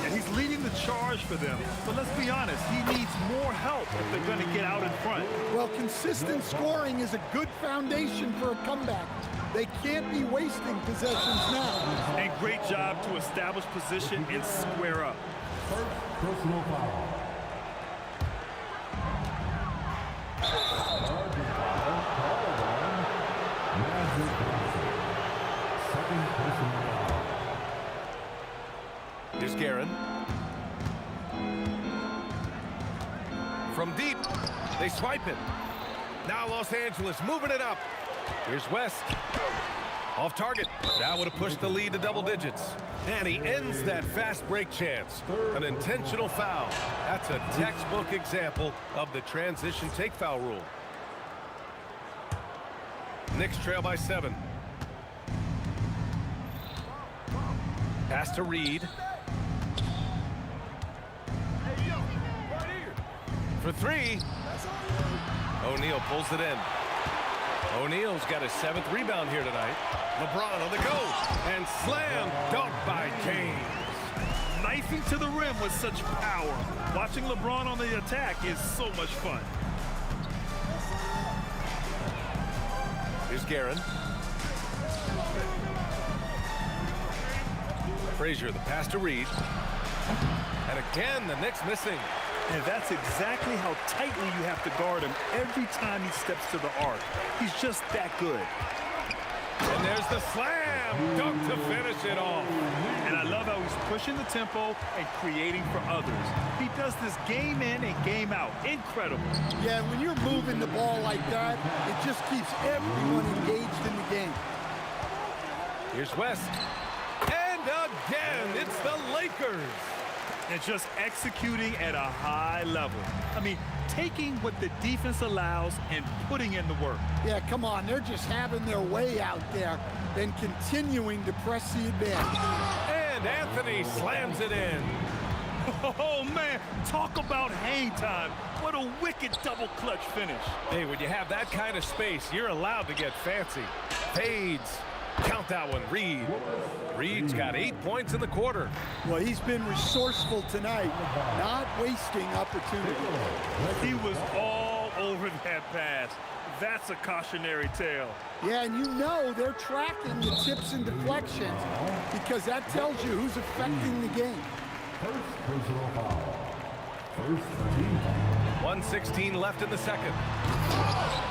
Speaker 13: And he's leading the charge for them. But let's be honest, he needs more help if they're going to get out in front.
Speaker 14: Well, consistent scoring is a good foundation for a comeback. They can't be wasting possessions now.
Speaker 13: And great job to establish position and square up.
Speaker 9: First personal foul. Second personal foul.
Speaker 11: Here's Guerin. From deep, they swipe it. Now Los Angeles moving it up. Here's West. Off target. That would have pushed the lead to double digits. And he ends that fast break chance. An intentional foul. That's a textbook example of the transition take foul rule. Knicks trail by 7. Pass to Reed. For 3. O'Neal pulls it in. O'Neal's got his 7th rebound here tonight. LeBron on the go. And slam dunk by James.
Speaker 13: knifing to the rim with such power. Watching LeBron on the attack is so much fun.
Speaker 11: Here's Guerin. Frazier, the pass to Reed. And again, the Knicks missing.
Speaker 13: And that's exactly how tightly you have to guard him every time he steps to the arc. He's just that good.
Speaker 11: And there's the slam dunk to finish it off.
Speaker 13: And I love how he's pushing the tempo and creating for others. He does this game in and game out. Incredible.
Speaker 14: Yeah, when you're moving the ball like that, it just keeps everyone engaged in the game.
Speaker 11: Here's West. And again, it's the Lakers.
Speaker 13: And just executing at a high level. I mean, taking what the defense allows and putting in the work.
Speaker 14: Yeah, come on. They're just having their way out there and continuing to press the advantage.
Speaker 11: And Anthony slams it in.
Speaker 13: Oh, man, talk about hang time. What a wicked double clutch finish.
Speaker 11: Hey, when you have that kind of space, you're allowed to get fancy. Fades. Count that one, Reed. Reed's got 8 points in the quarter.
Speaker 14: Well, he's been resourceful tonight, not wasting opportunity.
Speaker 13: He was all over that pass. That's a cautionary tale.
Speaker 14: Yeah, and you know they're tracking the tips and deflections because that tells you who's affecting the game.
Speaker 9: First personal foul. First team.
Speaker 11: 1:16 left in the second.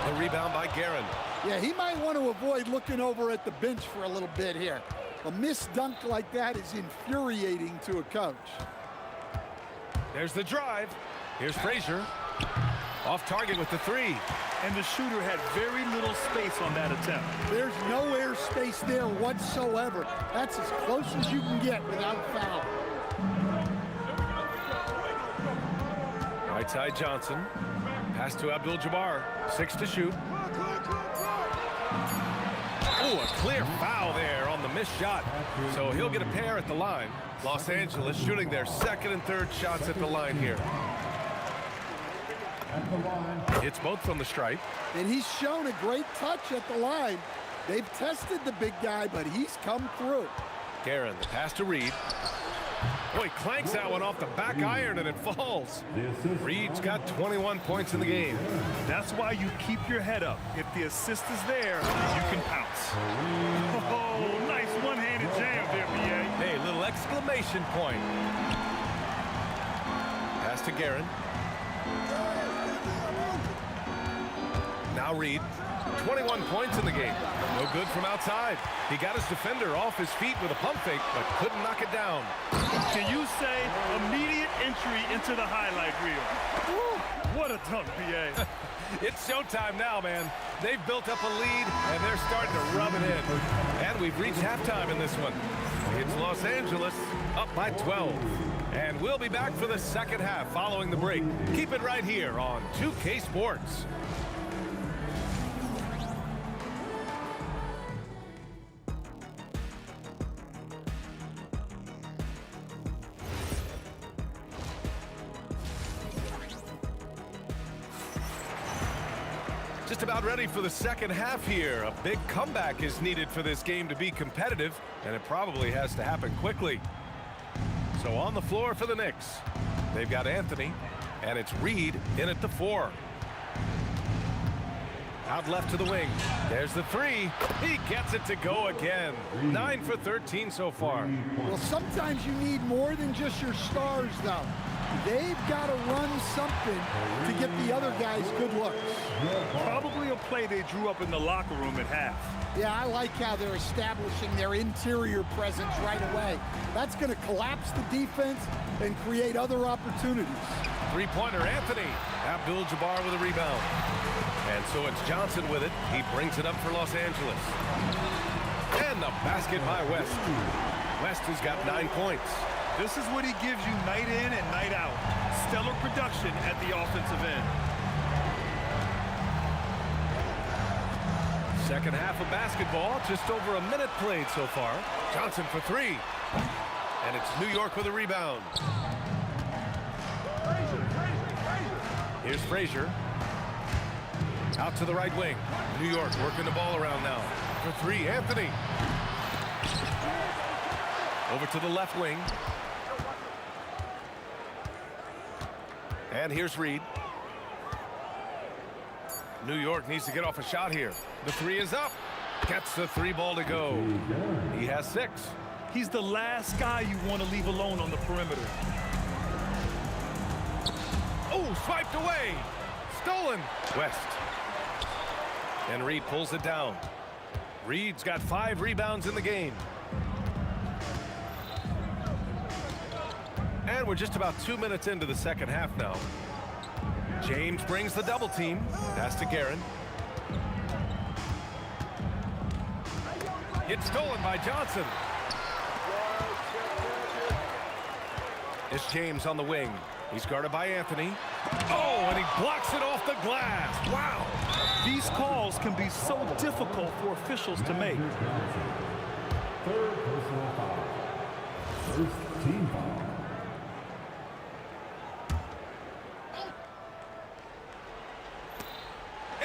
Speaker 11: The rebound by Guerin.
Speaker 14: Yeah, he might want to avoid looking over at the bench for a little bit here. A missed dunk like that is infuriating to a coach.
Speaker 11: There's the drive. Here's Frazier. Off target with the three.
Speaker 13: And the shooter had very little space on that attempt.
Speaker 14: There's no air space there whatsoever. That's as close as you can get without a foul.
Speaker 11: Right side Johnson. Pass to Abdul-Jabbar. 6 to shoot. Oh, a clear foul there on the missed shot. So he'll get a pair at the line. Los Angeles shooting their second and third shots at the line here. It's both from the stripe.
Speaker 14: And he's shown a great touch at the line. They've tested the big guy, but he's come through.
Speaker 11: Guerin, the pass to Reed. Boy, clanks that one off the back iron and it falls. Reed's got 21 points in the game.
Speaker 13: That's why you keep your head up. If the assist is there, you can pounce. Oh, nice one-handed jam there, B.A.
Speaker 11: Hey, little exclamation point. Pass to Guerin. Now Reed. 21 points in the game. No good from outside. He got his defender off his feet with a pump fake, but couldn't knock it down.
Speaker 13: Can you say immediate entry into the highlight reel? Woo, what a dunk, B.A.
Speaker 11: It's showtime now, man. They've built up a lead, and they're starting to rub it in. And we've reached halftime in this one. It's Los Angeles up by 12. And we'll be back for the second half following the break. Keep it right here on 2K Sports. Just about ready for the second half here. A big comeback is needed for this game to be competitive, and it probably has to happen quickly. So on the floor for the Knicks, they've got Anthony, and it's Reed in at the 4. Out left to the wing. There's the 3. He gets it to go again. 9 for 13 so far.
Speaker 14: Well, sometimes you need more than just your stars, though. They've got to run something to get the other guys good looks.
Speaker 13: Probably a play they drew up in the locker room at half.
Speaker 14: Yeah, I like how they're establishing their interior presence right away. That's going to collapse the defense and create other opportunities.
Speaker 11: Three-pointer, Anthony. Abdul-Jabbar with a rebound. And so it's Johnson with it. He brings it up for Los Angeles. And the basket by West. West has got 9 points.
Speaker 13: This is what he gives you night in and night out. Stellar production at the offensive end.
Speaker 11: Second half of basketball, just over a minute played so far. Johnson for 3. And it's New York with a rebound. Here's Frazier. Out to the right wing. New York working the ball around now. For 3, Anthony. Over to the left wing. And here's Reed. New York needs to get off a shot here. The three is up. Gets the three ball to go. He has 6.
Speaker 13: He's the last guy you want to leave alone on the perimeter.
Speaker 11: Oh, swiped away. Stolen. West. And Reed pulls it down. Reed's got 5 rebounds in the game. And we're just about 2 minutes into the second half now. James brings the double team. Pass to Guerin. It's stolen by Johnson. It's James on the wing. He's guarded by Anthony. Oh, and he blocks it off the glass. Wow.
Speaker 13: These calls can be so difficult for officials to make.
Speaker 9: Third personal foul. First team foul.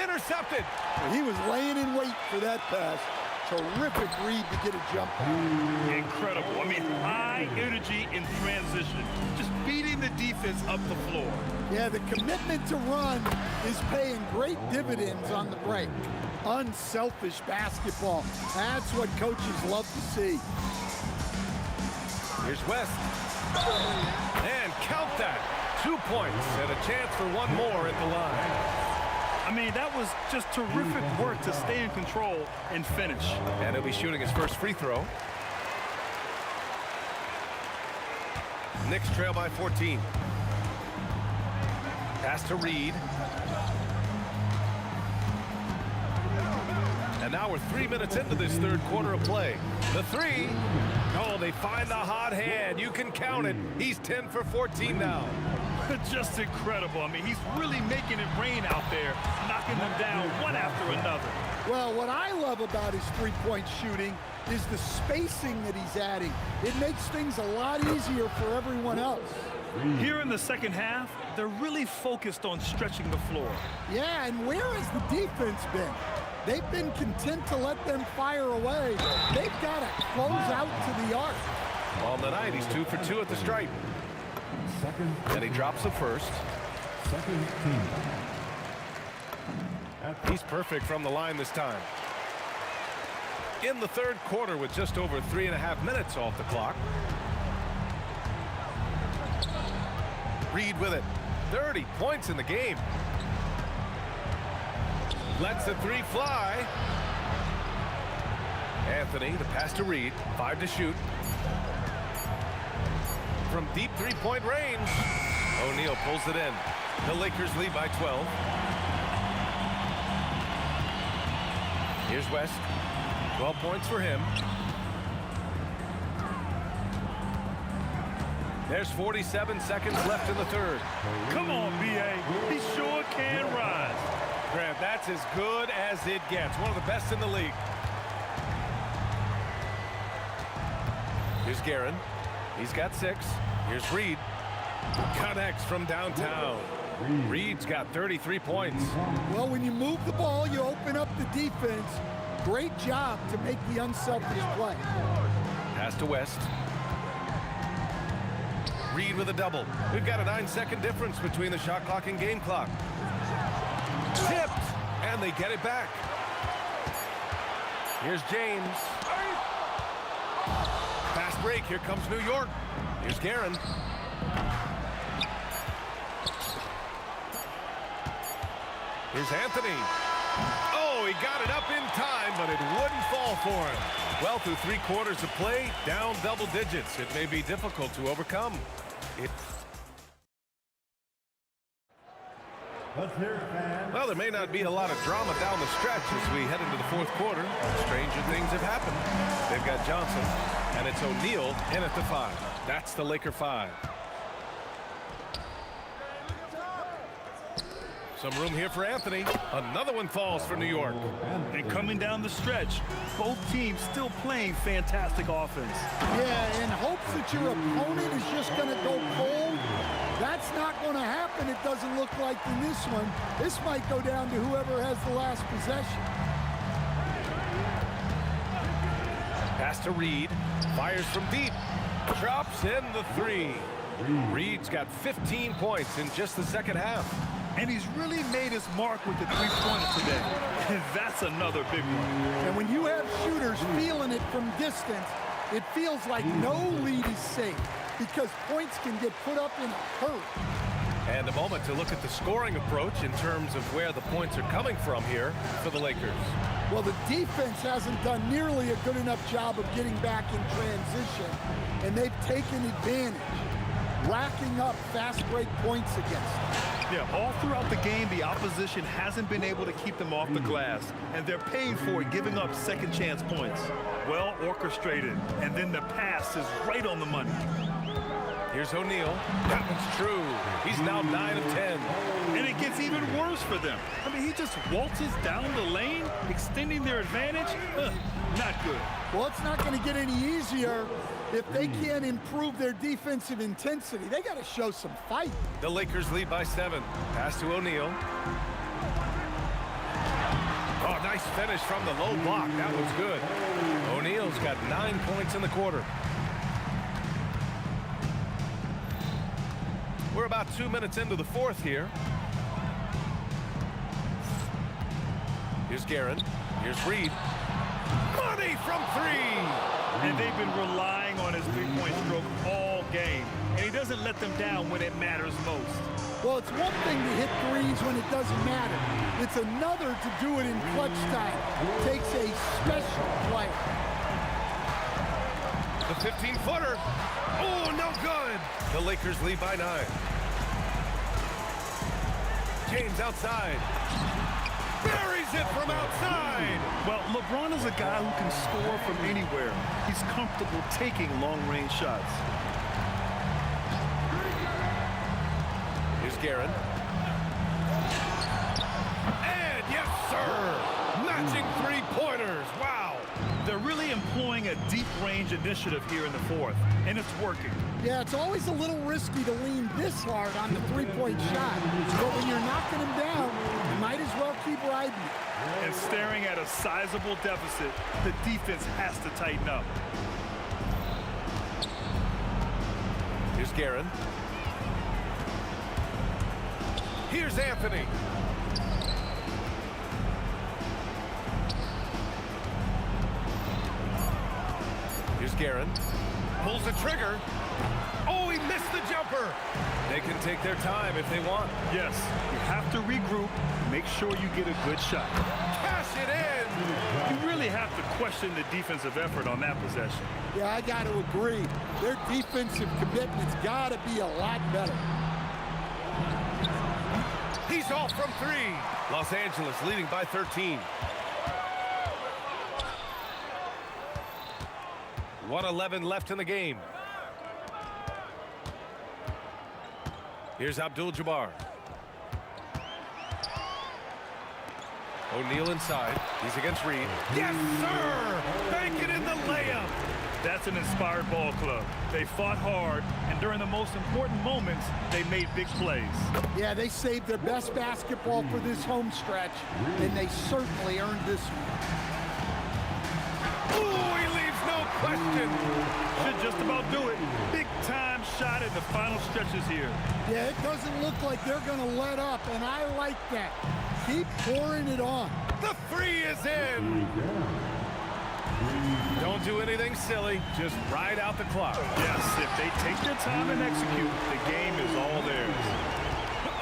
Speaker 11: Intercepted.
Speaker 14: He was laying in wait for that pass. Terrific read to get a jump.
Speaker 13: Incredible. I mean, high energy in transition. Just beating the defense up the floor.
Speaker 14: Yeah, the commitment to run is paying great dividends on the break. Unselfish basketball. That's what coaches love to see.
Speaker 11: Here's West. And count that. 2 points and a chance for one more at the line.
Speaker 13: I mean, that was just terrific work to stay in control and finish.
Speaker 11: And he'll be shooting his first free throw. Knicks trail by 14. Pass to Reed. And now we're 3 minutes into this third quarter of play. The three. Oh, they find the hot hand. You can count it. He's 10 for 14 now.
Speaker 13: Just incredible. I mean, he's really making it rain out there, knocking them down one after another.
Speaker 14: Well, what I love about his three-point shooting is the spacing that he's adding. It makes things a lot easier for everyone else.
Speaker 13: Here in the second half, they're really focused on stretching the floor.
Speaker 14: Yeah, and where has the defense been? They've been content to let them fire away. They've got to close out to the arc.
Speaker 11: On the night, he's 2 for 2 at the stripe. And he drops the first.
Speaker 9: Second team.
Speaker 11: He's perfect from the line this time. In the third quarter with just over 3.5 minutes off the clock. Reed with it. 30 points in the game. Lets the three fly. Anthony, the pass to Reed. 5 to shoot. From deep three-point range. O'Neal pulls it in. The Lakers lead by 12. Here's West. 12 points for him. There's 47 seconds left in the third.
Speaker 13: Come on, B.A. He sure can rise.
Speaker 11: Grant, that's as good as it gets. One of the best in the league. Here's Guerin. He's got 6. Here's Reed. Connects from downtown. Reed's got 33 points.
Speaker 14: Well, when you move the ball, you open up the defense. Great job to make the unselfish play.
Speaker 11: Pass to West. Reed with a double. We've got a 9-second difference between the shot clock and game clock. Tipped, and they get it back. Here's James. Fast break. Here comes New York. Here's Guerin. Here's Anthony. Oh, he got it up in time, but it wouldn't fall for him. Well, through 3 quarters of play, down double digits. It may be difficult to overcome. Well, there may not be a lot of drama down the stretch as we head into the fourth quarter. Stranger things have happened. They've got Johnson, and it's O'Neal in at the 5. That's the Laker 5. Some room here for Anthony. Another one falls for New York.
Speaker 13: And coming down the stretch, both teams still playing fantastic offense.
Speaker 14: Yeah, in hopes that your opponent is just going to go cold. That's not going to happen, it doesn't look like in this one. This might go down to whoever has the last possession.
Speaker 11: Pass to Reed. Fires from deep. Drops in the 3. Reed's got 15 points in just the second half.
Speaker 13: And he's really made his mark with the three-pointer today. And that's another big one.
Speaker 14: And when you have shooters feeling it from distance, it feels like no lead is safe because points can get put up in a hurry.
Speaker 11: And a moment to look at the scoring approach in terms of where the points are coming from here for the Lakers.
Speaker 14: Well, the defense hasn't done nearly a good enough job of getting back in transition, and they've taken advantage, racking up fast break points against them.
Speaker 13: Yeah, all throughout the game, the opposition hasn't been able to keep them off the glass, and they're paying for it, giving up second chance points. Well orchestrated, and then the pass is right on the money.
Speaker 11: Here's O'Neal. That one's true. He's now 9 of 10.
Speaker 13: And it gets even worse for them. I mean, he just waltzes down the lane, extending their advantage. Not good.
Speaker 14: Well, it's not going to get any easier if they can't improve their defensive intensity. They got to show some fight.
Speaker 11: The Lakers lead by 7. Pass to O'Neal. Oh, nice finish from the low block. That was good. O'Neal's got 9 points in the quarter. We're about 2 minutes into the fourth here. Here's Guerin. Here's Reed. Money from 3!
Speaker 13: And they've been relying on his three-point stroke all game. And he doesn't let them down when it matters most.
Speaker 14: Well, it's one thing to hit threes when it doesn't matter. It's another to do it in clutch time. It takes a special player.
Speaker 11: The 15-footer. Oh, no good. The Lakers lead by 9. James outside. Buries it from outside.
Speaker 13: Well, LeBron is a guy who can score from anywhere. He's comfortable taking long-range shots.
Speaker 11: Here's Guerin. And yes, sir. Matching three-pointers. Wow.
Speaker 13: They're really employing a deep-range initiative here in the fourth, and it's working.
Speaker 14: Yeah, it's always a little risky to lean this hard on the three-point shot. But when you're knocking him down, you might as well keep riding it.
Speaker 13: And staring at a sizable deficit, the defense has to tighten up.
Speaker 11: Here's Guerin. Here's Anthony. Here's Guerin. Pulls the trigger. Oh, he missed the jumper. They can take their time if they want.
Speaker 13: Yes, you have to regroup, make sure you get a good shot.
Speaker 11: Cash it in.
Speaker 13: You really have to question the defensive effort on that possession.
Speaker 14: Yeah, I got to agree. Their defensive commitment's got to be a lot better.
Speaker 11: He's off from 3. Los Angeles leading by 13. 1:11 left in the game. Here's Abdul-Jabbar. O'Neal inside. He's against Reed. Yes, sir! Bank it in the layup.
Speaker 13: That's an inspired ball club. They fought hard, and during the most important moments, they made big plays.
Speaker 14: Yeah, they saved their best basketball for this home stretch, and they certainly earned this one.
Speaker 11: Ooh, he leaves no question.
Speaker 13: Should just about do it. Big time shot in the final stretches here.
Speaker 14: Yeah, it doesn't look like they're going to let up, and I like that. Keep pouring it on.
Speaker 11: The 3 is in. Don't do anything silly. Just ride out the clock.
Speaker 13: Yes, if they take their time and execute, the game is all theirs.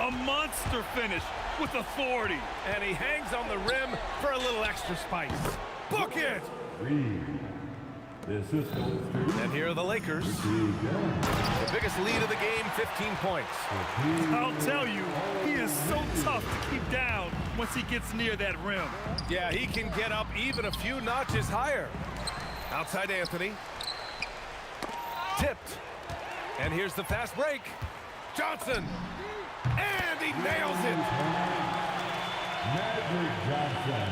Speaker 13: A monster finish with authority.
Speaker 11: And he hangs on the rim for a little extra spice. Book it! And here are the Lakers. The biggest lead of the game, 15 points.
Speaker 13: I'll tell you, he is so tough to keep down once he gets near that rim.
Speaker 11: Yeah, he can get up even a few notches higher. Outside Anthony. Tipped. And here's the fast break. Johnson. And he nails it.
Speaker 9: Magic Johnson.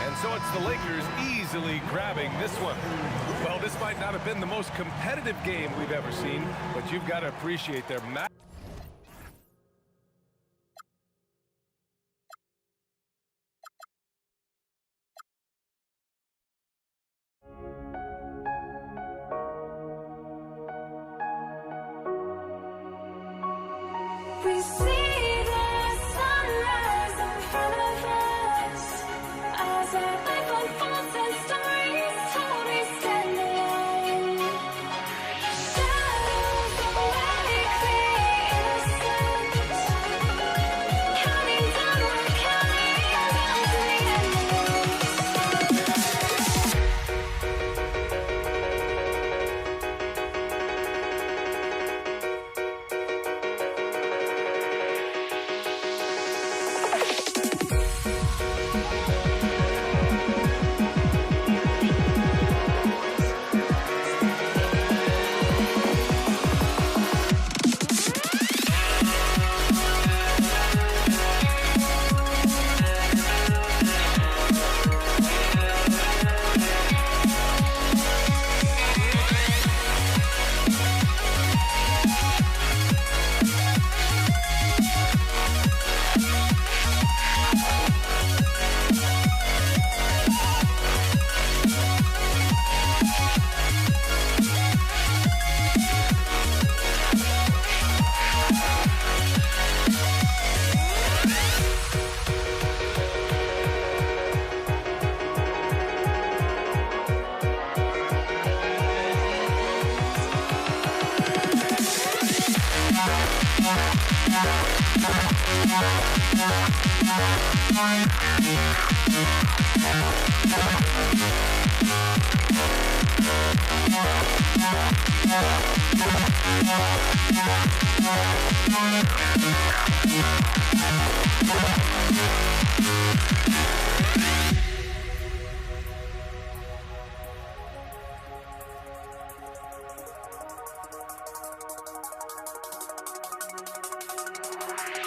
Speaker 11: And so it's the Lakers easily grabbing this one. Well, this might not have been the most competitive game we've ever seen, but you've got to appreciate their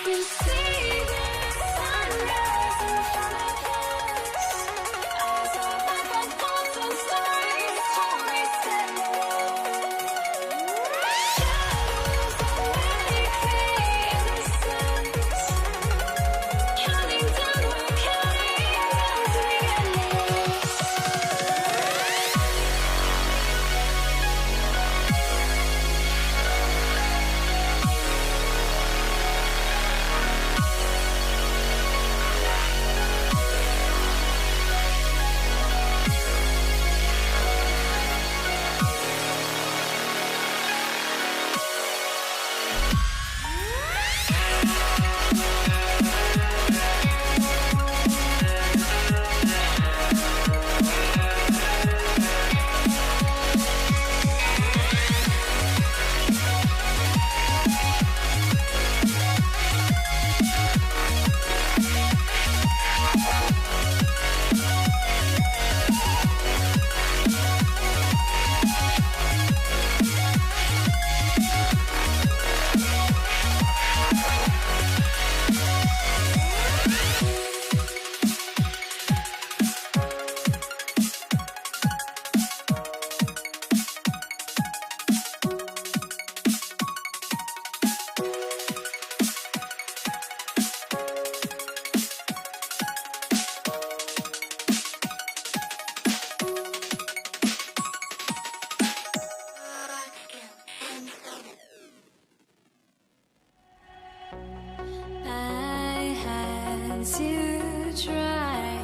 Speaker 2: You see the sunrise in front of us as our life unfolds and stories told we stand alone. Shadows already create innocence, counting down, we're counting down to the endless. I had to try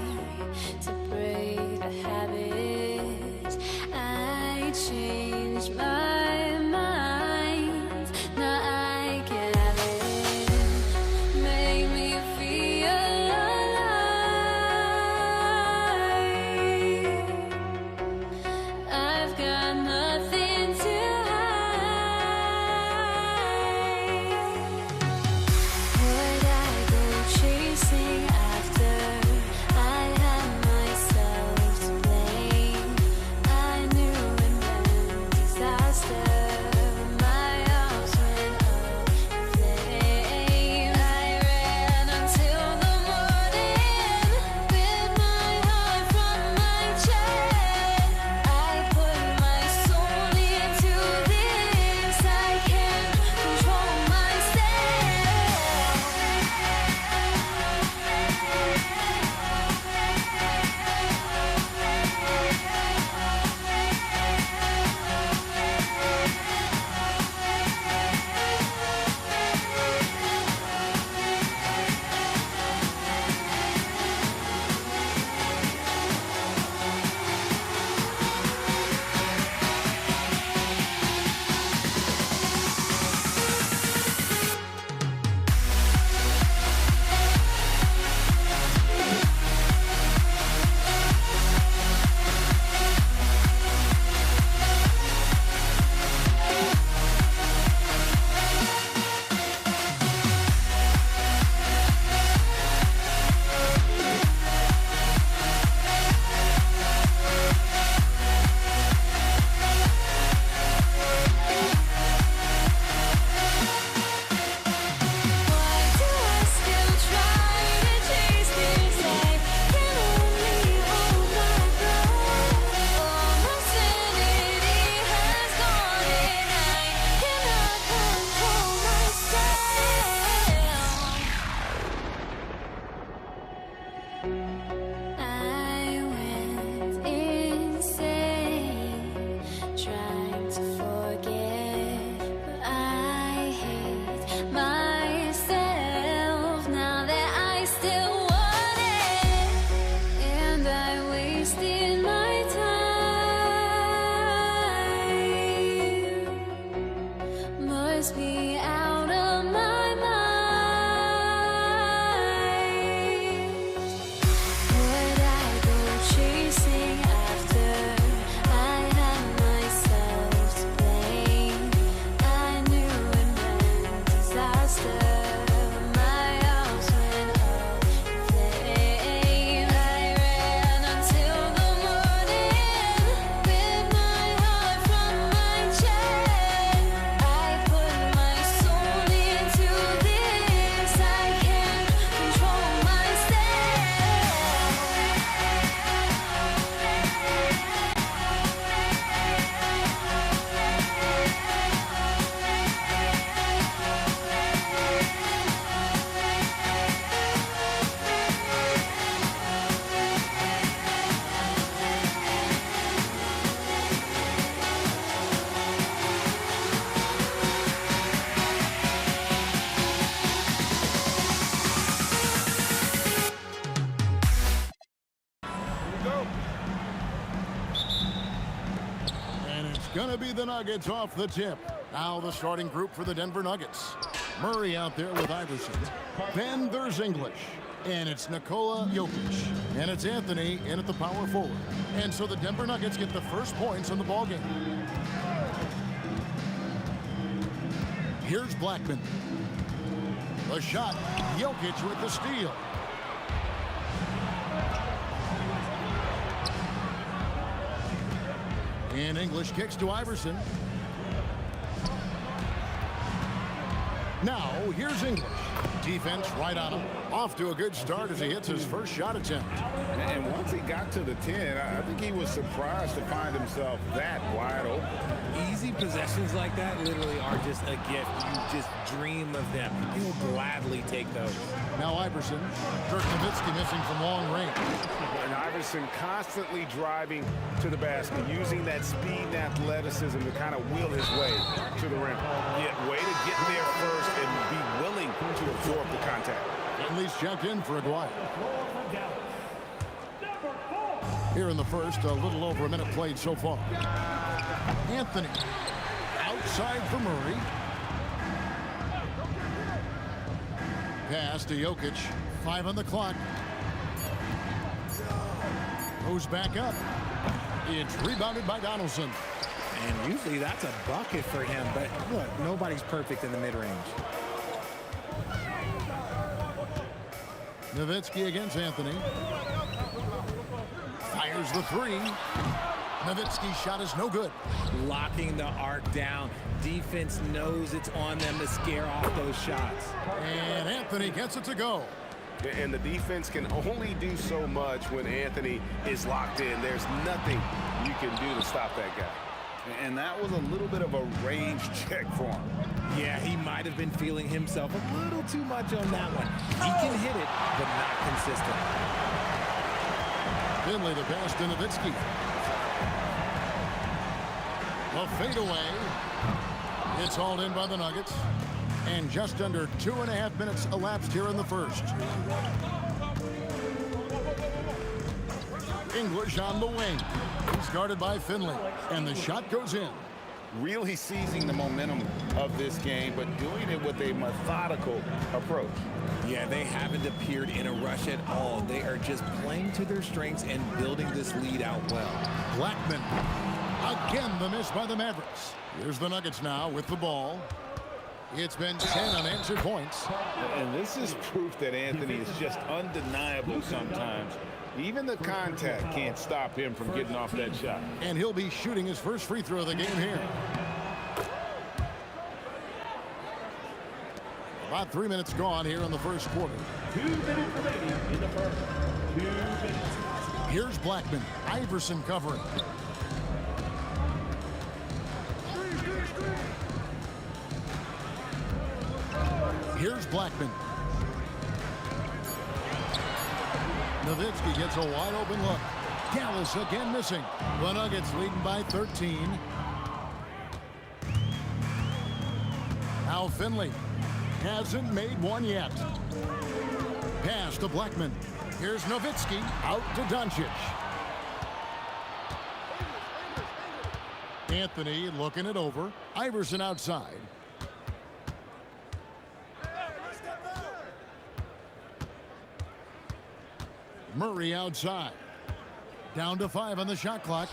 Speaker 2: to break the habit. I changed my mind. Now I can have it. Make me feel alive. I've got nothing to hide. Would I go chasing after
Speaker 8: go.
Speaker 3: And it's going to be the Nuggets off the tip. Now the starting group for the Denver Nuggets. Murray out there with Iverson. Then there's English. And it's Nikola Jokic. And it's Anthony in at the power forward. And so the Denver Nuggets get the first points in the ballgame. Here's Blackman. The shot. Jokic with the steal. And English kicks to Iverson. Now, here's English. Defense right on him. Off to a good start as he hits his first shot attempt.
Speaker 4: And once he got to the 10, I think he was surprised to find himself that wide open.
Speaker 6: Easy possessions like that literally are just a gift. You just dream of them. He'll gladly take those.
Speaker 3: Now Iverson. Dirk Nowitzki missing from long range.
Speaker 4: And Iverson constantly driving to the basket, using that speed and athleticism to kind of wheel his way to the rim. Yeah, way to get there first and be willing to absorb the contact.
Speaker 3: At least checked in for Aguirre. Here in the first, a little over a minute played so far. Anthony outside for Murray. Pass to Jokic. 5 on the clock. Goes back up. It's rebounded by Donaldson.
Speaker 6: And usually that's a bucket for him, but look, nobody's perfect in the mid-range.
Speaker 3: Nowitzki against Anthony. Fires the 3. Nowitzki's shot is no good.
Speaker 6: Locking the arc down. Defense knows it's on them to scare off those shots.
Speaker 3: And Anthony gets it to go.
Speaker 4: And the defense can only do so much when Anthony is locked in. There's nothing you can do to stop that guy. And that was a little bit of a range check for him.
Speaker 6: Yeah, he might have been feeling himself a little too much on that one. He can hit it, but not consistent.
Speaker 3: Finley the pass to Nowitzki. The fadeaway. It's hauled in by the Nuggets. And just under 2.5 minutes elapsed here in the first. English on the wing. He's guarded by Finley. And the shot goes in.
Speaker 4: Really seizing the momentum of this game, but doing it with a methodical approach.
Speaker 6: Yeah, they haven't appeared in a rush at all. They are just playing to their strengths and building this lead out well.
Speaker 3: Blackman. Again, the miss by the Mavericks. Here's the Nuggets now with the ball. It's been 10 unanswered points.
Speaker 4: And this is proof that Anthony is just undeniable sometimes. Even the contact can't stop him from getting off that shot.
Speaker 3: And he'll be shooting his first free throw of the game here. About 3 minutes gone here in the first quarter.
Speaker 9: 2 minutes remaining in the first. 2 minutes.
Speaker 3: Here's Blackman. Iverson covering. Here's Blackman. Nowitzki gets a wide open look. Dallas again missing. The Nuggets leading by 13. Now Finley hasn't made one yet. Pass to Blackman. Here's Nowitzki out to Doncic. Anthony looking it over. Iverson outside. Murray outside. Down to 5 on the shot clock.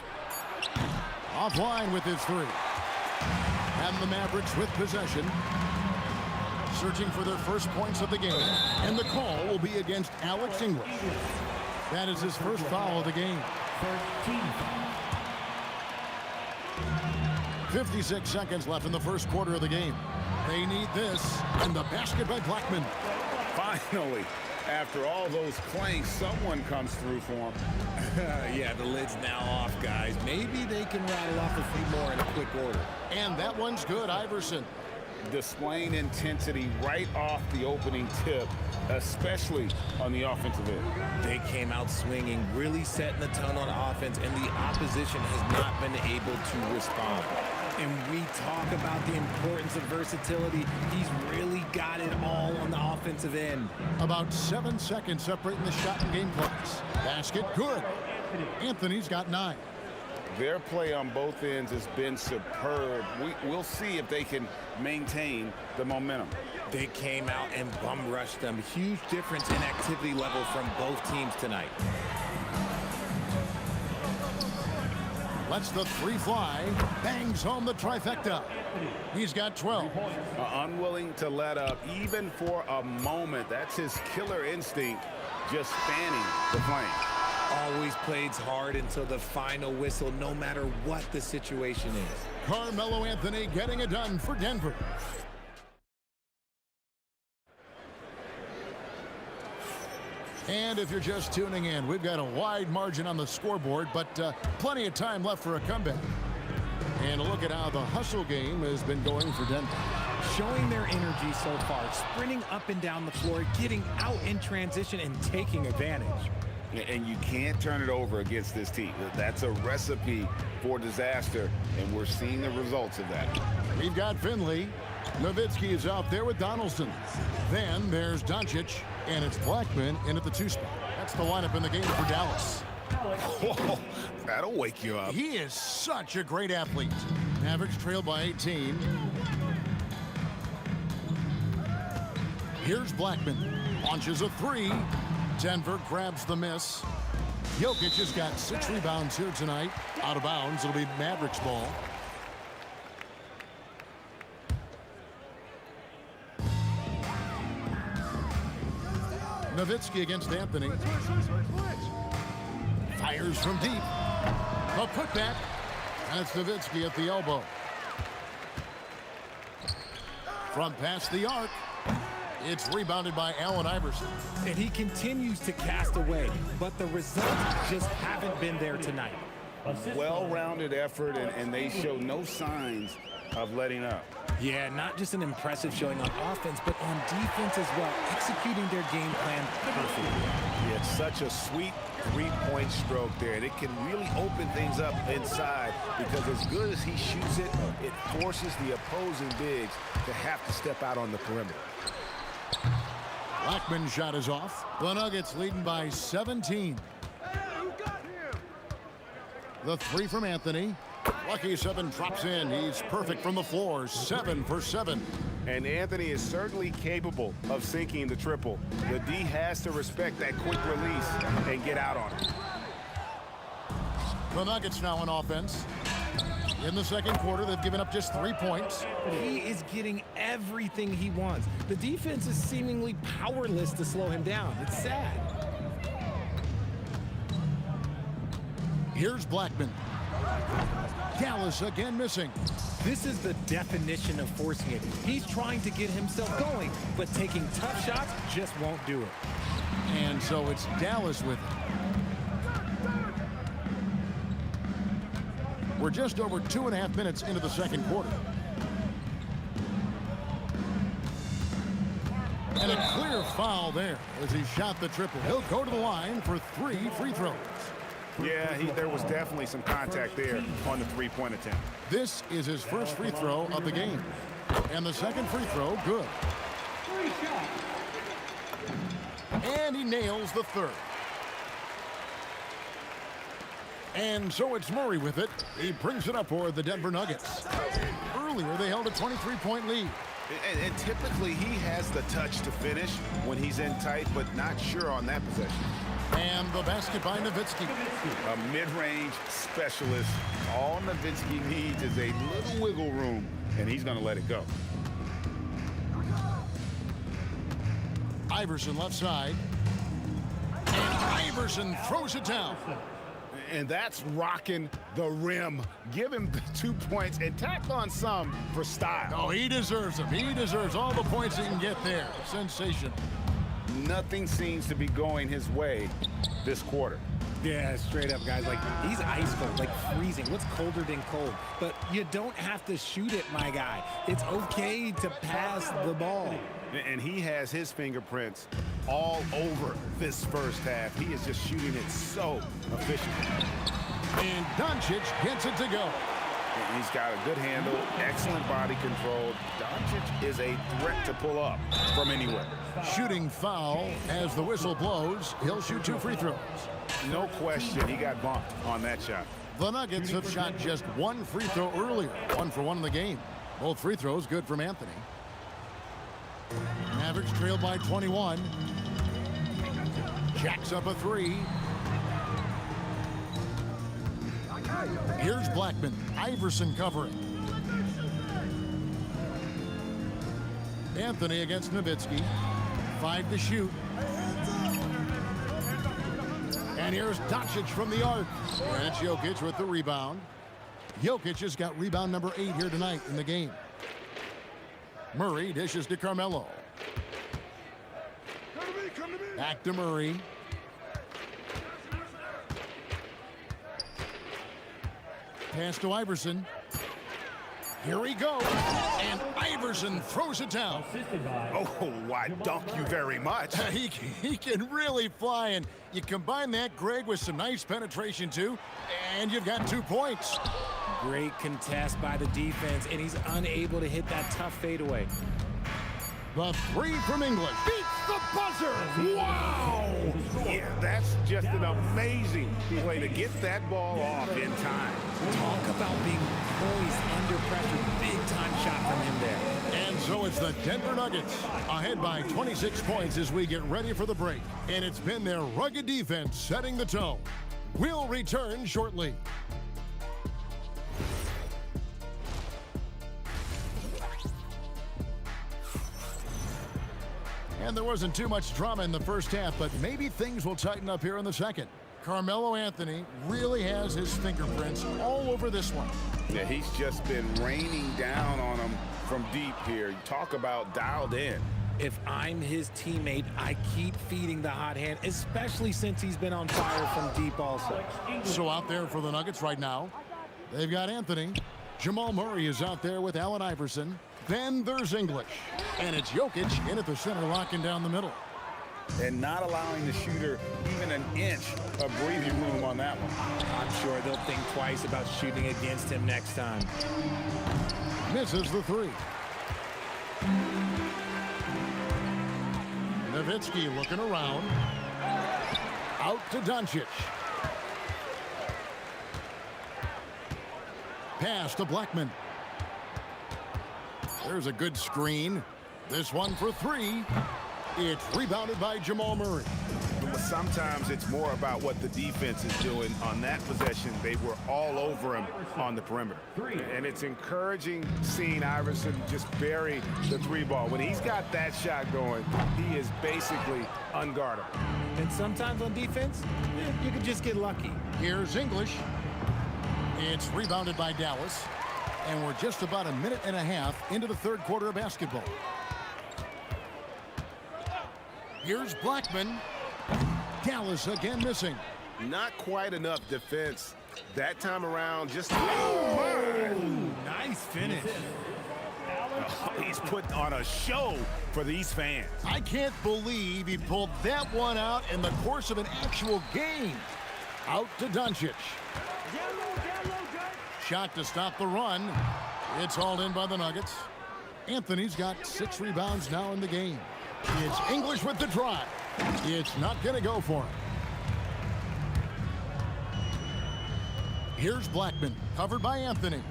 Speaker 3: Offline with his 3. And the Mavericks with possession. Searching for their first points of the game. And the call will be against Alex English. That is his first foul of the game. 56 seconds left in the first quarter of the game. They need this. And the basket by Blackman.
Speaker 4: Finally. After all those clanks, someone comes through for him.
Speaker 6: Yeah, the lid's now off, guys. Maybe they can rattle off a few more in a quick order.
Speaker 3: And that one's good, Iverson.
Speaker 4: Displaying intensity right off the opening tip, especially on the offensive end.
Speaker 6: They came out swinging, really setting the tone on offense, and the opposition has not been able to respond. And we talk about the importance of versatility. He's really got it all on the offensive end.
Speaker 3: About 7 seconds separating the shot and game clocks. Basket good. Anthony's got 9.
Speaker 8: Their play on both ends has been superb. We'll see if they can maintain the momentum.
Speaker 6: They came out and bum rushed them. Huge difference in activity level from both teams tonight.
Speaker 3: Lets the 3 fly. Bangs home the trifecta. He's got 12.
Speaker 8: Unwilling to let up even for a moment. That's his killer instinct, just fanning the flame.
Speaker 6: Always plays hard until the final whistle, no matter what the situation is.
Speaker 3: Carmelo Anthony getting it done for Denver. And if you're just tuning in, we've got a wide margin on the scoreboard, but plenty of time left for a comeback. And a look at how the hustle game has been going for Denver.
Speaker 6: Showing their energy so far, sprinting up and down the floor, getting out in transition and taking advantage.
Speaker 8: And you can't turn it over against this team. That's a recipe for disaster, and we're seeing the results of that.
Speaker 3: We've got Finley. Nowitzki is out there with Donaldson. Then there's Doncic, and it's Blackman in at the 2 spot. That's the lineup in the game for Dallas.
Speaker 8: Whoa, that'll wake you up.
Speaker 3: He is such a great athlete. Mavericks trail by 18. Here's Blackman. Launches a 3. Denver grabs the miss. Jokic has got 6 rebounds here tonight. Out of bounds. It'll be Mavericks ball. Nowitzki against Anthony. Fires from deep. A putback. That's Nowitzki at the elbow. From past the arc. It's rebounded by Allen Iverson.
Speaker 6: And he continues to cast away, but the results just haven't been there tonight.
Speaker 8: Well-rounded effort, and they show no signs of letting up.
Speaker 6: Yeah, not just an impressive showing on offense, but on defense as well, executing their game plan perfectly.
Speaker 4: It's such a sweet three-point stroke there, and it can really open things up inside because as good as he shoots it, it forces the opposing bigs to have to step out on the perimeter.
Speaker 3: Blackman's shot is off. The Nuggets leading by 17. The 3 from Anthony. Lucky 7 drops in. He's perfect from the floor. 7 for 7.
Speaker 8: And Anthony is certainly capable of sinking the triple. The D has to respect that quick release and get out on it.
Speaker 3: The Nuggets now on offense. In the second quarter, they've given up just 3 points.
Speaker 6: He is getting everything he wants. The defense is seemingly powerless to slow him down. It's sad.
Speaker 3: Here's Blackman. Dallas again missing.
Speaker 6: This is the definition of forcing it. He's trying to get himself going, but taking tough shots just won't do it.
Speaker 3: And so it's Dallas with it. We're just over 2.5 minutes into the second quarter. And a clear foul there as he shot the triple. He'll go to the line for 3 free throws.
Speaker 8: Yeah, there was definitely some contact there on the three-point attempt.
Speaker 3: This is his first free throw of the game. And the second free throw, good. And he nails the third. And so it's Murray with it. He brings it up for the Denver Nuggets. Earlier, they held a 23-point lead.
Speaker 8: And typically, he has the touch to finish when he's in tight, but not sure on that possession.
Speaker 3: And the basket by Nowitzki.
Speaker 8: A mid-range specialist. All Nowitzki needs is a little wiggle room, and he's going to let it go.
Speaker 3: Iverson left side. And Iverson throws it down.
Speaker 8: And that's rocking the rim. Give him the 2 points and tack on some for style.
Speaker 3: Oh, he deserves them. He deserves all the points he can get there. Sensation.
Speaker 8: Nothing seems to be going his way this quarter.
Speaker 6: Yeah, straight up, guys. Like, he's ice cold, like freezing. What's colder than cold? But you don't have to shoot it, my guy. It's okay to pass the ball.
Speaker 8: And he has his fingerprints all over this first half. He is just shooting it so efficiently.
Speaker 3: And Doncic gets it to go.
Speaker 4: And he's got a good handle, excellent body control. Doncic is a threat to pull up from anywhere.
Speaker 3: Shooting foul as the whistle blows. He'll shoot 2 free throws.
Speaker 4: No question, he got bumped on that shot.
Speaker 3: The Nuggets have shot just 1 free throw earlier. 1 for 1 in the game. Both free throws good from Anthony. Mavericks trailed by 21. Jacks up a 3. Here's Blackman. Iverson covering. Anthony against Nowitzki. 5 to shoot. And here's Doncic from the arc. And it's Jokic with the rebound. Jokic has got rebound number 8 here tonight in the game. Murray dishes to Carmelo. Back to Murray. Pass to Iverson. Here he goes. And Iverson throws it down.
Speaker 8: Oh, why, dunk you very much.
Speaker 3: He can really fly, and you combine that, Greg, with some nice penetration, too, and you've got 2 points.
Speaker 6: Great contest by the defense, and he's unable to hit that tough fadeaway.
Speaker 3: The 3 from English beats the buzzer. Wow!
Speaker 4: Yeah, that's just an amazing way to get that ball off in time.
Speaker 6: Talk about being poised under pressure. Big time shot from him there.
Speaker 3: And so it's the Denver Nuggets ahead by 26 points as we get ready for the break. And it's been their rugged defense setting the tone. We'll return shortly. And there wasn't too much drama in the first half, but maybe things will tighten up here in the second. Carmelo Anthony really has his fingerprints all over this one.
Speaker 4: Yeah, he's just been raining down on him from deep here. Talk about dialed in.
Speaker 6: If I'm his teammate, I keep feeding the hot hand, especially since he's been on fire from deep also.
Speaker 3: So out there for the Nuggets right now, they've got Anthony. Jamal Murray is out there with Allen Iverson. Then there's English. And it's Jokic in at the center, locking down the middle.
Speaker 4: And not allowing the shooter even an inch of breathing room on that one.
Speaker 6: I'm sure they'll think twice about shooting against him next time.
Speaker 3: Misses the 3. Nowitzki looking around. Out to Doncic. Pass to Blackman. There's a good screen. This one for 3. It's rebounded by Jamal Murray.
Speaker 4: But sometimes it's more about what the defense is doing. On that possession, they were all over him on the perimeter. And it's encouraging seeing Iverson just bury the 3 ball. When he's got that shot going, he is basically unguardable.
Speaker 6: And sometimes on defense, you can just get lucky.
Speaker 3: Here's English. It's rebounded by Dallas. And we're just about a minute and a half into the third quarter of basketball. Here's Blackman. Dallas again missing.
Speaker 4: Not quite enough defense that time around. Just
Speaker 6: nice finish.
Speaker 4: He's put on a show for these fans.
Speaker 3: I can't believe he pulled that one out in the course of an actual game. Out to Doncic. Shot to stop the run. It's hauled in by the Nuggets. Anthony's got 6 rebounds now in the game. It's English with the drive. It's not going to go for him. Here's Blackman, covered by Anthony.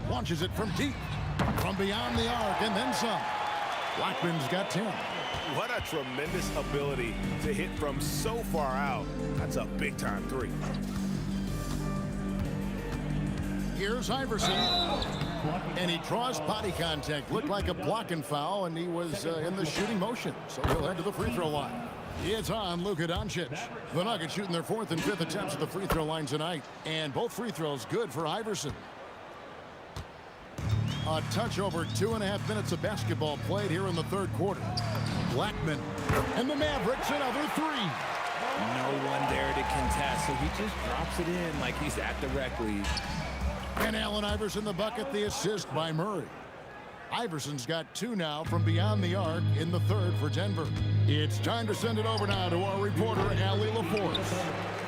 Speaker 3: Launches it from deep, from beyond the arc, and then some. Blackman's got 10.
Speaker 4: What a tremendous ability to hit from so far out. That's a big-time 3.
Speaker 3: Here's Iverson. And he draws body contact. Looked like a blocking foul, and he was in the shooting motion. So he'll head to the free throw line. It's on Luka Doncic. The Nuggets shooting their 4th and 5th attempts at the free throw line tonight. And both free throws good for Iverson. A touch over 2.5 minutes of basketball played here in the third quarter. Blackman and the Mavericks another 3.
Speaker 6: No one there to contest, so he just drops it in like he's at the rec league.
Speaker 3: And Allen Iverson the bucket, the assist by Murray. Iverson's got 2 now from beyond the arc in the third for Denver. It's time to send it over now to our reporter, Allie LaForce.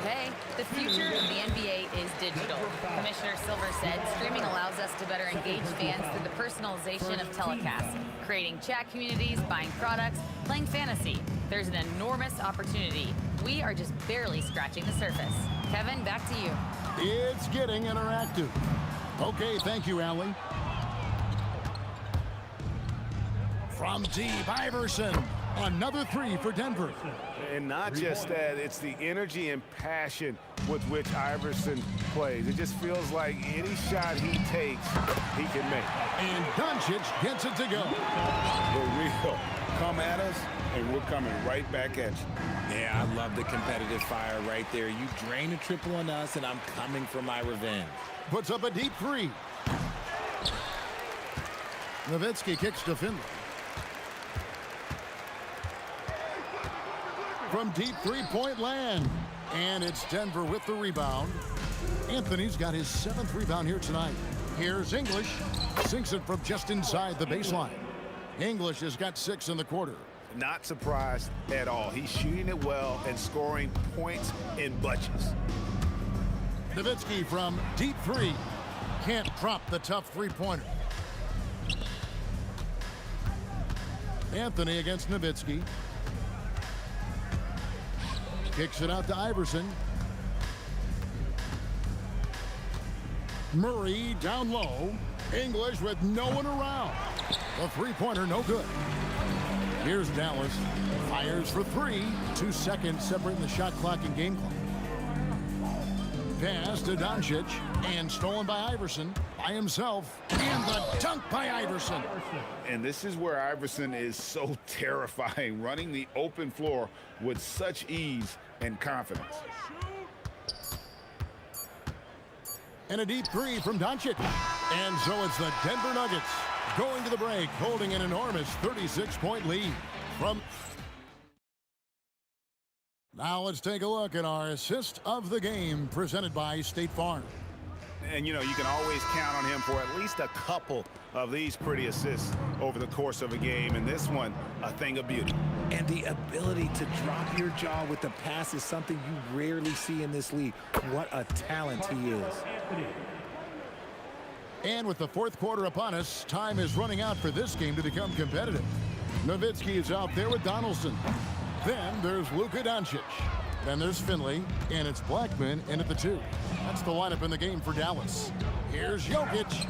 Speaker 7: Hey, the future of the NBA is digital. Commissioner Commissioner Silver said, streaming allows us to better engage fans through the personalization of telecasts, creating chat communities, buying products, playing fantasy. There's an enormous opportunity. We are just barely scratching the surface. Kevin, back to you.
Speaker 3: It's getting interactive. Okay, thank you, Allie. From deep, Iverson. Another three for Denver.
Speaker 8: And not just that, it's the energy and passion with which Iverson plays. It just feels like any shot he takes, he can make.
Speaker 3: And Doncic gets it to go.
Speaker 8: The real come at us, and we're coming right back at you.
Speaker 6: Yeah, I love the competitive fire right there. You drain a triple on us, and I'm coming for my revenge.
Speaker 3: Puts up a deep three. Nowitzki kicks to Finley. From deep three-point land. And it's Denver with the rebound. Anthony's got his 7th rebound here tonight. Here's English. Sinks it from just inside the baseline. English has got 6 in the quarter.
Speaker 8: Not surprised at all. He's shooting it well and scoring points in bunches.
Speaker 3: Nowitzki from deep three. Can't drop the tough three-pointer. Anthony against Nowitzki. Kicks it out to Iverson. Murray down low. English with no one around. The three-pointer no good. Here's Dallas. Fires for 3. 2 seconds separating the shot clock and game clock. Pass to Doncic. And stolen by Iverson. By himself. And the dunk by Iverson.
Speaker 8: And this is where Iverson is so terrifying. Running the open floor with such ease and confidence.
Speaker 3: And a deep three from Doncic. And so it's the Denver Nuggets going to the break, holding an enormous 36-point lead. Now let's take a look at our assist of the game presented by State Farm.
Speaker 8: And, you know, you can always count on him for at least a couple of these pretty assists over the course of a game. And this one, a thing of beauty.
Speaker 6: And the ability to drop your jaw with the pass is something you rarely see in this league. What a talent he is.
Speaker 3: And with the 4th quarter upon us, time is running out for this game to become competitive. Nowitzki is out there with Donaldson. Then there's Luka Doncic. Then there's Finley, and it's Blackman in at the 2. That's the lineup in the game for Dallas. Here's Jokic,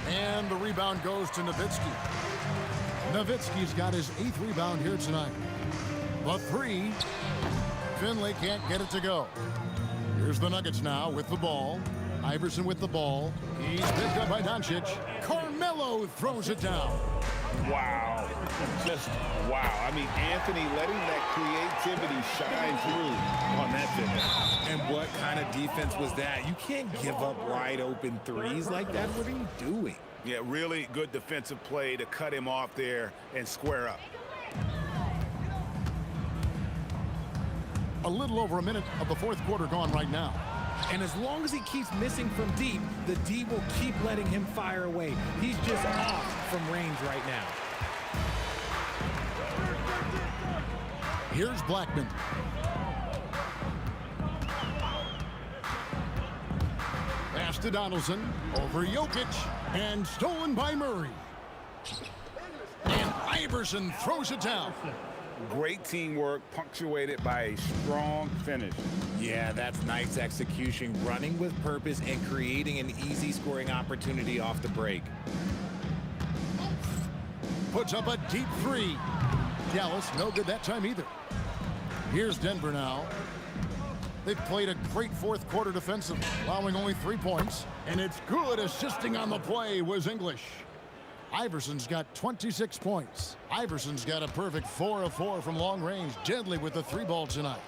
Speaker 3: and the rebound goes to Nowitzki. Nowitzki's got his 8th rebound here tonight. The 3. Finley can't get it to go. Here's the Nuggets now with the ball. Iverson with the ball. He's picked up by Doncic. Carmelo throws it down.
Speaker 8: Wow. Just wow. I mean, Anthony letting that creativity shine through on that finish.
Speaker 6: And what kind of defense was that? You can't give up wide open threes like that. What are you doing?
Speaker 8: Yeah, really good defensive play to cut him off there and square up.
Speaker 3: A little over a minute of the 4th quarter gone right now.
Speaker 6: And as long as he keeps missing from deep, the D will keep letting him fire away. He's just off from range right now.
Speaker 3: Here's Blackman. Pass to Donaldson. Over Jokic. And stolen by Murray. And Iverson throws it down.
Speaker 8: Great teamwork, punctuated by a strong finish.
Speaker 6: Yeah, that's nice execution, running with purpose and creating an easy scoring opportunity off the break.
Speaker 3: Puts up a deep 3. Dallas, no good that time either. Here's Denver now. They've played a great 4th quarter defensively, allowing only 3 points. And it's good assisting on the play was English. Iverson's got 26 points. Iverson's got a perfect 4 of 4 from long range, deadly with the 3-ball tonight.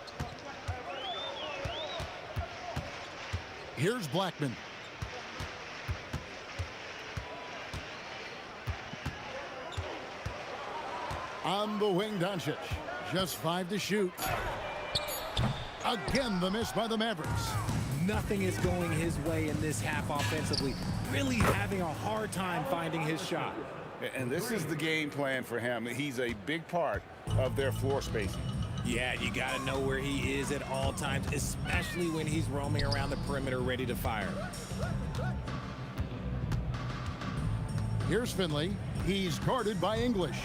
Speaker 3: Here's Blackman. On the wing, Doncic. Just 5 to shoot. Again, the miss by the Mavericks.
Speaker 6: Nothing is going his way in this half offensively. Really having a hard time finding his shot.
Speaker 8: And this is the game plan for him. He's a big part of their floor spacing.
Speaker 6: Yeah, you got to know where he is at all times, especially when he's roaming around the perimeter ready to fire.
Speaker 3: Here's Finley. He's guarded by English.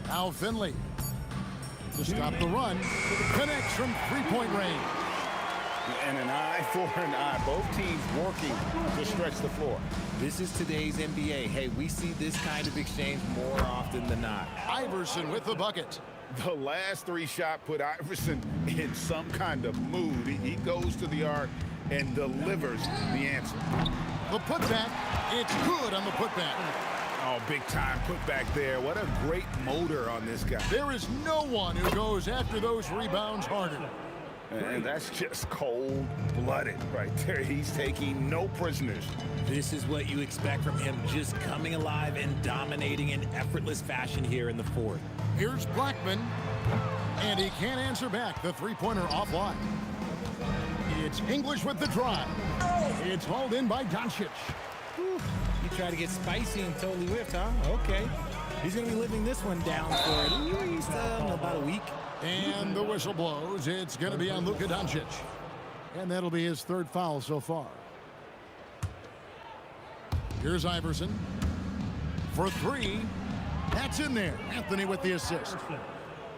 Speaker 3: Now Finley to stop the run. Connects from three-point range.
Speaker 4: And an eye for an eye. Both teams working to stretch the floor.
Speaker 6: This is today's NBA. Hey, we see this kind of exchange more often than not.
Speaker 3: Iverson with the bucket.
Speaker 8: The last three shot put Iverson in some kind of mood. He goes to the arc and delivers the answer.
Speaker 3: The putback, it's good on the putback.
Speaker 8: Oh, big time putback there. What a great motor on this guy.
Speaker 3: There is no one who goes after those rebounds harder.
Speaker 8: And that's just cold-blooded right there. He's taking no prisoners.
Speaker 6: This is what you expect from him, just coming alive and dominating in effortless fashion here in the fourth.
Speaker 3: Here's Blackman, and he can't answer back. The three-pointer offline. It's English with the drive. It's hauled in by Doncic.
Speaker 6: He tried to get spicy and totally whiffed, huh? Okay. He's going to be living this one down for at least about a week.
Speaker 3: And the whistle blows. It's going to be on Luka Doncic. And that'll be his third foul so far. Here's Iverson for three. That's in there. Anthony with the assist.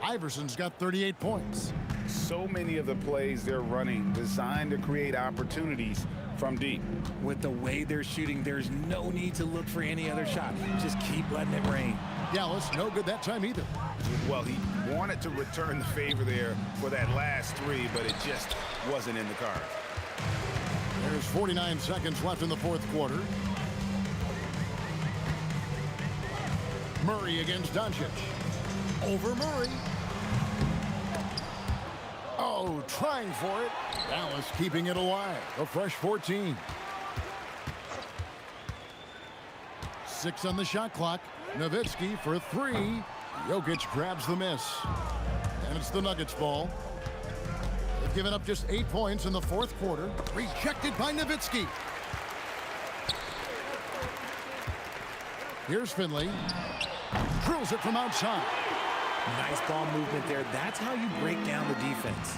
Speaker 3: Iverson's got 38 points.
Speaker 8: So many of the plays they're running designed to create opportunities from deep.
Speaker 6: With the way they're shooting, there's no need to look for any other shot. Just keep letting it rain.
Speaker 3: Dallas, no good that time either.
Speaker 8: Well, he wanted to return the favor there for that last three, but it just wasn't in the cards.
Speaker 3: There's 49 seconds left in the fourth quarter. Murray against Doncic. Over Murray. Oh, trying for it. Dallas keeping it alive. A fresh 14. 6 on the shot clock. Nowitzki for three. Jokic grabs the miss. And it's the Nuggets ball. They've given up just 8 points in the fourth quarter. Rejected by Nowitzki. Here's Finley. Drills it from outside.
Speaker 6: Nice ball movement there. That's how you break down the defense.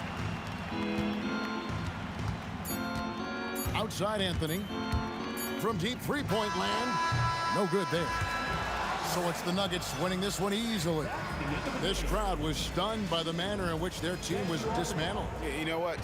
Speaker 3: Outside Anthony. From deep three-point land. No good there. So it's the Nuggets winning this one easily. This crowd was stunned by the manner in which their team was dismantled.
Speaker 8: You know what?